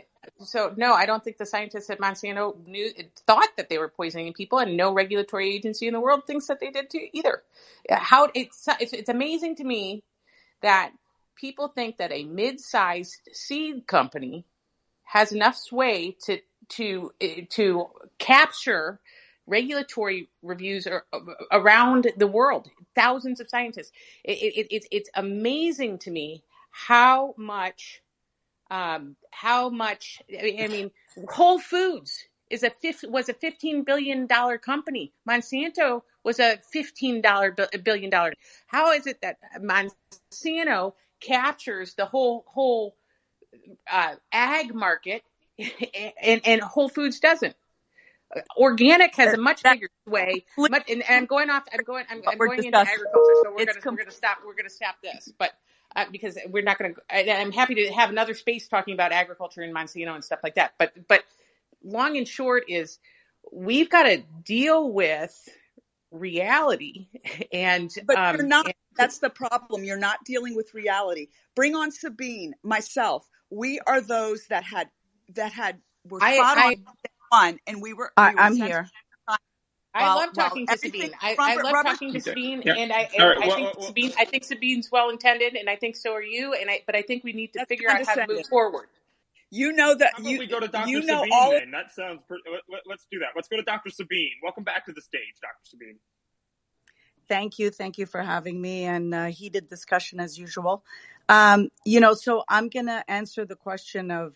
So no, I don't think the scientists at Monsanto thought that they were poisoning people, and no regulatory agency in the world thinks that they did too either. It's amazing to me that people think that a mid-sized seed company has enough sway to capture regulatory reviews around the world. Thousands of scientists. It's amazing to me how much. I mean, Whole Foods was a $15 billion company. Monsanto was a $15 billion. How is it that Monsanto captures the whole ag market and Whole Foods doesn't? Organic has a much bigger sway. And I'm going into agriculture, so we're gonna stop this, but. Because we're not going to. I'm happy to have another space talking about agriculture in Monsanto and stuff like that. But long and short is, we've got to deal with reality. But you're not. That's the problem. You're not dealing with reality. Bring on Sabine, myself. We are those that were spot on one, and we were. I'm here. I love talking to Sabine. I love talking to Sabine, and I think Sabine's well intended, and I think so are you. But I think we need to figure out how to move forward. You know that. How about we go to Dr. Sabine then? That sounds. Let's do that. Let's go to Dr. Sabine. Welcome back to the stage, Dr. Sabine. Thank you for having me, and heated discussion as usual. So I'm gonna answer the question of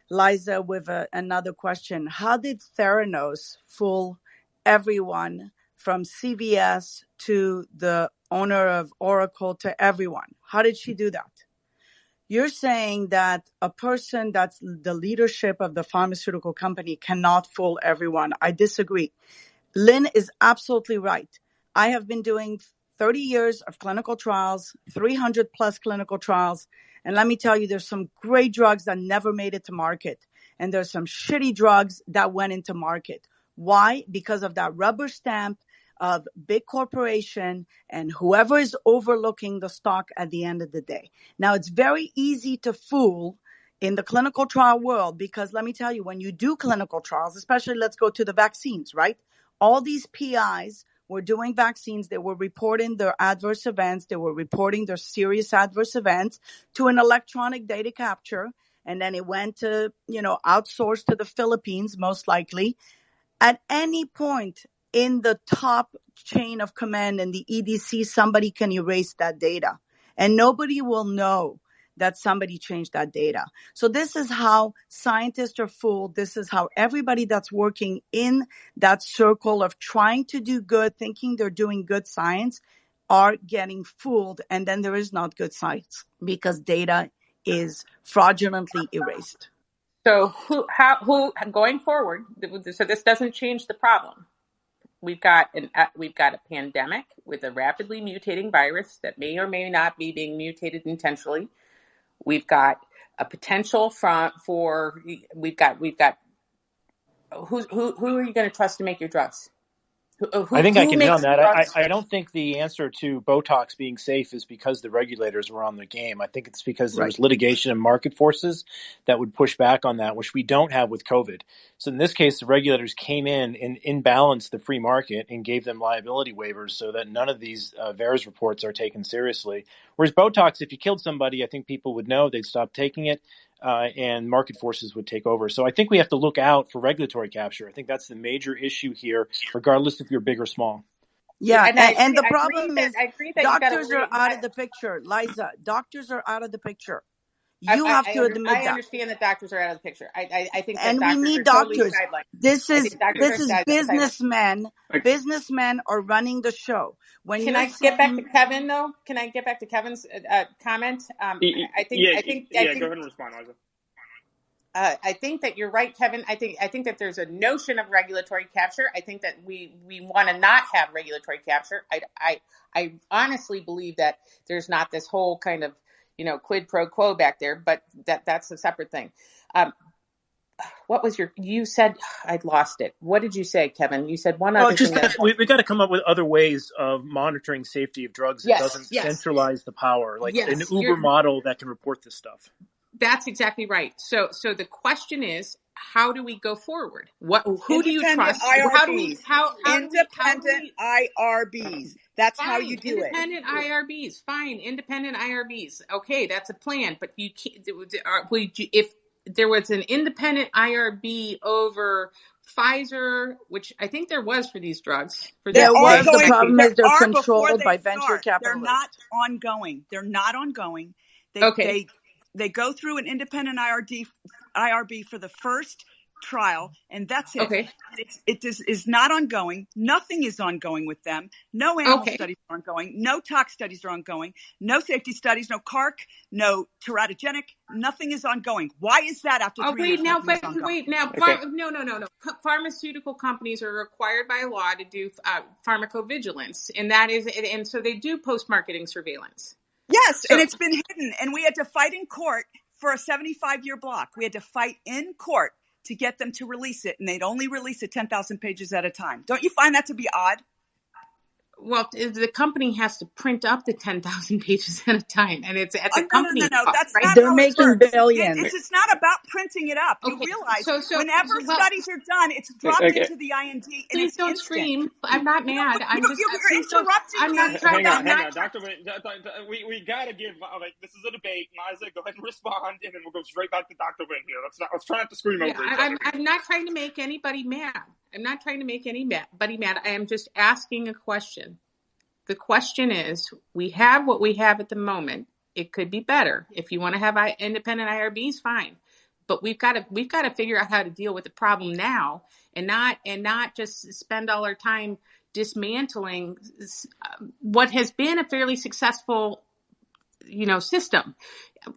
Liza with another question. How did Theranos fool everyone from CVS to the owner of Oracle to everyone? How did she do that? You're saying that a person that's the leadership of the pharmaceutical company cannot fool everyone. I disagree. Lynn is absolutely right. I have been doing 30 years of clinical trials, 300 plus clinical trials. And let me tell you, there's some great drugs that never made it to market. And there's some shitty drugs that went into market. Why? Because of that rubber stamp of big corporation and whoever is overlooking the stock at the end of the day. Now, it's very easy to fool in the clinical trial world because let me tell you, when you do clinical trials, especially let's go to the vaccines, right? All these PIs were doing vaccines. They were reporting their adverse events. They were reporting their serious adverse events to an electronic data capture. And then it went to, outsourced to the Philippines, most likely. At any point in the top chain of command in the EDC, somebody can erase that data and nobody will know that somebody changed that data. So this is how scientists are fooled. This is how everybody that's working in that circle of trying to do good, thinking they're doing good science, are getting fooled. And then there is not good science because data is fraudulently erased. So who going forward? So this doesn't change the problem. We've got a pandemic with a rapidly mutating virus that may or may not be being mutated intentionally. We've got a potential for we've got who are you going to trust to make your drugs? I think I can hit on that. I don't think the answer to Botox being safe is because the regulators were on the game. I think it's because there was litigation and market forces that would push back on that, which we don't have with COVID. So in this case, the regulators came in and imbalanced the free market and gave them liability waivers so that none of these VAERS reports are taken seriously. Whereas Botox, if you killed somebody, I think people would know, they'd stop taking it. And market forces would take over. So I think we have to look out for regulatory capture. I think that's the major issue here, regardless if you're big or small. Yeah, and the problem is doctors are out of the picture. Liza, doctors are out of the picture. You have to admit that. I understand that doctors are out of the picture. I think that and we need doctors. This is businessmen. Businessmen are running the show. Can I get back to Kevin though? Can I get back to Kevin's comment? Go ahead and respond, Liza. I think that you're right, Kevin. I think that there's a notion of regulatory capture. I think that we want to not have regulatory capture. I honestly believe that there's not this whole kind of, quid pro quo back there, but that's a separate thing. What was you said, I'd lost it. What did you say, Kevin? You said one other thing. We got to come up with other ways of monitoring safety of drugs that doesn't centralize the power, like an Uber model that can report this stuff. That's exactly right. So the question is, how do we go forward? Who do you trust? IRBs. Independent IRBs. That's fine, how you do independent it. IRBs. Fine. Independent IRBs. Okay. That's a plan, but you can't, if there was an independent IRB over Pfizer, which I think there was for these drugs. There was. The problem is they're controlled by venture capitalists. They're not ongoing. They go through an independent IRB for the first trial, and that's it. Okay. It is not ongoing. Nothing is ongoing with them. No animal studies are ongoing. No tox studies are ongoing. No safety studies. No CARC. No teratogenic. Nothing is ongoing. Why is that after 3 years? No. Pharmaceutical companies are required by law to do pharmacovigilance, and so they do post-marketing surveillance. Yes, and it's been hidden, and we had to fight in court for a 75-year block. We had to fight in court to get them to release it, and they'd only release it 10,000 pages at a time. Don't you find that to be odd? Well, the company has to print up the 10,000 pages at a time, and it's at the company. No. That's right? not They're how making it works. billions. It's not about printing it up. You realize whenever studies are done, it's dropped into the IND. Please don't scream. I'm not mad. You're interrupting. I'm not trying. Hang on, Dr. Wynn. We gotta give. This is a debate. Liza, go ahead and respond, and then we'll go straight back to Dr. Wynn here. Let's try not to scream over each other. I'm not trying to make anybody mad. I am just asking a question. The question is, we have what we have at the moment. It could be better. If you want to have independent IRBs, fine. But we've got to figure out how to deal with the problem now, and not just spend all our time dismantling what has been a fairly successful, system.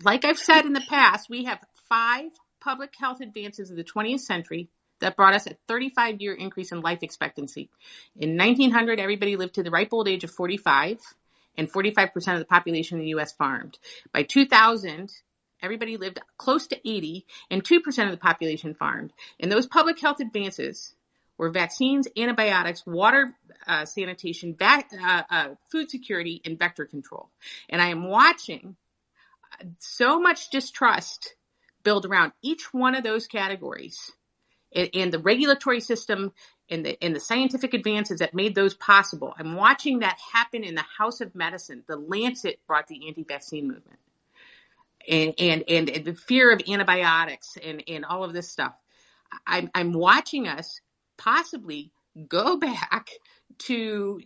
Like I've said in the past, we have 5 public health advances of the 20th century that brought us a 35-year increase in life expectancy. In 1900, everybody lived to the ripe old age of 45, and 45% of the population in the U.S. farmed. By 2000, everybody lived close to 80, and 2% of the population farmed. And those public health advances were vaccines, antibiotics, water sanitation, food security, and vector control. And I am watching so much distrust build around each one of those categories. And the regulatory system and the scientific advances that made those possible. I'm watching that happen in the House of Medicine. The Lancet brought the anti-vaccine movement. And the fear of antibiotics and all of this stuff. I'm watching us possibly go back to,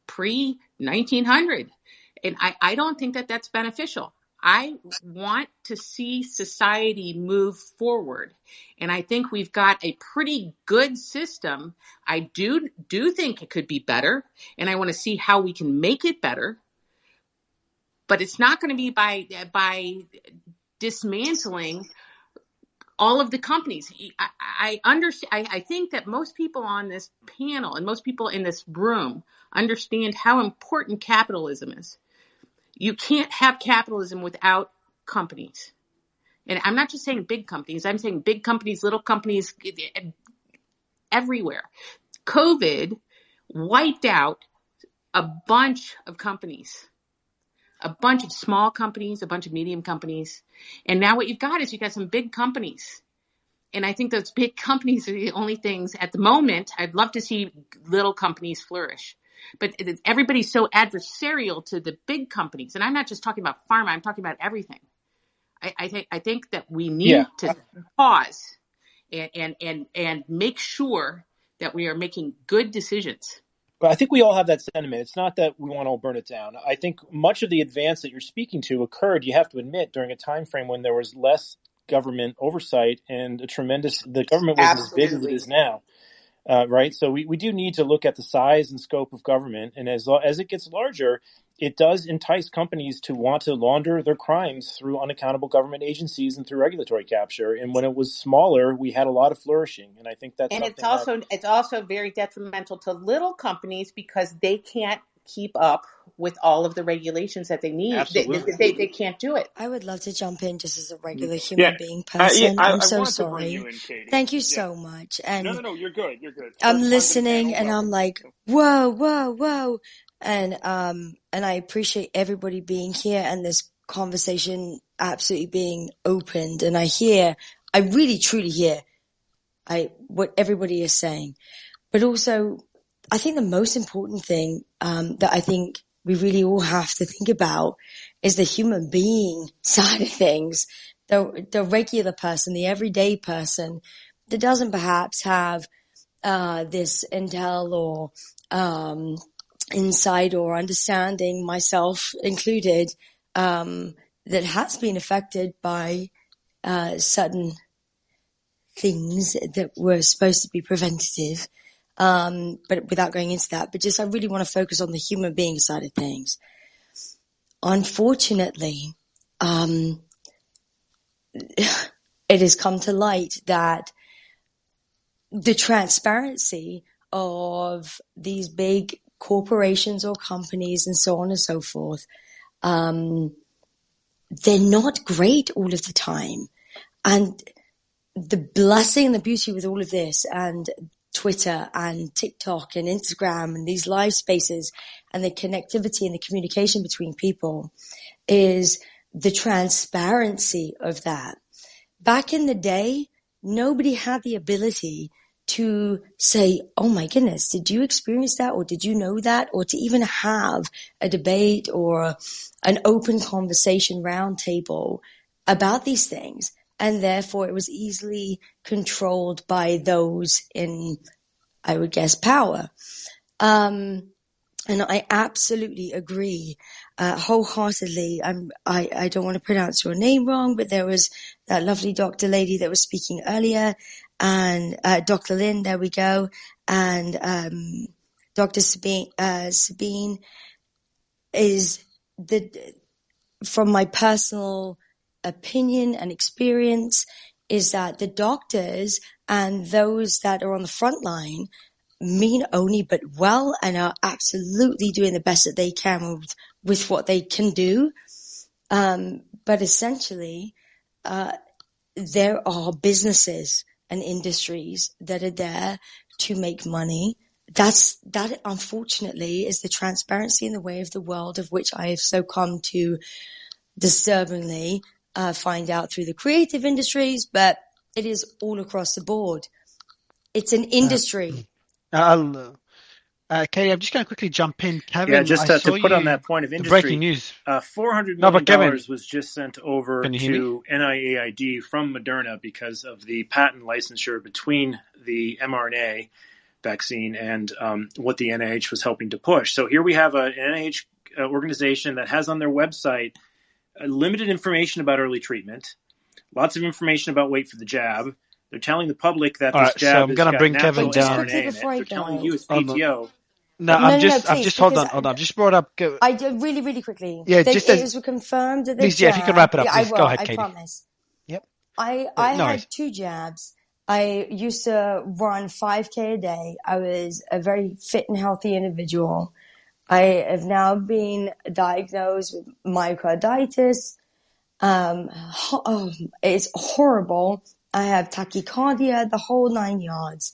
pre-1900. And I don't think that that's beneficial. I want to see society move forward. And I think we've got a pretty good system. I do think it could be better. And I want to see how we can make it better. But it's not going to be by dismantling all of the companies. I understand. I think that most people on this panel and most people in this room understand how important capitalism is. You can't have capitalism without companies. And I'm not just saying big companies. I'm saying big companies, little companies, everywhere. COVID wiped out a bunch of companies, a bunch of small companies, a bunch of medium companies. And now what you've got is some big companies. And I think those big companies are the only things at the moment. I'd love to see little companies flourish. But everybody's so adversarial to the big companies. And I'm not just talking about pharma. I'm talking about everything. I think that we need to pause and make sure that we are making good decisions. But I think we all have that sentiment. It's not that we want to all burn it down. I think much of the advance that you're speaking to occurred, you have to admit, during a time frame when there was less government oversight and the government wasn't as big as it is now. right? So we do need to look at the size and scope of government, and as it gets larger, it does entice companies to want to launder their crimes through unaccountable government agencies and through regulatory capture. And when it was smaller, we had a lot of flourishing, and I think that's and something it's also very detrimental to little companies because they can't keep up with all of the regulations that they need. Absolutely. They can't do it. I would love to jump in just as a regular human being person. I'm so sorry. You in, Katie. Thank you so much. And no, you're good. You're good. I'm listening and I'm like, whoa, whoa, whoa. And I appreciate everybody being here and this conversation absolutely being opened. And I really truly hear what everybody is saying. But also, I think the most important thing that I think we really all have to think about is the human being side of things, the regular person, the everyday person that doesn't perhaps have this intel or insight or understanding, myself included, that has been affected by certain things that were supposed to be preventative. But without going into that, I really want to focus on the human being side of things. Unfortunately, it has come to light that the transparency of these big corporations or companies and so on and so forth, they're not great all of the time. And the blessing and the beauty with all of this and Twitter and TikTok and Instagram and these live spaces and the connectivity and the communication between people is the transparency of that. Back in the day, nobody had the ability to say, oh my goodness, did you experience that? Or did you know that? Or to even have a debate or an open conversation roundtable about these things. And therefore it was easily controlled by those in, I would guess, power. And I absolutely agree, wholeheartedly. I don't want to pronounce your name wrong, but there was that lovely doctor lady that was speaking earlier, and Dr. Lynn, there we go, and Dr. Sabine is from my personal opinion and experience, is that the doctors and those that are on the front line mean only but well and are absolutely doing the best that they can with what they can do. But essentially, there are businesses and industries that are there to make money. That unfortunately is the transparency in the way of the world of which I have so come to disturbingly find out through the creative industries, but it is all across the board. It's an industry. Katie, I'm just going to quickly jump in. Kevin, yeah, just to put on that point of industry, breaking news. $400 million was just sent over to NIAID from Moderna because of the patent licensure between the mRNA vaccine and what the NIH was helping to push. So here we have an NIH organization that has on their website limited information about early treatment, lots of information about wait for the jab. They're telling the public that this jab has got natural mRNA in it. They're telling you it's PTO. I've just hold on. I've just brought up. I did really quickly. Yeah, it was confirmed that the jab. If you can wrap it up, please. I will, Go ahead, Katie. I promise. Yep. I had 2 jabs. I used to run 5K a day. I was a very fit and healthy individual. I have now been diagnosed with myocarditis. It's horrible. I have tachycardia, the whole 9 yards.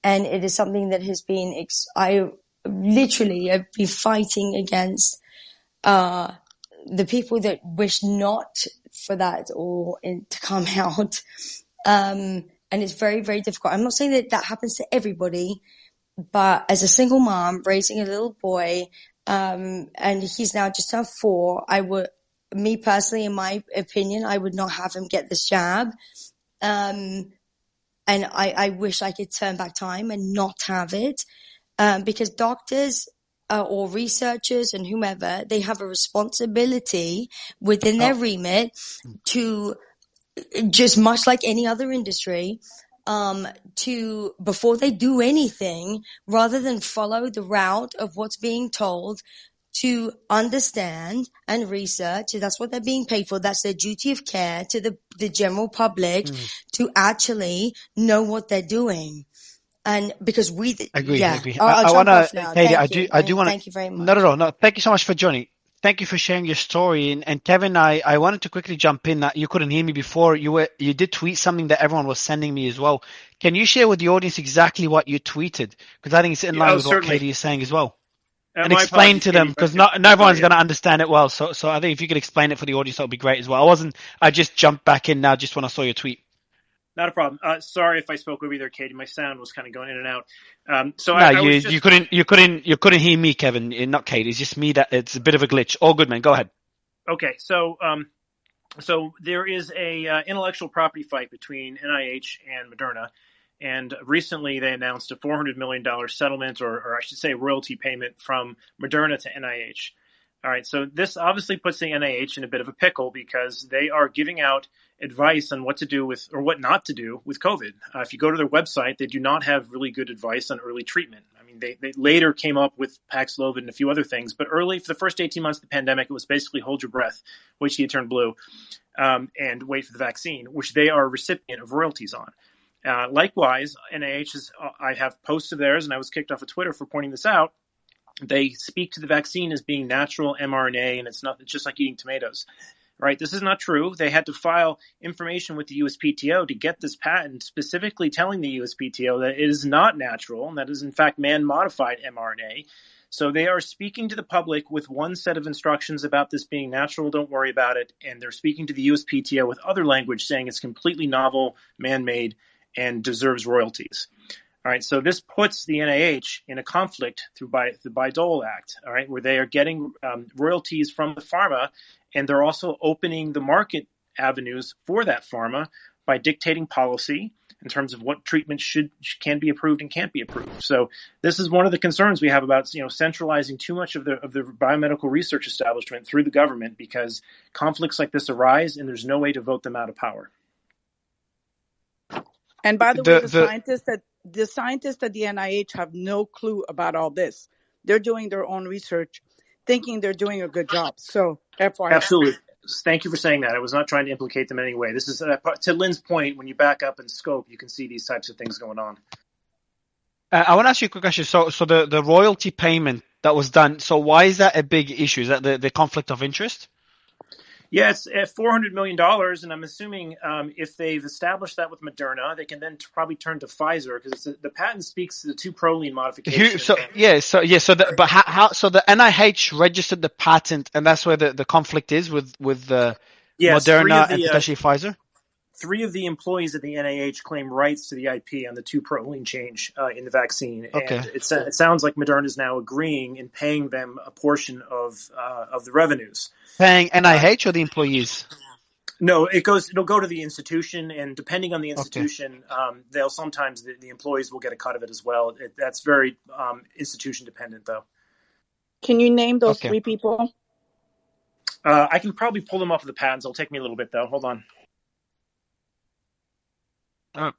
And it is something that has been, I literally have been fighting against, the people that wish not for that or to come out. And it's very, very difficult. I'm not saying that happens to everybody, but as a single mom raising a little boy, and he's now just turned 4, me personally, in my opinion, I would not have him get this jab. And I wish I could turn back time and not have it, because doctors or researchers and whomever, they have a responsibility within their remit to, just much like any other industry, before they do anything, rather than follow the route of what's being told, to understand and research. That's what they're being paid for. That's their duty of care to the general public, to actually know what they're doing. And because Agree. I'll I want jump off to, now. Katie, Thank you. I do want to, Thank you very much. no. Thank you so much for joining. Thank you for sharing your story. And Kevin, I wanted to quickly jump in that you couldn't hear me before. You did tweet something that everyone was sending me as well. Can you share with the audience exactly what you tweeted? Because I think it's in line with what Certainly. Katie is saying as well. And My explain apologies, to them, Katie, because not everyone's going to understand it well. So I think if you could explain it for the audience, that would be great as well. I just jumped back in now just when I saw your tweet. Not a problem. Sorry if I spoke over either, Katie. My sound was kind of going in and out. You couldn't hear me, Kevin, not Katie. It's just me that it's a bit of a glitch. All good, man. Go ahead. Okay, so there is a intellectual property fight between NIH and Moderna, and recently they announced a $400 million settlement, or I should say royalty payment from Moderna to NIH. All right, so this obviously puts the NIH in a bit of a pickle because they are giving out advice on what to do with or what not to do with COVID. If you go to their website, they do not have really good advice on early treatment. I mean, they later came up with Paxlovid and a few other things, but early, for the first 18 months of the pandemic, it was basically hold your breath, wait till you turn blue, and wait for the vaccine, which they are a recipient of royalties on. Likewise, NIH I have posts of theirs, and I was kicked off of Twitter for pointing this out. They speak to the vaccine as being natural mRNA, and it's just like eating tomatoes, right? This is not true. They had to file information with the USPTO to get this patent, specifically telling the USPTO that it is not natural and that is in fact man-modified mRNA. So they are speaking to the public with one set of instructions about this being natural, don't worry about it, and they're speaking to the USPTO with other language saying it's completely novel, man-made, and deserves royalties. All right, so this puts the NIH in a conflict through the Bayh-Dole Act, all right, where they are getting royalties from the pharma, and they're also opening the market avenues for that pharma by dictating policy in terms of what treatment can be approved and can't be approved. So this is one of the concerns we have about centralizing too much of the biomedical research establishment through the government, because conflicts like this arise and there's no way to vote them out of power. And by the way, the scientists at the NIH have no clue about all this. They're doing their own research, thinking they're doing a good job. So, FYI. Absolutely. Thank you for saying that. I was not trying to implicate them in any way. This is, to Lynn's point, when you back up and scope, you can see these types of things going on. I want to ask you a quick question. So the royalty payment that was done, so why is that a big issue? Is that the conflict of interest? Yeah, it's at $400 million, and I'm assuming if they've established that with Moderna, they can then probably turn to Pfizer, because the patent speaks to the two proline modifications. So the NIH registered the patent, and that's where the conflict is with Moderna and potentially Pfizer? 3 of the employees at the NIH claim rights to the IP on the two proline change in the vaccine, okay. And it sounds like Moderna is now agreeing and paying them a portion of the revenues. Paying NIH or the employees? No, it'll go to the institution, and depending on the institution, they'll sometimes the employees will get a cut of it as well. That's very institution dependent, though. Can you name those 3 people? I can probably pull them off of the patents. It'll take me a little bit, though. Hold on.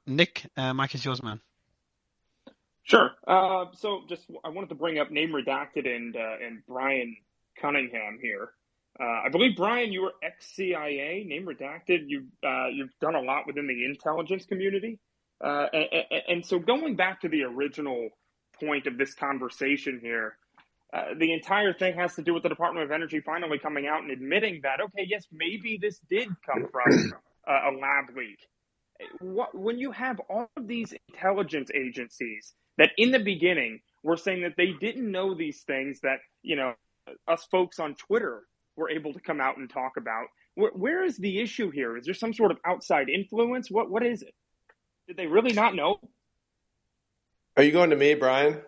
Nick, mic is yours, man. Sure. So I wanted to bring up name redacted and Brian Cunningham here. I believe, Brian, you were ex-CIA, name redacted. You've done a lot within the intelligence community. And so going back to the original point of this conversation here, the entire thing has to do with the Department of Energy finally coming out and admitting that, okay, yes, maybe this did come from a lab leak. When you have all of these intelligence agencies that in the beginning were saying that they didn't know these things that, us folks on Twitter were able to come out and talk about, where is the issue here? Is there some sort of outside influence? What is it? Did they really not know? Are you going to me, Brian?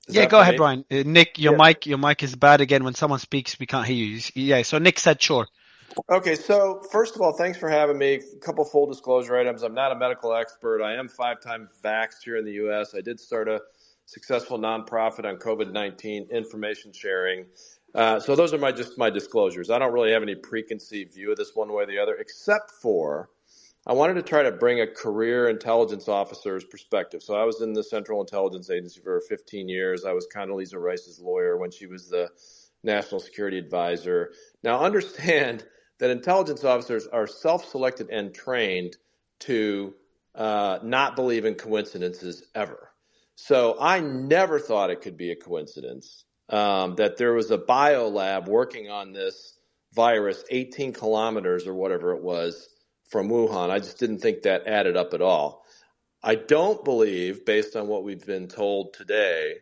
Yeah, go ahead, Brian. Nick, your mic is bad again. When someone speaks, we can't hear you. Yeah, so Nick said sure. Okay, so first of all, thanks for having me. A couple full disclosure items. I'm not a medical expert. I am 5-time vaxxed here in the U.S. I did start a successful nonprofit on COVID-19 information sharing. So those are my disclosures. I don't really have any preconceived view of this one way or the other, except for I wanted to try to bring a career intelligence officer's perspective. So I was in the Central Intelligence Agency for 15 years. I was Condoleezza Rice's lawyer when she was the National Security Advisor. Now understand that intelligence officers are self-selected and trained to not believe in coincidences ever. So I never thought it could be a coincidence that there was a biolab working on this virus 18 kilometers or whatever it was from Wuhan. I just didn't think that added up at all. I don't believe, based on what we've been told today,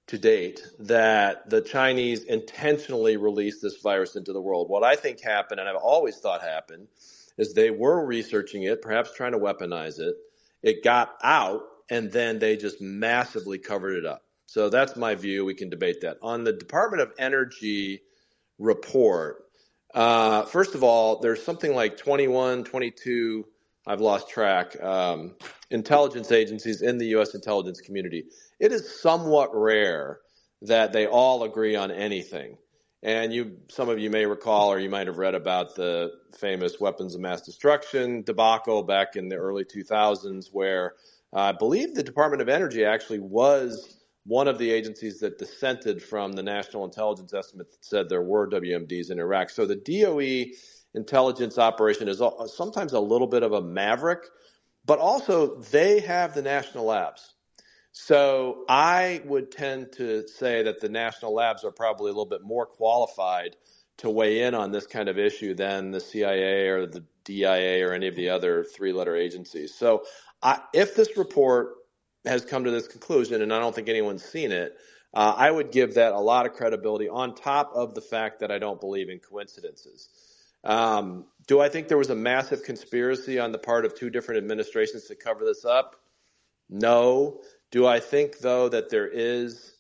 to date, that the Chinese intentionally released this virus into the world. What I think happened, and I've always thought happened, is they were researching it, perhaps trying to weaponize it. It got out, and then they just massively covered it up. So that's my view. We can debate that. On the Department of Energy report, first of all, there's something like 21, 22, I've lost track, intelligence agencies in the U.S. intelligence community. It is somewhat rare that they all agree on anything. And some of you may recall, or you might have read about the famous weapons of mass destruction debacle back in the early 2000s, where I believe the Department of Energy actually was one of the agencies that dissented from the national intelligence estimate that said there were WMDs in Iraq. So the DOE intelligence operation is sometimes a little bit of a maverick, but also they have the national labs. So I would tend to say that the national labs are probably a little bit more qualified to weigh in on this kind of issue than the CIA or the DIA or any of the other three-letter agencies. So if this report has come to this conclusion, and I don't think anyone's seen it, I would give that a lot of credibility on top of the fact that I don't believe in coincidences. Do I think there was a massive conspiracy on the part of two different administrations to cover this up? No. Do I think, though, that there is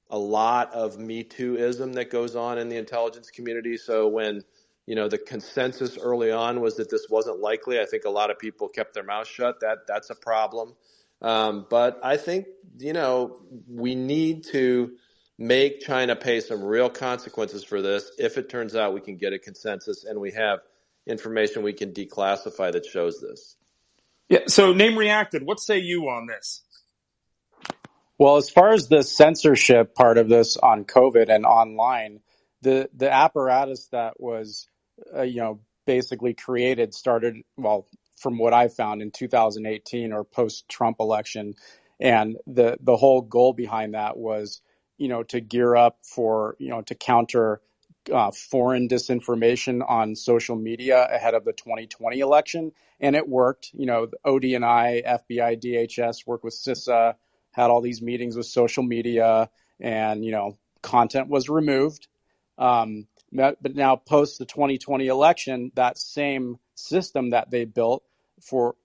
a lot of Me Too-ism that goes on in the intelligence community? So when, the consensus early on was that this wasn't likely, I think a lot of people kept their mouth shut. That's a problem. But I think, we need to make China pay some real consequences for this if it turns out we can get a consensus and we have information we can declassify that shows this. Yeah. So Name Reacted, what say you on this? Well, as far as the censorship part of this on COVID and online, the apparatus that was, basically created started, well, from what I found in 2018 or post-Trump election. And the whole goal behind that was, to gear up for, to counter foreign disinformation on social media ahead of the 2020 election. And it worked. The ODNI, FBI, DHS worked with CISA, had all these meetings with social media, and, content was removed. But now post the 2020 election, that same system that they built for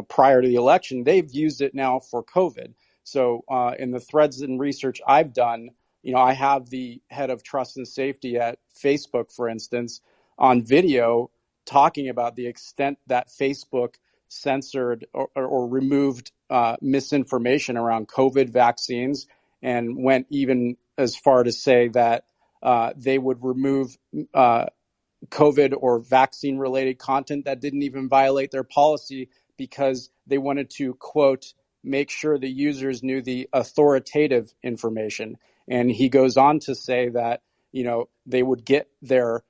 prior to the election, they've used it now for COVID. So in the threads and research I've done, I have the head of trust and safety at Facebook, for instance, on video talking about the extent that Facebook censored or removed misinformation around COVID vaccines, and went even as far to say that they would remove COVID or vaccine related content that didn't even violate their policy because they wanted to, quote, make sure the users knew the authoritative information. And he goes on to say that, they would get their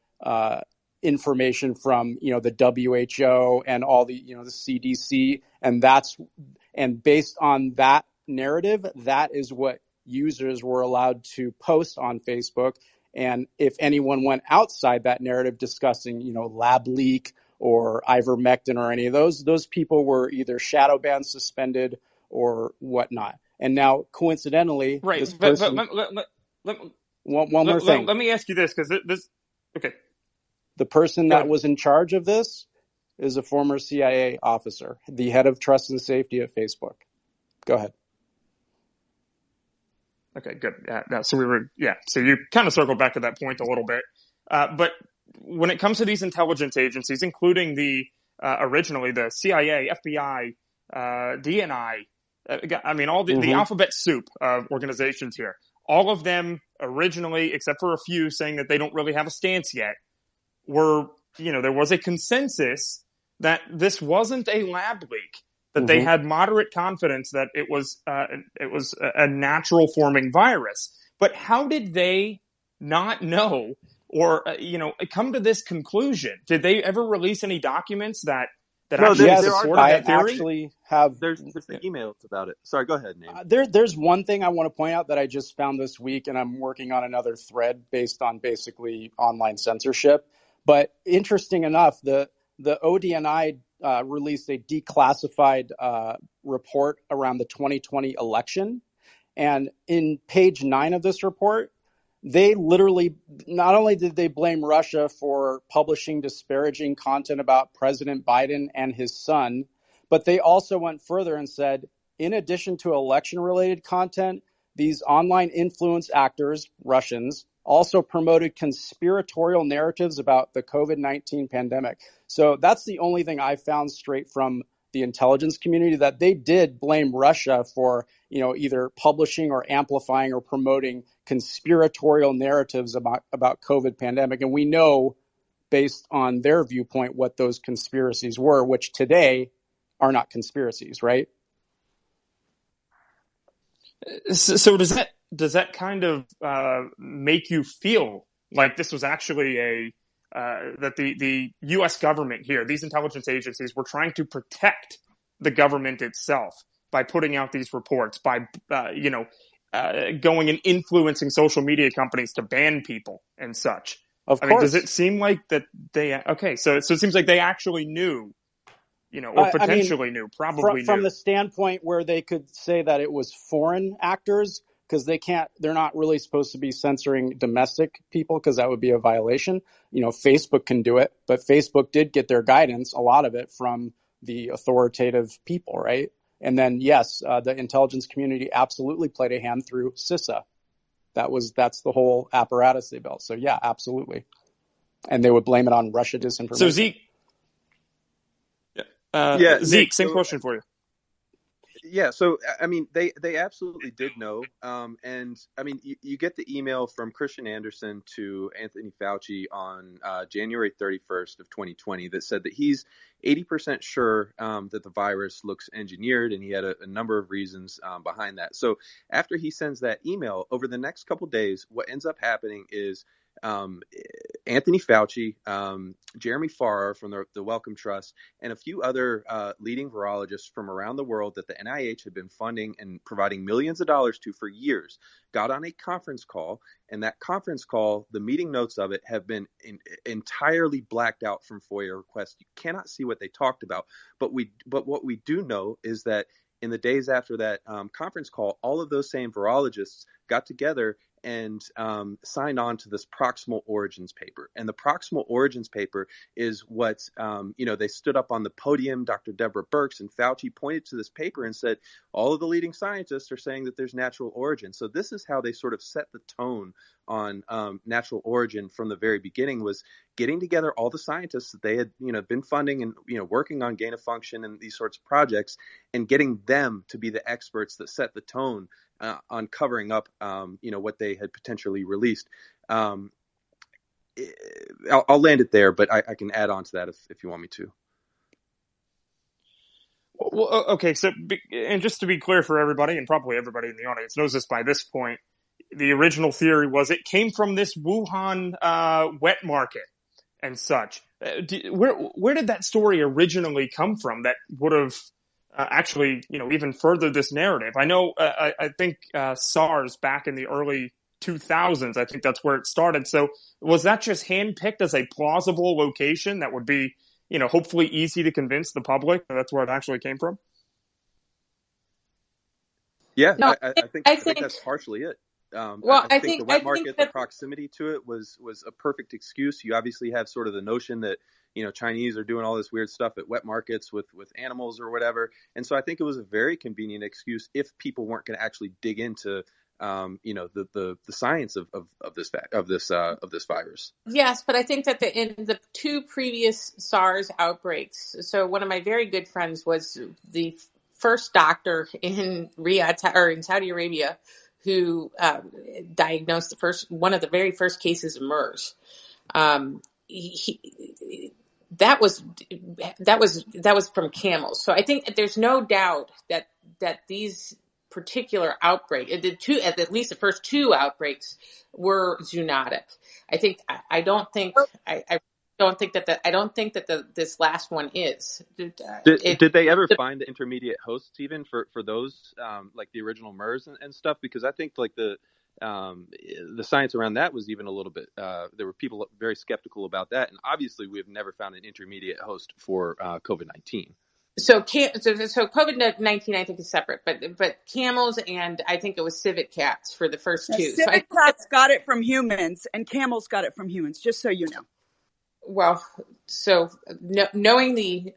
information from, the WHO and all the, the CDC. And based on that narrative, that is what users were allowed to post on Facebook. And if anyone went outside that narrative discussing, lab leak or ivermectin or any of those people were either shadow banned, suspended, or whatnot. And now, coincidentally, right. this person. One more thing. Let me ask you this, because this. Okay. The person that was in charge of this is a former CIA officer, the head of trust and safety at Facebook. Go ahead. Okay, good. So you kind of circled back to that point a little bit. But when it comes to these intelligence agencies, including the originally the CIA, FBI, DNI, all the alphabet soup of organizations here, all of them originally, except for a few saying that they don't really have a stance yet, were, there was a consensus that this wasn't a lab leak, that they had moderate confidence that it was a natural forming virus. But how did they not know or come to this conclusion? Did they ever release any documents that No, actually there are supported I that documents. theory? actually have. There's the emails about it. Sorry, go ahead, Nate. There's one thing I want to point out that I just found this week, and I'm working on another thread based on basically online censorship. But interesting enough, the ODNI released a declassified report around the 2020 election. And in page 9 of this report, they literally, not only did they blame Russia for publishing disparaging content about President Biden and his son, but they also went further and said, in addition to election-related content, these online influence actors, Russians, also promoted conspiratorial narratives about the COVID-19 pandemic. So that's the only thing I found straight from the intelligence community, that they did blame Russia for, either publishing or amplifying or promoting conspiratorial narratives about COVID pandemic. And we know, based on their viewpoint, what those conspiracies were, which today are not conspiracies, right? So does that kind of make you feel like this was actually that the U.S. government here, these intelligence agencies, were trying to protect the government itself by putting out these reports, by going and influencing social media companies to ban people and such? Of I course. mean, does it seem like that they? Okay, so it seems like they actually knew, or potentially knew, probably from knew. the standpoint where they could say that it was foreign actors, because they're not really supposed to be censoring domestic people, because that would be a violation. Facebook can do it, but Facebook did get their guidance, a lot of it, from the authoritative people, right? And then, yes, the intelligence community absolutely played a hand through CISA. That's the whole apparatus they built. So yeah, absolutely. And they would blame it on Russia disinformation. So Zeke, Nick, same question for you. Yeah, so I mean, they absolutely did know, and I mean, you get the email from Christian Anderson to Anthony Fauci on January 31st of 2020 that said that he's 80% sure that the virus looks engineered, and he had a number of reasons behind that. So after he sends that email, over the next couple of days, what ends up happening is Anthony Fauci, Jeremy Farrar from the Wellcome Trust, and a few other leading virologists from around the world that the NIH had been funding and providing millions of dollars to for years, got on a conference call. And that conference call, the meeting notes of it have been entirely blacked out from FOIA requests. You cannot see what they talked about. But what we do know is that in the days after that conference call, all of those same virologists got together and signed on to this proximal origins paper. And the proximal origins paper is what, they stood up on the podium. Dr. Deborah Birx and Fauci pointed to this paper and said, all of the leading scientists are saying that there's natural origin. So this is how they sort of set the tone on natural origin from the very beginning, was getting together all the scientists that they had, been funding and, working on gain of function and these sorts of projects, and getting them to be the experts that set the tone on covering up, what they had potentially released. I'll land it there, but I can add on to that if you want me to. Well, okay, so, and just to be clear for everybody, and probably everybody in the audience knows this by this point, the original theory was it came from this Wuhan wet market and such. Where did that story originally come from that would have actually, even furthered this narrative? I know, I think SARS back in the early 2000s, I think that's where it started. So was that just handpicked as a plausible location that would be, hopefully easy to convince the public that that's where it actually came from? Yeah, No, I think that's partially it. I think the wet market, the proximity to it was a perfect excuse. You obviously have sort of the notion that, Chinese are doing all this weird stuff at wet markets with animals or whatever. And so I think it was a very convenient excuse if people weren't going to actually dig into, the science of this virus. Yes, but I think that in the two previous SARS outbreaks, so one of my very good friends was the first doctor in Riyadh or in Saudi Arabia who diagnosed one of the very first cases of MERS. that was from camels. So I think there's no doubt that these particular outbreak, at least the first two outbreaks, were zoonotic. I don't think that this last one is. Did they ever find the intermediate hosts even for those like the original MERS and stuff? Because I think like the science around that was even a little bit. There were people very skeptical about that, and obviously we have never found an intermediate host for COVID-19. So COVID-19 I think is separate, but camels and I think it was civet cats for the first two. Civet cats got it from humans, and camels got it from humans. Just so you know. Well, so knowing the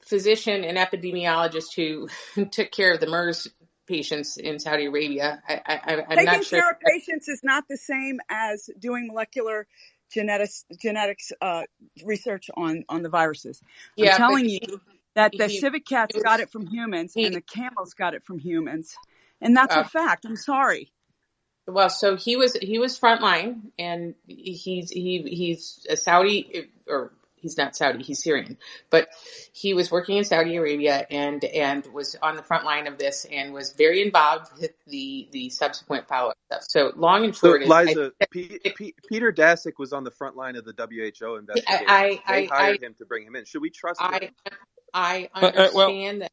physician and epidemiologist who took care of the MERS patients in Saudi Arabia, I'm not sure. Taking care of patients is not the same as doing molecular genetics research on the viruses. I'm telling you that the civet cats got it from humans and the camels got it from humans, and that's a fact. I'm sorry. Well, so he was frontline, and he's a Saudi, or he's not Saudi, he's Syrian, but he was working in Saudi Arabia and was on the front line of this and was very involved with the subsequent follow-up stuff. So long and short, Liza, Peter Daszak was on the front line of the WHO investigation. They hired him to bring him in. Should we trust him? I understand that.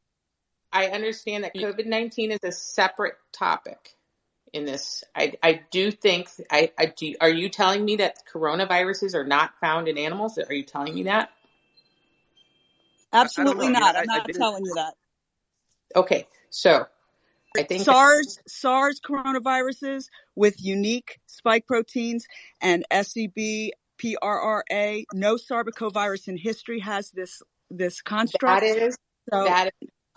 I understand that COVID-19 is a separate topic in this. I do think. Are you telling me that coronaviruses are not found in animals? Are you telling me that? Absolutely not. I'm not telling you that. Okay, so I think SARS coronaviruses with unique spike proteins and SEB, PRRA. No sarbecovirus in history has this construct. That is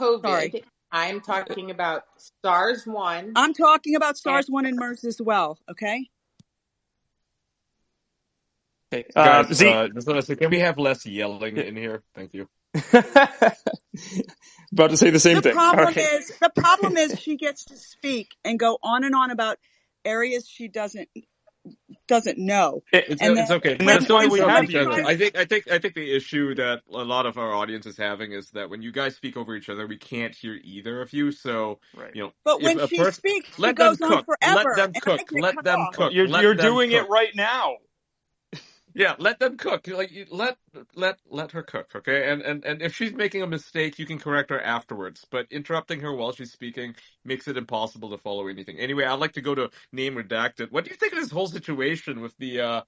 COVID. Sorry. I'm talking about SARS-1. I'm talking about SARS-1 and MERS as well. Okay. Hey, guys, can we have less yelling in here? Thank you. About to say the same thing. The problem is she gets to speak and go on and on about areas she doesn't know. It's okay. That's why we have you. I think the issue that a lot of our audience is having is that when you guys speak over each other, we can't hear either of you. So but when she speaks, she goes on forever. Let them cook. Let them cook. You're doing it right now. Yeah, let them cook. Like let her cook, okay? And if she's making a mistake, you can correct her afterwards. But interrupting her while she's speaking makes it impossible to follow anything. Anyway, I'd like to go to Name Redacted. What do you think of this whole situation with the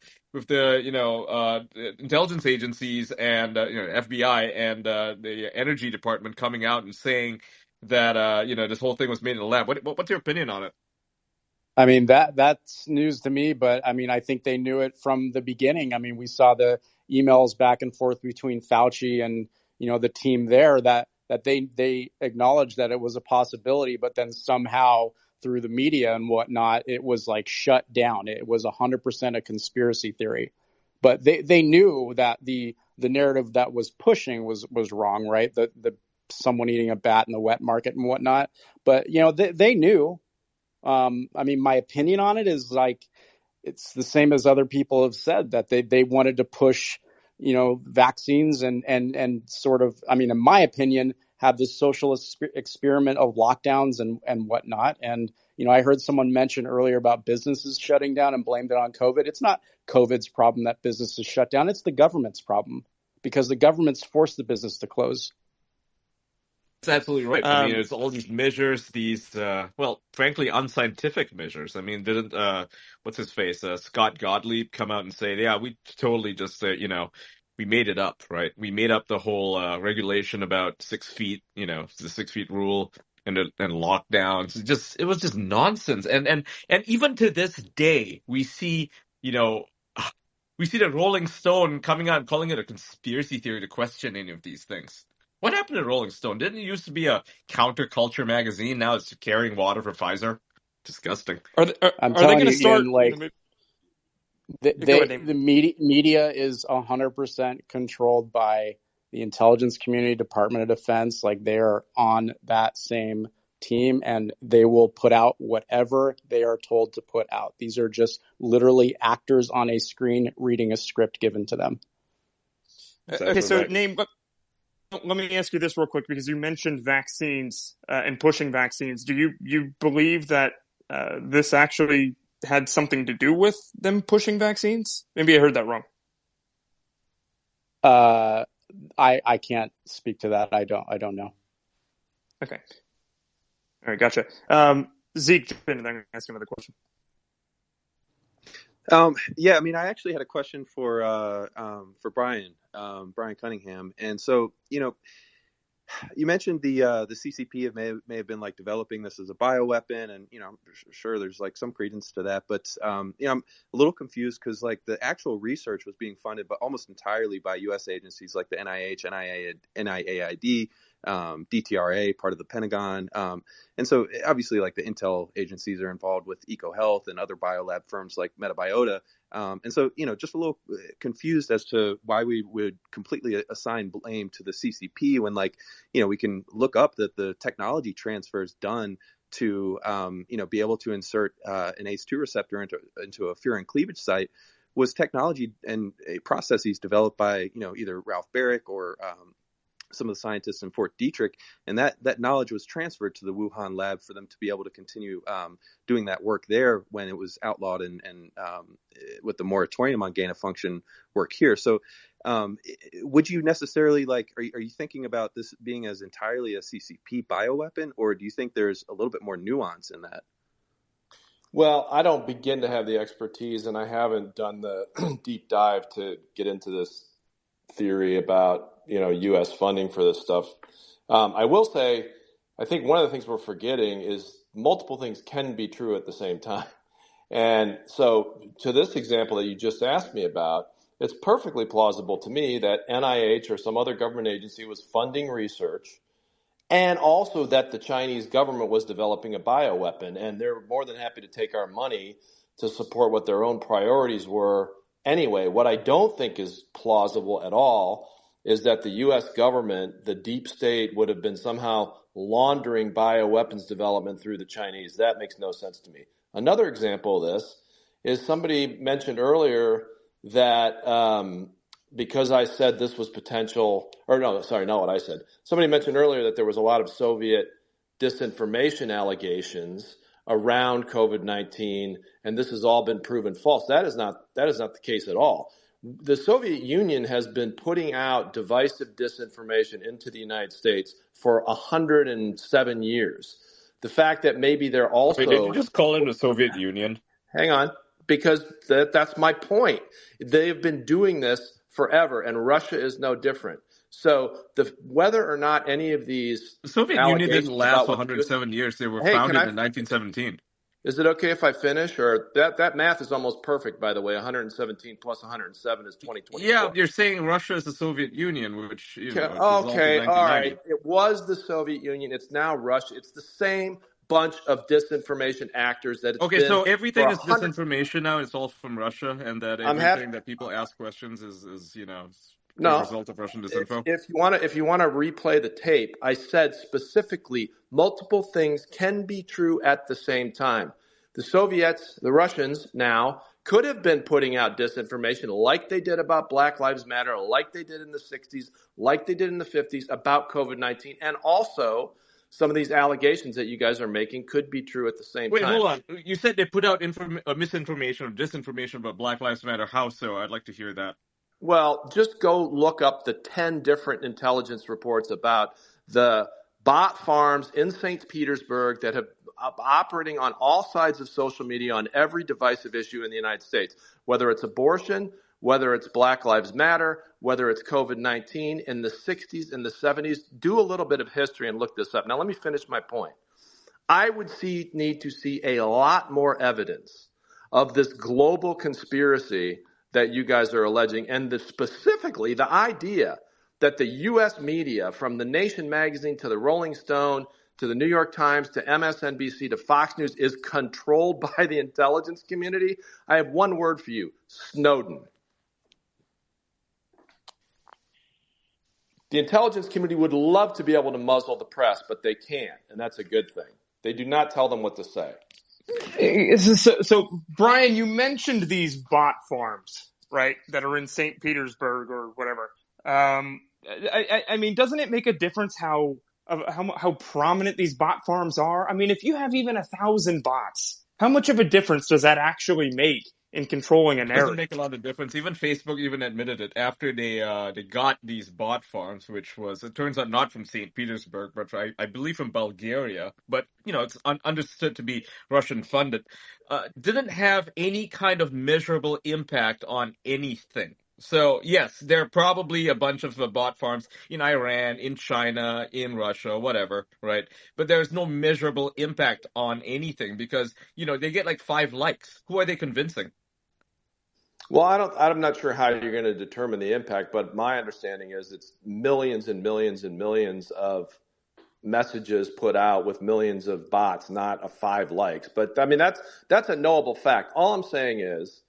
intelligence agencies and FBI and the Energy Department coming out and saying that this whole thing was made in a lab? What's your opinion on it? I mean, that's news to me, but I mean, I think they knew it from the beginning. I mean, we saw the emails back and forth between Fauci and, the team there that they acknowledged that it was a possibility, but then somehow through the media and whatnot, it was like shut down. It was 100% a conspiracy theory, but they knew that the narrative that was pushing was wrong, right? The someone eating a bat in the wet market and whatnot, but they knew. I mean, my opinion on it is like, it's the same as other people have said that they wanted to push, vaccines and sort of, I mean, in my opinion, have this social experiment of lockdowns and whatnot. And, I heard someone mention earlier about businesses shutting down and blamed it on COVID. It's not COVID's problem that businesses shut down. It's the government's problem because the government's forced the business to close. That's absolutely right. I mean, there's all these measures, these, frankly, unscientific measures. I mean, didn't, what's his face, Scott Gottlieb come out and say, yeah, we totally just, we made it up, right? We made up the whole regulation about 6 feet, the 6 feet rule and lockdowns. It was just nonsense. And even to this day, we see the Rolling Stone coming out and calling it a conspiracy theory to question any of these things. What happened to Rolling Stone? Didn't it used to be a counterculture magazine? Now it's carrying water for Pfizer. Disgusting. Are they going to start? The media is 100% controlled by the intelligence community, Department of Defense. Like they are on that same team, and they will put out whatever they are told to put out. These are just literally actors on a screen reading a script given to them. Okay, so right. Naeem, let me ask you this real quick, because you mentioned vaccines and pushing vaccines. Do you believe that this actually had something to do with them pushing vaccines? Maybe I heard that wrong. I can't speak to that. I don't know. Okay. All right, gotcha. Zeke, jump in and then I'm going to ask another question. Yeah, I mean, I actually had a question for Brian Cunningham, and so you mentioned the CCP may have been like developing this as a bioweapon, and I'm sure there's like some credence to that, but I'm a little confused because like the actual research was being funded almost entirely by U.S. agencies like the NIH, NIAID, DTRA, part of the Pentagon, and so obviously like the intel agencies are involved with EcoHealth and other biolab firms like Metabiota. And so, just a little confused as to why we would completely assign blame to the CCP when, like, we can look up that the technology transfer is done to, be able to insert an ACE2 receptor into a furin cleavage site was technology and processes developed by, either Ralph Barrick or some of the scientists in Fort Detrick, and that knowledge was transferred to the Wuhan lab for them to be able to continue doing that work there when it was outlawed and with the moratorium on gain of function work here. So would you necessarily are you thinking about this being as entirely a CCP bioweapon, or do you think there's a little bit more nuance in that? Well, I don't begin to have the expertise, and I haven't done the deep dive to get into this theory about U.S. funding for this stuff. I will say, I think one of the things we're forgetting is multiple things can be true at the same time. And so to this example that you just asked me about, it's perfectly plausible to me that NIH or some other government agency was funding research, and also that the Chinese government was developing a bioweapon, and they're more than happy to take our money to support what their own priorities were anyway. What I don't think is plausible at all is that the U.S. government, the deep state, would have been somehow laundering bioweapons development through the Chinese. That makes no sense to me. Another example of this is somebody mentioned earlier that because I said this was potential, or no, sorry, not what I said. Somebody mentioned earlier that there was a lot of Soviet disinformation allegations around COVID-19, and this has all been proven false. That is not the case at all. The Soviet Union has been putting out divisive disinformation into the United States for 107 years. The fact that maybe they're also... Wait, did you just call it the Soviet Union? Hang on, because that's my point. They've been doing this forever, and Russia is no different. So whether or not any of these... The Soviet Union didn't last 107 years. They were founded in 1917. Is it okay if I finish? Or that math is almost perfect, by the way. 117 plus 107 is 2024. Yeah, you're saying Russia is the Soviet Union, which, okay, all right. It was the Soviet Union. It's now Russia. It's the same bunch of disinformation actors that it's been. So everything is disinformation now. It's all from Russia, and that everything that people ask questions is a result of Russian disinfo. If you want to replay the tape, I said specifically multiple things can be true at the same time. The Soviets, the Russians now, could have been putting out disinformation like they did about Black Lives Matter, like they did in the 60s, like they did in the 50s about COVID-19, and also some of these allegations that you guys are making could be true at the same time. Wait, hold on. You said they put out misinformation or disinformation about Black Lives Matter. How so? I'd like to hear that. Well, just go look up the 10 different intelligence reports about the bot farms in St. Petersburg that have operating on all sides of social media on every divisive issue in the United States, whether it's abortion, whether it's Black Lives Matter, whether it's COVID-19 in the 60s and the 70s. Do a little bit of history and look this up. Now, let me finish my point. I would need to see a lot more evidence of this global conspiracy that you guys are alleging, and specifically the idea that the U.S. media, from The Nation magazine to the Rolling Stone to the New York Times to MSNBC to Fox News, is controlled by the intelligence community. I have one word for you: Snowden. The intelligence community would love to be able to muzzle the press, but they can't, and that's a good thing. They do not tell them what to say. So, Brian, you mentioned these bot farms, right, that are in St. Petersburg or whatever. I mean, doesn't it make a difference how prominent these bot farms are? I mean, if you have even 1,000 bots, how much of a difference does that actually make in controlling a It doesn't narrative? make a lot of difference. Even Facebook even admitted it after they got these bot farms, which was, it turns out, not from St. Petersburg, but I believe from Bulgaria. But it's understood to be Russian funded. Didn't have any kind of measurable impact on anything. So yes, there are probably a bunch of bot farms in Iran, in China, in Russia, whatever, right? But there's no measurable impact on anything because they get like 5 likes. Who are they convincing? Well, I'm not sure how you're going to determine the impact, but my understanding is it's millions and millions and millions of messages put out with millions of bots, not a 5 likes. But I mean, that's a knowable fact. All I'm saying is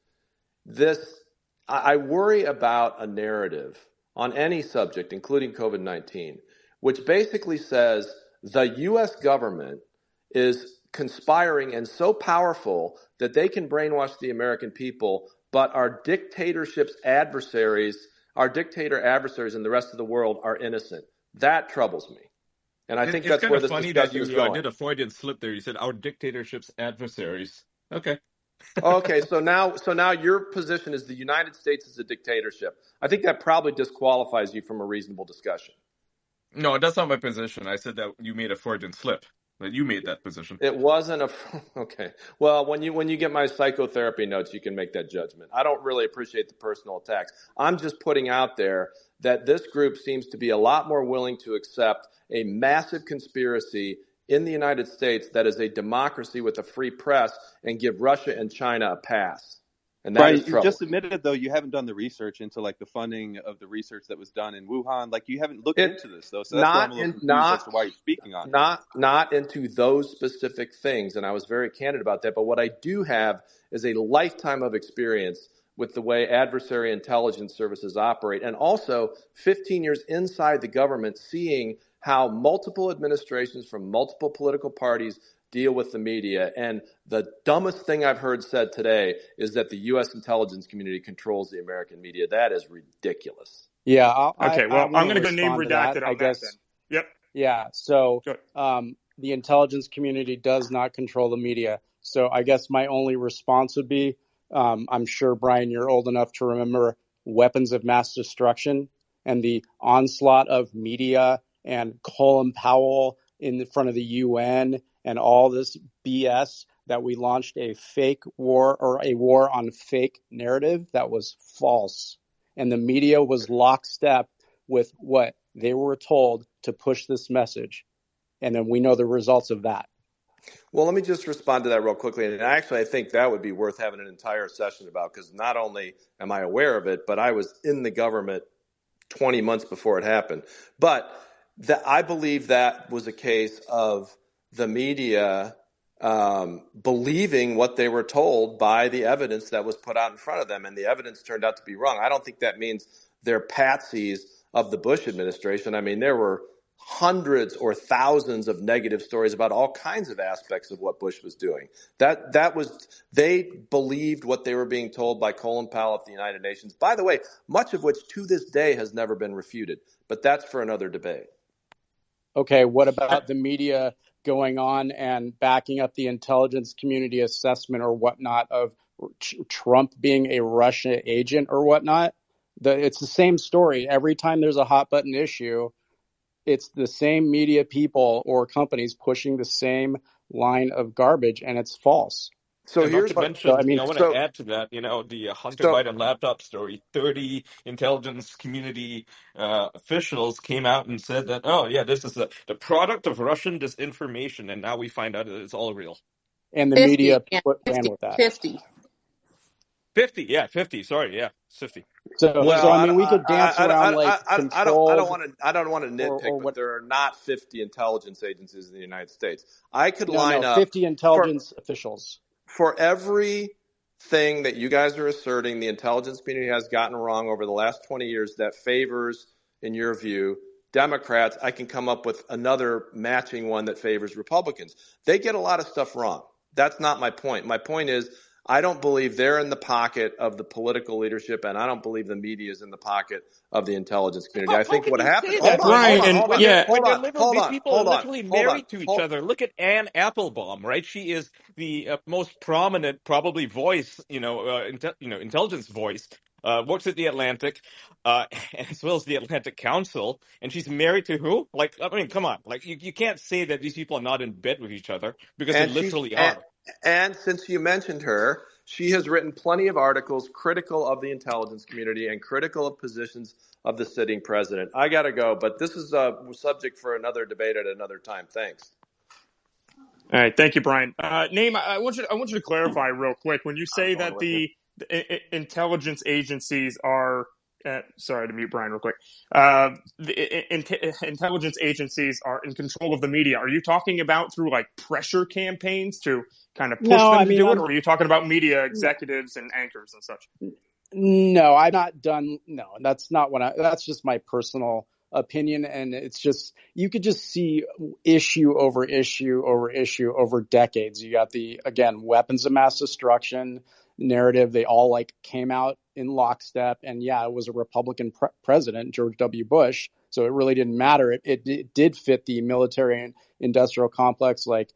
I worry about a narrative on any subject, including COVID-19, which basically says the U.S. government is conspiring and so powerful that they can brainwash the American people, but our dictator adversaries in the rest of the world are innocent. That troubles me. And I think It's that's kind where of this funny that discussion is you going. did a Freudian slip there. You said our dictatorship's adversaries. Okay. Okay, so now your position is the United States is a dictatorship. I think that probably disqualifies you from a reasonable discussion. No, that's not my position. I said that you made a Freudian slip. That you made that position. It wasn't okay. Well, when you get my psychotherapy notes, you can make that judgment. I don't really appreciate the personal attacks. I'm just putting out there that this group seems to be a lot more willing to accept a massive conspiracy in the United States that is a democracy with a free press and give Russia and China a pass. And that Brian, is you troubling. just admitted, though, you haven't done the research into like the funding of the research that was done in Wuhan. Like you haven't looked into this, though. So that's why I'm a little confused as to why you're speaking on it. Not into those specific things. And I was very candid about that. But what I do have is a lifetime of experience with the way adversary intelligence services operate. And also 15 years inside the government, seeing how multiple administrations from multiple political parties deal with the media. And the dumbest thing I've heard said today is that the U.S. intelligence community controls the American media. That is ridiculous. Yeah. Okay, well, I'm going to go name respond to redacted that, on I that guess. then. Yep. Yeah. So Good. the intelligence community does not control the media. So I guess my only response would be, I'm sure, Brian, you're old enough to remember weapons of mass destruction and the onslaught of media and Colin Powell in the front of the UN and all this BS that we launched a fake war or a war on fake narrative that was false. And the media was lockstep with what they were told to push this message. And then we know the results of that. Well, let me just respond to that real quickly. And actually, I think that would be worth having an entire session about, because not only am I aware of it, but I was in the government 20 months before it happened. But I believe that was a case of the media believing what they were told by the evidence that was put out in front of them. And the evidence turned out to be wrong. I don't think that means they're patsies of the Bush administration. I mean, there were hundreds or thousands of negative stories about all kinds of aspects of what Bush was doing. They believed what they were being told by Colin Powell at the United Nations, by the way, much of which to this day has never been refuted. But that's for another debate. Okay, what about the media going on and backing up the intelligence community assessment or whatnot of Trump being a Russia agent or whatnot? It's the same story. Every time there's a hot button issue, it's the same media people or companies pushing the same line of garbage, and it's false. So and here's not to mention, I want to add to that, the Hunter Biden laptop story. 30 intelligence community officials came out and said that, oh, yeah, this is the product of Russian disinformation, and now we find out that it's all real. And the 50, media yeah, ran with that. 50. 50, sorry, yeah, 50. So I mean, we could dance around control. I don't want to nitpick, but there are not 50 intelligence agencies in the United States. I could line up 50 intelligence officials. For everything that you guys are asserting the intelligence community has gotten wrong over the last 20 years that favors, in your view, Democrats, I can come up with another matching one that favors Republicans. They get a lot of stuff wrong. That's not my point. My point is, I don't believe they're in the pocket of the political leadership, and I don't believe the media is in the pocket of the intelligence community. I How think can what you happened. say Hold that, on, Brian? hold on, Brian, hold on, yeah, When hold they're on, literal, hold these on, people are hold on, literally hold on. married to each other. Look at Anne Applebaum, right? She is the most prominent, probably voice, intelligence voice. Works at the Atlantic, as well as the Atlantic Council, and she's married to who? Like, I mean, come on, like you can't say that these people are not in bed with each other because they And she's literally are. and since you mentioned her, she has written plenty of articles critical of the intelligence community and critical of positions of the sitting president. I got to go, but this is a subject for another debate at another time. Thanks. all right, thank you, Brian. Name, I want you to clarify real quick when you I'm say going that with you. the intelligence agencies are. Sorry to mute Brian real quick. Intelligence agencies are in control of the media. Are you talking about through like pressure campaigns to kind of push No, them I to mean do it, I'm or are you talking about media executives and anchors and such? no, I'm not done. No, that's not what that's just my personal opinion. And it's just, you could just see issue over issue over issue over decades. You got again, weapons of mass destruction narrative. They all like came out in lockstep. And yeah, it was a Republican president, George W. Bush. So it really didn't matter. It did fit the military and industrial complex, like,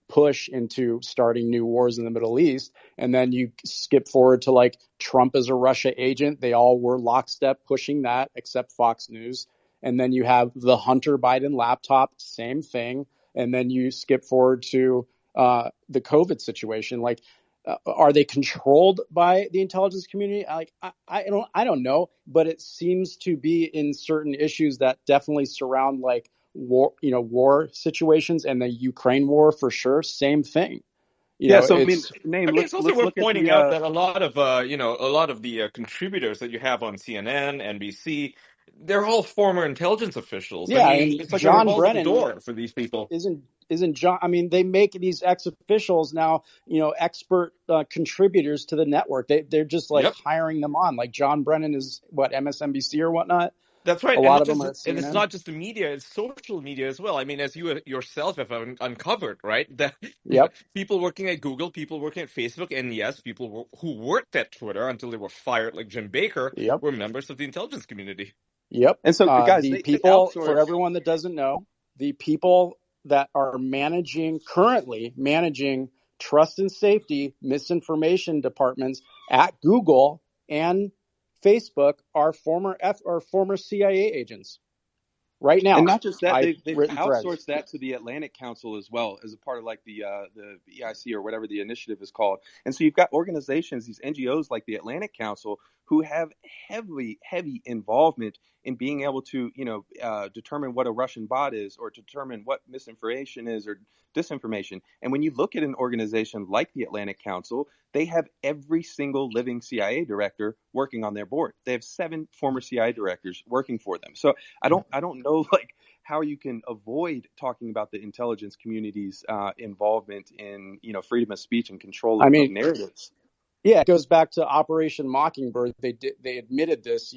push into starting new wars in the Middle East. And then you skip forward to like Trump as a Russia agent. They all were lockstep pushing that, except Fox News. And then you have the Hunter Biden laptop, same thing. And then you skip forward to the COVID situation. Like, are they controlled by the intelligence community? Like, I don't know, but it seems to be in certain issues that definitely surround like war situations, and the Ukraine war for sure. Same thing. Yeah, so I mean, It's I name. mean, it's also Let's worth look at pointing out the. that a lot of the contributors that you have on CNN, NBC, they're all former intelligence officials. I yeah, mean, and it's like a John revolving Brennan door for these people. isn't John. I mean, they make these ex officials now, expert contributors to the network. They're just like Yep. hiring them on. Like John Brennan is what, MSNBC or whatnot. That's right, A and lot not of them just are at and it's CNN. not just the media; it's social media as well. I mean, as you yourself have uncovered, right? That Yep. people working at Google, people working at Facebook, and yes, people who worked at Twitter until they were fired, like Jim Baker, Yep. were members of the intelligence community. Yep. And so, guys, The they people, for outsource. everyone that doesn't know, the people that are currently managing trust and safety misinformation departments at Google and Facebook are former CIA agents right And now. not just that, I've they've written threads. outsourced that to the Atlantic Council as well, as a part of like the EIC or whatever the initiative is called. And so you've got organizations, these NGOs like the Atlantic Council, who have heavy involvement in being able to determine what a Russian bot is, or determine what misinformation is or disinformation. And when you look at an organization like the Atlantic Council, they have every single living CIA director working on their board. They have 7 former CIA directors working for them. So I don't know like how you can avoid talking about the intelligence community's involvement in freedom of speech and control I of mean, narratives. yeah, it goes back to Operation Mockingbird. They admitted this,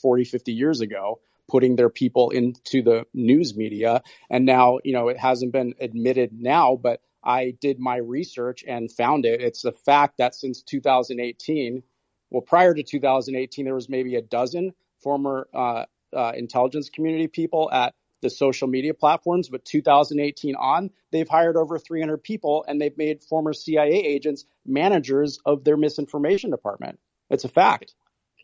40, 50 years ago, putting their people into the news media. And now, it hasn't been admitted now, but I did my research and found it. It's a fact that since 2018, well, prior to 2018, there was maybe a dozen former intelligence community people at the social media platforms, but 2018 on, they've hired over 300 people, and they've made former CIA agents managers of their misinformation department. It's a fact.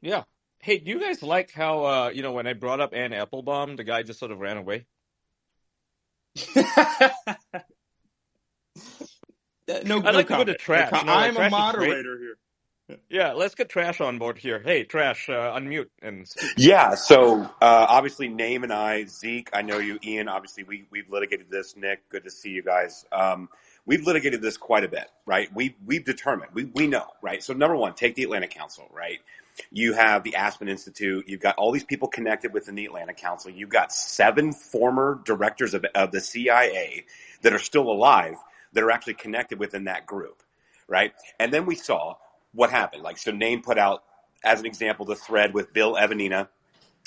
Yeah. Hey, do you guys like how when I brought up Anne Applebaum, the guy just sort of ran away? No I'd like to go comment. to Trash. I'm a Trash is great. moderator here. Yeah, let's get Trash on board here. Hey, Trash, unmute and speak. Yeah, so obviously Name and I, Zeke, I know you, Ian, obviously we've litigated this. Nick, good to see you guys. We've litigated this quite a bit, right? We've determined, we know, right? So number one, take the Atlantic Council, right? You have the Aspen Institute. You've got all these people connected within the Atlantic Council. You've got 7 former directors of the CIA that are still alive that are actually connected within that group, right? And then we saw what happened. Like, so Name put out, as an example, the thread with Bill Evanina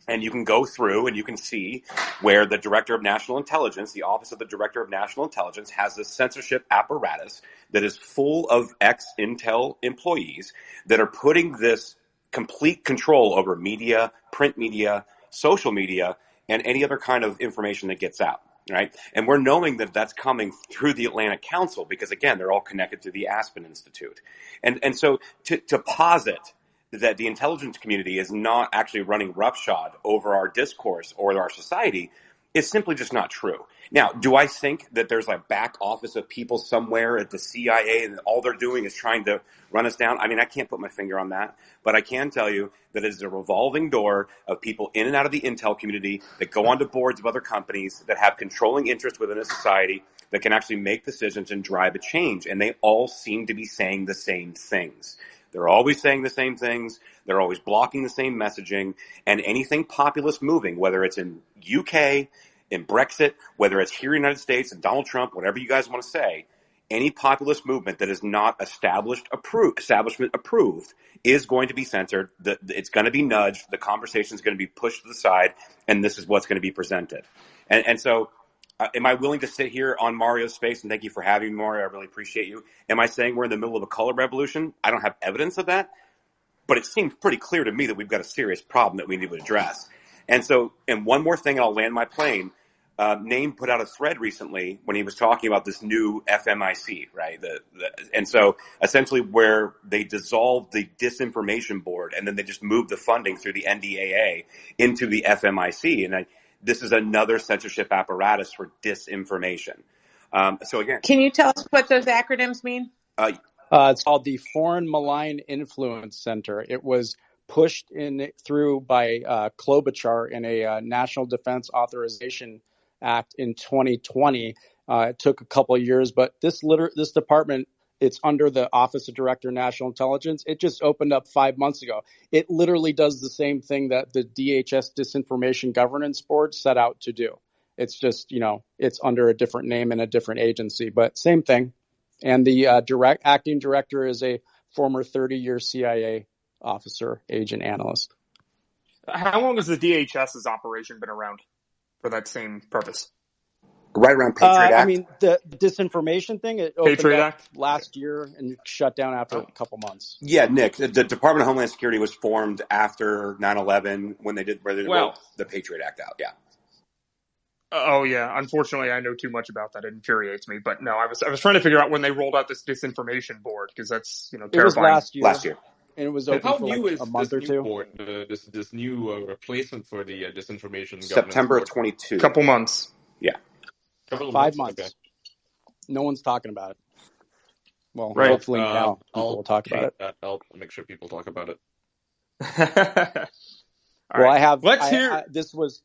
And you can go through and you can see where the Director of National Intelligence, the Office of the Director of National Intelligence, has this censorship apparatus that is full of ex-Intel employees that are putting this complete control over media, print media, social media, and any other kind of information that gets out. Right. And we're knowing that that's coming through the Atlantic Council because, again, they're all connected to the Aspen Institute. And so to posit that the intelligence community is not actually running roughshod over our discourse or our society is simply just not true. Now, do I think that there's a back office of people somewhere at the CIA and all they're doing is trying to run us down? I mean, I can't put my finger on that, but I can tell you that it is a revolving door of people in and out of the intel community that go onto boards of other companies that have controlling interests within a society that can actually make decisions and drive a change. And they all seem to be saying the same things. They're always saying the same things. They're always blocking the same messaging. And anything populist moving, whether it's in UK, in Brexit, whether it's here in the United States, and Donald Trump, whatever you guys want to say, any populist movement that is not establishment approved is going to be censored. It's going to be nudged. The conversation is going to be pushed to the side, and this is what's going to be presented. And so am I willing to sit here on Mario's space? And thank you for having me, Mario. I really appreciate you. Am I saying we're in the middle of a color revolution? I don't have evidence of that, but it seems pretty clear to me that we've got a serious problem that we need to address. And so, and one more thing, and I'll land my plane. Naim put out a thread recently when he was talking about this new FMIC, right? And so essentially where they dissolved the disinformation board and then they just moved the funding through the NDAA into the FMIC. And this is another censorship apparatus for disinformation. So again, Can you tell us what those acronyms mean? It's called the Foreign Malign Influence Center. It was pushed through by Klobuchar in a National Defense Authorization Act in 2020. It took a couple of years, but this department, it's under the Office of Director of National Intelligence. It just opened up 5 months ago. It literally does the same thing that the DHS Disinformation Governance Board set out to do. It's just, it's under a different name and a different agency, but same thing. And the acting director is a former 30-year CIA officer, agent, analyst. How long has the DHS's operation been around for that same purpose? Right around Patriot Act. I mean, the disinformation thing, it opened Patriot up Act? last year and shut down after a couple months. Yeah, Nick, the Department of Homeland Security was formed after 9/11 when they rolled the Patriot Act out. Yeah. Oh yeah, unfortunately, I know too much about that. It infuriates me. But no, I was trying to figure out when they rolled out this disinformation board because that's terrifying. It was last year. And it was open for a month or two. Board, this new replacement for the disinformation? September of 22. Couple months. Yeah. 5 months. Okay. No one's talking about it. Well, right. Hopefully now people will talk about it. I'll make sure people talk about it. Well, right. I have. Let's hear. This was.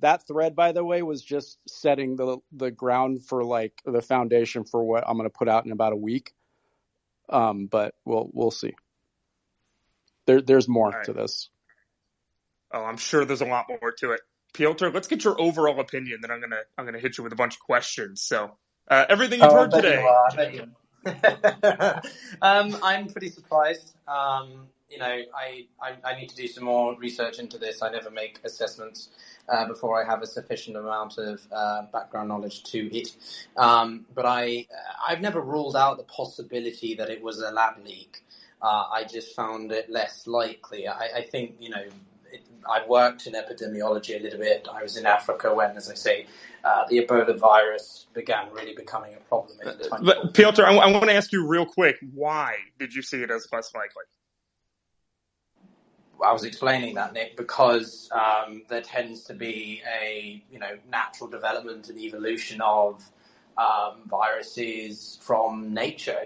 That thread, by the way, was just setting the ground for the foundation for what I'm going to put out in about a week. But we'll see. There's more to this. Oh, I'm sure there's a lot more to it. Piotr, let's get your overall opinion. Then I'm gonna hit you with a bunch of questions. So everything you've heard today. I bet you are. I'm pretty surprised. I need to do some more research into this. I never make assessments before I have a sufficient amount of background knowledge to it. But I've never ruled out the possibility that it was a lab leak. I just found it less likely. I think, I worked in epidemiology a little bit. I was in Africa when, as I say, the Ebola virus began really becoming a problem in 2014. Piotr, I want to ask you real quick, why did you see it as less likely? I was explaining that, Nick, because there tends to be a natural development and evolution of viruses from nature.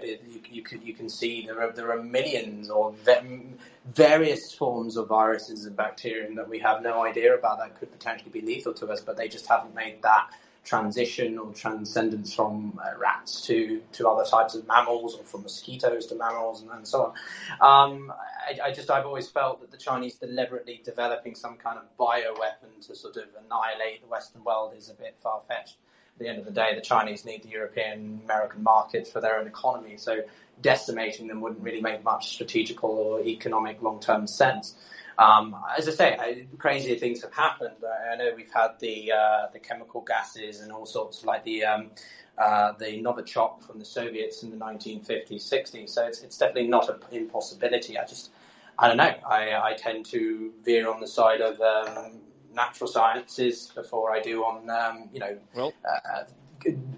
You can see there are millions or various forms of viruses and bacteria that we have no idea about that could potentially be lethal to us, but they just haven't made that transition or transcendence from rats to other types of mammals, or from mosquitoes to mammals, and so on. I've always felt that the Chinese deliberately developing some kind of bioweapon to sort of annihilate the Western world is a bit far-fetched. At the end of the day, the Chinese need the European, American markets for their own economy, so decimating them wouldn't really make much strategical or economic long-term sense. As I say, crazier things have happened. I know we've had the chemical gases and all sorts, like the Novichok from the Soviets in the 1950s, 60s. So it's definitely not an impossibility. I don't know. I tend to veer on the side of natural sciences before I do on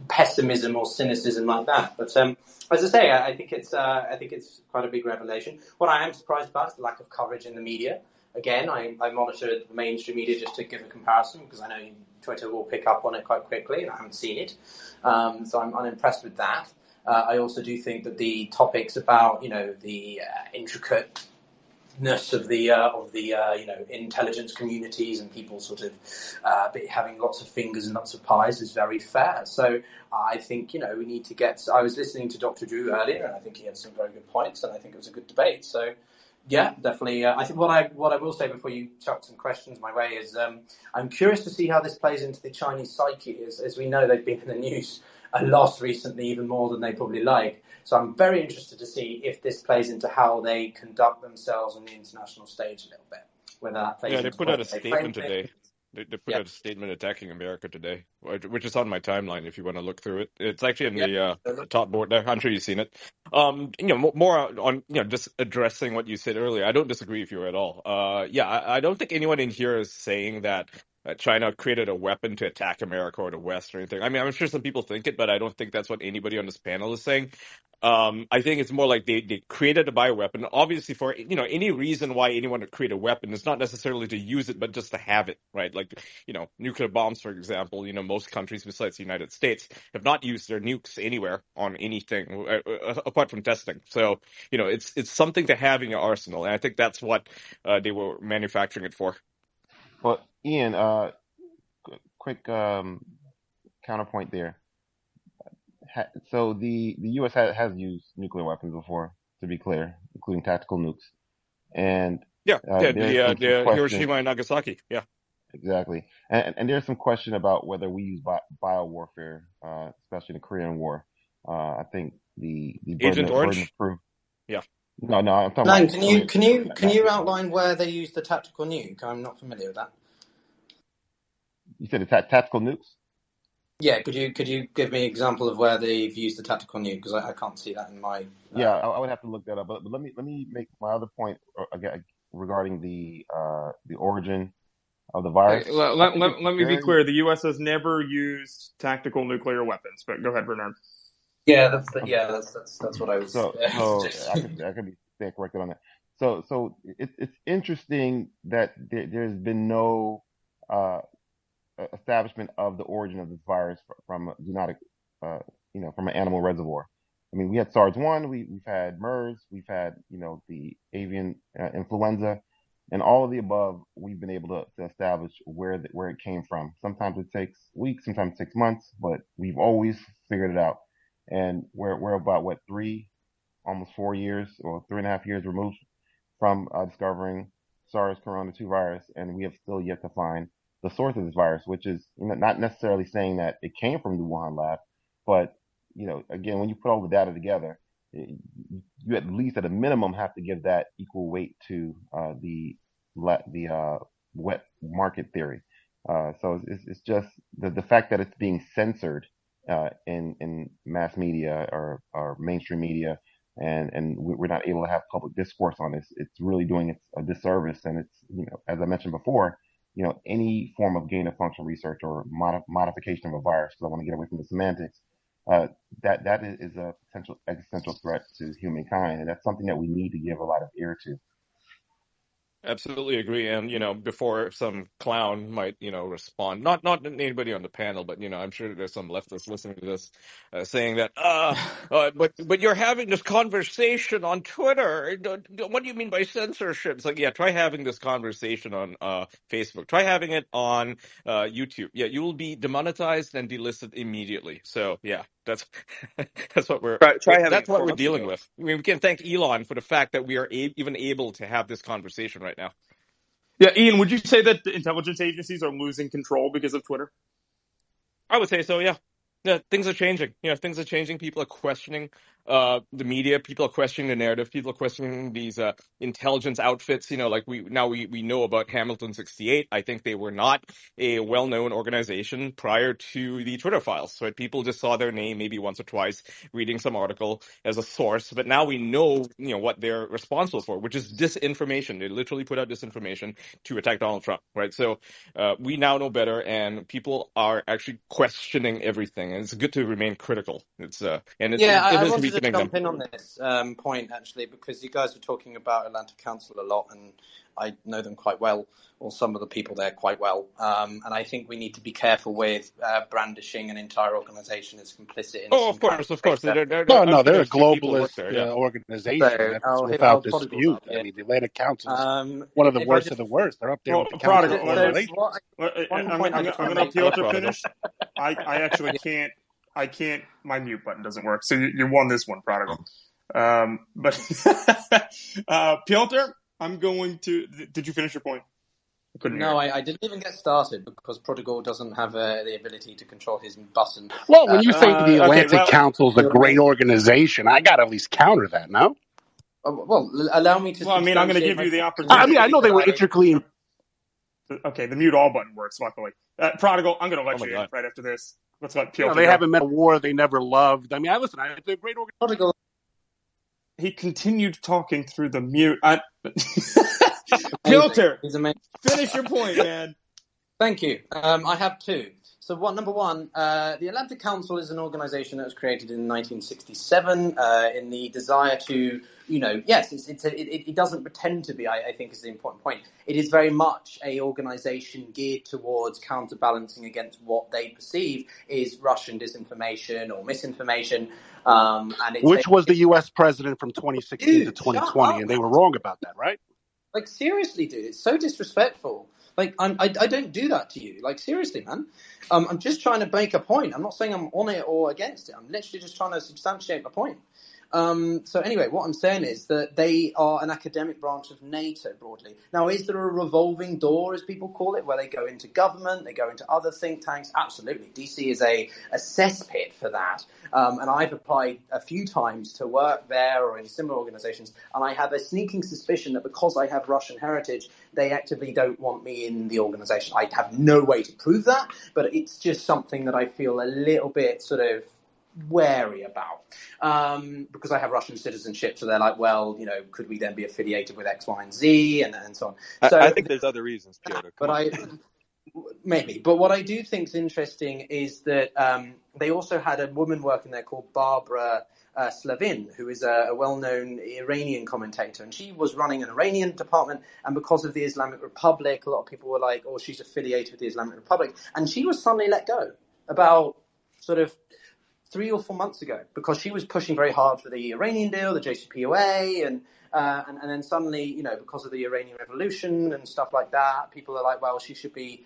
pessimism or cynicism like that. But as I say, I think it's quite a big revelation. What I am surprised about is the lack of coverage in the media. Again, I monitor the mainstream media just to give a comparison, because I know Twitter will pick up on it quite quickly, and I haven't seen it. So I'm unimpressed with that. I also do think that the topics about the intricateness of the intelligence communities and people sort of having lots of fingers and lots of pies is very fair. So I think we need to get. I was listening to Dr. Drew earlier, and I think he had some very good points, and I think it was a good debate. So yeah, definitely. I think what I will say before you chuck some questions my way is I'm curious to see how this plays into the Chinese psyche. As we know, they've been in the news a lot recently, even more than they probably like. So I'm very interested to see if this plays into how they conduct themselves on the international stage a little bit. Whether that plays They into put out a they frame statement today. things. They put out a statement attacking America today, which is on my timeline if you want to look through it. It's actually in the top board there. I'm sure you've seen it. More on just addressing what you said earlier. I don't disagree with you at all. I don't think anyone in here is saying that China created a weapon to attack America or the West or anything. I mean, I'm sure some people think it, but I don't think that's what anybody on this panel is saying. I think it's more like they created a bioweapon. Obviously, for any reason why anyone would create a weapon is not necessarily to use it, but just to have it, right? Like nuclear bombs, for example. Most countries besides the United States have not used their nukes anywhere on anything apart from testing. So it's something to have in your arsenal, and I think that's what they were manufacturing it for. Well, Ian, quick counterpoint there. So the U.S. has used nuclear weapons before, to be clear, including tactical nukes. And the Hiroshima and Nagasaki. Yeah, exactly. And there's some question about whether we use biowarfare, especially in the Korean War. I think the Agent Orange. burden of proof. Yeah. No, I'm talking about. Can you outline where they use the tactical nuke? I'm not familiar with that. You said the tactical nukes? Yeah, could you give me an example of where they've used the tactical nuke? Because I can't see that in my. Yeah, I would have to look that up. But let me make my other point again regarding the origin of the virus. Let me be clear. The U.S. has never used tactical nuclear weapons. But go ahead, Bernard. Yeah, that's what I was. So I could be staying corrected on that. So it's interesting that there's been no establishment of the origin of this virus from zoonotic, from an animal reservoir. I mean, we had SARS-1, we've had MERS, we've had, the avian influenza, and all of the above. We've been able to establish where it came from. Sometimes it takes weeks, sometimes 6 months, but we've always figured it out. And we're about almost 4 years or 3.5 years removed from discovering SARS-CoV-2 virus, and we have still yet to find the source of this virus, which is not necessarily saying that it came from the Wuhan lab, but again, when you put all the data together, you at least at a minimum have to give that equal weight to the wet market theory. So it's just the fact that it's being censored in mass media or mainstream media, and we're not able to have public discourse on this. It's really doing it a disservice, and it's as I mentioned before. Any form of gain of function research or modification of a virus, because I want to get away from the semantics, that is a potential existential threat to humankind, and that's something that we need to give a lot of ear to. Absolutely agree. And, before some clown might, respond, not anybody on the panel, but, I'm sure there's some leftists listening to this saying that, but you're having this conversation on Twitter. What do you mean by censorship? It's like, yeah, try having this conversation on Facebook. Try having it on YouTube. Yeah, you will be demonetized and delisted immediately. So, yeah, that's what that's what we're dealing with. I mean, we can thank Elon for the fact that we are even able to have this conversation right now. Yeah, Ian, would you say that the intelligence agencies are losing control because of Twitter? I would say so, yeah. Yeah, things are changing. Things are changing. People are questioning the media. People are questioning the narrative. People are questioning these intelligence outfits. Like we know about Hamilton 68. I think they were not a well-known organization prior to the Twitter files. Right? People just saw their name maybe once or twice reading some article as a source, but now we know what they're responsible for, which is disinformation. They literally put out disinformation to attack Donald Trump. Right? So we now know better, and people are actually questioning everything, and it's good to remain critical. I It is wanted to weakening them. jump in on this point, actually, because you guys were talking about Atlantic Council a lot, and I know them quite well, or some of the people there quite well. And I think we need to be careful with brandishing an entire organization as complicit in some Of course. They're a There's people who work globalist there, yeah. organization. So That's I'll without Prodigal's dispute. up here. I mean, the Atlantic Council's one of the If I worst just of the worst. They're up there Well, with the Council of Prodigal, Foreign Relations. I'm point I going just to want to let make. Piotr Prodigal. finish. I actually can't. My mute button doesn't work. So you won this one, Prodigal. But Piotr, I'm going to. Did you finish your point? No, I didn't even get started because Prodigal doesn't have the ability to control his button. Well, when you say the Atlantic Okay, Council's a great organization, I got to at least counter that, no? Well, allow me to. Well, I mean, I'm going to give you the opportunity. I mean, I know they were intricately. Okay, the mute all button works, luckily. Prodigal, I'm going to let you in right after this. Let's let Piotr they go. haven't met a war they never loved. I mean, they're a great organization. Prodigal. He continued talking through the mute. Piotr, finish your point, man. Thank you. I have two. So, number one, the Atlantic Council is an organization that was created in 1967 in the desire to, yes, it doesn't pretend to be, I think is the important point. It is very much a organization geared towards counterbalancing against what they perceive is Russian disinformation or misinformation. Which was the U.S. president from 2016 to 2020, and they were wrong about that, right? Like, seriously, dude, it's so disrespectful. Like, I don't do that to you. Like, seriously, man. I'm just trying to make a point. I'm not saying I'm on it or against it. I'm literally just trying to substantiate my point. So anyway, what I'm saying is that they are an academic branch of NATO broadly. Now, is there a revolving door, as people call it, where they go into government, they go into other think tanks? Absolutely. DC is a cesspit for that. And I've applied a few times to work there or in similar organizations. And I have a sneaking suspicion that because I have Russian heritage, they actively don't want me in the organization. I have no way to prove that, but it's just something that I feel a little bit sort of wary about because I have Russian citizenship. So they're like, well, could we then be affiliated with X, Y, and Z and so on? So I think there's other reasons, Piotr. Maybe. But what I do think is interesting is that they also had a woman working there called Barbara Slavin, who is a well-known Iranian commentator, and she was running an Iranian department, and because of the Islamic Republic, a lot of people were like, oh, she's affiliated with the Islamic Republic, and she was suddenly let go about sort of 3 or 4 months ago because she was pushing very hard for the Iranian deal, the JCPOA, and then suddenly, because of the Iranian Revolution and stuff like that, people are like, well, she should be,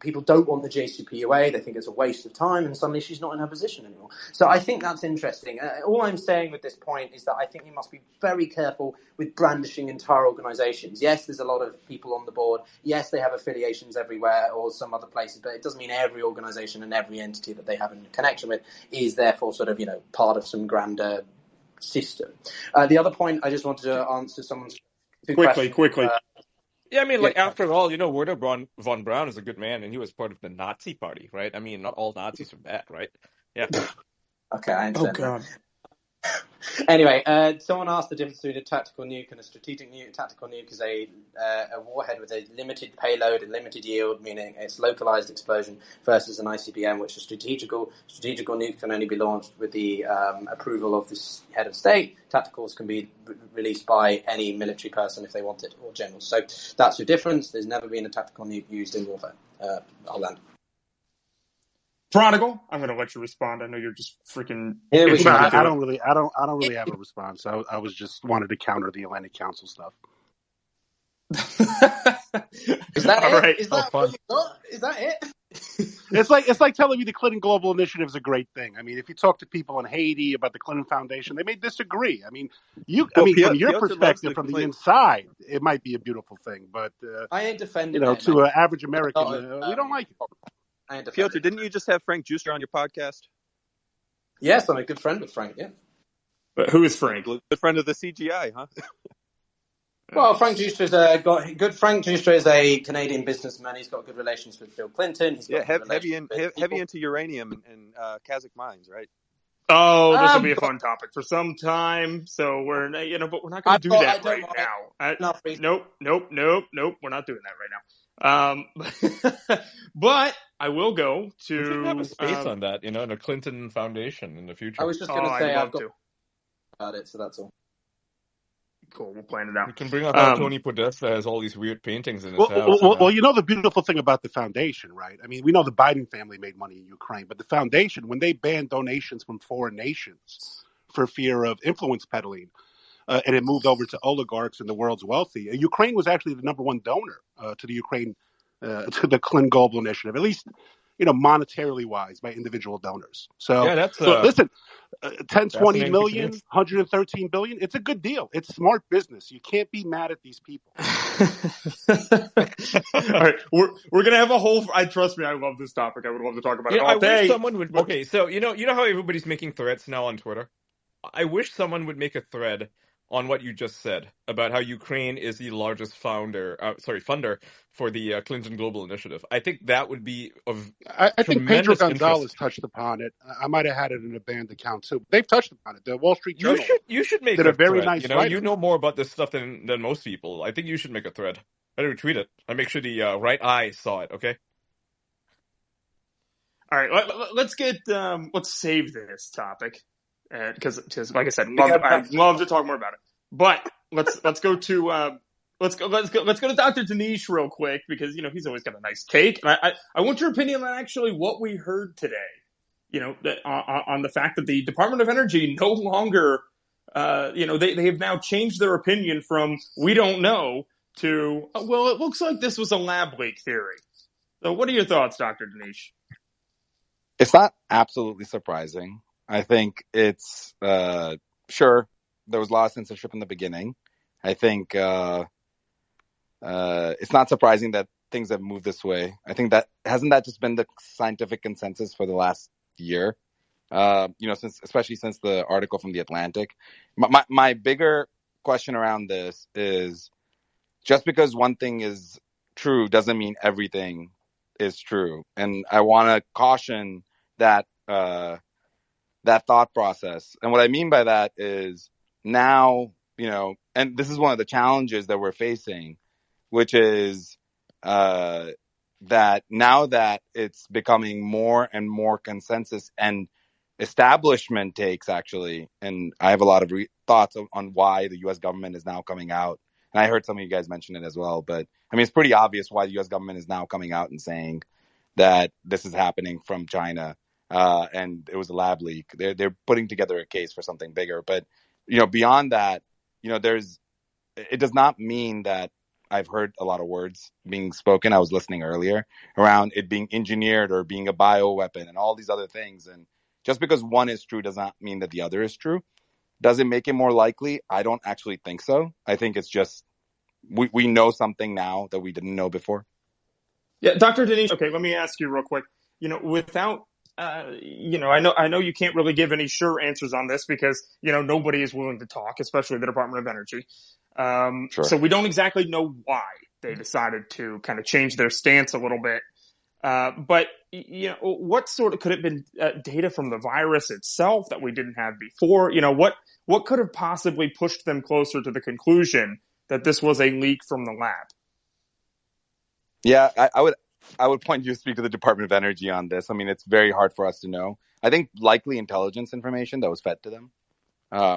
people don't want the JCPOA. They think it's a waste of time, and suddenly she's not in her position anymore. So I think that's interesting. All I'm saying with this point is that I think you must be very careful with brandishing entire organizations. Yes, there's a lot of people on the board. Yes, they have affiliations everywhere or some other places, but it doesn't mean every organization and every entity that they have a connection with is therefore sort of, part of some grander system. The other point I just wanted to answer someone's quickly. Yeah, I mean, after all, Werner von Braun is a good man, and he was part of the Nazi party, right? I mean, not all Nazis are bad, right? Yeah. Okay, I understand. Oh, God. Anyway, someone asked the difference between a tactical nuke and a strategic nuke. A tactical nuke is a warhead with a limited payload and limited yield, meaning it's localized explosion, versus an ICBM, which is strategical. Strategical nuke can only be launched with the approval of the head of state. Tacticals can be released by any military person if they want it, or generals. So that's the difference. There's never been a tactical nuke used in warfare. I'll land. Prodigal, I'm going to let you respond. I know you're just freaking. I don't really have a response. I was just wanted to counter the Atlantic Council stuff. Is that all it? right? Is that what you got? Is that it? It's like telling me the Clinton Global Initiative is a great thing. I mean, if you talk to people in Haiti about the Clinton Foundation, they may disagree. I mean, from your perspective, from the inside, it might be a beautiful thing, but I ain't defending to an average American, we don't like it. Piotr, didn't you just have Frank Juster on your podcast? Yes, I'm a good friend with Frank, yeah. But who is Frank? Good friend of the CGI, huh? Well, Frank Giustra is a Canadian businessman. He's got good relations with Bill Clinton. He's got good relations with heavy into uranium and Kazakh mines, right? Oh, this will be a fun topic for some time. So we're, but we're not going to do that right now. Nope. We're not doing that right now. But I will go to. We should have a space on that, in a Clinton Foundation in the future. I was just going to say I've got about it, so that's all. Cool, we'll plan it out. We can bring up how Tony Podesta has all these weird paintings in his house. Well, the beautiful thing about the foundation, right? I mean, we know the Biden family made money in Ukraine, but the foundation, when they banned donations from foreign nations for fear of influence peddling, and it moved over to oligarchs and the world's wealthy, Ukraine was actually the number one donor to the to the Clinton Global Initiative, at least, monetarily wise, by individual donors. So, yeah, listen, 10, 20 million, 113 billion. It's a good deal. It's smart business. You can't be mad at these people. All right, we're gonna have a whole. Trust me, I love this topic. I would love to talk about it all day. I wish someone would. Okay, so you know how everybody's making threads now on Twitter. I wish someone would make a thread on what you just said about how Ukraine is the largest funder for the Clinton Global Initiative. I think that would be of I think Pedro Gonzalez interest. touched upon it. I might have had it in a banned account too. They've touched upon it. The Wall Street Journal. You should make did a very thread. nice. You know more about this stuff than most people. I think you should make a thread. I retweet it. I make sure the right eye saw it. Okay. All right, let's save this topic because like I said, I'd love to talk more about it. But let's go to let's go to Dr. Dinesh real quick because he's always got a nice take. And I want your opinion on actually what we heard today. On the fact that the Department of Energy no longer, they have now changed their opinion from we don't know to well, it looks like this was a lab leak theory. So, what are your thoughts, Dr. Dinesh? It's not absolutely surprising. I think it's sure. There was a lot of censorship in the beginning. I think it's not surprising that things have moved this way. I think that hasn't just been the scientific consensus for the last year, especially since the article from The Atlantic. My bigger question around this is just because one thing is true doesn't mean everything is true. And I want to caution that thought process. And what I mean by that is now, and this is one of the challenges that we're facing, which is that now that it's becoming more and more consensus and establishment takes actually, and I have a lot of thoughts on why the U.S. government is now coming out. And I heard some of you guys mention it as well, but I mean, it's pretty obvious why the U.S. government is now coming out and saying that this is happening from China. And it was a lab leak. They're putting together a case for something bigger. But, beyond that, it does not mean that I've heard a lot of words being spoken. I was listening earlier around it being engineered or being a bioweapon and all these other things. And just because one is true does not mean that the other is true. Does it make it more likely? I don't actually think so. I think it's just we know something now that we didn't know before. Yeah, Dr. Dinesh. Okay, let me ask you real quick. Without I know you can't really give any sure answers on this because, nobody is willing to talk, especially the Department of Energy. Sure. So we don't exactly know why they decided to kind of change their stance a little bit. But, what sort of could have been data from the virus itself that we didn't have before? What could have possibly pushed them closer to the conclusion that this was a leak from the lab? Yeah, I would point you to speak to the Department of Energy on this. I mean, it's very hard for us to know. I think likely intelligence information that was fed to them.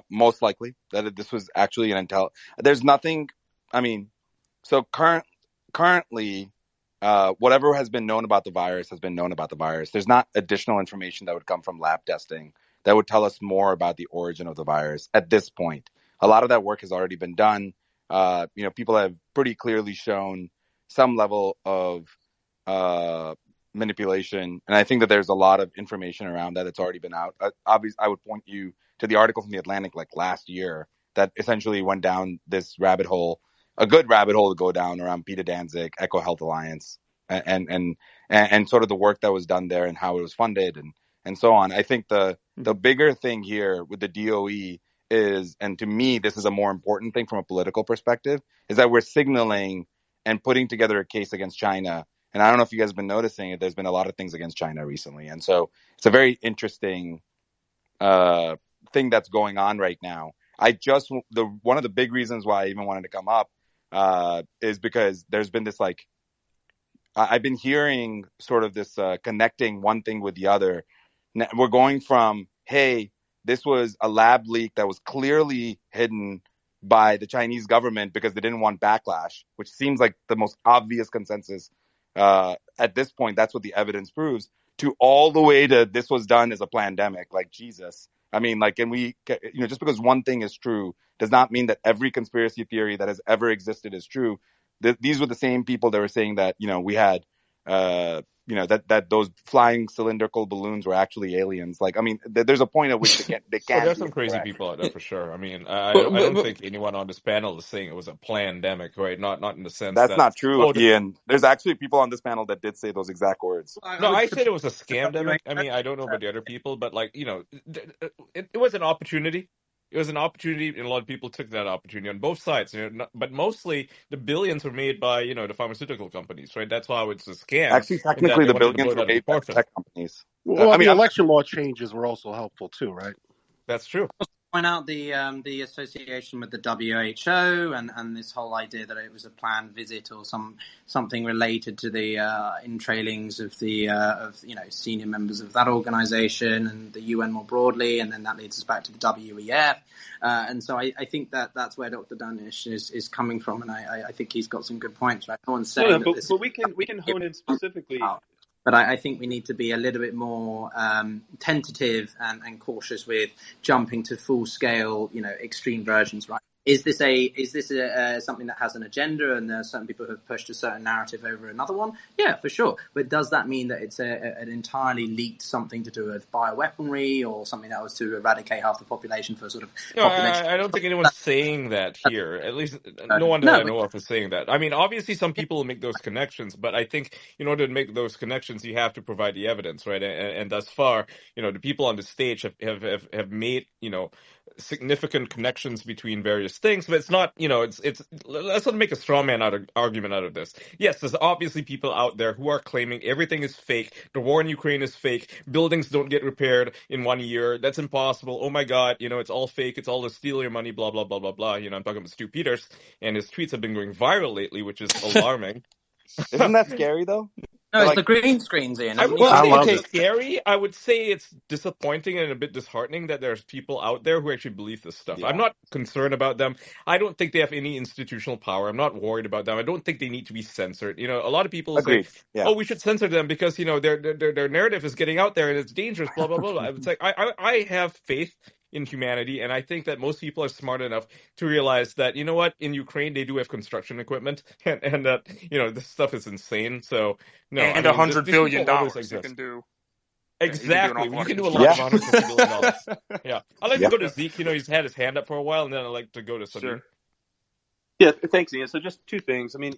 Most likely that this was actually an intel. There's nothing. I mean, so currently, whatever has been known about the virus has been known about the virus. There's not additional information that would come from lab testing that would tell us more about the origin of the virus at this point. A lot of that work has already been done. People have pretty clearly shown some level of manipulation, and I think that there's a lot of information around that that's already been out. Obviously, I would point you to the article from The Atlantic like last year that essentially went down this rabbit hole, a good rabbit hole to go down around Peter Danzig, Eco Health Alliance, and sort of the work that was done there and how it was funded and so on. I think the bigger thing here with the DOE is, and to me, this is a more important thing from a political perspective, is that we're signaling and putting together a case against China. And I don't know if you guys have been noticing it. There's been a lot of things against China recently. And so it's a very interesting thing that's going on right now. One of the big reasons why I even wanted to come up is because there's been this I've been hearing sort of this connecting one thing with the other. We're going from, hey, this was a lab leak that was clearly hidden by the Chinese government because they didn't want backlash, which seems like the most obvious consensus at this point. That's what the evidence proves, to all the way to this was done as a pandemic. Like, Jesus. I mean, just because one thing is true does not mean that every conspiracy theory that has ever existed is true. These were the same people that were saying that, we had, that those flying cylindrical balloons were actually aliens. Like, I mean, there's a point at which they Well, can't there's be some crazy incorrect. people out there for sure. I mean, I But, don't but think anyone on this panel is saying it was a pandemic, right? Not in the sense That's that, not true, Ian. There's actually people on this panel that did say those exact words. no, I said it was a scamdemic. I mean, I don't know about the other people, but it was an opportunity. It was an opportunity, and a lot of people took that opportunity on both sides. But mostly the billions were made by the pharmaceutical companies, right? That's how it's a scam, Actually, in that technically, they the wanted to billions blow it were out of made by the proportion. tech companies. Well, the election law changes were also helpful too, right? That's true. point out the association with the WHO and this whole idea that it was a planned visit or something related to the entrailings of the senior members of that organization and the UN more broadly, and then that leads us back to the WEF. And so I think that's where Dr. Danish is coming from, and I think he's got some good points. Right? No one's saying that this but we can hone in specifically. But I think we need to be a little bit more tentative and cautious with jumping to full scale, extreme versions. Right? Is this something that has an agenda, and there are certain people who have pushed a certain narrative over another one? Yeah, for sure. But does that mean that it's an entirely leaked something to do with bioweaponry or something that was to eradicate half the population for sort of population? I don't think anyone's saying that here. At least no one that I know of is saying that. I mean, obviously some people make those connections, but I think in order to make those connections, you have to provide the evidence, right? And thus far, the people on the stage have made, significant connections between various things, but it's not, let's not make a straw man argument out of this. Yes, there's obviously people out there who are claiming everything is fake. The war in Ukraine is fake. Buildings don't get repaired in 1 year. That's impossible. Oh my God, it's all fake. It's all to steal your money, blah, blah, blah, blah, blah. I'm talking about Stu Peters, and his tweets have been going viral lately, which is alarming. Isn't that scary though? No, it's the green screens, Ian. I wouldn't say it's scary. I would say it's disappointing and a bit disheartening that there's people out there who actually believe this stuff. Yeah. I'm not concerned about them. I don't think they have any institutional power. I'm not worried about them. I don't think they need to be censored. A lot of people say, "Oh, we should censor them because their narrative is getting out there and it's dangerous." Blah blah blah. Blah. It's like I have faith in humanity, and I think that most people are smart enough to realize that in Ukraine they do have construction equipment, and that this stuff is insane. So no, and $100 billion they can do. Exactly, you can do a lot of $150 billion. Yeah, I'd like to go to Zeke. He's had his hand up for a while, and then I'd like to go to Sabir. Sure. Yeah, thanks, Ian. So just two things. I mean,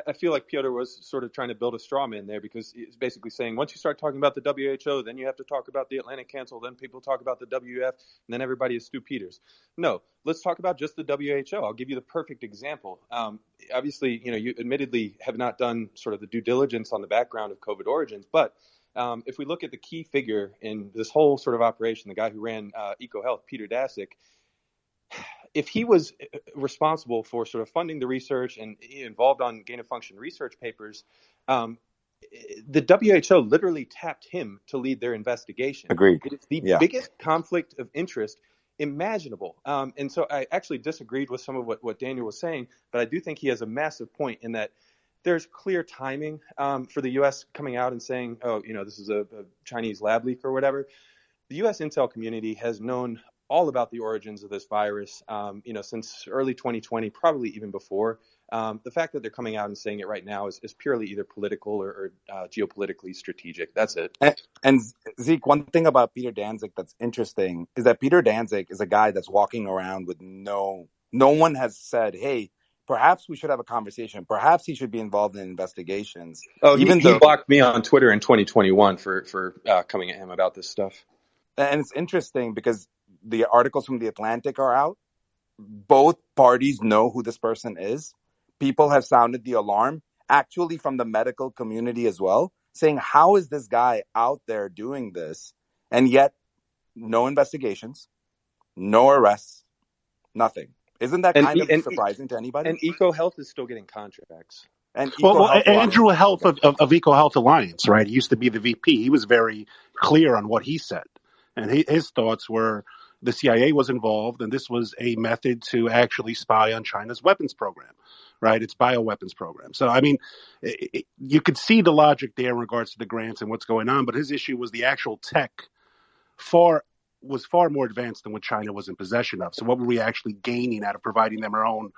I feel like Piotr was sort of trying to build a straw man there, because he's basically saying once you start talking about the WHO, then you have to talk about the Atlantic Council, then people talk about the WF, and then everybody is Stu Peters. No, let's talk about just the WHO. I'll give you the perfect example. Obviously, you admittedly have not done sort of the due diligence on the background of COVID origins, but if we look at the key figure in this whole sort of operation, the guy who ran EcoHealth, Peter Daszak, if he was responsible for sort of funding the research and involved on gain-of-function research papers, the WHO literally tapped him to lead their investigation. Agreed. It is the biggest conflict of interest imaginable. And so I actually disagreed with some of what Daniel was saying, but I do think he has a massive point in that there's clear timing for the U.S. coming out and saying, oh, this is a Chinese lab leak or whatever. The U.S. intel community has known all about the origins of this virus, since early 2020, probably even before. The fact that they're coming out and saying it right now is purely either political or geopolitically strategic. That's it. And Zeke, one thing about Peter Daszak that's interesting is that Peter Daszak is a guy that's walking around with no one has said, hey, perhaps we should have a conversation. Perhaps he should be involved in investigations. Oh, he blocked me on Twitter in 2021 for coming at him about this stuff. And it's interesting because the articles from The Atlantic are out. Both parties know who this person is. People have sounded the alarm, actually from the medical community as well, saying, how is this guy out there doing this? And yet, no investigations, no arrests, nothing. Isn't that kind of surprising to anybody? And EcoHealth is still getting contracts. And Well, Andrew Health of EcoHealth Alliance, right? He used to be the VP. He was very clear on what he said. And his thoughts were the CIA was involved, and this was a method to actually spy on China's weapons program, right? Its bioweapons program. So, I mean, you could see the logic there in regards to the grants and what's going on, but his issue was the actual tech was far more advanced than what China was in possession of. So what were we actually gaining out of providing them our own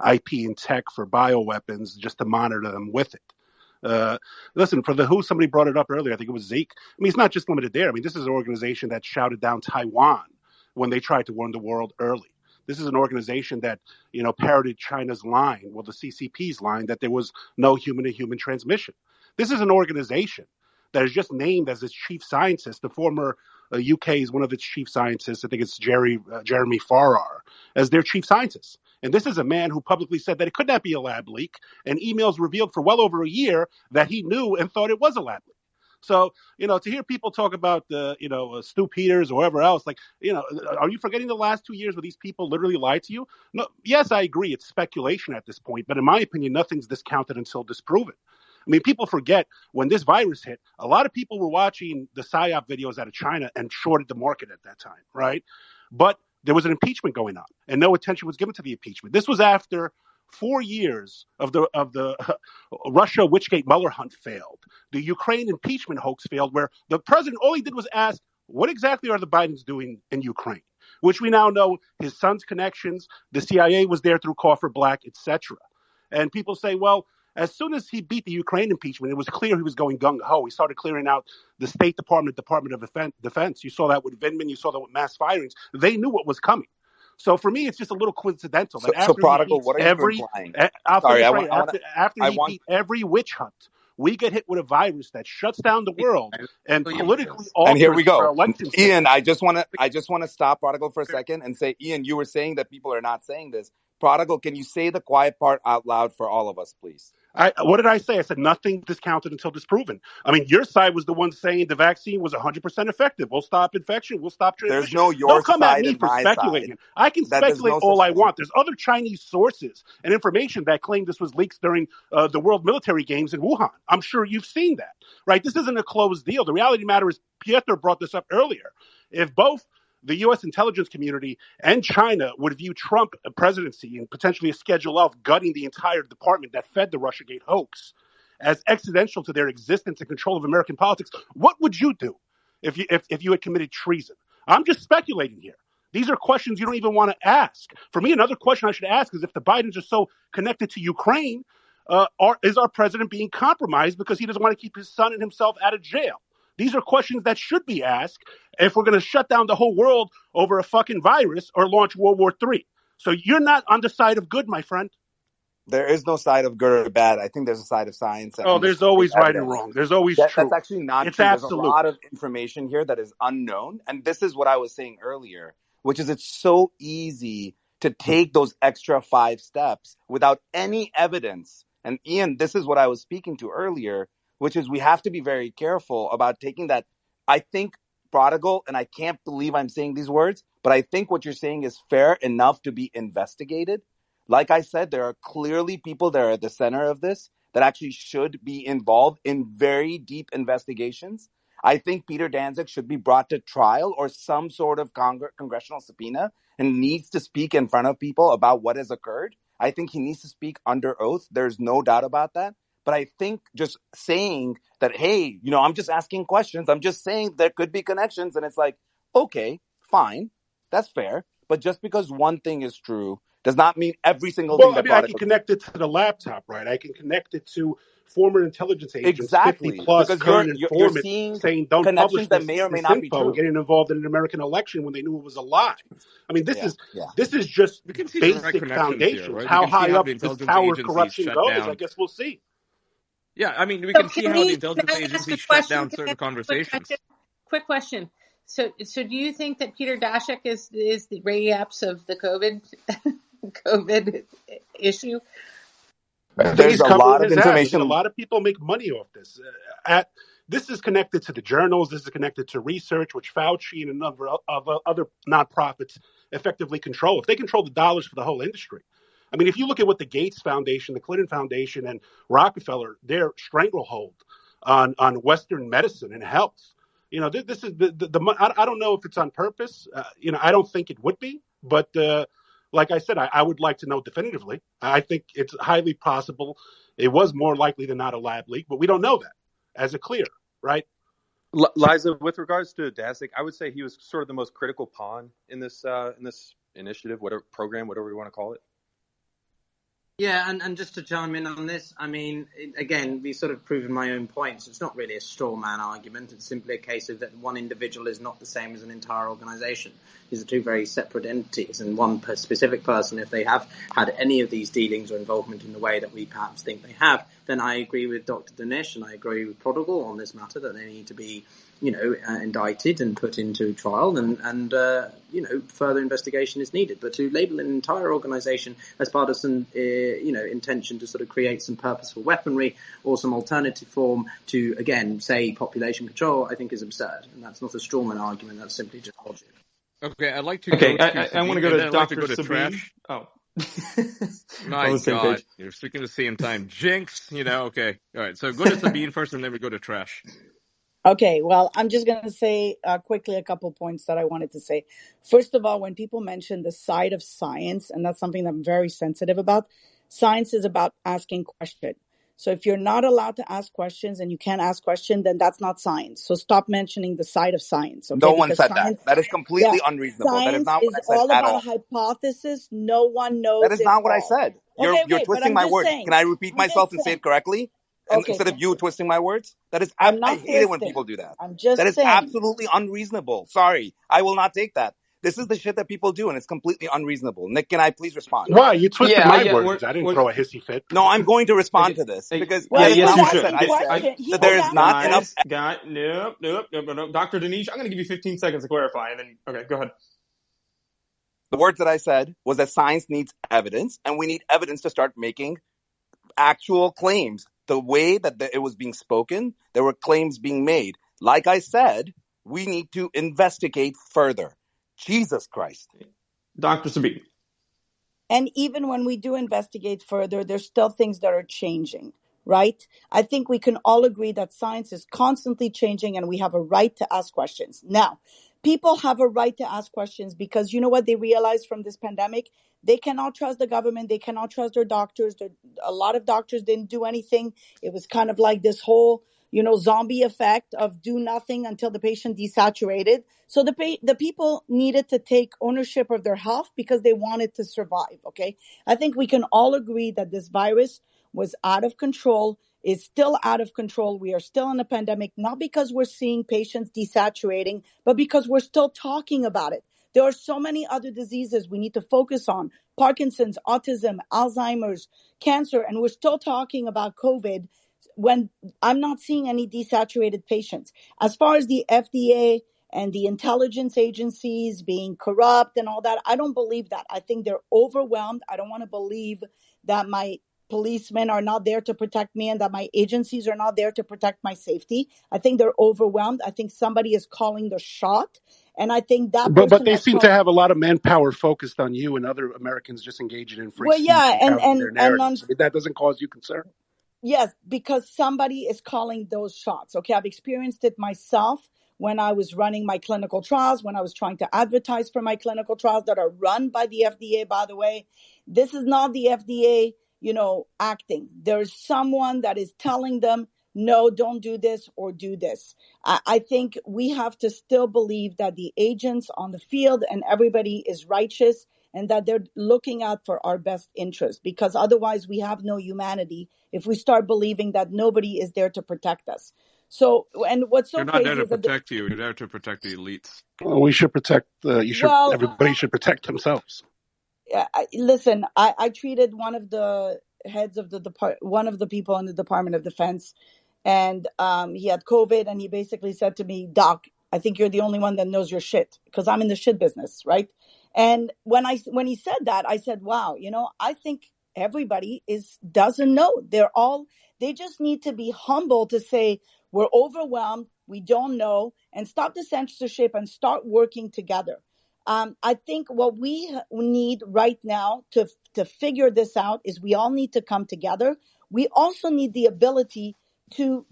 IP and tech for bioweapons just to monitor them with it? Listen, for the WHO, somebody brought it up earlier. I think it was Zeke. I mean, it's not just limited there. I mean, this is an organization that shouted down Taiwan when they tried to warn the world early. This is an organization that, parroted China's line, well, the CCP's line, that there was no human-to-human transmission. This is an organization that is just named as its chief scientist, the former UK's one of its chief scientists, I think it's Jeremy Farrar, as their chief scientist. And this is a man who publicly said that it could not be a lab leak, and emails revealed for well over a year that he knew and thought it was a lab leak. So, to hear people talk about Stu Peters or whoever else, are you forgetting the last 2 years where these people literally lied to you? No, yes, I agree. It's speculation at this point, but in my opinion, nothing's discounted until disproven. I mean, people forget when this virus hit, a lot of people were watching the PSYOP videos out of China and shorted the market at that time, right? But there was an impeachment going on, and no attention was given to the impeachment. This was after 4 years of the Russia Witchgate Mueller hunt failed. The Ukraine impeachment hoax failed, where the president, all he did was ask, what exactly are the Bidens doing in Ukraine? Which we now know his son's connections, the CIA was there through Coffer Black, etc. And people say, well, as soon as he beat the Ukraine impeachment, it was clear he was going gung-ho. He started clearing out the State Department of Defense. You saw that with Vindman. You saw that with mass firings. They knew what was coming. So for me, it's just a little coincidental that after Prodigal, what are you implying? After he beat every witch hunt, we get hit with a virus that shuts down the world and politically alters. And here we go, election Ian. I just want to stop Prodigal for a second and say, Ian, you were saying that people are not saying this. Prodigal, can you say the quiet part out loud for all of us, please? What did I say? I said nothing discounted until disproven. I mean, your side was the one saying the vaccine was 100% effective. We'll stop infection. We'll stop transmission. There's no your Don't come side at me and for my speculating. side. I can speculate all I want. There's other Chinese sources and information that claim this was leaks during the World Military Games in Wuhan. I'm sure you've seen that, right? This isn't a closed deal. The reality of the matter is, Pietro brought this up earlier. If both the U.S. intelligence community and China would view Trump presidency and potentially a Schedule F gutting the entire department that fed the Russiagate hoax as accidental to their existence and control of American politics, what would you do if you had committed treason? I'm just speculating here. These are questions you don't even want to ask. For me, another question I should ask is if the Bidens are so connected to Ukraine, is our president being compromised because he doesn't want to keep his son and himself out of jail? These are questions that should be asked if we're going to shut down the whole world over a fucking virus or launch World War III. So you're not on the side of good, my friend. There is no side of good or bad. I think there's a side of science. There's always right and wrong. There's always true. That's actually not true. There's a lot of information here that is unknown. And this is what I was saying earlier, which is it's so easy to take those extra 5 steps without any evidence. And Ian, this is what I was speaking to earlier, which is we have to be very careful about taking that. I think Prodigal, and I can't believe I'm saying these words, but I think what you're saying is fair enough to be investigated. Like I said, there are clearly people that are at the center of this that actually should be involved in very deep investigations. I think Peter Danzig should be brought to trial or some sort of congressional subpoena and needs to speak in front of people about what has occurred. I think he needs to speak under oath. There's no doubt about that. But I think just saying that, hey, I'm just asking questions. I'm just saying there could be connections. And it's like, okay, fine. That's fair. But just because one thing is true does not mean every single thing that I can connect it to the laptop, right? I can connect it to former intelligence agents, exactly, 50 plus because current you're informant seeing saying don't publish that may or may not be true. And getting involved in an American election when they knew it was a lie. I mean, this is just basic foundations. Here, right? How high up this tower of corruption goes, down. I guess we'll see. Yeah, I mean, we can see how the intelligence agencies shut down certain conversations. Quick question. So do you think that Peter Daszak is the Ray Epps of the COVID issue? I think There's he's a covering lot of his ass. I mean, a information. lot of people make money off this. This is connected to the journals. This is connected to research, which Fauci and a number of other nonprofits effectively control. If they control the dollars for the whole industry. I mean, if you look at what the Gates Foundation, the Clinton Foundation, and Rockefeller, their stranglehold on Western medicine and health, you know, this is I don't know if it's on purpose. You know, I don't think it would be, but like I said, I would like to know definitively. I think it's highly possible it was more likely than not a lab leak, but we don't know that as a clear, right? Liza, with regards to Daszak, I would say he was sort of the most critical pawn in this initiative, whatever program, whatever you want to call it. Yeah, and just to chime in on this, I mean, again, we sort of proven my own points. It's not really a straw man argument. It's simply a case of that one individual is not the same as an entire organization. These are two very separate entities, and one specific person, if they have had any of these dealings or involvement in the way that we perhaps think they have, then I agree with Dr. Dinesh and I agree with Prodigal on this matter that they need to be, you know, indicted and put into trial, and you know, further investigation is needed. But to label an entire organisation as part of some, you know, intention to sort of create some purposeful weaponry or some alternative form to, again, say population control, I think is absurd. And that's not a strawman argument. That's simply just logic. Okay, I'd like to Okay, go to I want to go to Dr. Sabine. Trash. Oh. My God, you're speaking at the same time. Jinx, you know, okay. All right, so go to Sabine first and then we go to Trash. Okay, well, I'm just going to say quickly a couple points that I wanted to say. First of all, when people mention the side of science, and that's something that I'm very sensitive about, science is about asking questions. So if you're not allowed to ask questions and you can't ask questions, then that's not science. So stop mentioning the side of science, okay? No one Because said science, that. That is completely yeah, unreasonable. That is science not what is I said all at about a all. hypothesis. No one That knows is it not what I all. said. You're Okay, you're okay, but twisting I'm my just words. saying. Can I repeat I'm myself just and say saying. it correctly? And Okay, instead of thank you you. twisting my words? I'm I not hate it when twisting. people do that. I'm just That is saying. absolutely unreasonable. Sorry. I will not take that. This is the shit that people do, and it's completely unreasonable. Nick, can I please respond? Why? You twisted my Yeah, words. I didn't throw a hissy fit. No, I'm going to respond to this because Well, that is he yes, was not you what I should. said. asking I said question. He that was there is not asking. enough. Nope. Dr. Dinesh, I'm going to give you 15 seconds to clarify, and then, okay, go ahead. The words that I said was that science needs evidence, and we need evidence to start making actual claims. The way that it was being spoken, there were claims being made. Like I said, we need to investigate further. Jesus Christ. Dr. Sabine. And even when we do investigate further, there's still things that are changing, right? I think we can all agree that science is constantly changing and we have a right to ask questions. Now, people have a right to ask questions because you know what they realized from this pandemic? They cannot trust the government. They cannot trust their doctors. A lot of doctors didn't do anything. It was kind of like this whole, you know, zombie effect of do nothing until the patient desaturated. So the people needed to take ownership of their health because they wanted to survive, okay? I think we can all agree that this virus was out of control, is still out of control. We are still in a pandemic, not because we're seeing patients desaturating, but because we're still talking about it. There are so many other diseases we need to focus on: Parkinson's, autism, Alzheimer's, cancer, and we're still talking about COVID when I'm not seeing any desaturated patients. As far as the FDA and the intelligence agencies being corrupt and all that, I don't believe that. I think they're overwhelmed. I don't want to believe that my policemen are not there to protect me and that my agencies are not there to protect my safety. I think they're overwhelmed. I think somebody is calling the shot. And I think that person. But they seem to have a lot of manpower focused on you and other Americans just engaging in free speech and touting their narratives. I mean, that doesn't cause you concern? Yes, because somebody is calling those shots. Okay, I've experienced it myself when I was running my clinical trials, when I was trying to advertise for my clinical trials that are run by the FDA, by the way. This is not the FDA, you know, acting. There's someone that is telling them, no, don't do this or do this. I think we have to still believe that the agents on the field and everybody is righteous and that they're looking out for our best interest, because otherwise we have no humanity if we start believing that nobody is there to protect us. So, and what's so crazy is They're not there to protect you. You're there to protect the elites. Well, we should protect. Everybody should protect themselves. Listen, I treated one of the heads of one of the people in the Department of Defense, and he had COVID, and he basically said to me, "Doc, I think you're the only one that knows your shit, because I'm in the shit business, right? And when he said that, I said, wow, I think everybody doesn't know. They just need to be humble to say, we're overwhelmed, we don't know, and stop the censorship and start working together. I think what we need right now to figure this out is we all need to come together. We also need the ability to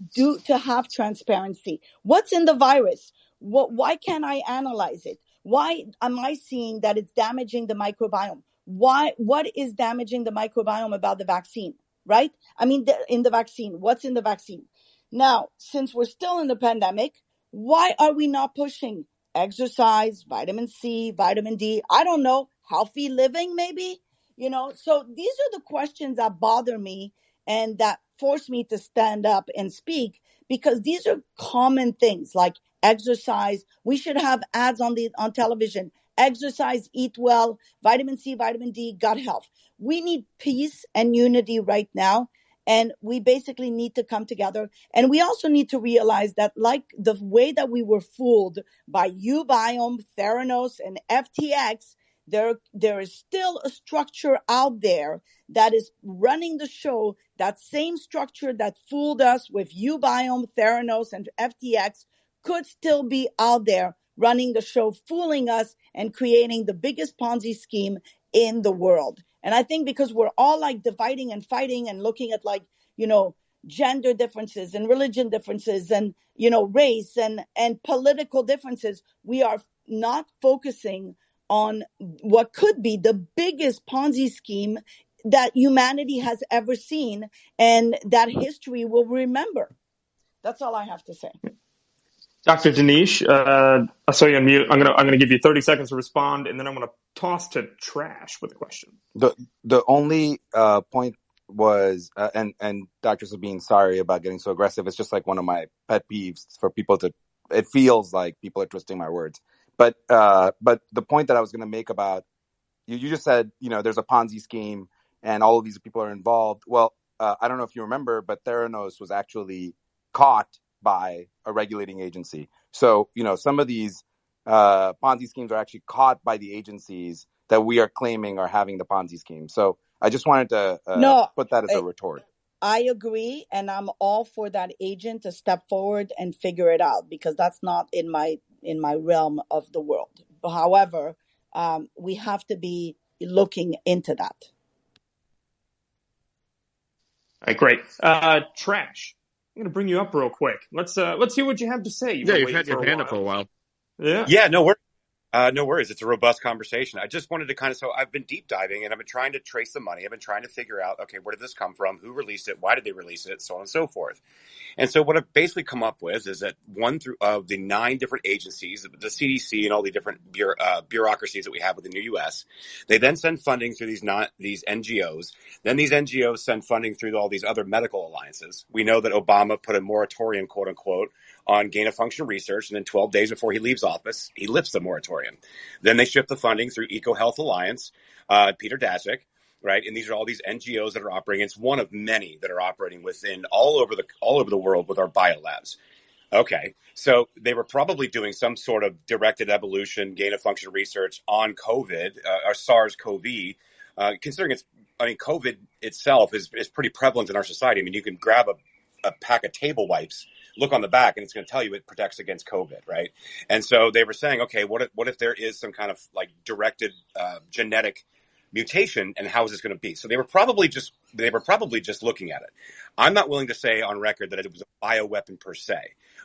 have transparency. What's in the virus? Why can't I analyze it? Why am I seeing that it's damaging the microbiome? What is damaging the microbiome about the vaccine, right? I mean, in the vaccine, what's in the vaccine? Now, since we're still in the pandemic, why are we not pushing exercise, vitamin C, vitamin D? I don't know, healthy living maybe? So these are the questions that bother me and that force me to stand up and speak, because these are common things like exercise. We should have ads on television. Exercise, eat well, vitamin C, vitamin D, gut health. We need peace and unity right now. And we basically need to come together. And we also need to realize that, like the way that we were fooled by Ubiome, Theranos, and FTX, there is still a structure out there that is running the show. That same structure that fooled us with Ubiome, Theranos, and FTX could still be out there running the show, fooling us and creating the biggest Ponzi scheme in the world. And I think because we're all like dividing and fighting and looking at gender differences and religion differences and, race and political differences, we are not focusing on what could be the biggest Ponzi scheme that humanity has ever seen and that history will remember. That's all I have to say. Dr. Dinesh, I saw you on mute. I'm gonna give you 30 seconds to respond, and then I'm gonna toss to Trash with a question. The only point was, and Dr. Sabine, sorry about getting so aggressive. It's just like one of my pet peeves for people to. It feels like people are twisting my words. But the point that I was going to make about you just said, there's a Ponzi scheme and all of these people are involved. Well, I don't know if you remember, but Theranos was actually caught by a regulating agency. So, some of these Ponzi schemes are actually caught by the agencies that we are claiming are having the Ponzi scheme. So I just wanted to put that as a retort. I agree, and I'm all for that agent to step forward and figure it out, because that's not in my realm of the world. However, we have to be looking into that. All right, great. Trash, I'm going to bring you up real quick. Let's hear what you have to say. You've had your hand up for a while. Yeah, no worries. No worries. It's a robust conversation. I just wanted to so I've been deep diving and I've been trying to trace the money. I've been trying to figure out, okay, where did this come from? Who released it? Why did they release it? So on and so forth. And so what I've basically come up with is that one through the 9 different agencies, the CDC and all the different bureaucracies that we have within the U.S., they then send funding through these NGOs. Then these NGOs send funding through all these other medical alliances. We know that Obama put a moratorium, quote unquote, on gain-of-function research, and then 12 days before he leaves office, he lifts the moratorium. Then they ship the funding through EcoHealth Alliance, Peter Daszak, right? And these are all these NGOs that are operating. It's one of many that are operating within all over the world with our biolabs. Okay, so they were probably doing some sort of directed evolution, gain-of-function research on COVID, or SARS-CoV, considering COVID itself is pretty prevalent in our society. I mean, you can grab a pack of table wipes, look on the back, and it's going to tell you it protects against COVID, right? And so they were saying, okay, what if there is some kind of like directed genetic mutation, and how is this going to be? So they were probably just looking at it. I'm not willing to say on record that it was a bioweapon per se.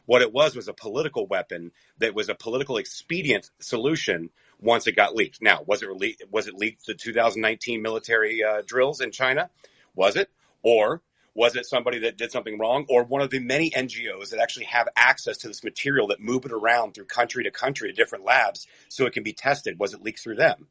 What it was a political weapon that was a political expedient solution once it got leaked. Now, was it leaked to 2019 military drills in China? Was it? Or was it somebody that did something wrong, or one of the many NGOs that actually have access to this material that move it around through country to country to different labs so it can be tested? Was it leaked through them?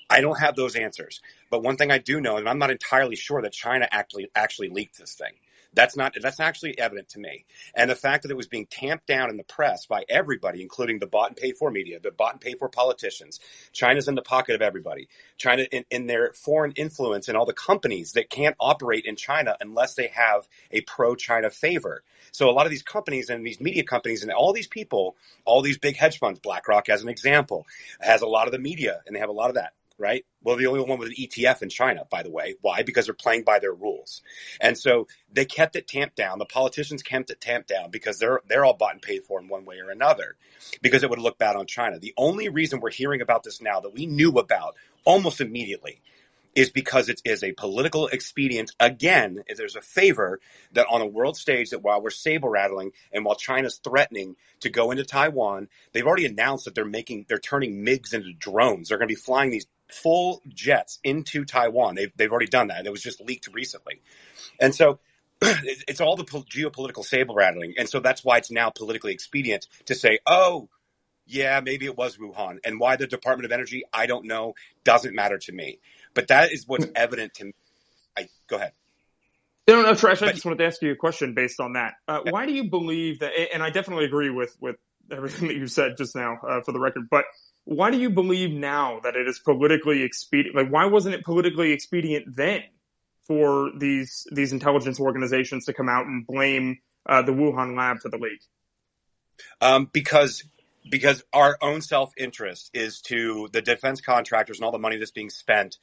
I don't have those answers. But one thing I do know, and I'm not entirely sure that China actually leaked this thing. That's actually evident to me. And the fact that it was being tamped down in the press by everybody, including the bought and paid for media, the bought and paid for politicians. China's in the pocket of everybody. China in their foreign influence and all the companies that can't operate in China unless they have a pro-China favor. So a lot of these companies and these media companies and all these people, all these big hedge funds, BlackRock as an example, has a lot of the media and they have a lot of that. Right? Well, the only one with an ETF in China, by the way. Why? Because they're playing by their rules. And so they kept it tamped down. The politicians kept it tamped down because they're all bought and paid for in one way or another, because it would look bad on China. The only reason we're hearing about this now that we knew about almost immediately is because it is a political expedient. Again, if there's a favor that on a world stage that while we're saber rattling and while China's threatening to go into Taiwan, they've already announced that they're turning MiGs into drones. They're going to be flying these full jets into Taiwan. They've already done that. It was just leaked recently. And so it's all the geopolitical saber rattling. And so that's why it's now politically expedient to say, oh, yeah, maybe it was Wuhan. And why the Department of Energy, I don't know, doesn't matter to me. But that is what's evident to me. Go ahead. No, Trash, I just wanted to ask you a question based on that. Why do you believe that, and I definitely agree with everything that you said just now, for the record, but why do you believe now that it is politically expedient? Like, why wasn't it politically expedient then for these intelligence organizations to come out and blame the Wuhan lab for the leak? Because our own self-interest is to the defense contractors and all the money that's being spent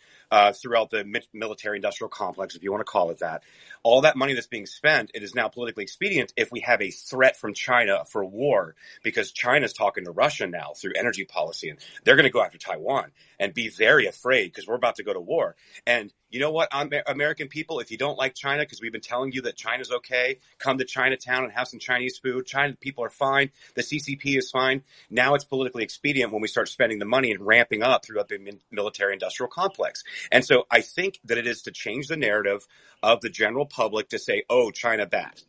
throughout the military-industrial complex, if you want to call it that. All that money that's being spent, it is now politically expedient if we have a threat from China for war, because China's talking to Russia now through energy policy, and they're going to go after Taiwan and be very afraid because we're about to go to war. And you know what, American people, if you don't like China, because we've been telling you that China's okay, come to Chinatown and have some Chinese food. China people are fine. The CCP is fine. Now it's politically expedient when we start spending the money and ramping up throughout the military-industrial complex. And so I think that it is to change the narrative of the general public to say, oh, China bad.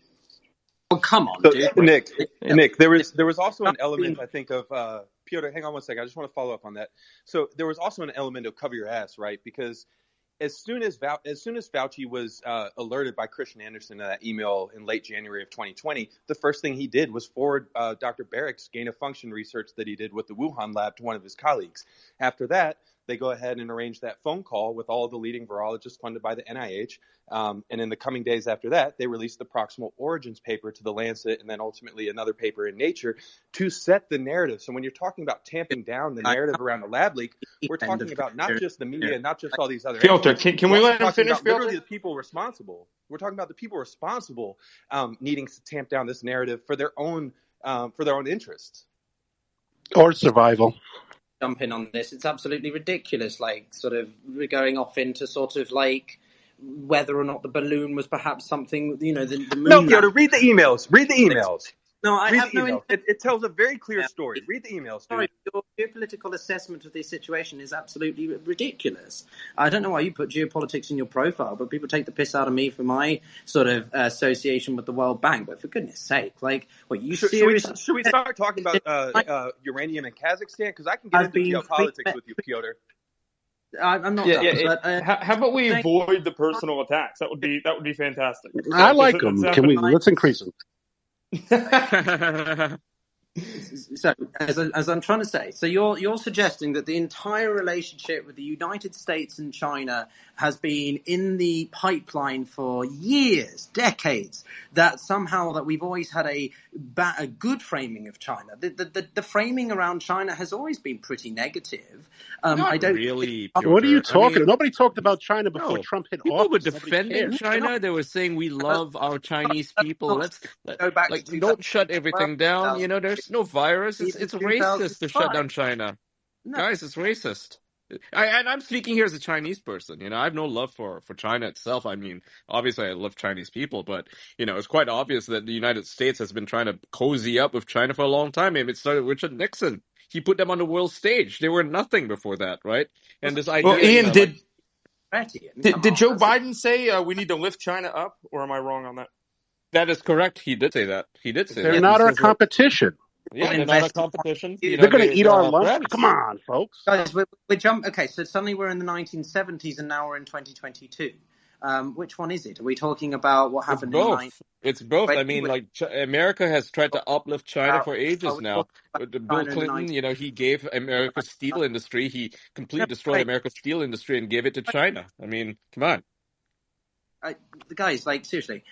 Oh, come on, So, dude. Nick, there was also an element, I think, of Piotr, hang on one second. I just want to follow up on that. So there was also an element of cover your ass, right? Because as soon as Fauci was alerted by Christian Anderson in that email in late January of 2020, the first thing he did was forward Dr. Barrick's gain-of-function research that he did with the Wuhan lab to one of his colleagues. After that, they go ahead and arrange that phone call with all of the leading virologists funded by the NIH. And in the coming days after that, they released the Proximal Origins paper to the Lancet and then ultimately another paper in Nature to set the narrative. So when you're talking about tamping down the narrative around the lab leak, we're talking about not just the media, not just all these other Piotr, can we let him finish, literally the people responsible. We're talking about the people responsible needing to tamp down this narrative for their own interests. Or survival. Jump in on this. It's absolutely ridiculous. Like, sort of, we're going off into sort of like whether or not the balloon was perhaps something, the moon. No, Piotr, read the emails. Read the emails. No, I have no emails. It tells a very clear story. Read the emails, dude. Sorry, your geopolitical assessment of this situation is absolutely ridiculous. I don't know why you put geopolitics in your profile, but people take the piss out of me for my sort of association with the World Bank. But for goodness sake, like, what you seriously... Should we start talking about uranium in Kazakhstan? Because I can get into geopolitics with you, Piotr. I'm not. How about we avoid the personal attacks? That would be fantastic. I like them. Let's increase them. So, as I'm trying to say, so you're suggesting that the entire relationship with the United States and China has been in the pipeline for years, decades. That somehow that we've always had a good framing of China. The framing around China has always been pretty negative. I don't really. What are you talking? Nobody talked about China before Trump hit people office. People were defending China. They were saying we love our Chinese people. Let's go back. Like, don't shut everything down. There's no virus. It's racist to shut down China. No. Guys, it's racist. I'm speaking here as a Chinese person. I have no love for China itself. I mean, obviously I love Chinese people, but, it's quite obvious that the United States has been trying to cozy up with China for a long time. Maybe it started with Richard Nixon. He put them on the world stage. They were nothing before that, right? And this idea... Well, Ian, did Joe Biden say we need to lift China up, or am I wrong on that? That is correct. He did say that. They're not our competition. Yeah, they're not a competition. They're going to eat our lunch. Come on, folks. Guys, we jump. Okay, so suddenly we're in the 1970s and now we're in 2022. Which one is it? Are we talking about what happened in 19? It's both. I mean, like America has tried to uplift China for Are ages we now. talking about Bill China in the Clinton, 19? you know, he gave America's steel industry. He completely destroyed America's steel industry and gave it to China. I mean, come on. The guys, like, seriously,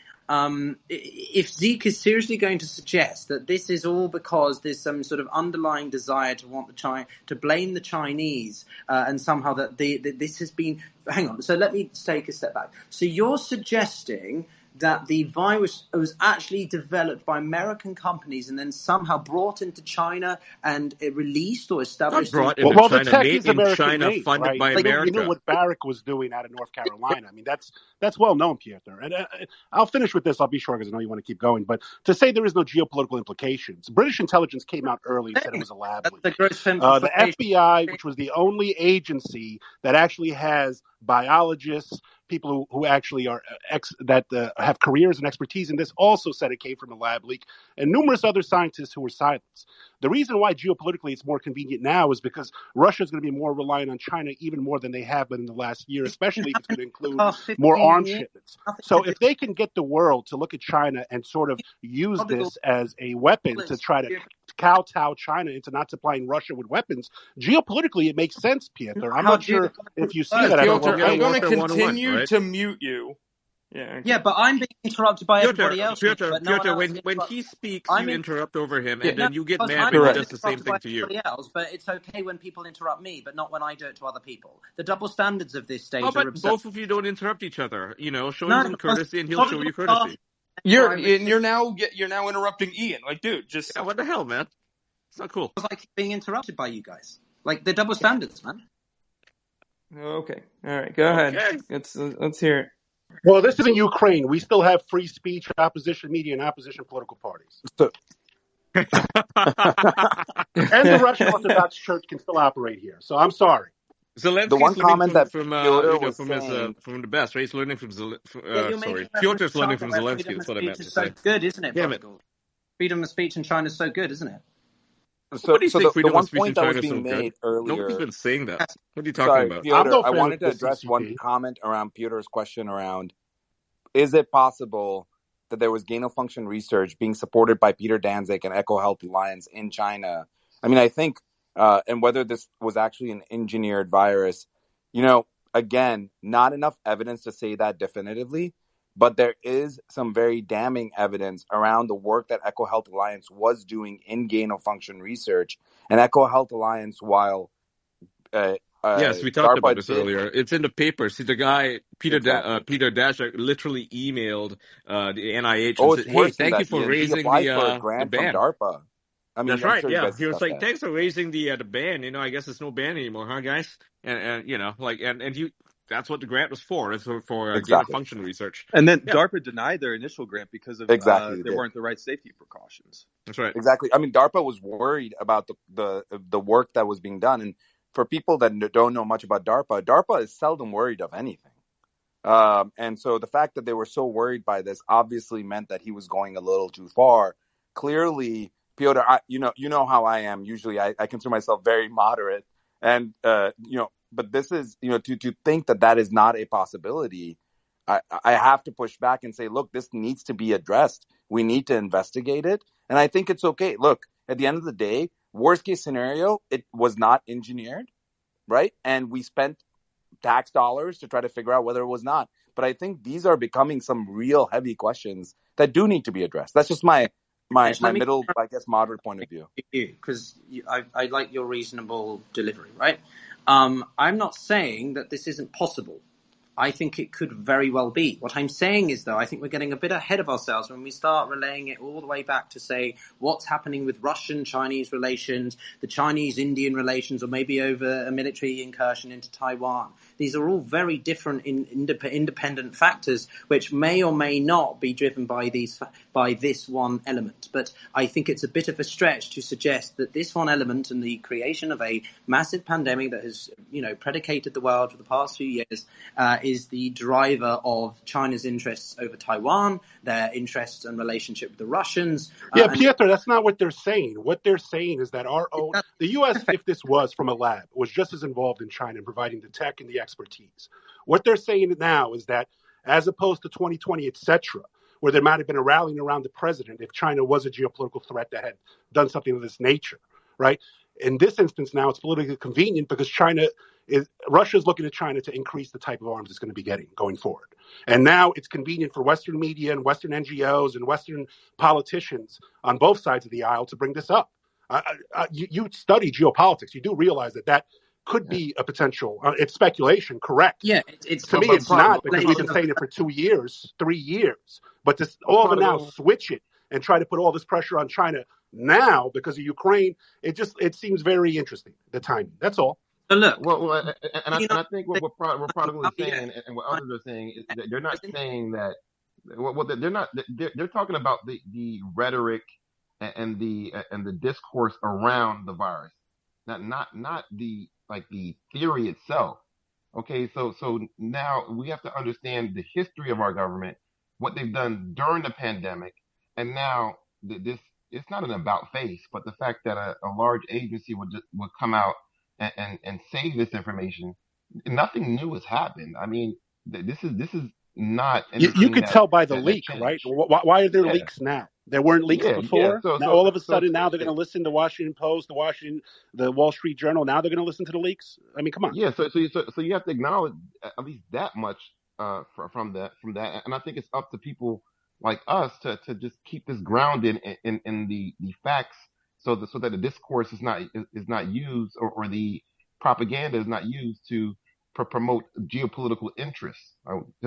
if Zeke is seriously going to suggest that this is all because there's some sort of underlying desire to want to blame the Chinese, and somehow that this has been, hang on, so let me take a step back. So you're suggesting that the virus was actually developed by American companies and then somehow brought into China and released or established? Not brought into Well, the China, tech made is in American China, made, funded right? by You knew America. what Barrack was doing out of North Carolina. I mean, that's well known, Pieter. And I'll finish with this. I'll be short because I know you want to keep going. But to say there is no geopolitical implications, British intelligence came out early and said it was a lab leak. The FBI, which was the only agency that actually has biologists, people who actually are have careers and expertise in this, also said it came from a lab leak, and numerous other scientists who were silenced. The reason why geopolitically it's more convenient now is because Russia is going to be more reliant on China even more than they have been in the last year, especially if it's going to include more arms shipments. So if they can get the world to look at China and sort of use this as a weapon to try to kowtow China into not supplying Russia with weapons, geopolitically it makes sense, Pieter. I'm not sure if you see that. Pieter, I'm going to continue to mute you. Yeah, but I'm being interrupted by everybody else. Pieter, when he speaks, you interrupt over him, and then you get mad when he does the same thing to you. Else, but it's okay when people interrupt me, but not when I do it to other people. The double standards of this stage are absurd. Both of you don't interrupt each other. You know, show him some courtesy, and he'll show you courtesy. You're now interrupting Ian. Like, dude, just what the hell, man? It's not cool. I keep being interrupted by you guys. Like, they're double standards, man. Okay, all right, go ahead. Let's hear it. Well, this isn't Ukraine. We still have free speech, opposition media, and opposition political parties. And the Russian Orthodox Church can still operate here. So I'm sorry. Zelensky's the one comment that from the best, right? He's learning from Piotr's learning from Zelensky. That's what I meant to say. So good, isn't it? Damn it. Freedom of speech in China is so good, isn't it? So the one point that was being made earlier. Nobody's been saying that. What are you talking about? Pieter, I wanted to address one comment around Pieter's question around: is it possible that there was gain-of-function research being supported by Peter Daszak and EcoHealth Alliance in China? I mean, I think, and whether this was actually an engineered virus, again, not enough evidence to say that definitively. But there is some very damning evidence around the work that EcoHealth Alliance was doing in gain-of-function research. And EcoHealth Alliance, while yes, we talked about this earlier. It's in the paper. See, the guy Peter Daszak literally emailed the NIH and said, "Hey, thank you for raising the grant ban." From DARPA. I mean, that's right. Yeah, he was like, "Thanks for raising the ban. I guess it's no ban anymore, huh, guys?" And you. That's what the grant was for. It's for gain-of-function research. And then DARPA denied their initial grant because of there weren't the right safety precautions. That's right. Exactly. I mean, DARPA was worried about the work that was being done. And for people that don't know much about DARPA is seldom worried of anything. And so the fact that they were so worried by this obviously meant that he was going a little too far. Clearly, Piotr, you know how I am. Usually I consider myself very moderate. And, but this is, to think that is not a possibility. I have to push back and say, look, this needs to be addressed. We need to investigate it. And I think it's okay. Look, at the end of the day, worst case scenario, it was not engineered, right? And we spent tax dollars to try to figure out whether it was not. But I think these are becoming some real heavy questions that do need to be addressed. That's just my middle, I guess, moderate point of view. Because I like your reasonable delivery, right? I'm not saying that this isn't possible. I think it could very well be. What I'm saying is, though, I think we're getting a bit ahead of ourselves when we start relaying it all the way back to say what's happening with Russian-Chinese relations, the Chinese-Indian relations, or maybe over a military incursion into Taiwan. These are all very different independent factors, which may or may not be driven by this one element. But I think it's a bit of a stretch to suggest that this one element and the creation of a massive pandemic that has, predicated the world for the past few years is the driver of China's interests over Taiwan, their interests and relationship with the Russians. Pieter, that's not what they're saying. What they're saying is that the U.S., if this was from a lab, was just as involved in China in providing the tech and the expertise. What they're saying now is that as opposed to 2020, etc., where there might have been a rallying around the president if China was a geopolitical threat that had done something of this nature, right? In this instance now, it's politically convenient because Russia's looking at China to increase the type of arms it's going to be getting going forward. And now it's convenient for Western media and Western NGOs and Western politicians on both sides of the aisle to bring this up. You study geopolitics. You do realize that could be a potential. It's speculation, correct? Yeah, it's to me, it's not, because we've been saying it for 2 years, 3 years. But to all of it now switch it and try to put all this pressure on China now because of Ukraine, it seems very interesting, the timing. That's all. But look, and I think what Prodigal is saying and what others are saying is that they're not saying that. Well, they're not. They're talking about the rhetoric and the discourse around the virus, not the theory itself. Okay, so now we have to understand the history of our government, what they've done during the pandemic, and now this it's not an about face, but the fact that a large agency would come out and say this information. Nothing new has happened. I mean, this is not anything. You could tell by the leak, right? Why are there leaks now? There weren't leaks before. So now all of a sudden, now they're going to listen to Washington Post, the Wall Street Journal. Now they're going to listen to the leaks. I mean, come on. Yeah. So you have to acknowledge at least that much from that, and I think it's up to people like us to just keep this grounded in the facts, so that the discourse is not used or the propaganda is not used to promote geopolitical interests.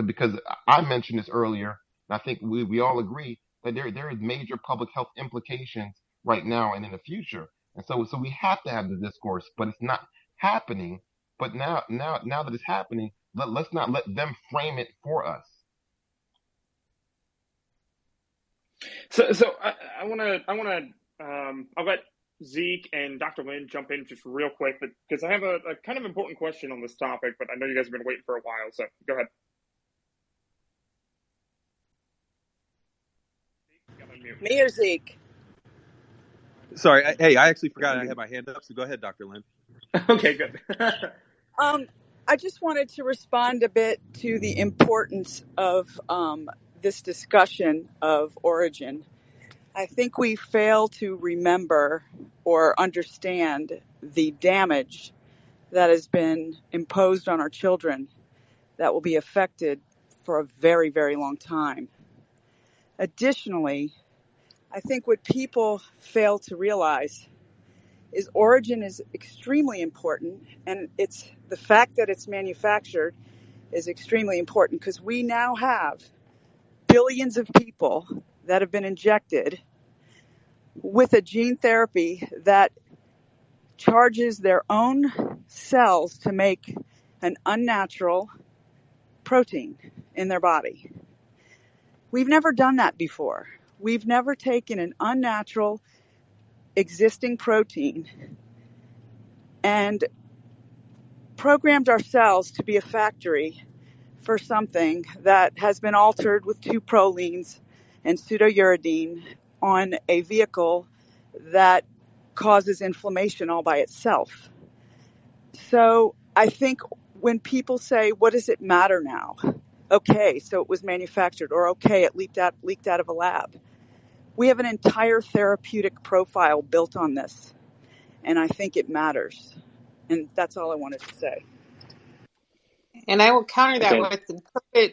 Because I mentioned this earlier, and I think we all agree that there is major public health implications right now and in the future. And so we have to have the discourse, but it's not happening. But now that it's happening, let's not let them frame it for us. So I want to I'll let Zeke and Dr. Lin jump in just real quick, but because I have a kind of important question on this topic, but I know you guys have been waiting for a while, so go ahead. Me or Zeke? Sorry, I actually forgot I had my hand up, so go ahead, Dr. Lin. Okay, good. I just wanted to respond a bit to the importance of this discussion of origin. I think we fail to remember or understand the damage that has been imposed on our children that will be affected for a very, very long time. Additionally, I think what people fail to realize is origin is extremely important, and it's the fact that it's manufactured is extremely important, because we now have billions of people that have been injected with a gene therapy that charges their own cells to make an unnatural protein in their body. We've never done that before. We've never taken an unnatural existing protein and programmed our cells to be a factory for something that has been altered with 2 prolines and pseudouridine on a vehicle that causes inflammation all by itself. So I think when people say, what does it matter now? Okay, so it was manufactured, or okay, it leaked out of a lab. We have an entire therapeutic profile built on this, and I think it matters. And that's all I wanted to say. And I will counter that with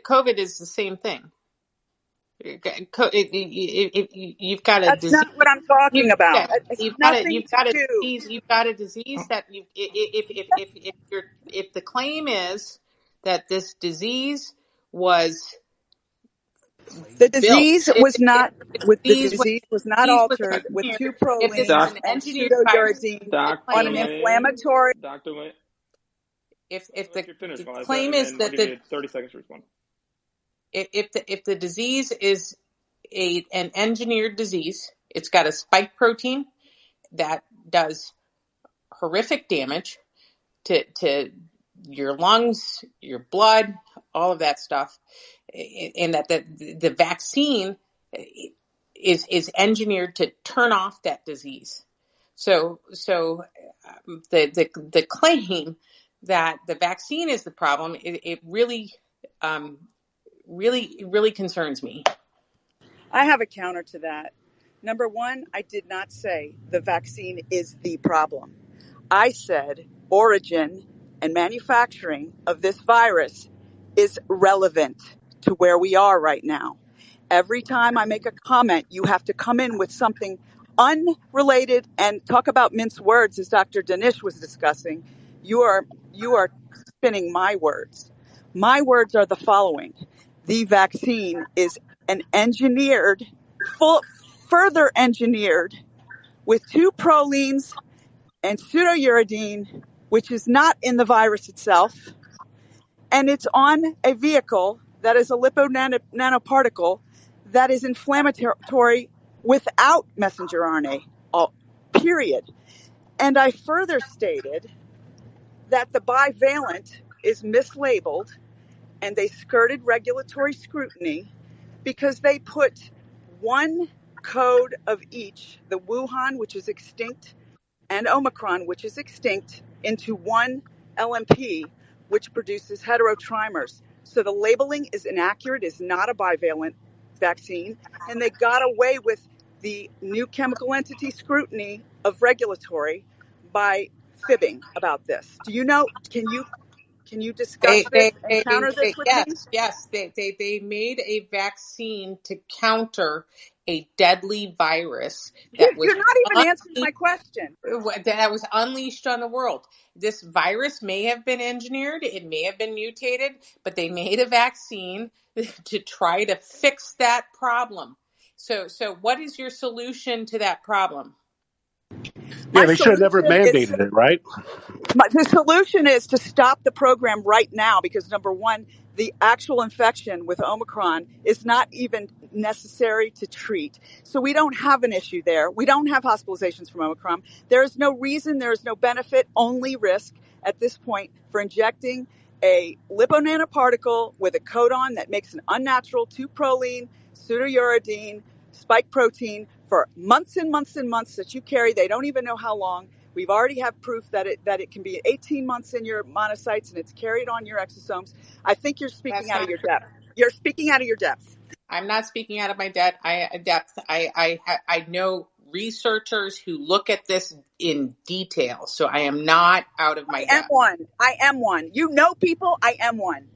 COVID is the same thing. You've got a That's disease. not what I'm talking about. You've got a disease. You've got a disease that if the claim is that this disease was the disease built, was not altered with 2 if prolines this is an and engineered virus, pseudouridine on an inflammatory. Dr. Lin, if the claim is that the 30 seconds to respond. If the disease is an engineered disease, it's got a spike protein that does horrific damage to your lungs, your blood, all of that stuff, and that the vaccine is engineered to turn off that disease. So the claim that the vaccine is the problem, it really really concerns me. I have a counter to that. Number one, I did not say the vaccine is the problem. I said origin and manufacturing of this virus is relevant to where we are right now. Every time I make a comment, you have to come in with something unrelated and talk about mince words, as Dr. Danish was discussing. You are spinning my words. My words are the following. The vaccine is an engineered, further engineered with two prolines and pseudouridine, which is not in the virus itself, and it's on a vehicle that is a lipid nanoparticle that is inflammatory without messenger RNA, period. And I further stated that the bivalent is mislabeled and they skirted regulatory scrutiny because they put one code of each, the Wuhan, which is extinct, and Omicron, which is extinct, into one LMP, which produces heterotrimers. So the labeling is inaccurate, is not a bivalent vaccine, and they got away with the new chemical entity scrutiny of regulatory by fibbing about this. Do you know, can you discuss this and counter this with me? Yes. They made a vaccine to counter a deadly virus that was You're not even answering my question. unleashed on the world. This virus may have been engineered, it may have been mutated, but they made a vaccine to try to fix that problem. So what is your solution to that problem? Yeah, they should have never mandated it, right? The solution is to stop the program right now because, number one, the actual infection with Omicron is not even necessary to treat. So we don't have an issue there. We don't have hospitalizations from Omicron. There is no reason, there is no benefit, only risk at this point for injecting a liponanoparticle with a codon that makes an unnatural 2-proline pseudouridine spike protein for months and months and months that you carry. They don't even know how long. We've already have proof that it can be 18 months in your monocytes and it's carried on your exosomes. I think you're speaking out of your depth. You're speaking out of your depth. I'm not speaking out of my depth. I know researchers who look at this in detail, so I am not out of my depth. I am one. You know people, I am one.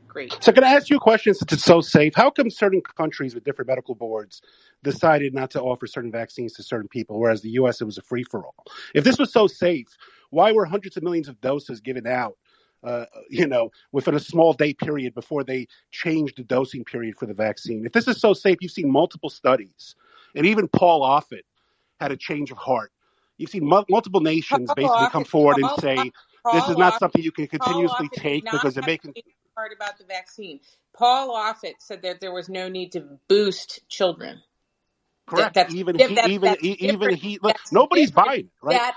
Great. So can I ask you a question since it's so safe? How come certain countries with different medical boards decided not to offer certain vaccines to certain people, whereas the U.S., it was a free-for-all? If this was so safe, why were hundreds of millions of doses given out, within a small day period before they changed the dosing period for the vaccine? If this is so safe, you've seen multiple studies, and even Paul Offit had a change of heart. You've seen multiple nations basically come forward and say, this is not something you can continuously take because it makes part about the vaccine. Paul Offit said that there was no need to boost children. Correct. Nobody's buying it, right?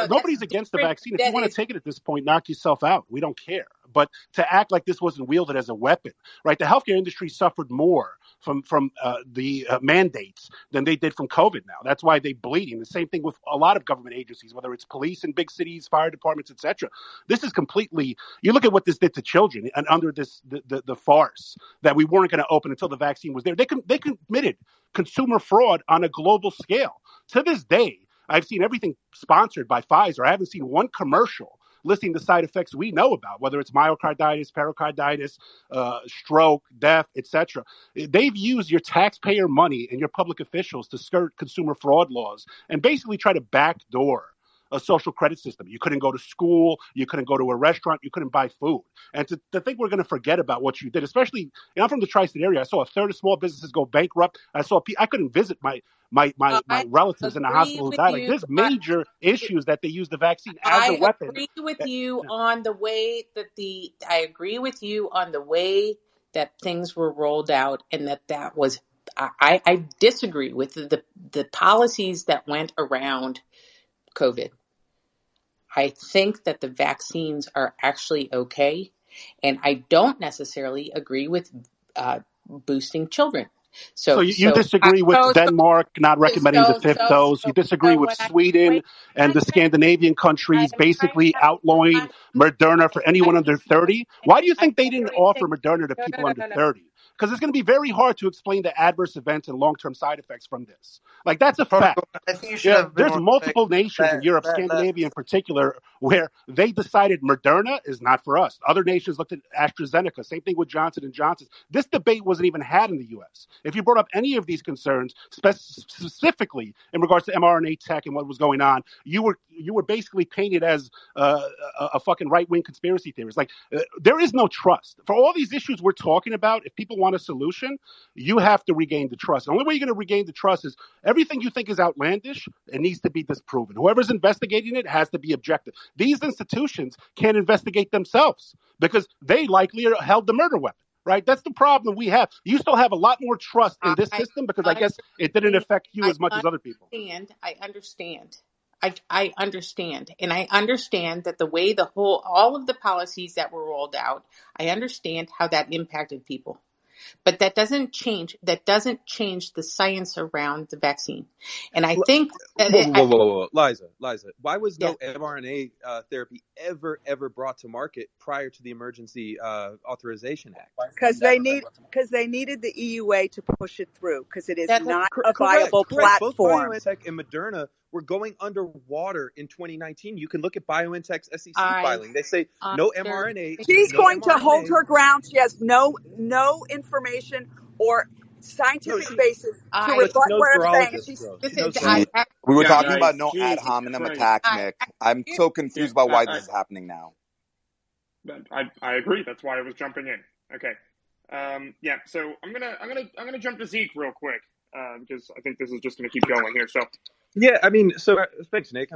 Nobody's against the vaccine. If you want to take it at this point, knock yourself out. We don't care. But to act like this wasn't wielded as a weapon, right? The healthcare industry suffered more from the mandates than they did from COVID now. That's why they're bleeding. The same thing with a lot of government agencies, whether it's police in big cities, fire departments, etc. This is completely, you look at what this did to children and under this, the farce that we weren't going to open until the vaccine was there. They committed consumer fraud on a global scale. To this day, I've seen everything sponsored by Pfizer. I haven't seen one commercial listing the side effects we know about, whether it's myocarditis, pericarditis, stroke, death, etc. They've used your taxpayer money and your public officials to skirt consumer fraud laws and basically try to backdoor a social credit system. You couldn't go to school. You couldn't go to a restaurant. You couldn't buy food. And to think we're going to forget about what you did, especially, I'm from the tri-state area. I saw a third of small businesses go bankrupt. I couldn't visit my relatives in the hospital who died. Like, there's major issues that they use the vaccine as a weapon. I agree with you on the way that things were rolled out, and that was. I disagree with the policies that went around COVID. I think that the vaccines are actually okay, and I don't necessarily agree with boosting children. So you disagree with Denmark not recommending the fifth dose. You disagree with Sweden and the Scandinavian countries basically outlawing Moderna for anyone under 30. Why do you think they didn't offer Moderna to people under 30? Because it's going to be very hard to explain the adverse events and long-term side effects from this. Like, that's a fact. I think you should have been There's more multiple nations in Europe, Scandinavia in particular, where they decided Moderna is not for us. Other nations looked at AstraZeneca. Same thing with Johnson & Johnson. This debate wasn't even had in the U.S. If you brought up any of these concerns, specifically in regards to mRNA tech and what was going on, you were basically painted as a fucking right-wing conspiracy theorist. Like, there is no trust. For all these issues we're talking about, if people want a solution, you have to regain the trust. The only way you're going to regain the trust is everything you think is outlandish, it needs to be disproven. Whoever's investigating it has to be objective. These institutions can't investigate themselves because they likely held the murder weapon. Right? That's the problem we have. You still have a lot more trust in this system because I guess it didn't affect you as much as other people. I understand. I understand. And I understand that the way all of the policies that were rolled out, I understand how that impacted people. But that doesn't change the science around the vaccine. And I think that whoa. Liza, why was no mRNA therapy ever brought to market prior to the Emergency Authorization Act? Because they needed the EUA to push it through, because it is not a viable correct. platform. Both BioNTech and Moderna were going underwater in 2019. You can look at BioNTech's SEC filing. They say no mRNA. She's going to hold her ground. She has no information or scientific basis to rebut what I'm saying. We were talking about no ad hominem attacks, Nick. I'm so confused about why this is happening now. I agree. That's why I was jumping in. Okay. So I'm gonna jump to Zeke real quick because I think this is just gonna keep going here. So thanks, Nick.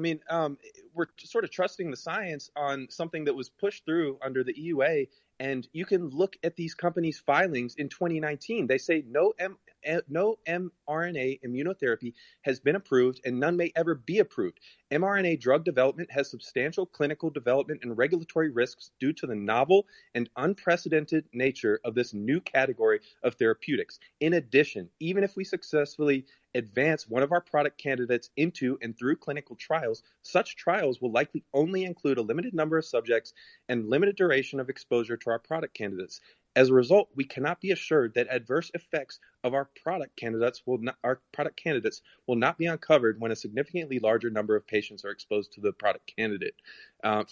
We're sort of trusting the science on something that was pushed through under the EUA, and you can look at these companies' filings in 2019. They say no mRNA immunotherapy has been approved and none may ever be approved. mRNA drug development has substantial clinical development and regulatory risks due to the novel and unprecedented nature of this new category of therapeutics. In addition, even if we successfully advance one of our product candidates into and through clinical trials, such trials will likely only include a limited number of subjects and limited duration of exposure to our product candidates. As a result, we cannot be assured that adverse effects of our product candidates will not be uncovered when a significantly larger number of patients are exposed to the product candidate.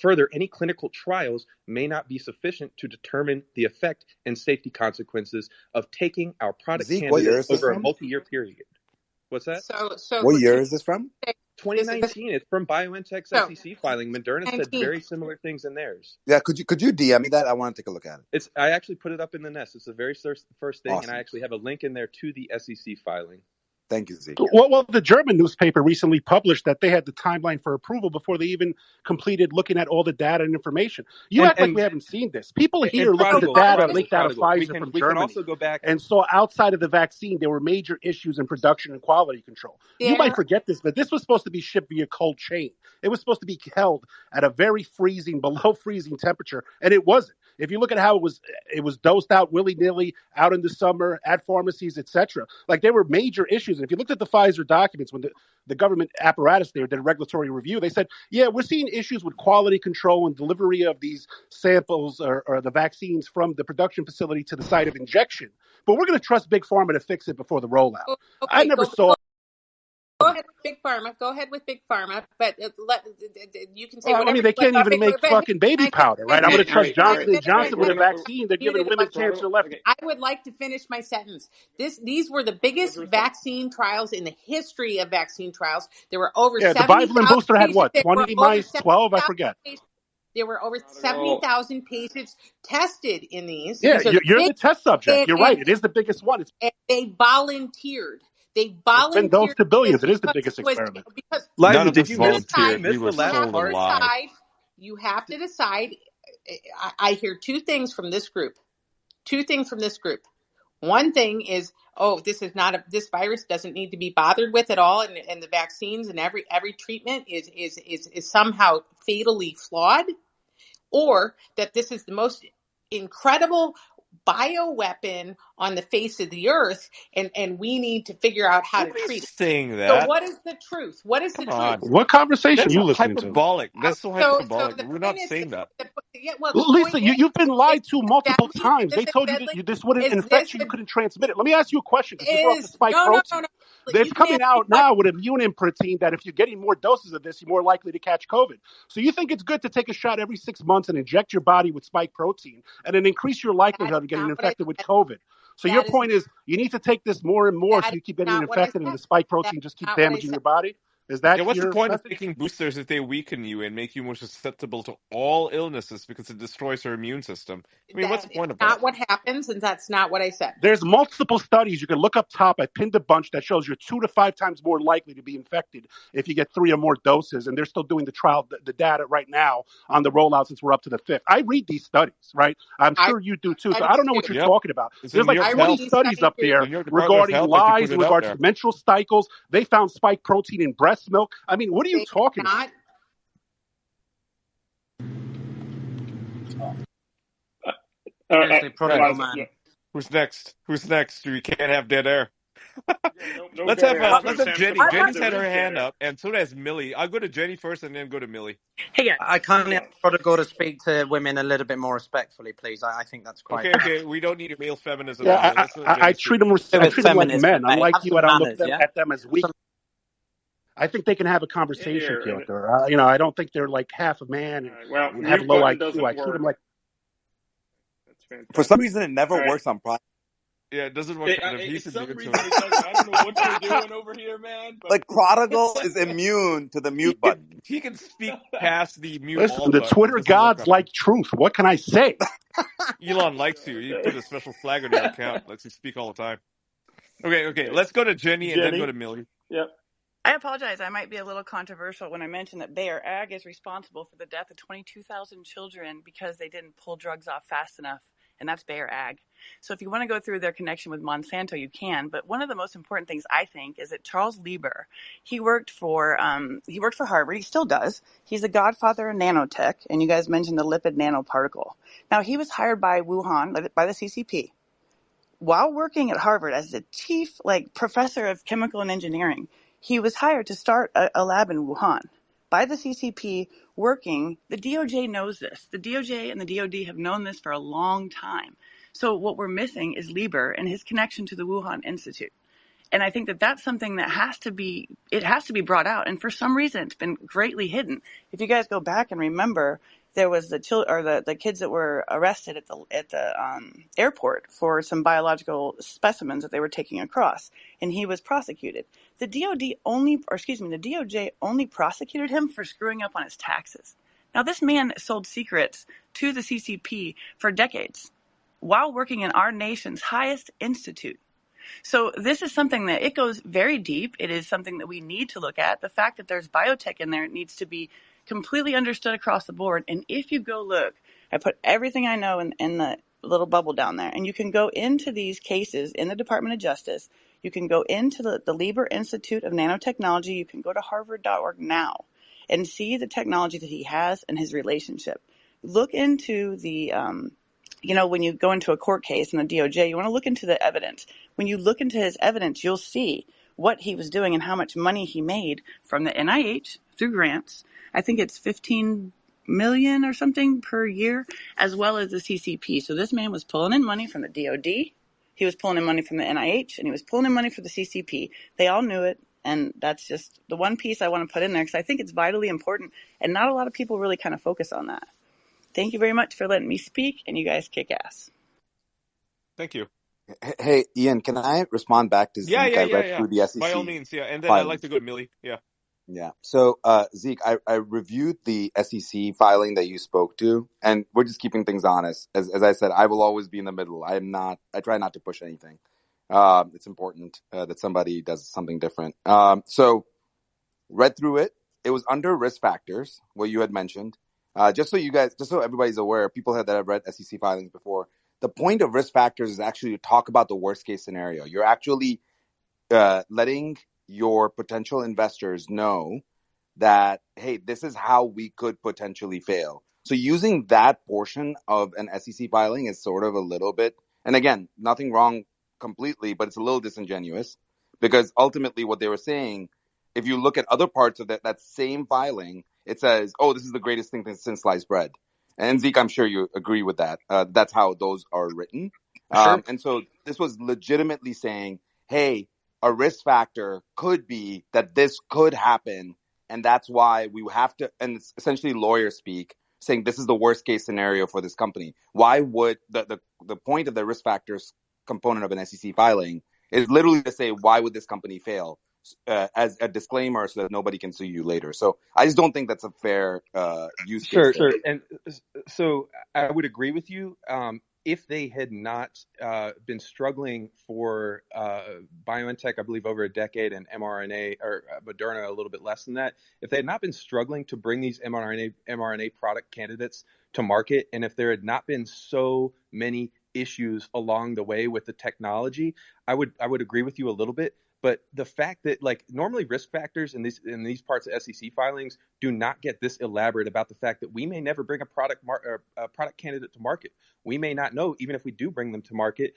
Further, any clinical trials may not be sufficient to determine the effect and safety consequences of taking our product candidate over a multi-year period. What's that? What year is this from? 2019. It's from BioNTech's SEC filing. Moderna said very similar things in theirs. Yeah, could you DM me that? I want to take a look at it. I actually put it up in the nest. It's the very first thing, awesome. And I actually have a link in there to the SEC filing. Thank you, Zeke. Well, the German newspaper recently published that they had the timeline for approval before they even completed looking at all the data and information. You act like we haven't seen this. People here look at the data leaked out of Pfizer from Germany also go back and saw outside of the vaccine there were major issues in production and quality control. You might forget this, but this was supposed to be shipped via cold chain. It was supposed to be held at a very below freezing temperature, and it wasn't. If you look at how it was dosed out willy-nilly out in the summer at pharmacies, etc. Like, there were major issues. And if you looked at the Pfizer documents, when the government apparatus there did a regulatory review, they said, yeah, we're seeing issues with quality control and delivery of these samples or the vaccines from the production facility to the site of injection. But we're going to trust Big Pharma to fix it before the rollout. Okay, I never saw... Go ahead with Big Pharma. But you can say whatever. They can't even make fucking baby powder, right? I'm going to trust Johnson & Johnson with a vaccine. They're giving women cancer left. I would like to finish my sentence. These were the biggest vaccine trials in the history of vaccine trials. There were over 70,000 the bivalent booster had what, 20 mice, 12? I forget. There were over 70,000 patients tested in these. Yeah, you're the test subject. You're right. It is the biggest one. And they volunteered. They It's volunteered. been dosed to billions. It is the biggest experiment. Because none of us volunteered. We were told a lie. You have to decide. I hear two things from this group. One thing is, this virus doesn't need to be bothered with at all, and the vaccines and every treatment is somehow fatally flawed, or that this is the most incredible bioweapon on the face of the earth, and we need to figure out how to Nobody's treat it. saying So that. what is the truth? What is the Come truth? on. What conversation That's you listening to? hyperbolic. That's so So hyperbolic. the We're point not is, saying that. the point Lisa, you've been is lied to multiple that means, times. is They it told you deadly? that this wouldn't Is infect this you. You couldn't transmit it. Let me ask you a question because you brought up the is spike no. protein. It's You can coming ask me out questions. now with immune protein that if you're getting more doses of this, you're more likely to catch COVID. So you think it's good to take a shot every 6 months and inject your body with spike protein and then increase your That's likelihood of getting not what I infected with said. COVID. So your That is point is you need to take this more and more so that is you keep getting not what I infected and said. the spike That protein is just keeps not what I damaging said. your body. Is that Yeah, what's the your point of message? taking boosters if they weaken you and make you more susceptible to all illnesses because it destroys your immune system? I mean, what's That the is point of that? not what happens, and that's not what I said. There's multiple studies. You can look up top. I pinned a bunch that shows you're 2 to 5 times more likely to be infected if you get 3 or more doses. And they're still doing the trial, the data right now on the rollout since we're up to the 5th. I read these studies, right? I'm I sure you do too. So I studies don't know too. what you're Yep. talking about. It's in There's New like York I read 20 Health. these studies studies up too. there The New York Department of regarding Health actually lies, put in it out regards to there. menstrual cycles. They found spike protein in breast milk. I mean, what are you They talking have about? not. Seriously, prodigal Liza, yeah. man. Who's next? Who's next? We can't have dead air. Yeah, no dead air. That's what Let's I'm have saying. Jenny. Supposedly Jenny's there had her is dead hand air. up, and so does Millie. I'll go to Jenny first, and then go to Millie. Hey guys. I kindly Yeah. ask Prodigal to speak to women a little bit more respectfully, please. I think that's quite Okay. We don't need male feminism Yeah, in here. Let's let I Jenny treat speak. them. do I with treat them like feminism, men. mate. Unlike Have you, I some don't look manners, them yeah? at them as Have weak. some... I think they can have a conversation, Here, and Piotr. I don't think they're like half a man well, and have mute low button IQ. doesn't I treat them work. like. That's For some fantastic. reason, it never All right. works on Prime. Yeah, it doesn't work on him. He For said give some it to reason, him. it doesn't. I don't know what you're doing over here, man. But Like Prodigal is immune to the He mute can button. he can speak past the mute all Listen, the button. It Twitter doesn't work gods on him. like truth. What can I say? Elon likes you. He put a special flag on your account. Lets you speak all the time. Okay. Let's go to Jenny and then go to Millie. Yep. I apologize. I might be a little controversial when I mention that Bayer Ag is responsible for the death of 22,000 children because they didn't pull drugs off fast enough, and that's Bayer Ag. So if you want to go through their connection with Monsanto, you can. But one of the most important things I think is that Charles Lieber, he worked for Harvard. He still does. He's the godfather of nanotech, and you guys mentioned the lipid nanoparticle. Now he was hired by Wuhan, by the CCP. While working at Harvard as the chief professor of chemical and engineering, he was hired to start a lab in Wuhan by the CCP working. The DOJ knows this. The DOJ and the DOD have known this for a long time. So what we're missing is Lieber and his connection to the Wuhan Institute. And I think that that's something that has to be brought out. And for some reason, it's been greatly hidden. If you guys go back and remember, there was the kids that were arrested at the airport for some biological specimens that they were taking across, and he was prosecuted. The DOJ only prosecuted him for screwing up on his taxes. Now, this man sold secrets to the CCP for decades while working in our nation's highest institute. So this is something that it goes very deep. It is something that we need to look at. The fact that there's biotech in there needs to be completely understood across the board. And if you go look, I put everything I know in the little bubble down there. And you can go into these cases in the Department of Justice. You can go into the Lieber Institute of Nanotechnology. You can go to harvard.org now and see the technology that he has and his relationship. Look into the when you go into a court case in the DOJ, you want to look into the evidence. When you look into his evidence, you'll see what he was doing and how much money he made from the NIH through grants. I think it's $15 million or something per year, as well as the CCP. So this man was pulling in money from the DOD. He was pulling in money from the NIH, and he was pulling in money for the CCP. They all knew it, and that's just the one piece I want to put in there because I think it's vitally important, and not a lot of people really kind of focus on that. Thank you very much for letting me speak, and you guys kick ass. Thank you. Hey, Ian, can I respond back to Zeke? I read Yeah. through the SEC By all means, yeah. And then I'd like filings. to go to Millie. Yeah. Yeah. So, Zeke, I reviewed the SEC filing that you spoke to, and we're just keeping things honest. As I said, I will always be in the middle. I try not to push anything. It's important that somebody does something different. So read through it. It was under risk factors, what you had mentioned. Just so everybody's aware, people that have read SEC filings before, the point of risk factors is actually to talk about the worst case scenario. You're actually letting your potential investors know that, hey, this is how we could potentially fail. So using that portion of an SEC filing is sort of a little bit, and again, nothing wrong completely, but it's a little disingenuous because ultimately what they were saying, if you look at other parts of that same filing, it says, oh, this is the greatest thing since sliced bread. And Zeke, I'm sure you agree with that. That's how those are written. Sure. And so this was legitimately saying, hey, a risk factor could be that this could happen. And that's why we have to, and it's essentially lawyer speak, saying this is the worst case scenario for this company. Why would the point of the risk factors component of an SEC filing is literally to say, why would this company fail as a disclaimer so that nobody can sue you later. So I just don't think that's a fair use case. Sure. And so I would agree with you. If they had not been struggling for BioNTech, I believe, over a decade, and mRNA, or Moderna a little bit less than that, if they had not been struggling to bring these mRNA product candidates to market, and if there had not been so many issues along the way with the technology, I would agree with you a little bit. But the fact that, like, normally risk factors in these parts of SEC filings do not get this elaborate about the fact that we may never bring a product candidate to market. We may not know, even if we do bring them to market,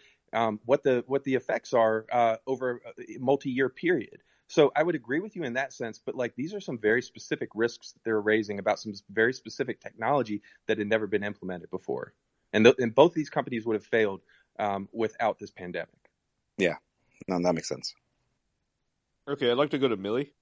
what the effects are over a multi-year period. So I would agree with you in that sense. But, like, these are some very specific risks that they're raising about some very specific technology that had never been implemented before. And both these companies would have failed without this pandemic. Yeah, no, that makes sense. Okay, I'd like to go to Millie.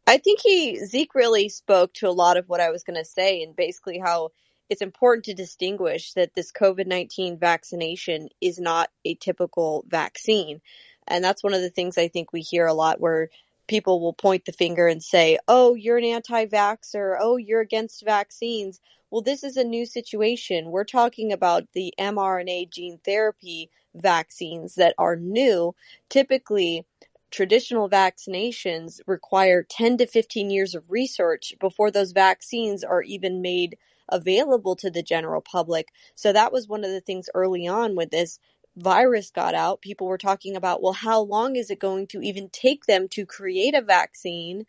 I think Zeke really spoke to a lot of what I was going to say, and basically how it's important to distinguish that this COVID-19 vaccination is not a typical vaccine. And that's one of the things I think we hear a lot, where people will point the finger and say, oh, you're an anti-vaxxer, oh, you're against vaccines. Well, this is a new situation. We're talking about the mRNA gene therapy vaccines that are new. Typically, traditional vaccinations require 10 to 15 years of research before those vaccines are even made available to the general public. So that was one of the things early on when this virus got out. People were talking about, well, how long is it going to even take them to create a vaccine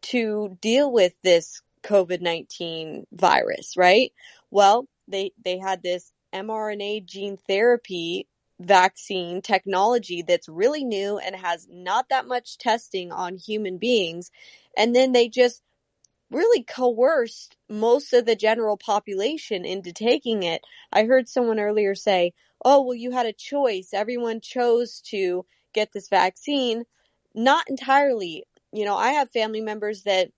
to deal with this COVID-19 virus, right? Well, they had this mRNA gene therapy vaccine technology that's really new and has not that much testing on human beings. And then they just really coerced most of the general population into taking it. I heard someone earlier say, oh, well, you had a choice. Everyone chose to get this vaccine. Not entirely. You know, I have family members that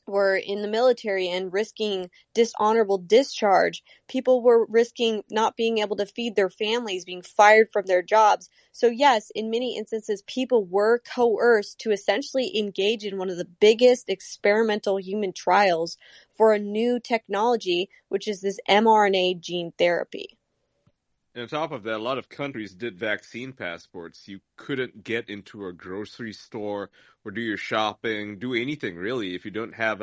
were in the military and risking dishonorable discharge. People were risking not being able to feed their families, being fired from their jobs. So yes, in many instances, people were coerced to essentially engage in one of the biggest experimental human trials for a new technology, which is this mRNA gene therapy. And on top of that, a lot of countries did vaccine passports. You couldn't get into a grocery store or do your shopping, do anything really, if you don't have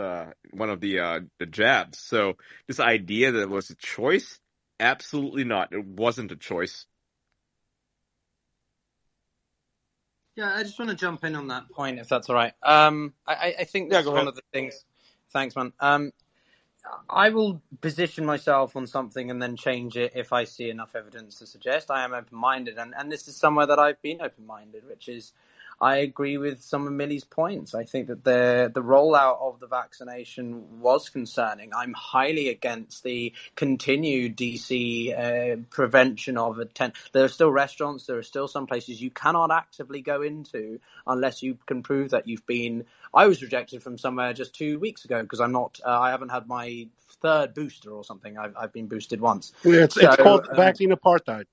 one of the jabs. So this idea that it was a choice, absolutely not. It wasn't a choice. Yeah, I just want to jump in on that point, if that's all right. I think this is one of the things. Thanks, man. I will position myself on something and then change it if I see enough evidence to suggest. I am open-minded, and this is somewhere that I've been open-minded, which is I agree with some of Millie's points. I think that the rollout of the vaccination was concerning. I'm highly against the continued DC prevention of There are still restaurants, there are still some places you cannot actively go into unless you can prove that you've been. I was rejected from somewhere just 2 weeks ago because I haven't had my third booster or something. I've been boosted once. It's called vaccine apartheid.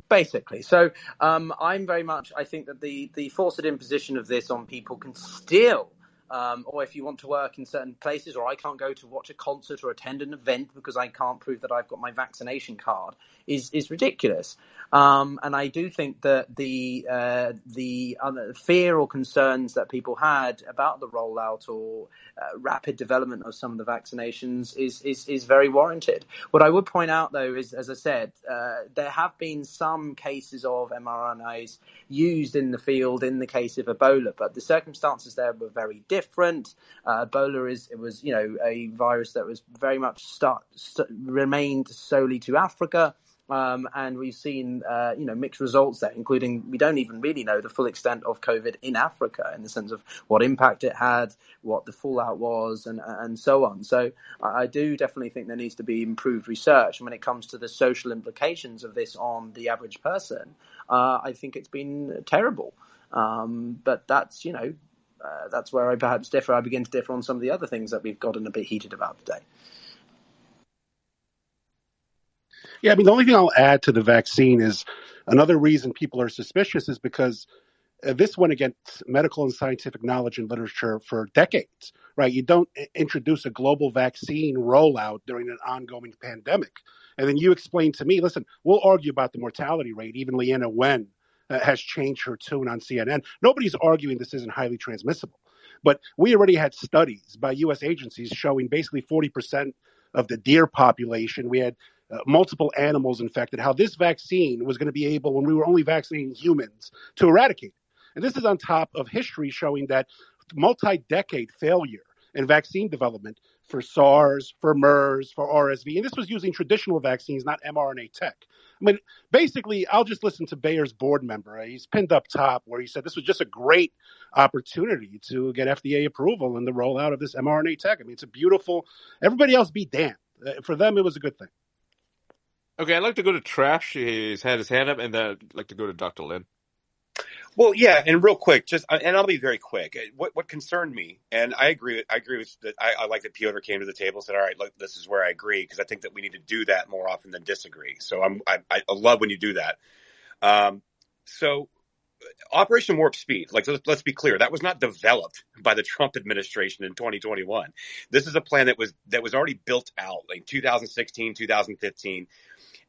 Basically. So I'm very much, I think that the forced imposition of this on people can still, or if you want to work in certain places, or I can't go to watch a concert or attend an event because I can't prove that I've got my vaccination card, is ridiculous. And I do think that the fear or concerns that people had about the rollout or rapid development of some of the vaccinations is very warranted. What I would point out, though, is, as I said, there have been some cases of mRNAs used in the field in the case of Ebola, but the circumstances there were very different. Ebola was a virus that was very much remained solely to Africa. And we've seen, mixed results there, including we don't even really know the full extent of COVID in Africa in the sense of what impact it had, what the fallout was, and so on. So I do definitely think there needs to be improved research. And when it comes to the social implications of this on the average person, I think it's been terrible. But that's, that's where I perhaps differ. I begin to differ on some of the other things that we've gotten a bit heated about today. Yeah, I mean, the only thing I'll add to the vaccine is another reason people are suspicious is because this went against medical and scientific knowledge and literature for decades, right? You don't introduce a global vaccine rollout during an ongoing pandemic. And then you explain to me, listen, we'll argue about the mortality rate. Even Leanna Wen has changed her tune on CNN. Nobody's arguing this isn't highly transmissible. But we already had studies by U.S. agencies showing basically 40% of the deer population. We had multiple animals infected, how this vaccine was going to be able, when we were only vaccinating humans, to eradicate it. And this is on top of history showing that multi-decade failure in vaccine development for SARS, for MERS, for RSV. And this was using traditional vaccines, not mRNA tech. I mean, basically, I'll just listen to Bayer's board member. He's pinned up top where he said this was just a great opportunity to get FDA approval in the rollout of this mRNA tech. I mean, it's a beautiful, everybody else be damned. For them, it was a good thing. Okay, I'd like to go to Trash. He's had his hand up, and then I'd like to go to Dr. Lin. Well, yeah, and real quick, and I'll be very quick. What concerned me, and I agree with that. I like that Piotr came to the table and said, "All right, look, this is where I agree," because I think that we need to do that more often than disagree. So I love when you do that. So Operation Warp Speed, like let's be clear, that was not developed by the Trump administration in 2021. This is a plan that was already built out like 2016, 2015.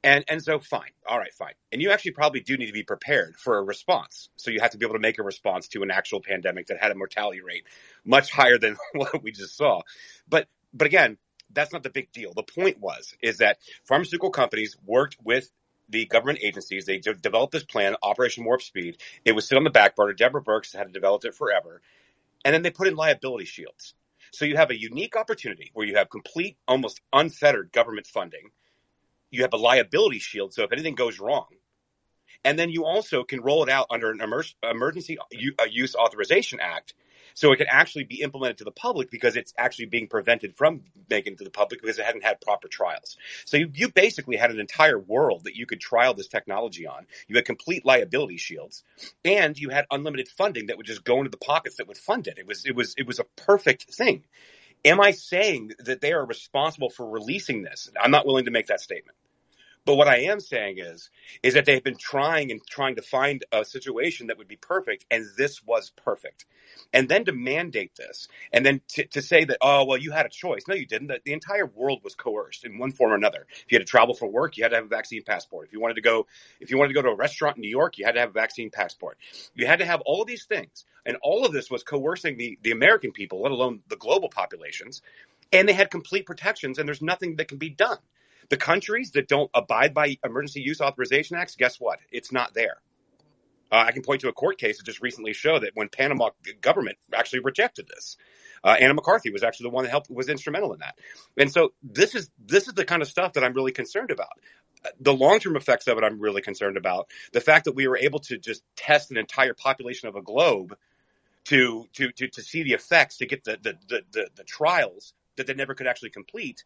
And so fine. All right, fine. And you actually probably do need to be prepared for a response. So you have to be able to make a response to an actual pandemic that had a mortality rate much higher than what we just saw. But again, that's not the big deal. The point is that pharmaceutical companies worked with the government agencies. They developed this plan, Operation Warp Speed. It was sit on the back burner. Deborah Birx had developed it forever. And then they put in liability shields. So you have a unique opportunity where you have complete, almost unfettered government funding. You have a liability shield, so if anything goes wrong. And then you also can roll it out under an Emergency Use Authorization Act, so it can actually be implemented to the public because it's actually being prevented from making it to the public because it hadn't had proper trials. So you basically had an entire world that you could trial this technology on. You had complete liability shields, and you had unlimited funding that would just go into the pockets that would fund it. It was a perfect thing. Am I saying that they are responsible for releasing this? I'm not willing to make that statement. But what I am saying is that they've been trying to find a situation that would be perfect, and this was perfect. And then to mandate this, and then to say that, oh, well, you had a choice. No, you didn't. The entire world was coerced in one form or another. If you had to travel for work, you had to have a vaccine passport. If you wanted to go to a restaurant in New York, you had to have a vaccine passport. You had to have all of these things. And all of this was coercing the American people, let alone the global populations. And they had complete protections, and there's nothing that can be done. The countries that don't abide by Emergency Use Authorization Acts, guess what? It's not there. I can point to a court case that just recently showed that when Panama government actually rejected this. Anna McCarthy was actually the one that was instrumental in that. And so this is the kind of stuff that I'm really concerned about. The long-term effects of it, I'm really concerned about. The fact that we were able to just test an entire population of a globe to see the effects, to get the trials that they never could actually complete,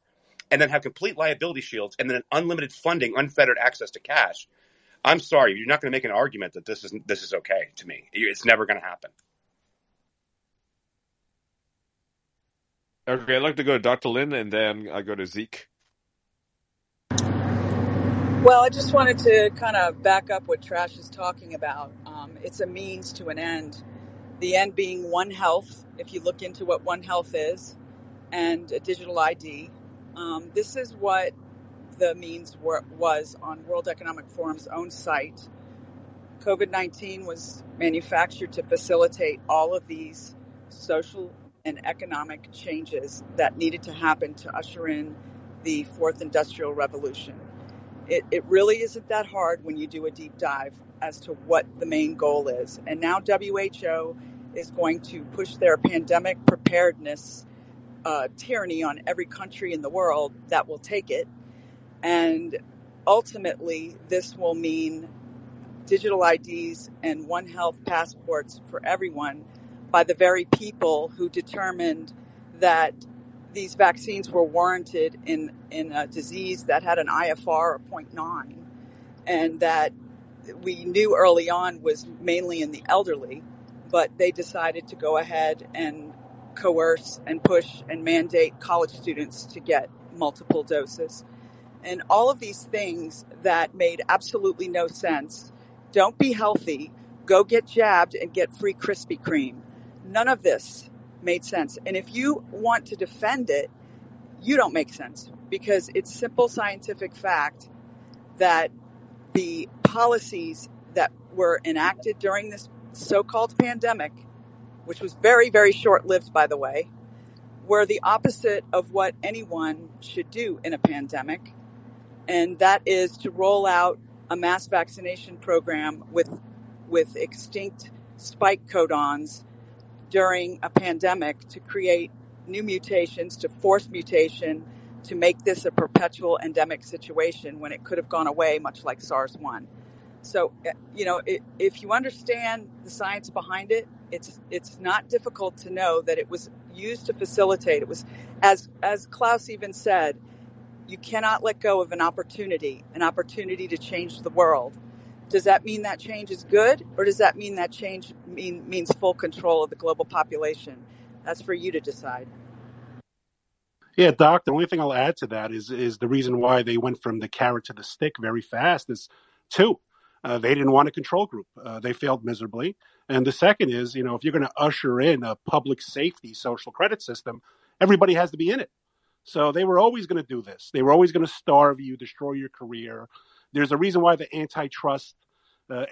and then have complete liability shields, and then unlimited funding, unfettered access to cash. I'm sorry, you're not going to make an argument that this is okay to me. It's never going to happen. Okay, I'd like to go to Dr. Lin, and then I go to Zeke. Well, I just wanted to kind of back up what Trash is talking about. It's a means to an end. The end being One Health, if you look into what One Health is, and a digital ID. This is what the means was on World Economic Forum's own site. COVID-19 was manufactured to facilitate all of these social and economic changes that needed to happen to usher in the fourth industrial revolution. It really isn't that hard when you do a deep dive as to what the main goal is. And now WHO is going to push their pandemic preparedness tyranny on every country in the world that will take it. And ultimately, this will mean digital IDs and One Health passports for everyone by the very people who determined that these vaccines were warranted in a disease that had an IFR of 0.9 and that we knew early on was mainly in the elderly, but they decided to go ahead and coerce and push and mandate college students to get multiple doses. And all of these things that made absolutely no sense. Don't be healthy. Go get jabbed and get free Krispy Kreme. None of this made sense. And if you want to defend it, you don't make sense because it's simple scientific fact that the policies that were enacted during this so-called pandemic, which was very, very short-lived, by the way, were the opposite of what anyone should do in a pandemic. And that is to roll out a mass vaccination program with extinct spike codons during a pandemic to create new mutations, to force mutation, to make this a perpetual endemic situation when it could have gone away, much like SARS-1. So, if you understand the science behind it, it's not difficult to know that it was used to facilitate. It was, as Klaus even said, you cannot let go of an opportunity to change the world. Does that mean that change is good, or does that mean that change means full control of the global population? That's for you to decide. Yeah, Doc, the only thing I'll add to that is the reason why they went from the carrot to the stick very fast is two. They didn't want a control group. They failed miserably. And the second is, if you're going to usher in a public safety social credit system, everybody has to be in it. So they were always going to do this. They were always going to starve you, destroy your career. There's a reason why the antitrust, there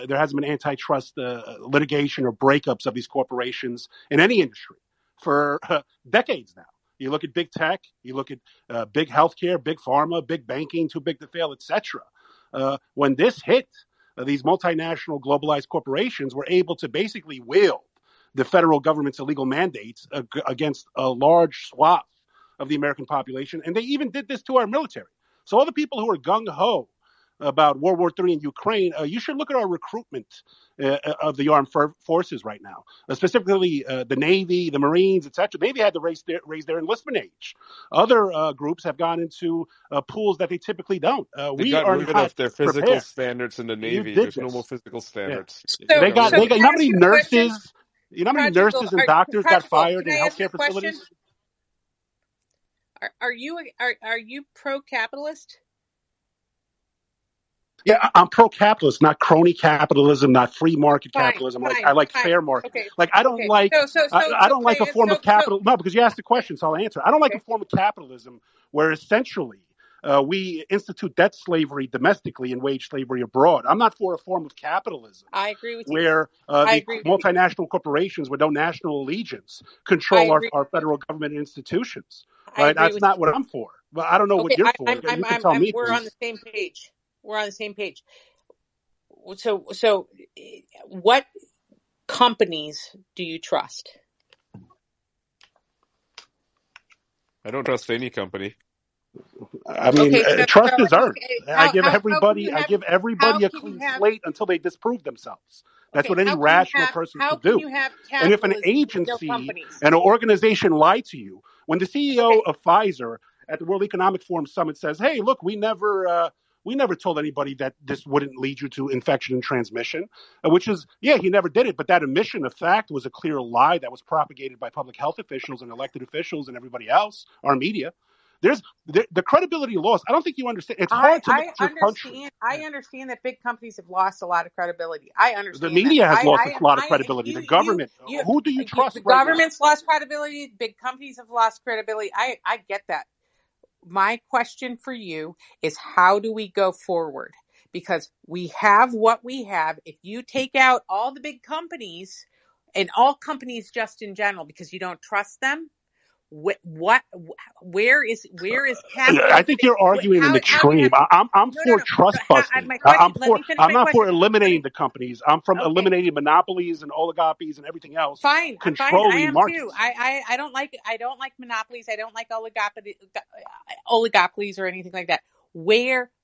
hasn't been antitrust litigation or breakups of these corporations in any industry for decades now. You look at big tech, you look at big healthcare, big pharma, big banking, too big to fail, etc. When this hit, these multinational globalized corporations were able to basically wield the federal government's illegal mandates against a large swath of the American population. And they even did this to our military. So all the people who are gung-ho about World War III in Ukraine, you should look at our recruitment of the armed forces right now, specifically the Navy, the Marines, etc. Navy had to raise their enlistment age. Other groups have gone into pools that they typically don't. They We got are rid not of their physical prepared. stands in the You Navy. did There's no more this. physical Yeah. standards. So, They got rid of can You know I how ask many you a question? nurses, how many Practical, nurses and doctors got fired Can in I ask you a healthcare question? facilities? Are you pro-capitalist? Yeah, I'm pro-capitalist, not crony capitalism, not free market Fine. capitalism. I like fair market. Okay. I don't Okay. like I don't like a Okay. form of capital. No, because you asked the Okay. question, so I'll answer. I don't like a Okay. form of capitalism where essentially we institute debt slavery domestically and wage slavery abroad. I'm not for a form of capitalism I agree with you. where I the agree with you. multinational corporations with no national allegiance I control agree our with you. federal government institutions. I Right? agree That's with you. not what I'm for. But I don't know what Okay. you're for. You can tell me, We're on the please. same page. We're on the same page. So what companies do you trust? I don't trust any company. I mean, Okay. trust is earned. Okay. I give How can everybody, you I have, give how everybody a can you clean have, slate until they disprove themselves. That's okay, what any rational person how should can do. you have And if an capitalism with no agency companies? and an organization lie to you, when the CEO Okay. of Pfizer at the World Economic Forum Summit says, "Hey, look, we never told anybody that this wouldn't lead you to infection and transmission," which is, yeah, he never did it, but that admission of fact was a clear lie that was propagated by public health officials and elected officials and everybody else, our media. There's the credibility lost. I don't think you understand. It's hard to look at your country. I understand that big companies have lost a lot of credibility. I The understand that. media has lost a lot of credibility. The government. Who do you trust The right now? government's lost credibility. Big companies have lost credibility. I get that. My question for you is, how do we go forward? Because we have what we have. If you take out all the big companies and all companies just in general, because you don't trust them, where is capitalism? I think you're arguing an How do you extreme. have I'm for no. trust My busting. question. Let me finish I'm my not for question. eliminating the companies. I'm from Okay. eliminating monopolies and oligopolies and everything else, Fine. I controlling am too. markets. I don't like monopolies. I don't like oligopolies or anything like that.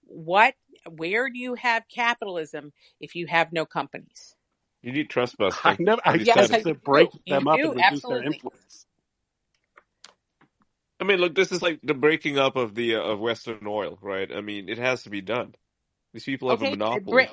where do you have capitalism if you have no companies? You need trust busting. I guess to break you them up do, and reduce their absolutely. influence. I mean, look, this is like the breaking up of the of Western oil, right? I mean, it has to be done. These people have a Okay, monopoly.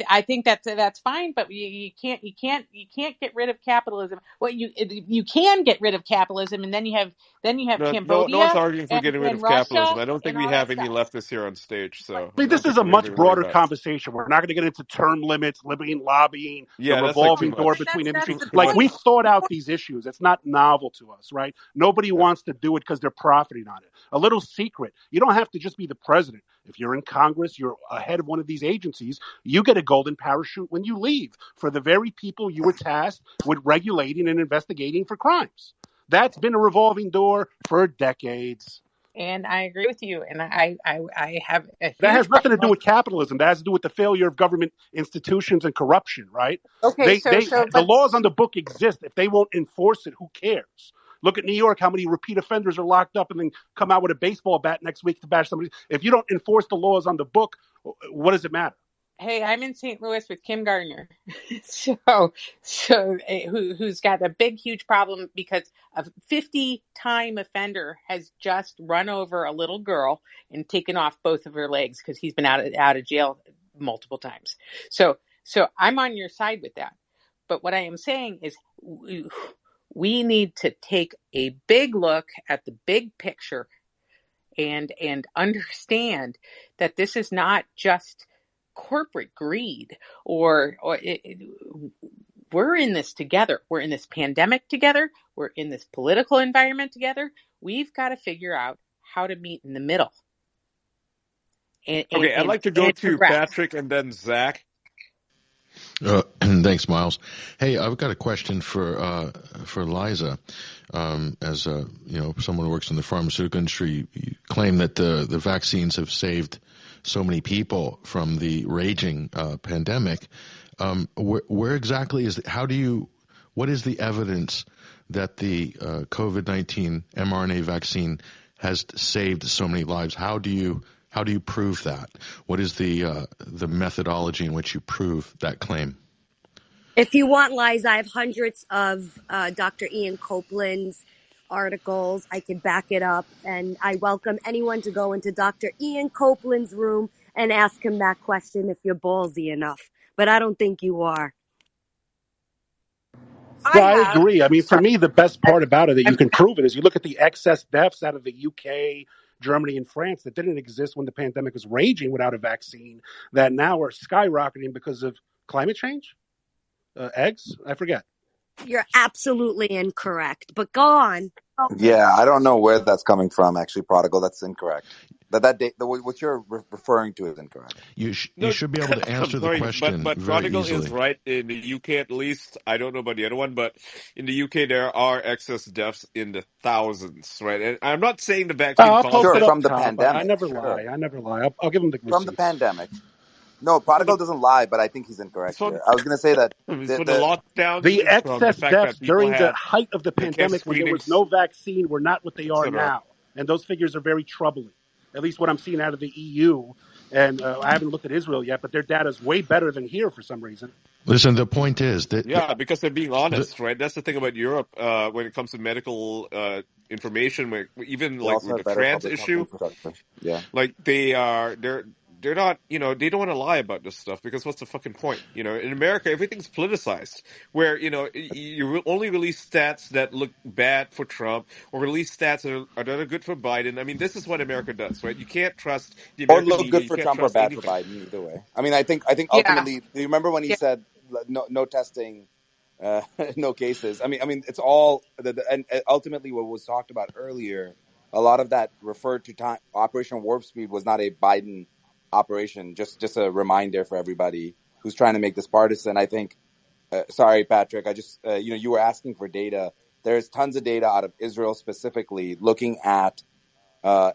I think that's fine, but you can't get rid of capitalism. Well, you can get rid of capitalism, and then you have No one's Cambodia arguing for getting rid and of capitalism. Russia I don't think and we all that have any stuff. leftists here on stage, so I mean, I don't this is think a we're much even worried broader about it. conversation. We're not going to get into term limits, lobbying, the Yeah, that's like too revolving door much. between industry. That's the Like, point. we've thought out these issues. It's not novel to us, right? Nobody Yeah. wants to do it because they're profiting on it. A little secret. You don't have to just be the president. If you're in Congress, you're head of one of these agencies, you get a golden parachute when you leave for the very people you were tasked with regulating and investigating for crimes. That's been a revolving door for decades. And I agree with you. And I have a That huge has nothing to do problem. with capitalism. That has to do with the failure of government institutions and corruption, right? Okay, The laws on the book exist. If they won't enforce it, who cares? Look at New York, how many repeat offenders are locked up and then come out with a baseball bat next week to bash somebody. If you don't enforce the laws on the book, what does it matter? Hey, I'm in St. Louis with Kim Gardner, who's got a big, huge problem because a 50-time offender has just run over a little girl and taken off both of her legs because he's been out of jail multiple times. So I'm on your side with that. But what I am saying is we need to take a big look at the big picture and understand that this is not just corporate greed or we're in this together. We're in this pandemic together. We're in this political environment together. We've got to figure out how to meet in the middle. Okay, I'd like to go to Patrick and then Zach. Thanks, Miles. Hey, I've got a question for Liza. As someone who works in the pharmaceutical industry, you claim that the vaccines have saved so many people from the raging pandemic. Where exactly what is the evidence that the COVID-19 mRNA vaccine has saved so many lives? How do you prove that? What is the methodology in which you prove that claim? If you want, Liza, I have hundreds of Dr. Ian Copeland's articles. I can back it up, and I welcome anyone to go into Dr. Ian Copeland's room and ask him that question if you're ballsy enough. But I don't think you are. I agree. I mean, for me, the best part about it that you can prove it is you look at the excess deaths out of the UK, Germany, and France that didn't exist when the pandemic was raging without a vaccine that now are skyrocketing because of climate change. Eggs? I forget. You're absolutely incorrect, but go on. Yeah, I don't know where that's coming from, actually, Prodigal. That's incorrect. What you're referring to is incorrect. You should be able to answer the question but very Prodigal easily. is right. In the UK, at least, I don't know about the other one, but in the UK, there are excess deaths in the thousands, right? And I'm not saying the vaccine I'll caused post it it. from the pandemic. I never lie. I'll give him the receipts. From the pandemic. No, Prodigal doesn't lie, but I think he's incorrect here. I was going to say that the lockdowns, the excess deaths during the had, height of the pandemic when there was no vaccine were not what they are now. And those figures are very troubling, at least what I'm seeing out of the EU. And I haven't looked at Israel yet, but their data is way better than here for some reason. Listen, the point is that... Yeah, because they're being honest, right? That's the thing about Europe when it comes to medical information, even like with the France issue. Yeah. Like they're not, they don't want to lie about this stuff because what's the fucking point? In America, everything's politicized where, you only release stats that look bad for Trump or release stats that are good for Biden. I mean, this is what America does, right? You can't trust the American media. Or look good for Trump or bad for Biden, either way. I mean, I think ultimately, do you remember when he said no testing, no cases? I mean, it's all, and ultimately what was talked about earlier, a lot of that referred to Operation Warp Speed was not a Biden operation. Just a reminder for everybody who's trying to make this partisan. I think, sorry, Patrick, I just, you were asking for data. There's tons of data out of Israel specifically looking at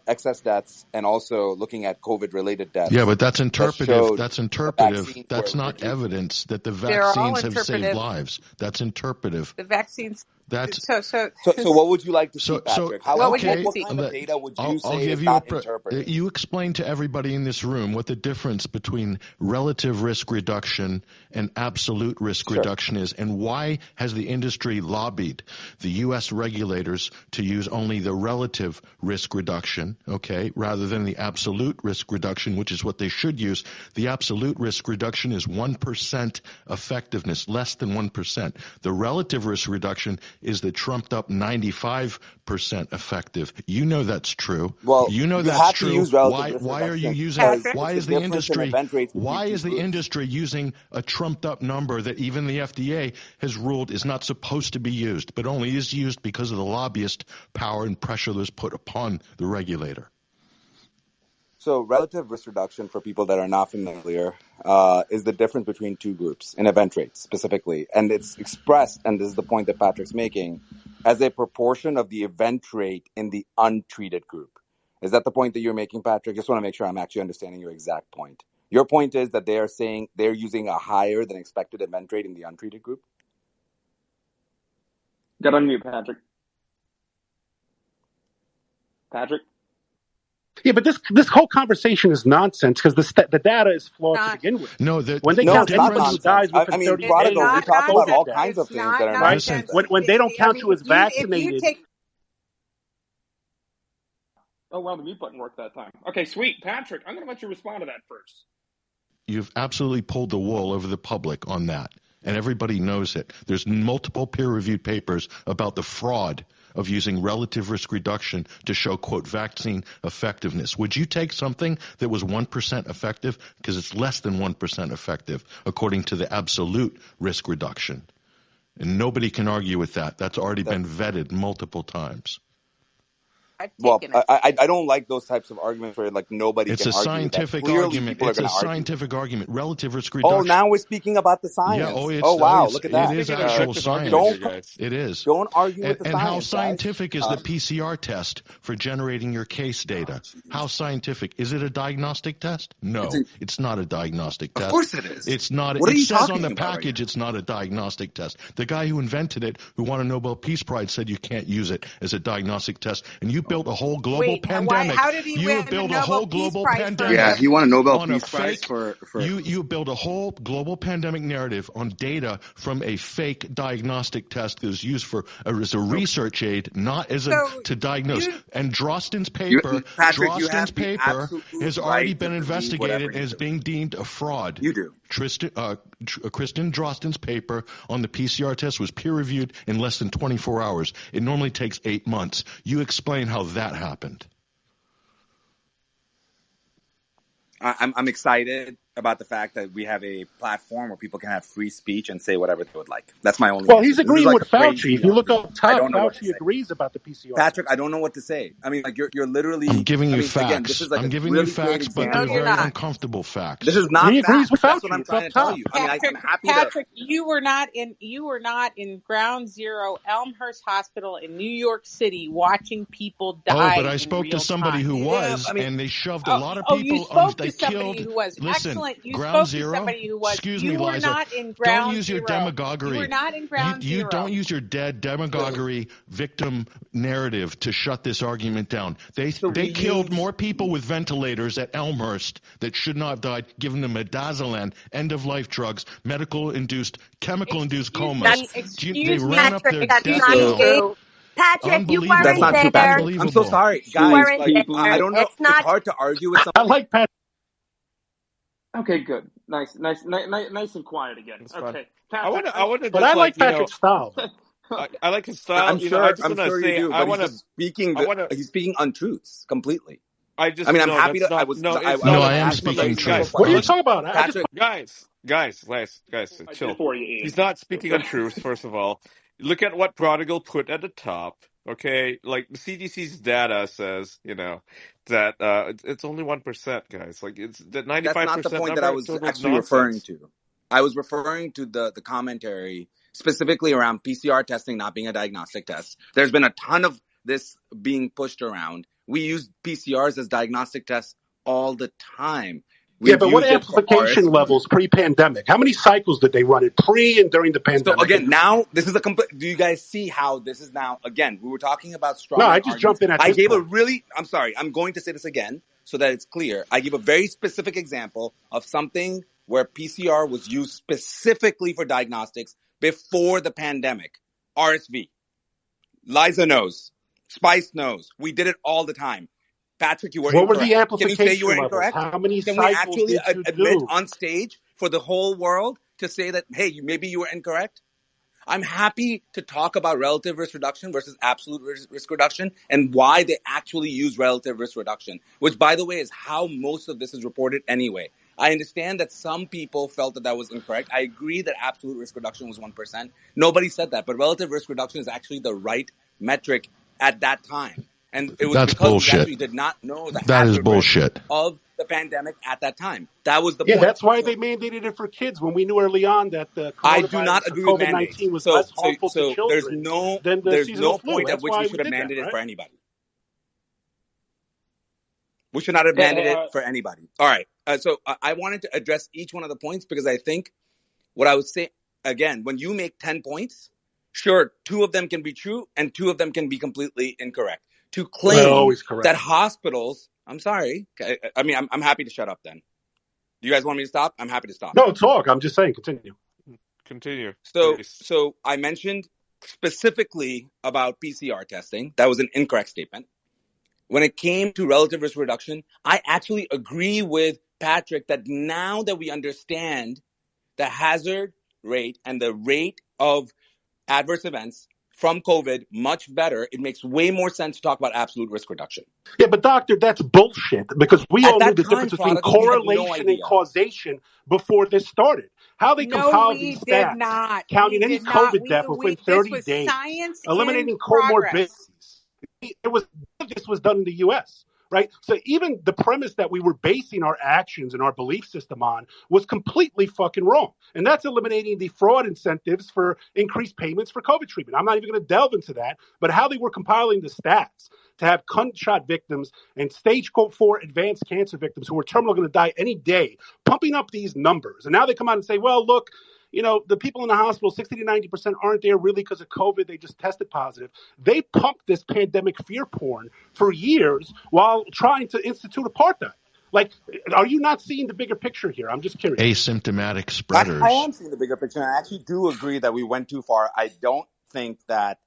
excess deaths and also looking at COVID-related deaths. Yeah, but that's interpretive. That's interpretive. That's not evidence that the vaccines have saved lives. That's interpretive. The vaccines. That's So what would you like to see, so Patrick? okay. What kind of data would you I'll say give is you not interpreted? you explain to everybody in this room what the difference between relative risk reduction and absolute risk reduction is, and why has the industry lobbied the U.S. regulators to use only the relative risk reduction, okay, rather than the absolute risk reduction, which is what they should use. The absolute risk reduction is 1% effectiveness, less than 1%. The relative risk reduction is the trumped up 95% effective. You know that's true. Well, you know that's have true. to use relative risk Why are you reduction using? because Why it's is the the difference in industry? event rates between Why two is the groups. industry using a trumped up number that even the FDA has ruled is not supposed to be used, but only is used because of the lobbyist power and pressure that was put upon the regulator? So relative risk reduction, for people that are not familiar, is the difference between two groups in event rates specifically. And it's expressed, and this is the point that Patrick's making, as a proportion of the event rate in the untreated group. Is that the point that you're making, Patrick? Just want to make sure I'm actually understanding your exact point. Your point is that they are saying they're using a higher than expected event rate in the untreated group? Got on mute, Patrick. Patrick? Yeah, but this whole conversation is nonsense because the data is flawed to begin with. No, when they count anybody who dies within 30 Prodigal, days, we it's talk about COVID all death. kinds of things that are right? nonsense. When they don't count you as vaccinated. Oh, well, the mute button worked that time. Okay, sweet. Patrick, I'm going to let you respond to that first. You've absolutely pulled the wool over the public on that, and everybody knows it. There's multiple peer-reviewed papers about the fraud of using relative risk reduction to show, quote, vaccine effectiveness. Would you take something that was 1% effective? Because it's less than 1% effective, according to the absolute risk reduction. And nobody can argue with that. That's already been vetted multiple times. Well, I don't like those types of arguments where like nobody it's can a argue scientific that. Clearly, argument. people are It's going a to argue. scientific argument. Relative risk reduction. Oh, now we're speaking about the science. Yeah, wow, look at that. It is actual science. It is. Don't argue with the and science, how scientific guys. is the PCR test for generating your case data? How scientific? Is it a diagnostic test? No, it's not a diagnostic test. Of course it is. It's not. What it are you says talking on the about package right it's not a diagnostic test. The guy who invented it, who won a Nobel Peace Prize, said you can't use it as a diagnostic test. And you built a whole global pandemic. How did he win built a a Nobel whole Peace global Prize pandemic. Yeah, he won a Nobel Peace Prize for you build a whole global pandemic narrative on data from a fake diagnostic test that was used as a research aid, not as to diagnose. And Drosten's paper, has already been investigated and is being deemed a fraud. You do. Kristen Drosten's paper on the PCR test was peer-reviewed in less than 24 hours. It normally takes 8 months. You explain how that happened. I'm excited about the fact that we have a platform where people can have free speech and say whatever they would like. That's my only. Well, he's agreeing with Fauci. If you look up top, Fauci agrees about the PCR. Patrick, I don't know what to say. I mean, like you're literally. I'm giving you facts. Again, this is like I'm giving you facts, but they're very uncomfortable facts. This is not. He agrees with Fauci. That's what I'm trying to tell you. Patrick, I'm happy. Patrick, you were not in Ground Zero, Elmhurst Hospital in New York City, watching people die. Oh, but I spoke to somebody who was, and they shoved a lot of people. You spoke to somebody killed. who was. Listen, excellent. You Ground spoke Zero. to somebody who was. Excuse you me, were Liza. not in Ground Don't use Zero. your demagoguery. You were not in Ground Zero. You don't use your dead demagoguery victim narrative to shut this argument down. They killed more people with ventilators at Elmhurst that should not have died, giving them midazolam, end-of-life drugs, medical-induced, chemical-induced comas. They ran up their death count. Patrick, you weren't That's not true, there. Patrick. I'm so sorry, guys. I don't know. It's hard to argue with somebody. I like Patrick. Okay, good. Nice and quiet again. Okay, Patrick, I like Patrick's style. I like his style. I'm sure. I just I'm sure you do. But he's speaking untruths completely. I'm happy to. I am speaking truth. What are you talking about, Patrick? Guys, chill. He's not speaking untruths. First of all, look at what Prodigal put at the top. Okay, like the CDC's data says, that it's only 1%, guys. Like it's that 95%. That's not the point that I was actually referring to. I was referring to the commentary specifically around PCR testing not being a diagnostic test. There's been a ton of this being pushed around. We use PCRs as diagnostic tests all the time. Yeah, We've but what used it for amplification RSV. levels pre-pandemic? How many cycles did they run it pre and during the So pandemic? again, now this is a complete. Do you guys see how this is now? Again, we were talking about No, strawman I just arguments. jump in at I this gave a point. really. I'm sorry. I'm going to say this again so that it's clear. I gave a very specific example of something where PCR was used specifically for diagnostics before the pandemic. RSV. Liza knows. Spice knows. We did it all the time. Patrick, you were What were the incorrect. Can you say you were amplification levels? incorrect? How many Can we cycles actually did you admit do? on stage for the whole world to say that, hey, maybe you were incorrect? I'm happy to talk about relative risk reduction versus absolute risk reduction and why they actually use relative risk reduction, which, by the way, is how most of this is reported anyway. I understand that some people felt that that was incorrect. I agree that absolute risk reduction was 1%. Nobody said that, but relative risk reduction is actually the right metric at that time. And it was That's because we bullshit. actually did not know the That is hazard risk bullshit. of the pandemic at that time. That was the Yeah, point. that's why So they mandated it for kids when we knew early on that the I do not coronavirus or agree with COVID-19 mandates. was So, less so, harmful to so there's children no than the there's seasonal no flu. point at That's which why we we should have did that, mandated it right? for anybody. We should not have Hey, mandated it for anybody. All right. So I wanted to address each one of the points because I think what I was saying again, when you make 10 points, sure, 2 of them can be true and 2 of them can be completely incorrect. To They're claim always correct. that hospitals, I'm sorry. I mean, I'm happy to shut up then. Do you guys want me to stop? I'm happy to stop. No, talk. I'm just saying, continue. Continue. So I mentioned specifically about PCR testing. That was an incorrect statement. When it came to relative risk reduction, I actually agree with Patrick that now that we understand the hazard rate and the rate of adverse events from COVID much better, it makes way more sense to talk about absolute risk reduction. Yeah, but doctor, that's bullshit because we At all knew that the time, difference between prodigal, we had no correlation and idea. causation before this started. How they No, compiled we these did stats, not. We counting any did not. COVID death within This 30 was days, science in eliminating comorbidities. progress. This was done in the U.S., right? So even the premise that we were basing our actions and our belief system on was completely fucking wrong. And that's eliminating the fraud incentives for increased payments for COVID treatment. I'm not even going to delve into that, but how they were compiling the stats to have gunshot victims and stage 4 advanced cancer victims who are terminal going to die any day, pumping up these numbers. And now they come out and say, well, look, you know, the people in the hospital, 60 to 90% aren't there really because of COVID. They just tested positive. They pumped this pandemic fear porn for years while trying to institute apartheid. Like, are you not seeing the bigger picture here? I'm just curious. Asymptomatic I spreaders. am seeing the bigger picture, and I actually do agree that we went too far. I don't think that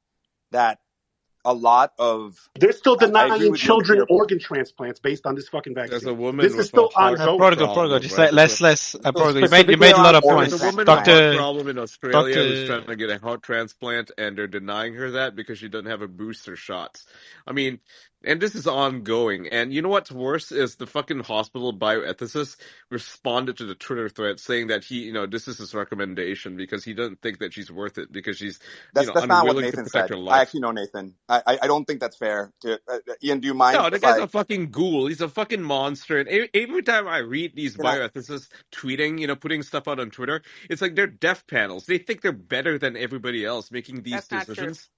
a lot of they're still I agree denying with you on the children fear porn. organ transplants based on this fucking There's a vaccine. woman This is with a still heart ongoing. Prodigal. problem, Just right? like let's So Prodigal. You specifically made a lot around of organ There's a points, woman with a transplant. heart Doctor. problem in Australia who's trying to get a heart transplant, and they're denying her that because she doesn't have a booster shots. I mean, and this is ongoing. And you know what's worse is the fucking hospital bioethicist responded to the Twitter thread saying that this is his recommendation because he doesn't think that she's worth it because she's, That's not what unwilling to Nathan protect said. her I life. actually know Nathan. I don't think that's fair. Ian, do you mind No, the if guy's I? a fucking ghoul. He's a fucking monster. And every time I read these Can I? bioethicists tweeting, putting stuff out on Twitter, it's like they're death panels. They think they're better than everybody else making these That's not true. decisions.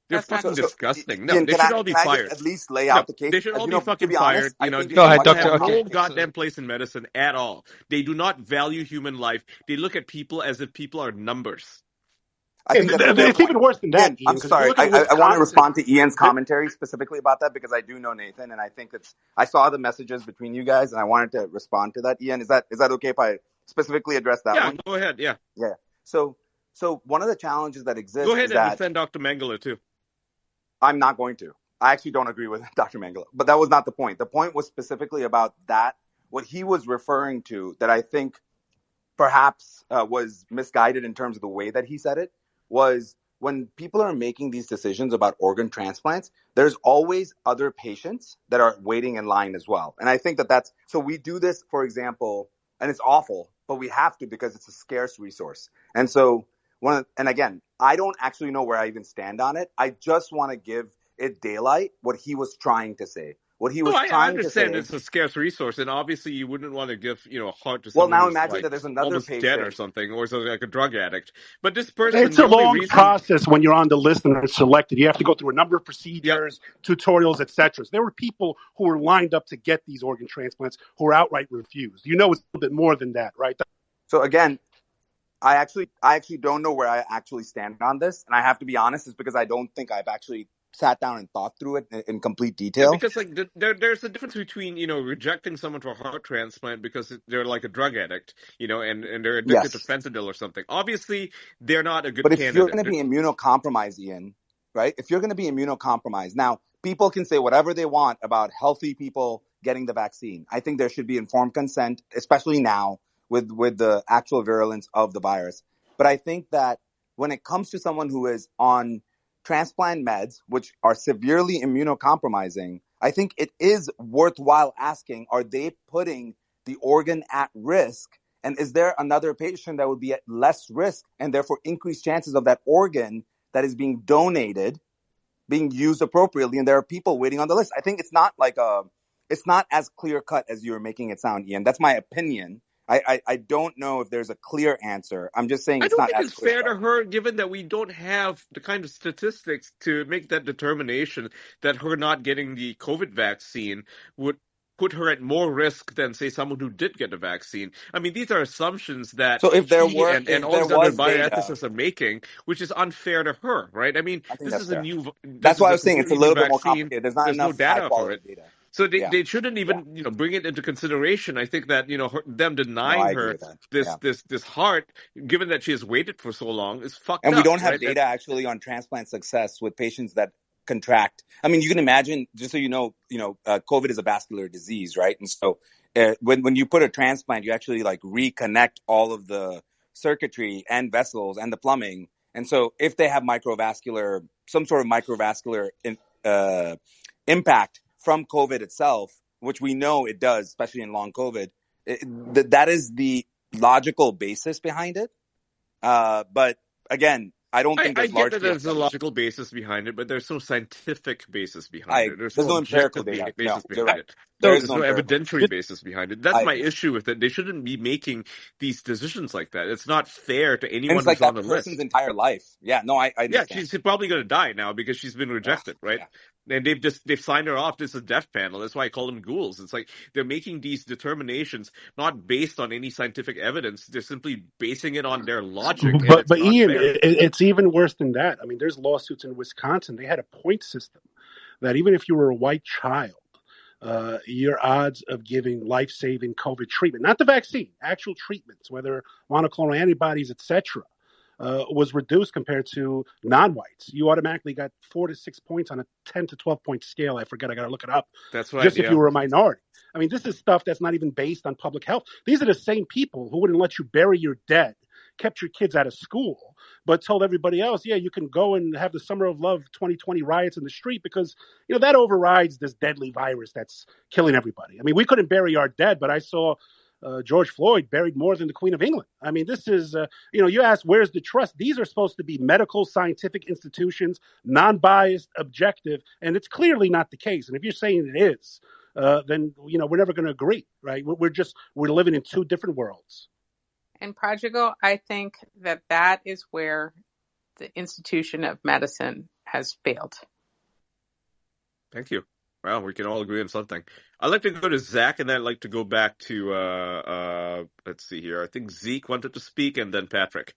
They're That's not fucking true. So disgusting. No, Ian, they should all be can I just fired. at least lay No, out the case? they should all be To fucking be honest, fired. I think Go it's a ahead, They much Doctor. more have no Okay. complicated. goddamn place in medicine at all. They do not value human life. They look at people as if people are numbers. I think that's a fair It's point. even worse than that, Ian, Ian, I'm because if you sorry. look at I want to Wisconsin, respond to Ian's commentary specifically about that because I do know Nathan, and I think I saw the messages between you guys, and I wanted to respond to that. Ian, is that okay if I specifically address that Yeah, one? go ahead. Yeah. Yeah. So one of the challenges that Go exists ahead is and that defend Dr. Mengele, too. I'm not going to. I actually don't agree with Dr. Mengele, but that was not the point. The point was specifically about that, what he was referring to that I think perhaps was misguided in terms of the way that he said it, was when people are making these decisions about organ transplants, there's always other patients that are waiting in line as well. And I think so we do this, for example, and it's awful, but we have to because it's a scarce resource. And so and again, I don't actually know where I even stand on it. I just want to give it daylight what he was trying to say, What he Oh, was I trying to understand say. it's a scarce resource, and obviously you wouldn't want to give, a heart to Well, someone now who's imagine like that there's another almost dead or patient. something, or so like a drug addict. But this person, It's the a only long reason, process when you're on the list and are selected. You have to go through a number of yeah, procedures, tutorials, etc. So there were people who were lined up to get these organ transplants who were outright refused. You know, it's a little bit more than that, right? So again, I actually don't know where I actually stand on this, and I have to be honest, is because I don't think I've actually sat down and thought through it in complete yeah, detail. because like there's a difference between rejecting someone for a heart transplant because they're like a drug addict, and they're addicted to Yes. fentanyl or something. Obviously, they're not a good But if you're candidate. going to be immunocompromised, Ian, right? If you're going to be immunocompromised, now people can say whatever they want about healthy people getting the vaccine. I think there should be informed consent, especially now with the actual virulence of the virus. But I think that when it comes to someone who is on transplant meds, which are severely immunocompromising, I think it is worthwhile asking, are they putting the organ at risk? And is there another patient that would be at less risk and therefore increased chances of that organ that is being donated being used appropriately? And there are people waiting on the list. I think it's not it's not as clear cut as you're making it sound, Ian. That's my opinion. I don't know if there's a clear answer. I'm just saying I it's don't not think as it's clear fair cut. to her, given that we don't have the kind of statistics to make that determination that her not getting the COVID vaccine would put her at more risk than, say, someone who did get a vaccine. I mean, these are assumptions that So she and if all there these other was data, bioethicists are making, which is unfair to her, right? I mean, I think this that's is a fair. new, That's this why is I a was saying it's a completely new little bit more vaccine. complicated. There's not There's no enough high data for quality it. data. So Yeah. they shouldn't Yeah. even bring it into consideration. I think that them No, denying I agree her with that. Yeah. this heart, given that she has waited for so long, is fucked And we up, don't have right? data actually on transplant success with patients that contract. I mean, you can imagine, just so COVID is a vascular disease, right? And so when you put a transplant, you actually like reconnect all of the circuitry and vessels and the plumbing. And so if they have some sort of microvascular impact from COVID itself, which we know it does, especially in long COVID, that is the logical basis behind it. But again, I don't think I there's get large that scale there's a studies. logical basis behind it, but there's no scientific basis behind it. There's There's no no empirical objective data. No, basis you're behind right. it. There No, is there's no no empirical evidentiary data. basis behind it. That's I my agree. issue with it. They shouldn't be making these decisions like that. It's not fair to And anyone it's like who's on that the person's list. entire life. Yeah, no, I Yeah, understand. she's probably going to die now because she's been Ugh, rejected, right? yeah. And they've signed her off as a death panel. That's why I call them ghouls. It's like they're making these determinations not based on any scientific evidence. They're simply basing it on their logic, and it's But not Ian, fair. it's even worse than that. I mean, there's lawsuits in Wisconsin. They had a point system that even if you were a white child, your odds of getting life-saving COVID treatment, not the vaccine, actual treatments, whether monoclonal antibodies, etc., was reduced compared to non-whites. You automatically got 4 to 6 points on a 10 to 12 point scale. I forget. I got to look it up. That's right. Just if Yeah. you were a minority. I mean, this is stuff that's not even based on public health. These are the same people who wouldn't let you bury your dead, kept your kids out of school, but told everybody else, yeah, you can go and have the Summer of Love 2020 riots in the street because, that overrides this deadly virus that's killing everybody. I mean, we couldn't bury our dead, but I saw George Floyd buried more than the Queen of England. I mean, this is, you ask, where's the trust? These are supposed to be medical, scientific institutions, non-biased, objective, and it's clearly not the case. And if you're saying it is, then, we're never going to agree, right? We're living in two different worlds. And Prodigal, I think that is where the institution of medicine has failed. Thank you. Well, we can all agree on something. I'd like to go to Zach, and then I'd like to go back to, let's see here. I think Zeke wanted to speak, and then Patrick.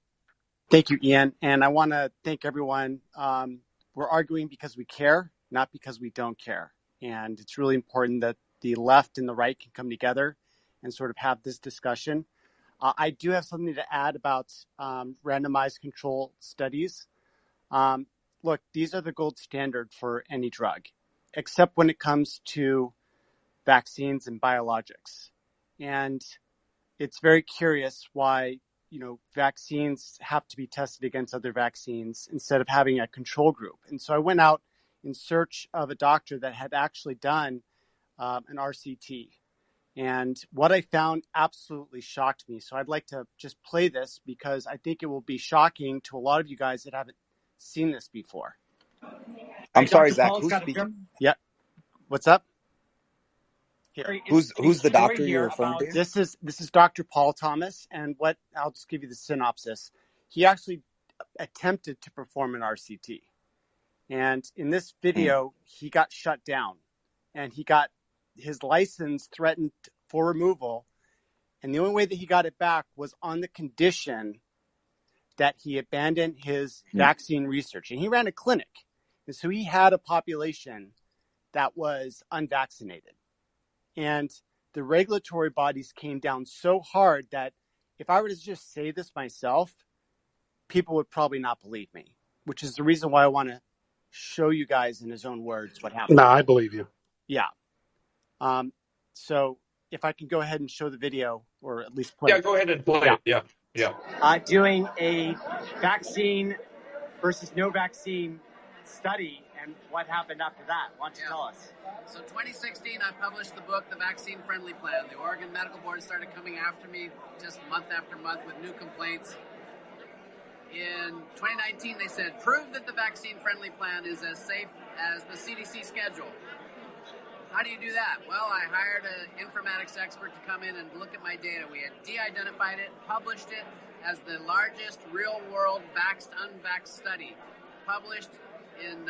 Thank you, Ian. And I want to thank everyone. We're arguing because we care, not because we don't care. And it's really important that the left and the right can come together and sort of have this discussion. I do have something to add about randomized control studies. Look, these are the gold standard for any drug, except when it comes to vaccines and biologics. And it's very curious why, vaccines have to be tested against other vaccines instead of having a control group. And so I went out in search of a doctor that had actually done an RCT. And what I found absolutely shocked me. So I'd like to just play this because I think it will be shocking to a lot of you guys that haven't seen this before. I'm sorry, Zach, who's speaking? Yeah. What's up? Here. Who's the doctor you're referring to? This is Dr. Paul Thomas, and what I'll just give you the synopsis. He actually attempted to perform an RCT, and in this video, he got shut down, and he got his license threatened for removal, and the only way that he got it back was on the condition that he abandoned his vaccine research, and he ran a clinic, and so he had a population that was unvaccinated. And the regulatory bodies came down so hard that if I were to just say this myself, people would probably not believe me, which is the reason why I want to show you guys in his own words what happened. No, I believe you. Yeah. So if I can go ahead and show the video, or at least play it. Yeah, go ahead and play it. Yeah. Doing a vaccine versus no vaccine study, and what happened after that? Why don't you tell us? So 2016, I published the book, The Vaccine Friendly Plan. The Oregon Medical Board started coming after me just month after month with new complaints. In 2019, they said, prove that the vaccine friendly plan is as safe as the CDC schedule. How do you do that? Well, I hired an informatics expert to come in and look at my data. We had de-identified it, published it as the largest real-world vaxxed-unvaxxed study, published in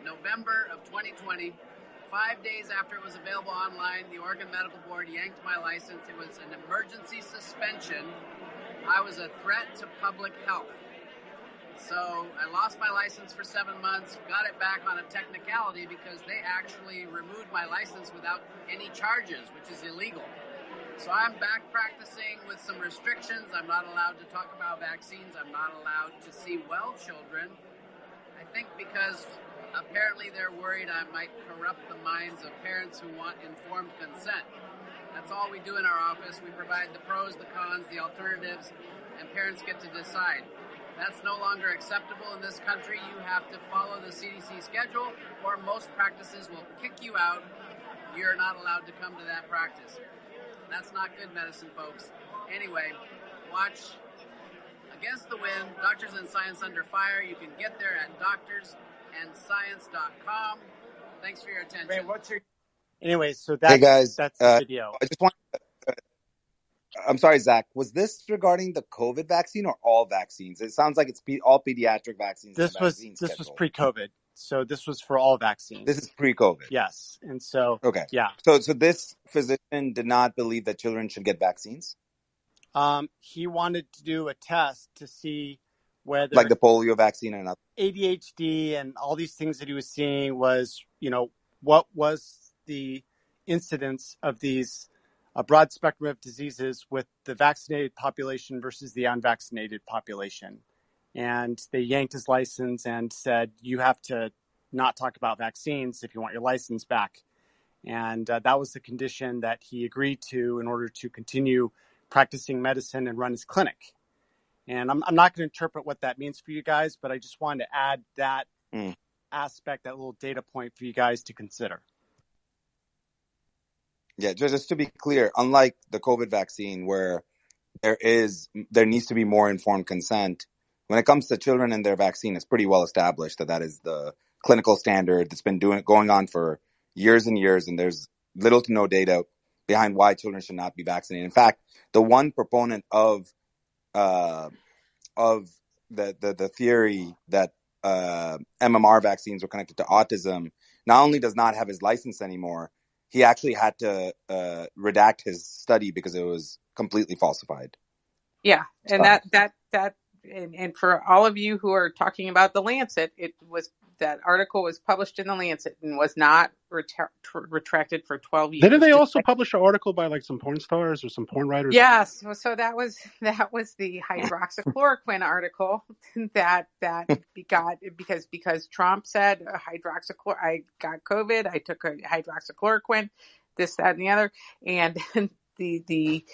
November of 2020. 5 days after it was available online, the Oregon Medical Board yanked my license. It was an emergency suspension. I was a threat to public health. So I lost my license for 7 months, got it back on a technicality because they actually removed my license without any charges, which is illegal. So I'm back practicing with some restrictions. I'm not allowed to talk about vaccines. I'm not allowed to see well children. I think because apparently they're worried I might corrupt the minds of parents who want informed consent. That's all we do in our office. We provide the pros, the cons, the alternatives, and parents get to decide. That's no longer acceptable in this country. You have to follow the CDC schedule, or most practices will kick you out. You're not allowed to come to that practice. That's not good medicine, folks. Anyway, watch Against the Wind, Doctors and Science Under Fire. You can get there at doctorsandscience.com. Thanks for your attention. Ray, what's your... Anyway, so that's, hey guys, that's the video. I just want. I'm sorry, Zach. Was this regarding the COVID vaccine or all vaccines? It sounds like it's all pediatric vaccines. This was pre-COVID, so this was for all vaccines. This is pre-COVID. Yes, and so okay, yeah. So this physician did not believe that children should get vaccines. He wanted to do a test to see whether, like the polio vaccine and other ADHD and all these things that he was seeing was, what was the incidence of these a broad spectrum of diseases with the vaccinated population versus the unvaccinated population. And they yanked his license and said, you have to not talk about vaccines if you want your license back. And that was the condition that he agreed to in order to continue practicing medicine and run his clinic. And I'm not going to interpret what that means for you guys, but I just wanted to add that aspect, that little data point for you guys to consider. Yeah, just to be clear, unlike the COVID vaccine where there needs to be more informed consent, when it comes to children and their vaccine, it's pretty well established that is the clinical standard that's been going on for years and years, and there's little to no data behind why children should not be vaccinated. In fact, the one proponent of the theory that MMR vaccines were connected to autism not only does not have his license anymore, he actually had to redact his study because it was completely falsified. Yeah, and and for all of you who are talking about the Lancet, that article was published in the Lancet and was not retracted for 12 years. Didn't they also publish an article by like some porn stars or some porn writers? Yes, so that was the hydroxychloroquine article that got because Trump said I got COVID, I took a hydroxychloroquine, this, that, and the other, and they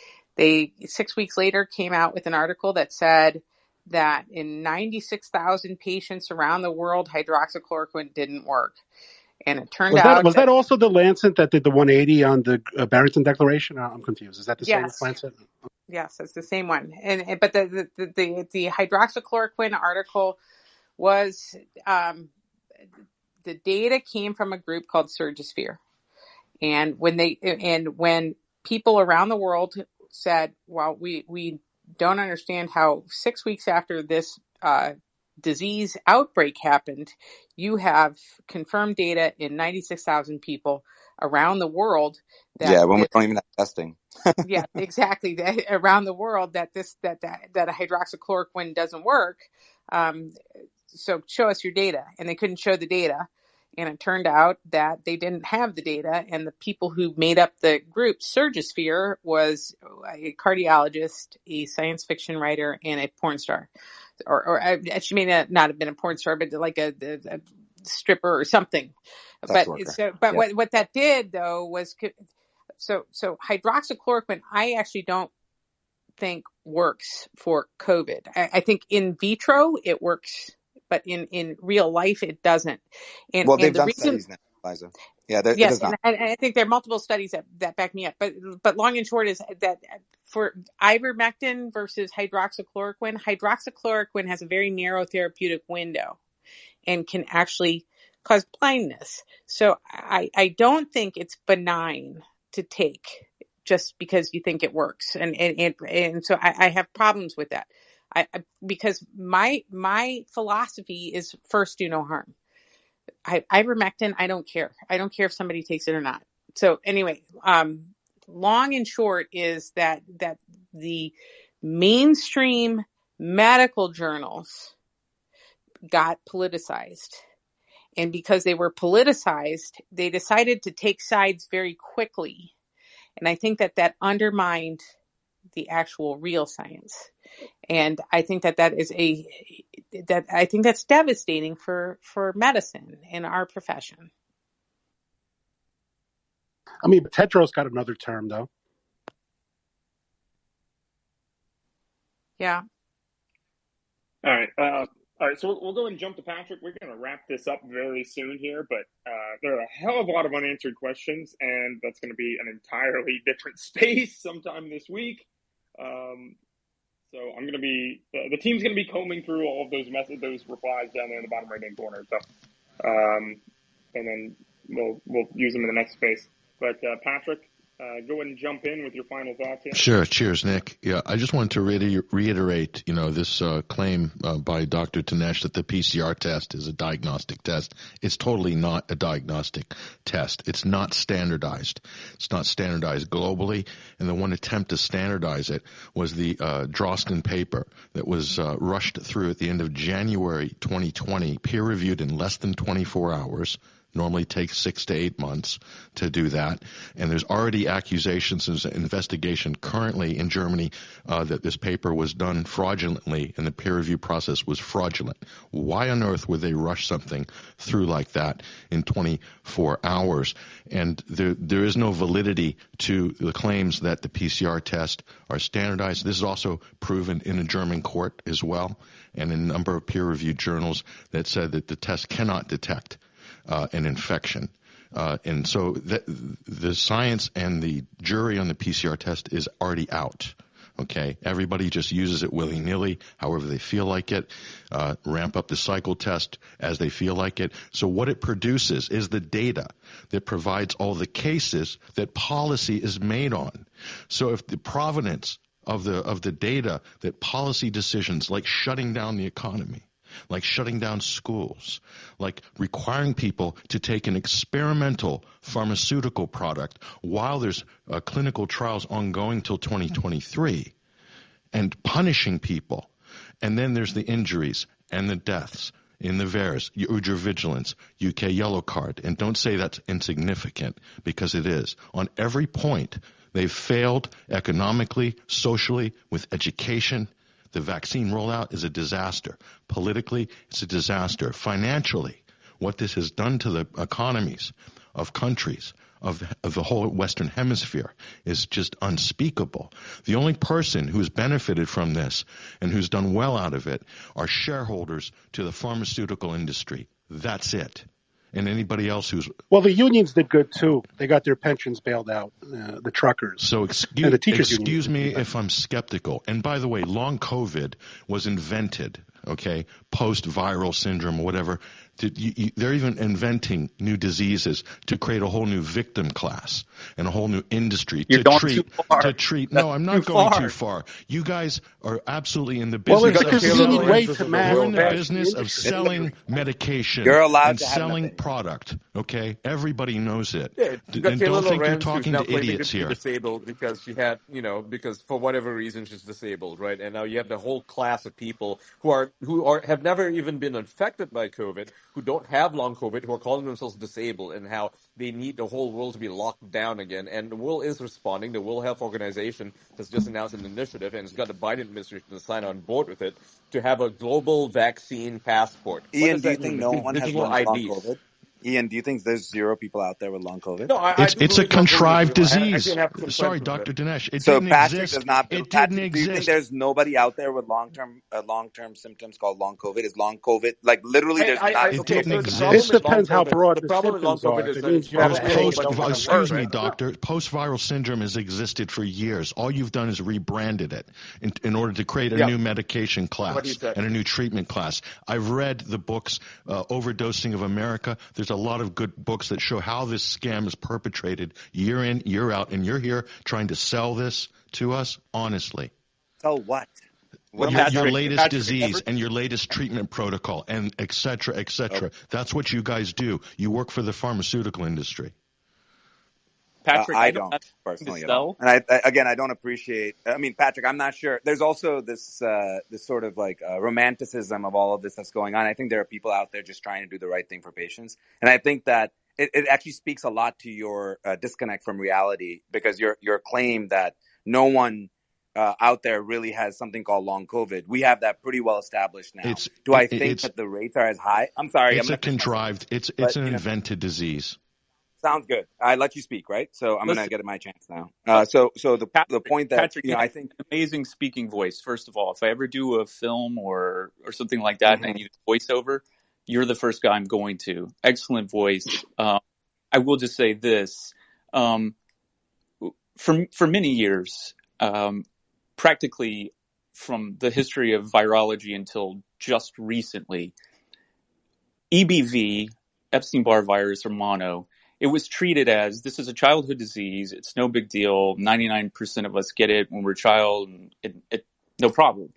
6 weeks later came out with an article that said that in 96,000 patients around the world, hydroxychloroquine didn't work. And it turned out... Was that also the Lancet that did the 180 on the Barrington Declaration? I'm confused. Is that the same Lancet? Yes, it's the same one. But the hydroxychloroquine article was... the data came from a group called Surgisphere. And when people around the world said, well, we don't understand how 6 weeks after this disease outbreak happened, you have confirmed data in 96,000 people around the world that Yeah, when we this, don't even have testing. yeah, exactly, that around the world that a hydroxychloroquine doesn't work. So show us your data. And they couldn't show the data. And it turned out that they didn't have the data. And the people who made up the group, Surgisphere, was a cardiologist, a science fiction writer, and a porn star. Or she may not have been a porn star, but like a stripper or something. Sex worker. But Yeah. what that did, though, was so hydroxychloroquine, I actually don't think works for COVID. I think in vitro it works, but in real life it doesn't. Well, they've The done reason, studies now, Liza. Yeah, it yes, does not. and I think there are multiple studies that back me up. But long and short is that for ivermectin versus hydroxychloroquine has a very narrow therapeutic window and can actually cause blindness. So I don't think it's benign to take just because you think it works. And so I have problems with that. Because my philosophy is first do no harm. Ivermectin, I don't care. I don't care if somebody takes it or not. So anyway, long and short is that the mainstream medical journals got politicized. And because they were politicized, they decided to take sides very quickly. And I think that undermined the actual real science. And I think that's devastating for medicine in our profession. I mean, but Tedros got another term, though. Yeah. All right. So we'll go and jump to Patrick. We're going to wrap this up very soon here, but there are a hell of a lot of unanswered questions, and that's going to be an entirely different space sometime this week. So I'm going to be the team's going to be combing through all of those replies down there in the bottom right hand corner. So, and then we'll use them in the next space. But Patrick, go ahead and jump in with your final thoughts here. Sure. Cheers, Nick. Yeah, I just want to reiterate, this claim by Dr. Tanesh that the PCR test is a diagnostic test. It's totally not a diagnostic test. It's not standardized. It's not standardized globally, and the one attempt to standardize it was the Drosten paper that was rushed through at the end of January 2020, peer-reviewed in less than 24 hours. Normally takes 6 to 8 months to do that. And there's already accusations, there's an investigation currently in Germany that this paper was done fraudulently and the peer review process was fraudulent. Why on earth would they rush something through like that in 24 hours? And there is no validity to the claims that the PCR tests are standardized. This is also proven in a German court as well, and in a number of peer-reviewed journals that said that the test cannot detect an infection. And so the science and the jury on the PCR test is already out. Okay, everybody just uses it willy-nilly, however they feel like it, ramp up the cycle test as they feel like it. So what it produces is the data that provides all the cases that policy is made on. So if the provenance of the data that policy decisions like shutting down the economy, like shutting down schools, like requiring people to take an experimental pharmaceutical product while there's clinical trials ongoing till 2023, and punishing people. And then there's the injuries and the deaths in the VAERS, Uyghur Vigilance, UK Yellow Card. And don't say that's insignificant, because it is. On every point, they've failed economically, socially, with education. The vaccine rollout is a disaster. Politically, it's a disaster. Financially, what this has done to the economies of countries, of the whole Western Hemisphere, is just unspeakable. The only person who's benefited from this and who's done well out of it are shareholders to the pharmaceutical industry. That's it. And anybody else who's... Well, the unions did good, too. They got their pensions bailed out, the truckers. So and the teachers excuse me if I'm skeptical. And by the way, long COVID was invented, okay, post-viral syndrome or whatever. They're even inventing new diseases to create a whole new victim class and a whole new industry You're going too far. No, I'm not Too going far. too far. You guys are absolutely in the Well, business it's a of convenient way selling. to mass You're in the crash the business of industry. selling medication You're allowed and to have an selling opinion. product. Okay, everybody knows it. Yeah, you got And Taylor don't think you're Lorenz, who's talking now to claiming to idiots be here. disabled because she had, because for whatever reason she's disabled, right? And now you have the whole class of people who have never even been infected by COVID, who don't have long COVID, who are calling themselves disabled, and how they need the whole world to be locked down again. And the world is responding. The World Health Organization has just announced an initiative, and it's got the Biden administration to sign on board with it, to have a global vaccine passport. What Ian, does do you that think mean? no It's one has digital long IDs. COVID? Ian, do you think there's zero people out there with long COVID? No, I do It's a believe long COVID is contrived real. I disease. actually have some Sorry, friends with it. Dr. Dinesh. It So didn't Patrick does exist. not. It didn't Patrick, do you think exist. there's nobody out there with long-term symptoms called long COVID? Is long COVID like literally? There's not. It Okay, didn't so the It problem with exist. long depends how COVID, broad the the problem with long symptoms are. COVID If is it that it's means you have a probably headache a but bunch don't of want to work, work, Excuse me, right? doctor. Post-viral syndrome has existed for years. All you've done is rebranded it in order to create a Yeah, new medication what he class said. and a new treatment class. I've read the books, Overdosing of America. There's a lot of good books that show how this scam is perpetrated year in, year out, and you're here trying to sell this to us honestly. So what? What Your message? latest disease and your latest treatment protocol and et cetera, et cetera. Okay. That's what you guys do. You work for the pharmaceutical industry. Patrick, I I don't don't have to personally at all. sell. And I don't appreciate. I mean, Patrick, I'm not sure. There's also this sort of like romanticism of all of this that's going on. I think there are people out there just trying to do the right thing for patients, and I think that it actually speaks a lot to your disconnect from reality, because your claim that no one out there really has something called long COVID. We have that pretty well established now. Do I think that the rates are as high? I'm sorry. It's a contrived. It's an invented disease. Sounds good. I let you speak, right? So I'm going to get my chance now. So the point that Patrick, I think amazing speaking voice. First of all, if I ever do a film or something like that, and I need a voiceover, you're the first guy I'm going to. Excellent voice. I will just say this: for many years, practically from the history of virology until just recently, EBV, Epstein-Barr virus, or mono, it was treated as, this is a childhood disease. It's no big deal. 99% of us get it when we're a child. And no problem.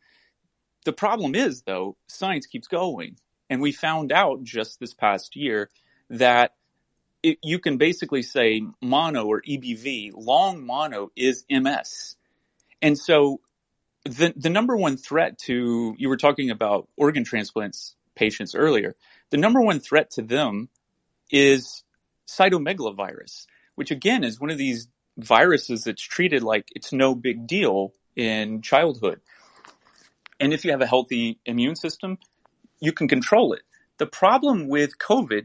The problem is, though, science keeps going. And we found out just this past year that you can basically say mono or EBV, long mono, is MS. And so the number one threat to, you were talking about organ transplants patients earlier, the number one threat to them is cytomegalovirus, which again is one of these viruses that's treated like it's no big deal in childhood. And if you have a healthy immune system, you can control it. The problem with COVID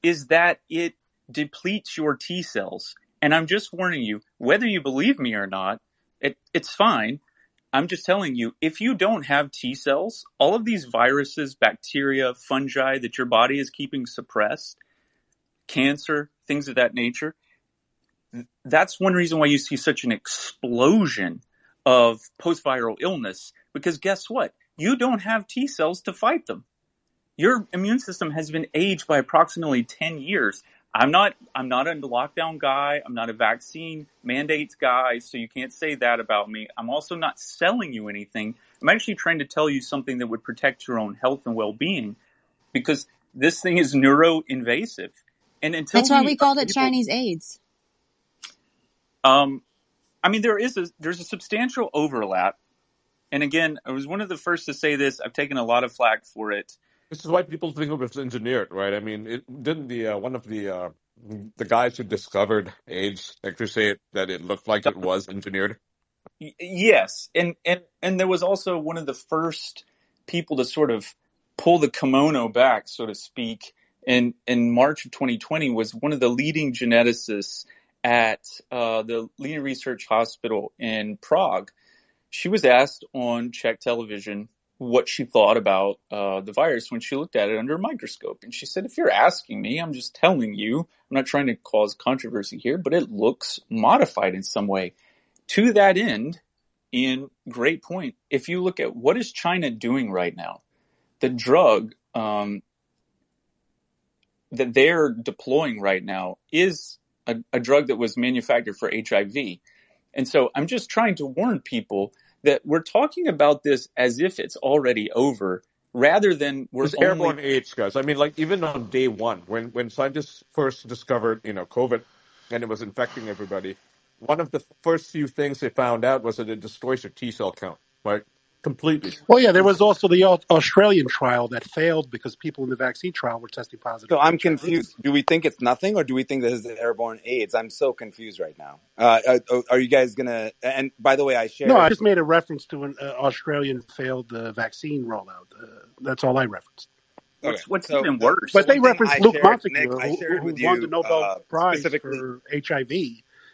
is that it depletes your T cells. And I'm just warning you, whether you believe me or not, it's fine. I'm just telling you, if you don't have T cells, all of these viruses, bacteria, fungi that your body is keeping suppressed, cancer, things of that nature, that's one reason why you see such an explosion of post-viral illness, because guess what? You don't have T cells to fight them. Your immune system has been aged by approximately 10 years. I'm not a lockdown guy. I'm not a vaccine mandates guy, so you can't say that about me. I'm also not selling you anything. I'm actually trying to tell you something that would protect your own health and well-being, because this thing is neuroinvasive. And until that's why we called it Chinese AIDS. I mean, there's a substantial overlap. And again, I was one of the first to say this. I've taken a lot of flack for it. This is why people think it was engineered, right? I mean, didn't one of the guys who discovered AIDS actually say that it looked like it was engineered? Yes, and there was also one of the first people to sort of pull the kimono back, so to speak. In March of 2020, was one of the leading geneticists at the leading research hospital in Prague. She was asked on Czech television what she thought about the virus when she looked at it under a microscope. And she said, if you're asking me, I'm just telling you, I'm not trying to cause controversy here, but it looks modified in some way. To that end, Ian, great point. If you look at what is China doing right now, the drug that they're deploying right now is a drug that was manufactured for HIV. And so I'm just trying to warn people that we're talking about this as if it's already over, rather than we're It's only... airborne AIDS, guys. I mean, like, even on day one, when scientists first discovered, COVID, and it was infecting everybody, one of the first few things they found out was that it destroys your T cell count, right? Completely. Well, yeah, there was also the Australian trial that failed because people in the vaccine trial were testing positive. So I'm for HIV. confused. Do we think it's nothing, or do we think this is airborne AIDS? I'm so confused right now. Are you guys gonna? And by the way, I shared. No, I just made a reference to an Australian failed vaccine rollout. That's all I referenced. What's even worse? But they referenced Luke Montague, who won the you, Nobel Prize for HIV,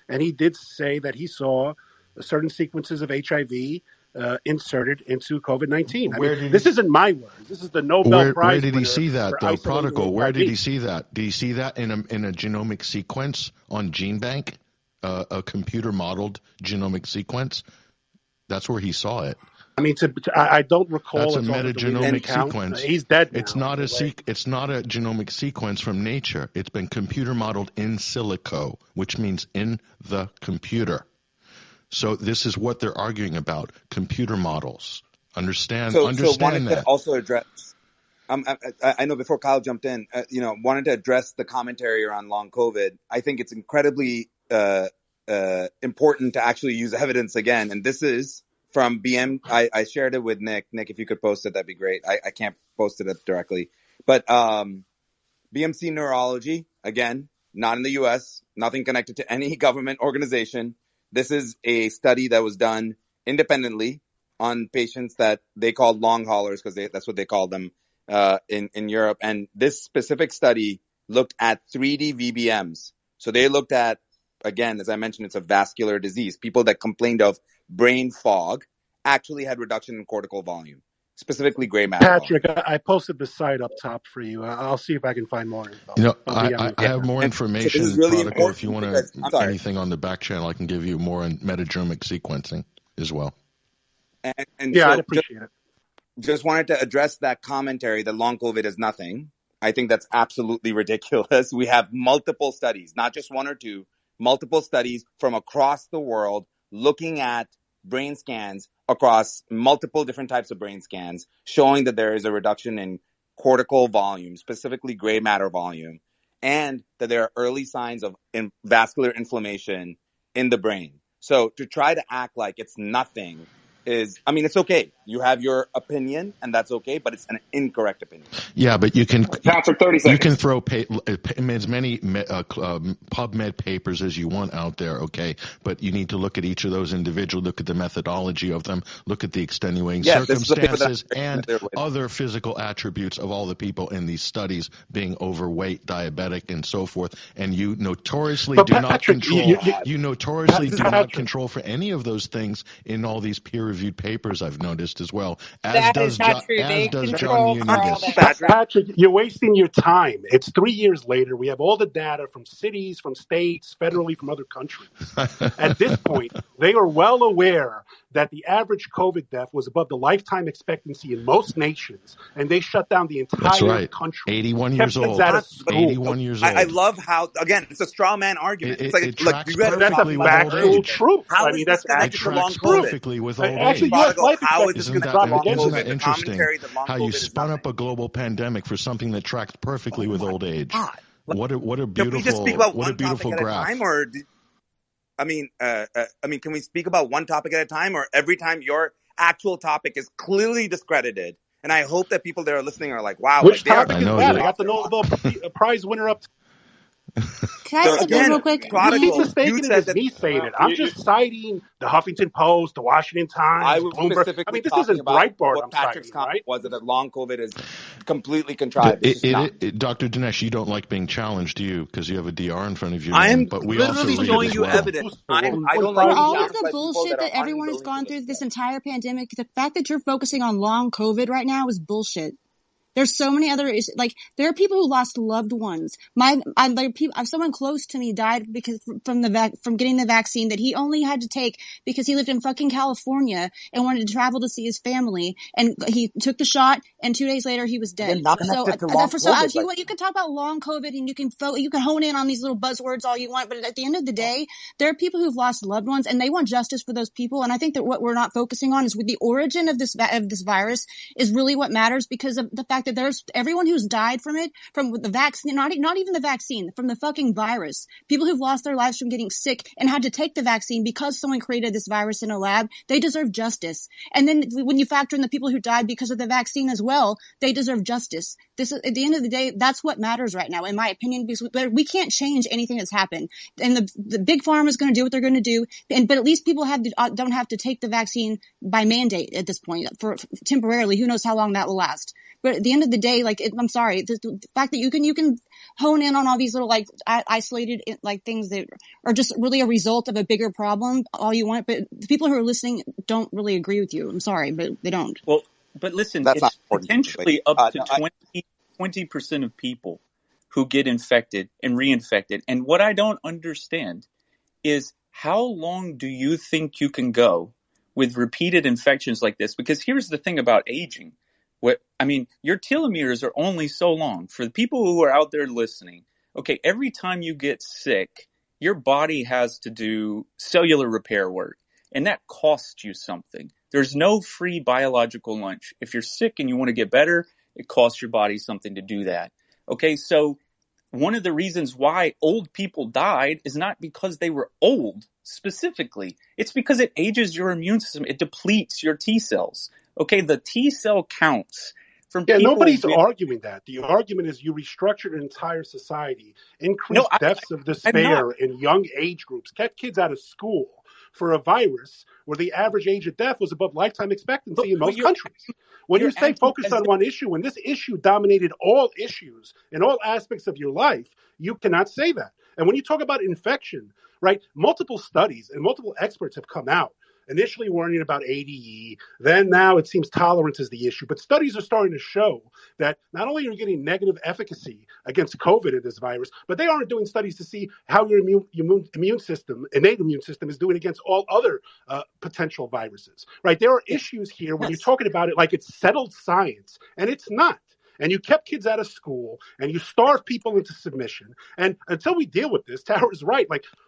and he did say that he saw certain sequences of HIV inserted into COVID-19. I mean, this isn't my words. This is the Nobel Prize. Where did he see that, though, Prodigal? Where did he see that? Did he see that in a genomic sequence on GeneBank, a computer-modeled genomic sequence? That's where he saw it. I mean, I don't recall. That's a metagenomic sequence. He's dead now. It's not a genomic sequence from nature. It's been computer modeled in silico, which means in the computer. So this is what they're arguing about: computer models. Understand wanted that. To also address. I know before Kyle jumped in, wanted to address the commentary around long COVID. I think it's incredibly important to actually use evidence again, and this is from BM. I shared it with Nick. Nick, if you could post it, that'd be great. I can't post it up directly, but BMC Neurology, again, not in the U.S., nothing connected to any government organization. This is a study that was done independently on patients that they called long haulers, because that's what they called them in Europe. And this specific study looked at 3D VBMs. So they looked at, again, as I mentioned, it's a vascular disease. People that complained of brain fog actually had reduction in cortical volume, specifically gray matter. Patrick, I posted the site up top for you. I'll see if I can find more info. I have more information. So this is really Prodigal, if you want anything on the back channel, I can give you more on metagenomic sequencing as well. And I'd appreciate it. Just wanted to address that commentary that long COVID is nothing. I think that's absolutely ridiculous. We have multiple studies, not just one or two, multiple studies from across the world looking at brain scans across multiple different types of brain scans, showing that there is a reduction in cortical volume, specifically gray matter volume, and that there are early signs of vascular inflammation in the brain. So to try to act like it's nothing it's okay. You have your opinion, and that's okay, but it's an incorrect opinion. Yeah, but you can, Patrick, 30 seconds. You can throw as many PubMed papers as you want out there, okay? But you need to look at each of those individually, look at the methodology of them, look at the extenuating circumstances and other physical attributes of all the people in these studies being overweight, diabetic, and so forth. And you notoriously not control for any of those things in all these peer-reviewed papers, I've noticed as well. As does John Ioannidis. Patrick, you're wasting your time. It's 3 years later. We have all the data from cities, from states, federally, from other countries. At this point, they are well aware that the average COVID death was above the lifetime expectancy in most nations, and they shut down the entire country. 81 years old. 81 years old. I love how, again, it's a straw man argument. It's like, look, you guys that's a factual truth. How is this connected to long COVID? Perfectly with old age. Actually, how is this isn't connected to long that COVID? interesting how you spun up a global pandemic for something that tracks perfectly with old age? God. What a beautiful, can we just speak about one beautiful topic graph. at a time, or can we speak about one topic at a time, or every time your actual topic is clearly discredited? And I hope that people that are listening are like, wow. Which topic is that? I got the Nobel Prize winner up. Can I step in real quick? You keep mistaking it as me saying it. I'm just citing the Huffington Post, the Washington Times, Bloomberg. I mean, this isn't Breitbart I'm citing, right? Was it that long COVID is completely contrived? Dr. Dinesh, you don't like being challenged, do you? Because you have a DR in front of you. I am but we literally also showing you evidence. I don't like for all of the bullshit that everyone has gone through this entire pandemic, the fact that you're focusing on long COVID right now is bullshit. There's so many other issues. Like, there are people who lost loved ones. Someone close to me died because from getting the vaccine that he only had to take because he lived in fucking California and wanted to travel to see his family. And he took the shot, and 2 days later he was dead. Again, not connected to long COVID. You can talk about long COVID, and you can hone in on these little buzzwords all you want, but at the end of the day, there are people who've lost loved ones, and they want justice for those people. And I think that what we're not focusing on is with the origin of this virus is really what matters, because of the fact that there's everyone who's died from it, from the vaccine, not even the vaccine, from the fucking virus. People who've lost their lives from getting sick and had to take the vaccine because someone created this virus in a lab, they deserve justice. And then when you factor in the people who died because of the vaccine as well, they deserve justice. This is, at the end of the day, that's what matters right now, in my opinion, because we can't change anything that's happened. And the big pharma is going to do what they're going to do. But at least people don't have to take the vaccine by mandate at this point for temporarily. Who knows how long that will last? But at the end of the day, I'm sorry, the fact that you can hone in on all these little isolated things that are just really a result of a bigger problem all you want, but the people who are listening don't really agree with you. I'm sorry, but they don't. Well, but listen, That's it's potentially up to 20% of people who get infected and reinfected. And what I don't understand is, how long do you think you can go with repeated infections like this? Because here's the thing about aging. Your telomeres are only so long. For the people who are out there listening, okay, every time you get sick, your body has to do cellular repair work, and that costs you something. There's no free biological lunch. If you're sick and you want to get better, it costs your body something to do that. Okay, so one of the reasons why old people died is not because they were old specifically. It's because it ages your immune system. It depletes your T cells. Okay, the T cell counts from people. Nobody's arguing that. The argument is you restructured an entire society, increased deaths of despair in young age groups, kept kids out of school for a virus where the average age of death was above lifetime expectancy in most countries. When you say focus on one issue, when this issue dominated all issues in all aspects of your life, you cannot say that. And when you talk about infection, right, multiple studies and multiple experts have come out, initially warning about ADE, then now it seems tolerance is the issue. But studies are starting to show that not only are you getting negative efficacy against COVID in this virus, but they aren't doing studies to see how your immune system, innate immune system, is doing against all other potential viruses, right? There are issues here when you're talking about it like it's settled science, and it's not. And you kept kids out of school, and you starved people into submission. And until we deal with this, Tara's right.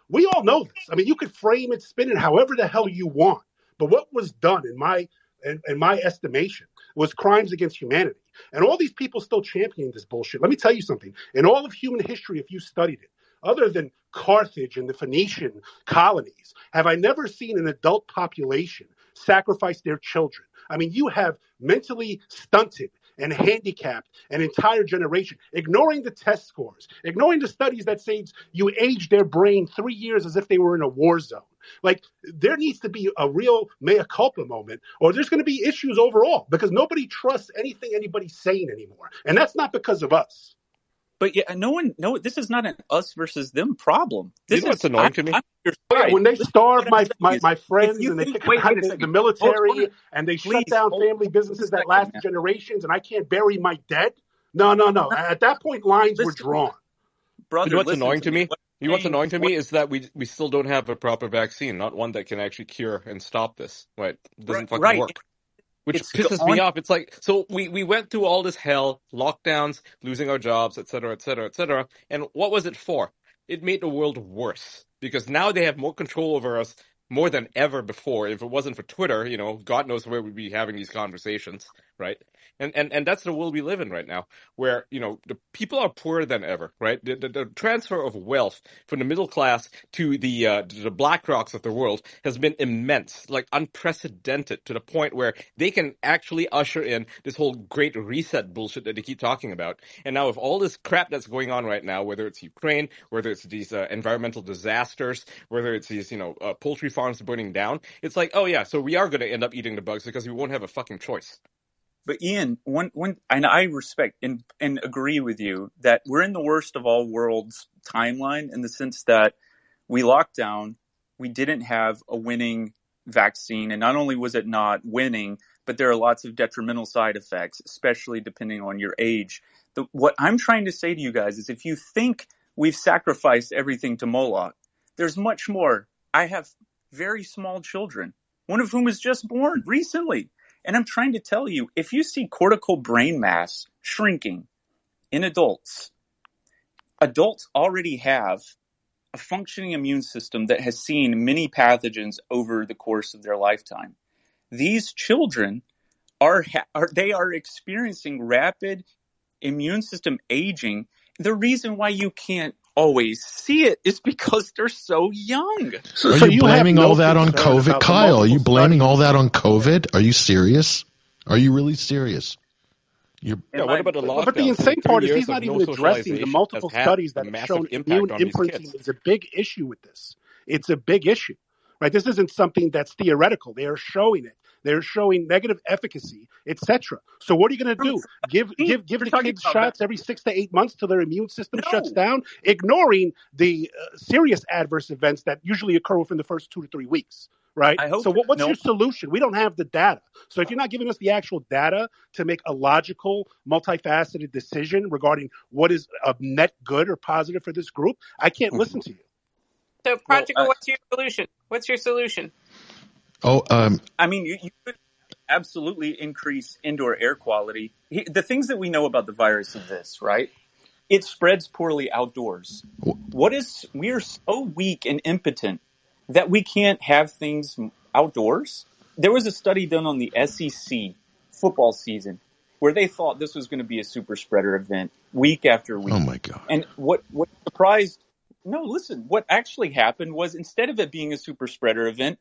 We all know this. I mean, you could frame it, spin it, however the hell you want. But what was done, in my estimation, was crimes against humanity. And all these people still championing this bullshit. Let me tell you something. In all of human history, if you studied it, other than Carthage and the Phoenician colonies, have I never seen an adult population sacrifice their children? I mean, you have mentally stunted and handicapped an entire generation, ignoring the test scores, ignoring the studies that say you age their brain 3 years as if they were in a war zone. There needs to be a real mea culpa moment, or there's going to be issues overall, because nobody trusts anything anybody's saying anymore. And that's not because of us. But yeah, this is not an us versus them problem. This what's annoying to me? When they starve my friends and they kick out the military and they shut down family businesses that last generations, and I can't bury my dead. No. At that point, lines were drawn. Brother, what's annoying to me? What's annoying to me is that we still don't have a proper vaccine, not one that can actually cure and stop this. Right? It doesn't fucking work. Which pisses me off. It's like, so we went through all this hell, lockdowns, losing our jobs, et cetera, et cetera, et cetera. And what was it for? It made the world worse, because now they have more control over us more than ever before. If it wasn't for Twitter, God knows where we'd be having these conversations, right? And that's the world we live in right now, where, the people are poorer than ever, right? The transfer of wealth from the middle class to the BlackRocks of the world has been immense, unprecedented, to the point where they can actually usher in this whole great reset bullshit that they keep talking about. And now with all this crap that's going on right now, whether it's Ukraine, whether it's these environmental disasters, whether it's these, poultry farms burning down, it's like, oh yeah, so we are going to end up eating the bugs because we won't have a fucking choice. But Ian, and I respect and agree with you that we're in the worst of all worlds timeline, in the sense that we locked down, we didn't have a winning vaccine, and not only was it not winning, but there are lots of detrimental side effects, especially depending on your age. What I'm trying to say to you guys is if you think we've sacrificed everything to Moloch, there's much more. I have very small children, one of whom was just born recently. And I'm trying to tell you, if you see cortical brain mass shrinking in adults already have a functioning immune system that has seen many pathogens over the course of their lifetime. These children are experiencing rapid immune system aging. The reason why you can't always see it is because they're so young. Are you blaming all that on COVID? Kyle, are you blaming all that on COVID? Are you serious? Are you really serious? What about the lockdown? But the insane part is he's not no even addressing the multiple studies that have shown immune imprinting is a big issue with this. It's a big issue, right? This isn't something that's theoretical. They are showing it. They're showing negative efficacy, etc. So what are you going to do? Give the kids shots every 6 to 8 months till their immune system shuts down, ignoring the serious adverse events that usually occur within the first 2 to 3 weeks. Right. So what's your solution? We don't have the data. So if you're not giving us the actual data to make a logical, multifaceted decision regarding what is a net good or positive for this group, I can't listen to you. So, Practical, what's your solution? What's your solution? I mean, you could absolutely increase indoor air quality. The things that we know about the virus is this, right? It spreads poorly outdoors. We are so weak and impotent that we can't have things outdoors. There was a study done on the SEC football season where they thought this was going to be a super spreader event week after week. Oh my God. And what actually happened was instead of it being a super spreader event,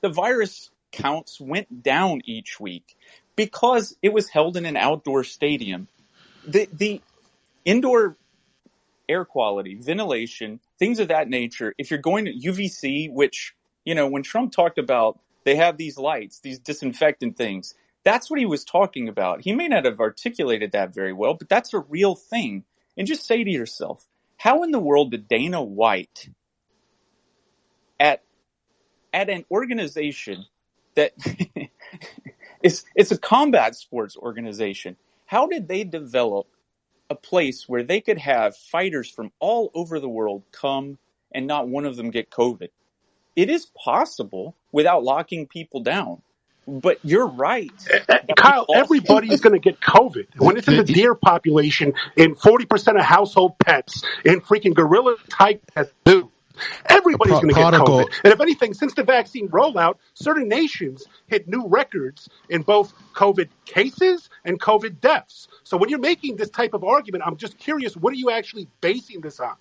the virus counts went down each week because it was held in an outdoor stadium. The indoor air quality, ventilation, things of that nature. If you're going to UVC, which, when Trump talked about they have these lights, these disinfectant things, that's what he was talking about. He may not have articulated that very well, but that's a real thing. And just say to yourself, how in the world did Dana White at an organization that it's a combat sports organization, how did they develop a place where they could have fighters from all over the world come and not one of them get COVID? It is possible without locking people down. But you're right. Kyle, everybody is going to get COVID. When it's in the deer population, in 40% of household pets, in freaking gorilla type pets, dude. Everybody's going to get COVID. And if anything, since the vaccine rollout, certain nations hit new records in both COVID cases and COVID deaths. So when you're making this type of argument, I'm just curious, what are you actually basing this on?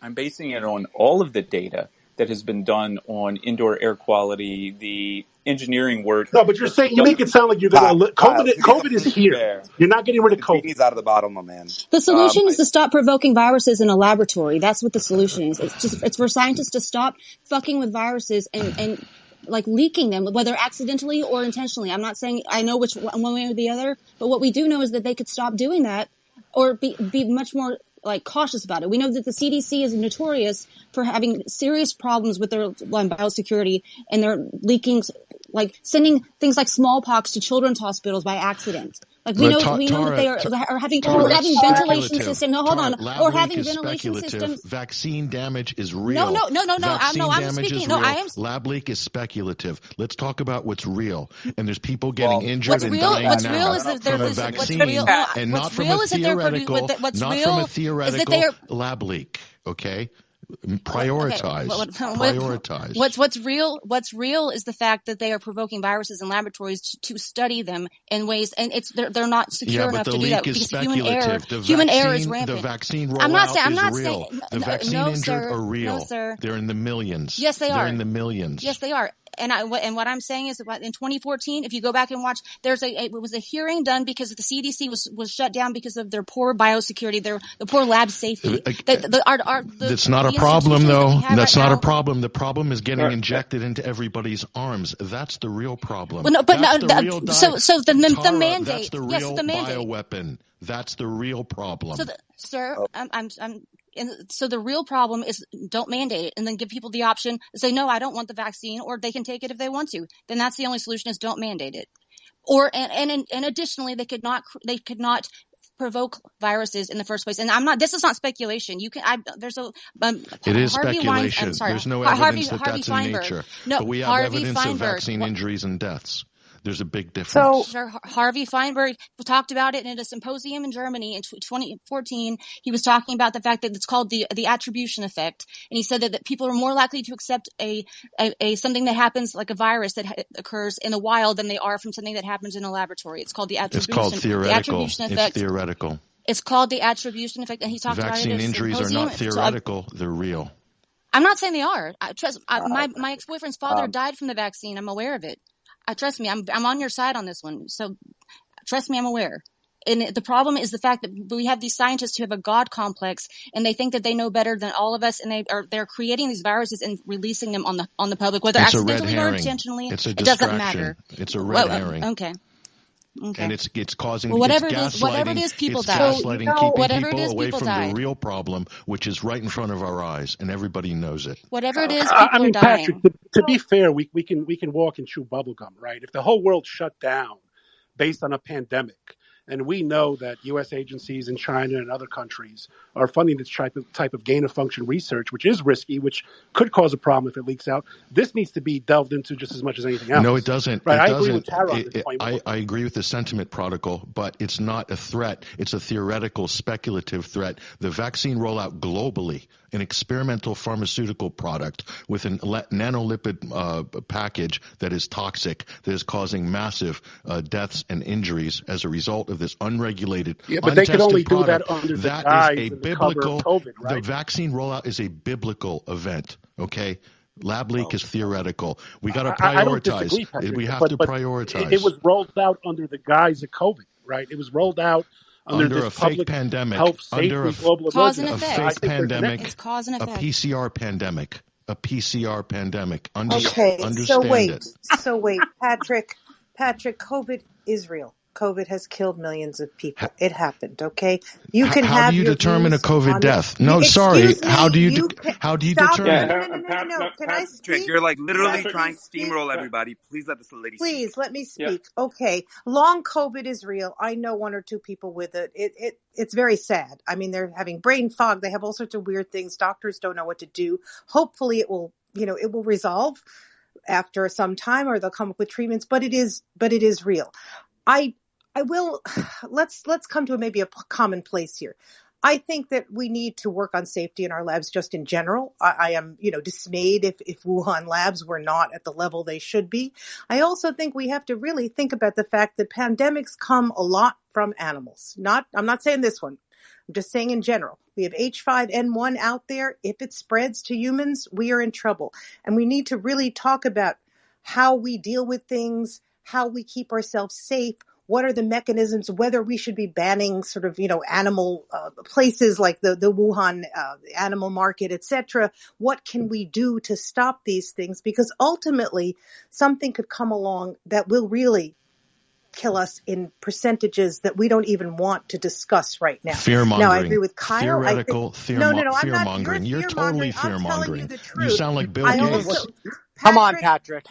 I'm basing it on all of the data that has been done on indoor air quality, the engineering work. No, but you're saying, you make it sound like you're going to COVID is here. You're not getting rid of COVID. He's out of the bottle, my man. The solution is to stop provoking viruses in a laboratory. That's what the solution is. It's for scientists to stop fucking with viruses and like leaking them, whether accidentally or intentionally. I'm not saying I know which one way or the other, but what we do know is that they could stop doing that or be much more like cautious about it. We know that the CDC is notorious for having serious problems with their biosecurity, and they're leaking, like sending things like smallpox to children's hospitals by accident. Like we know that they are having ventilation systems. No, hold on, or having ventilation systems. Vaccine damage is real. No. I'm speaking. No, I am. Lab leak is speculative. Let's talk about what's real. And there's people getting injured and dying what's now real is that from a vaccine, and not from a theoretical lab leak. Okay. Prioritize. What's real is the fact that they are provoking viruses in laboratories to study them in ways, and they're not secure enough to do that because human error is rampant. The vaccine rollout is real. The vaccine injured are real. No, sir. They're in the millions. Yes, they are. They're in the millions. Yes, they are. And what I'm saying is that in 2014, if you go back and watch, it was a hearing done because the CDC was shut down because of their poor biosecurity, the poor lab safety. That's not a problem, though. That's not a problem. The problem is getting injected into everybody's arms. That's the real problem. Well, no, but the mandate. That's the real bioweapon. That's the real problem. So, sir, I'm And so the real problem is don't mandate it and then give people the option to say, no, I don't want the vaccine, or they can take it if they want to. Then that's the only solution, is don't mandate it. Or, and additionally, they could not provoke viruses in the first place. And this is not speculation. There's it is Harvey speculation. I'm sorry. There's no evidence that Harvey that's in Feinberg. nature. No, but we have Harvey evidence Feinberg. of vaccine injuries and deaths. There's a big difference. So Harvey Feinberg talked about it in a symposium in Germany in 2014. He was talking about the fact that it's called the attribution effect, and he said that people are more likely to accept a something that happens, like a virus that occurs in the wild, than they are from something that happens in a laboratory. It's called the attribution. It's called theoretical. The attribution effect. It's theoretical. It's called the attribution effect, and he talked about it. Vaccine injuries are not theoretical; they're real. I'm not saying they are. My ex-boyfriend's father died from the vaccine. I'm aware of it. Trust me, I'm on your side on this one. So trust me, I'm aware. And the problem is the fact that we have these scientists who have a God complex, and they think that they know better than all of us, and they're creating these viruses and releasing them on the public, whether it's accidentally or intentionally. It's a distraction. It doesn't matter. It's a red herring. Okay. And it's causing whatever it's it is, whatever it is, people die. Gaslighting, keeping people away from the real problem, which is right in front of our eyes, and everybody knows it. Whatever it is, people are dying. Patrick, to be fair, we can walk and chew bubblegum, right? If the whole world shut down based on a pandemic, and we know that U.S. agencies in China and other countries are funding this type of gain-of-function research, which is risky, which could cause a problem if it leaks out. This needs to be delved into just as much as anything else. No, it doesn't. Right? I agree with Tara on this point. I agree with the sentiment, Prodigal, but it's not a threat. It's a theoretical, speculative threat. The vaccine rollout globally, an experimental pharmaceutical product with a nanolipid package that is toxic, that is causing massive deaths and injuries as a result of this unregulated, but they could only product. do that under that the guise is a of the cover of COVID, right? The vaccine rollout is a biblical event, okay? Lab leak is theoretical. We got to prioritize. I don't disagree, Patrick, we have to prioritize. It was rolled out under the guise of COVID, right? It was rolled out under a fake pandemic, health safety, global emergency. A fake pandemic, it's cause and effect. A PCR pandemic. Okay, understand so wait, Patrick, COVID is real. COVID has killed millions of people. It happened. Okay, you can have. How do you determine a COVID death? No, sorry. How do you determine? No. Can I speak? You're like literally trying to steamroll everybody. Please let this lady speak. Please let me speak. Yeah. Okay, long COVID is real. I know one or two people with it. It's very sad. I mean, they're having brain fog. They have all sorts of weird things. Doctors don't know what to do. Hopefully, it will resolve after some time, or they'll come up with treatments. But it is real. I will, let's come to maybe a common place here. I think that we need to work on safety in our labs just in general. I am, dismayed if Wuhan labs were not at the level they should be. I also think we have to really think about the fact that pandemics come a lot from animals. I'm not saying this one. I'm just saying in general. We have H5N1 out there. If it spreads to humans, we are in trouble. And we need to really talk about how we deal with things, how we keep ourselves safe. What are the mechanisms, whether we should be banning sort of, animal places like the Wuhan animal market, et cetera. What can we do to stop these things? Because ultimately something could come along that will really kill us in percentages that we don't even want to discuss right now. Fear-mongering. Now, I agree with Kyle. Theoretical fear-mongering. You're totally fear-mongering. You sound like Bill Gates. Come on, Patrick.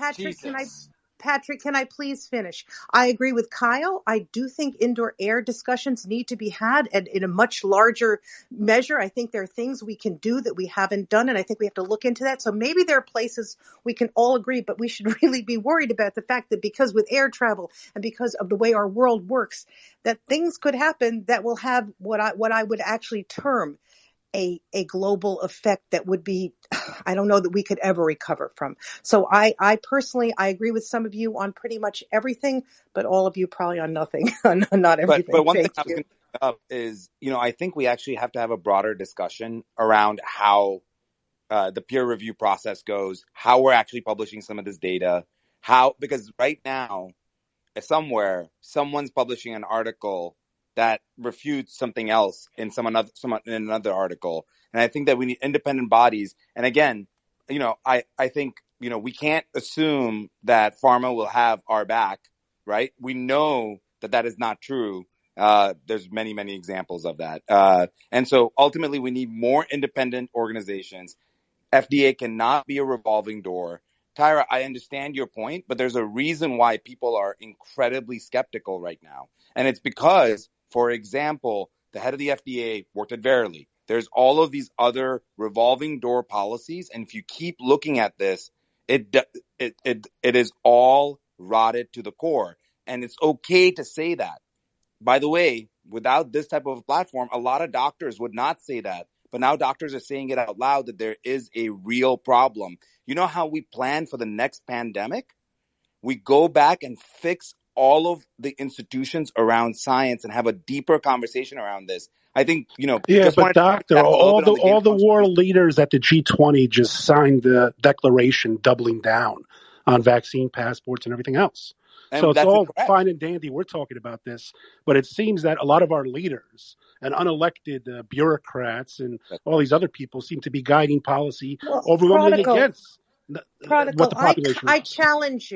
Patrick, can I please finish? I agree with Kyle. I do think indoor air discussions need to be had and in a much larger measure. I think there are things we can do that we haven't done, and I think we have to look into that. So maybe there are places we can all agree, but we should really be worried about the fact that because with air travel and because of the way our world works, that things could happen that will have what I would actually term a global effect that would be, I don't know that we could ever recover from. So I personally, I agree with some of you on pretty much everything, but all of you probably on nothing, not everything. But one thing I was going to bring up is, I think we actually have to have a broader discussion around how the peer review process goes, how we're actually publishing some of this data, because right now, someone's publishing an article that refutes something else in another article. And I think that we need independent bodies. And again, I think, we can't assume that pharma will have our back, right? We know that is not true. There's many, many examples of that. And so ultimately we need more independent organizations. FDA cannot be a revolving door. Tyra, I understand your point, but there's a reason why people are incredibly skeptical right now. And it's because, for example, the head of the FDA worked at Verily. There's all of these other revolving door policies. And if you keep looking at this, it is all rotted to the core. And it's okay to say that. By the way, without this type of platform, a lot of doctors would not say that. But now doctors are saying it out loud that there is a real problem. You know how we plan for the next pandemic? We go back and fix all of the institutions around science and have a deeper conversation around this. I think, Yeah, just but wanted to doctor, that a little all bit on the the gain of world function. leaders at the G20 just signed the declaration doubling down on vaccine passports and everything else. So And it's that's all correct. fine and dandy. We're talking about this, but it seems that a lot of our leaders and unelected bureaucrats and all these other people seem to be guiding policy overwhelmingly against what the population I wants. challenge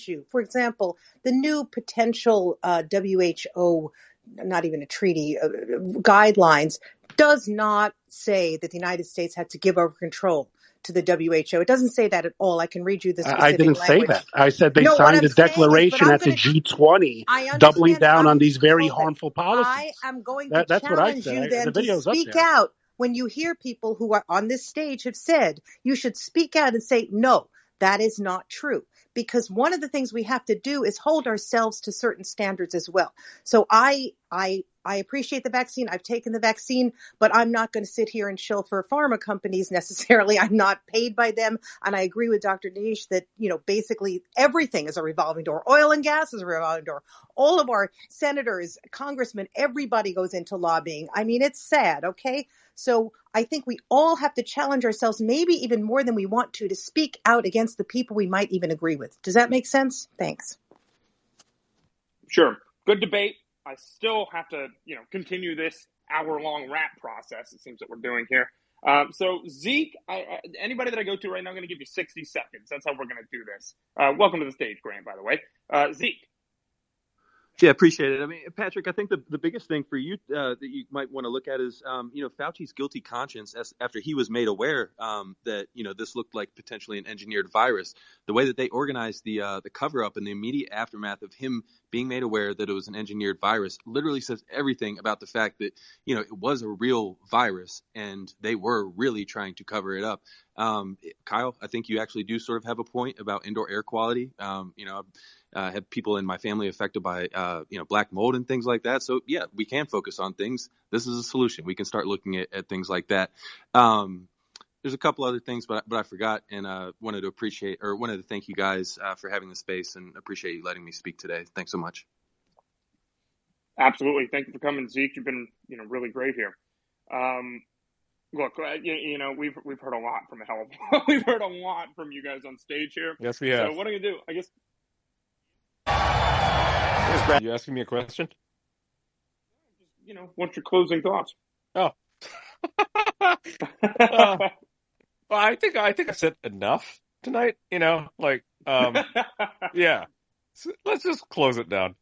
you. For example, the new potential WHO, not even a treaty, guidelines does not say that the United States had to give over control to the WHO. It doesn't say that at all. I can read you the specific I didn't say language. that. I said they No, what signed I'm a saying is, but declaration at the G20 I doubling understand. down on these very Hold it. harmful I policies. am going to That's what I challenge said. you The then to video's up speak there. out when you hear people who are on this stage have said you should speak out and say, no, that is not true. Because one of the things we have to do is hold ourselves to certain standards as well. So I appreciate the vaccine. I've taken the vaccine, but I'm not going to sit here and shill for pharma companies necessarily. I'm not paid by them. And I agree with Dr. Nish that, basically everything is a revolving door. Oil and gas is a revolving door. All of our senators, congressmen, everybody goes into lobbying. I mean, it's sad, okay? So I think we all have to challenge ourselves, maybe even more than we want to speak out against the people we might even agree with. Does that make sense? Thanks. Sure. Good debate. I still have to, continue this hour-long rap process, it seems that we're doing here. So Zeke, anybody that I go to right now, I'm going to give you 60 seconds. That's how we're going to do this. Welcome to the stage, Grant, by the way. Zeke. Yeah, appreciate it. I mean, Patrick, I think the biggest thing for you that you might want to look at is, Fauci's guilty conscience after he was made aware that, this looked like potentially an engineered virus. The way that they organized the cover up and the immediate aftermath of him being made aware that it was an engineered virus literally says everything about the fact that, it was a real virus and they were really trying to cover it up. Kyle, I think you actually do sort of have a point about indoor air quality. Have people in my family affected by, black mold and things like that. So yeah, we can focus on things. This is a solution. We can start looking at things like that. There's a couple other things, but I forgot, and wanted to thank you guys for having the space and appreciate you letting me speak today. Thanks so much. Absolutely. Thank you for coming, Zeke. You've been, really great here. Look, we've heard a lot from we've heard a lot from you guys on stage here. Yes, we have. So what are you gonna do? I guess. Are you asking me a question? What's your closing thoughts? Oh. Well, I think I said enough tonight. Yeah. So let's just close it down.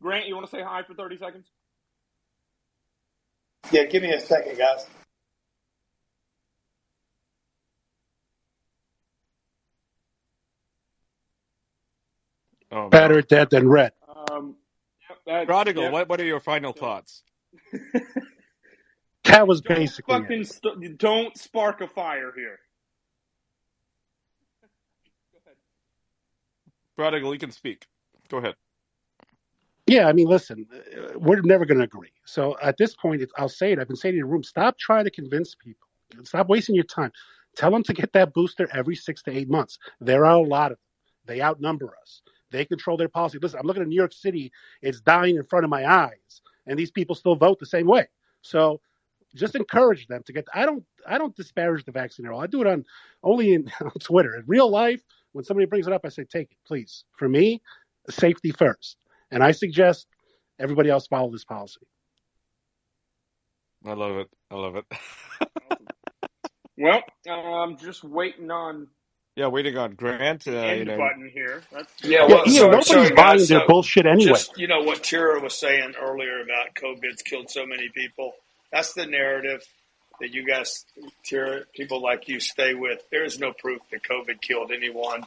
Grant, you want to say hi for 30 seconds? Yeah, give me a second, guys. Oh, Better dead than red. Prodigal, what are your final thoughts? That was basically don't spark a fire here. Go ahead. Prodigal, you can speak. Go ahead. Yeah, I mean, listen, we're never going to agree. So at this point, I'll say it. I've been saying it in the room. Stop trying to convince people. Stop wasting your time. Tell them to get that booster every 6 to 8 months. There are a lot of them. They outnumber us. They control their policy. Listen, I'm looking at New York City. It's dying in front of my eyes, and these people still vote the same way. So just encourage them to get. I don't disparage the vaccine at all. I do it only on Twitter. In real life, when somebody brings it up, I say, take it, please. For me, safety first. And I suggest everybody else follow this policy. I love it. Well, I'm just waiting on Yeah, waiting on Grant. End button here. Yeah, Ian, nobody's buying guys, their bullshit anyway. Just, what Tira was saying earlier about COVID's killed so many people. That's the narrative that you guys, Tira, people like you stay with. There is no proof that COVID killed anyone.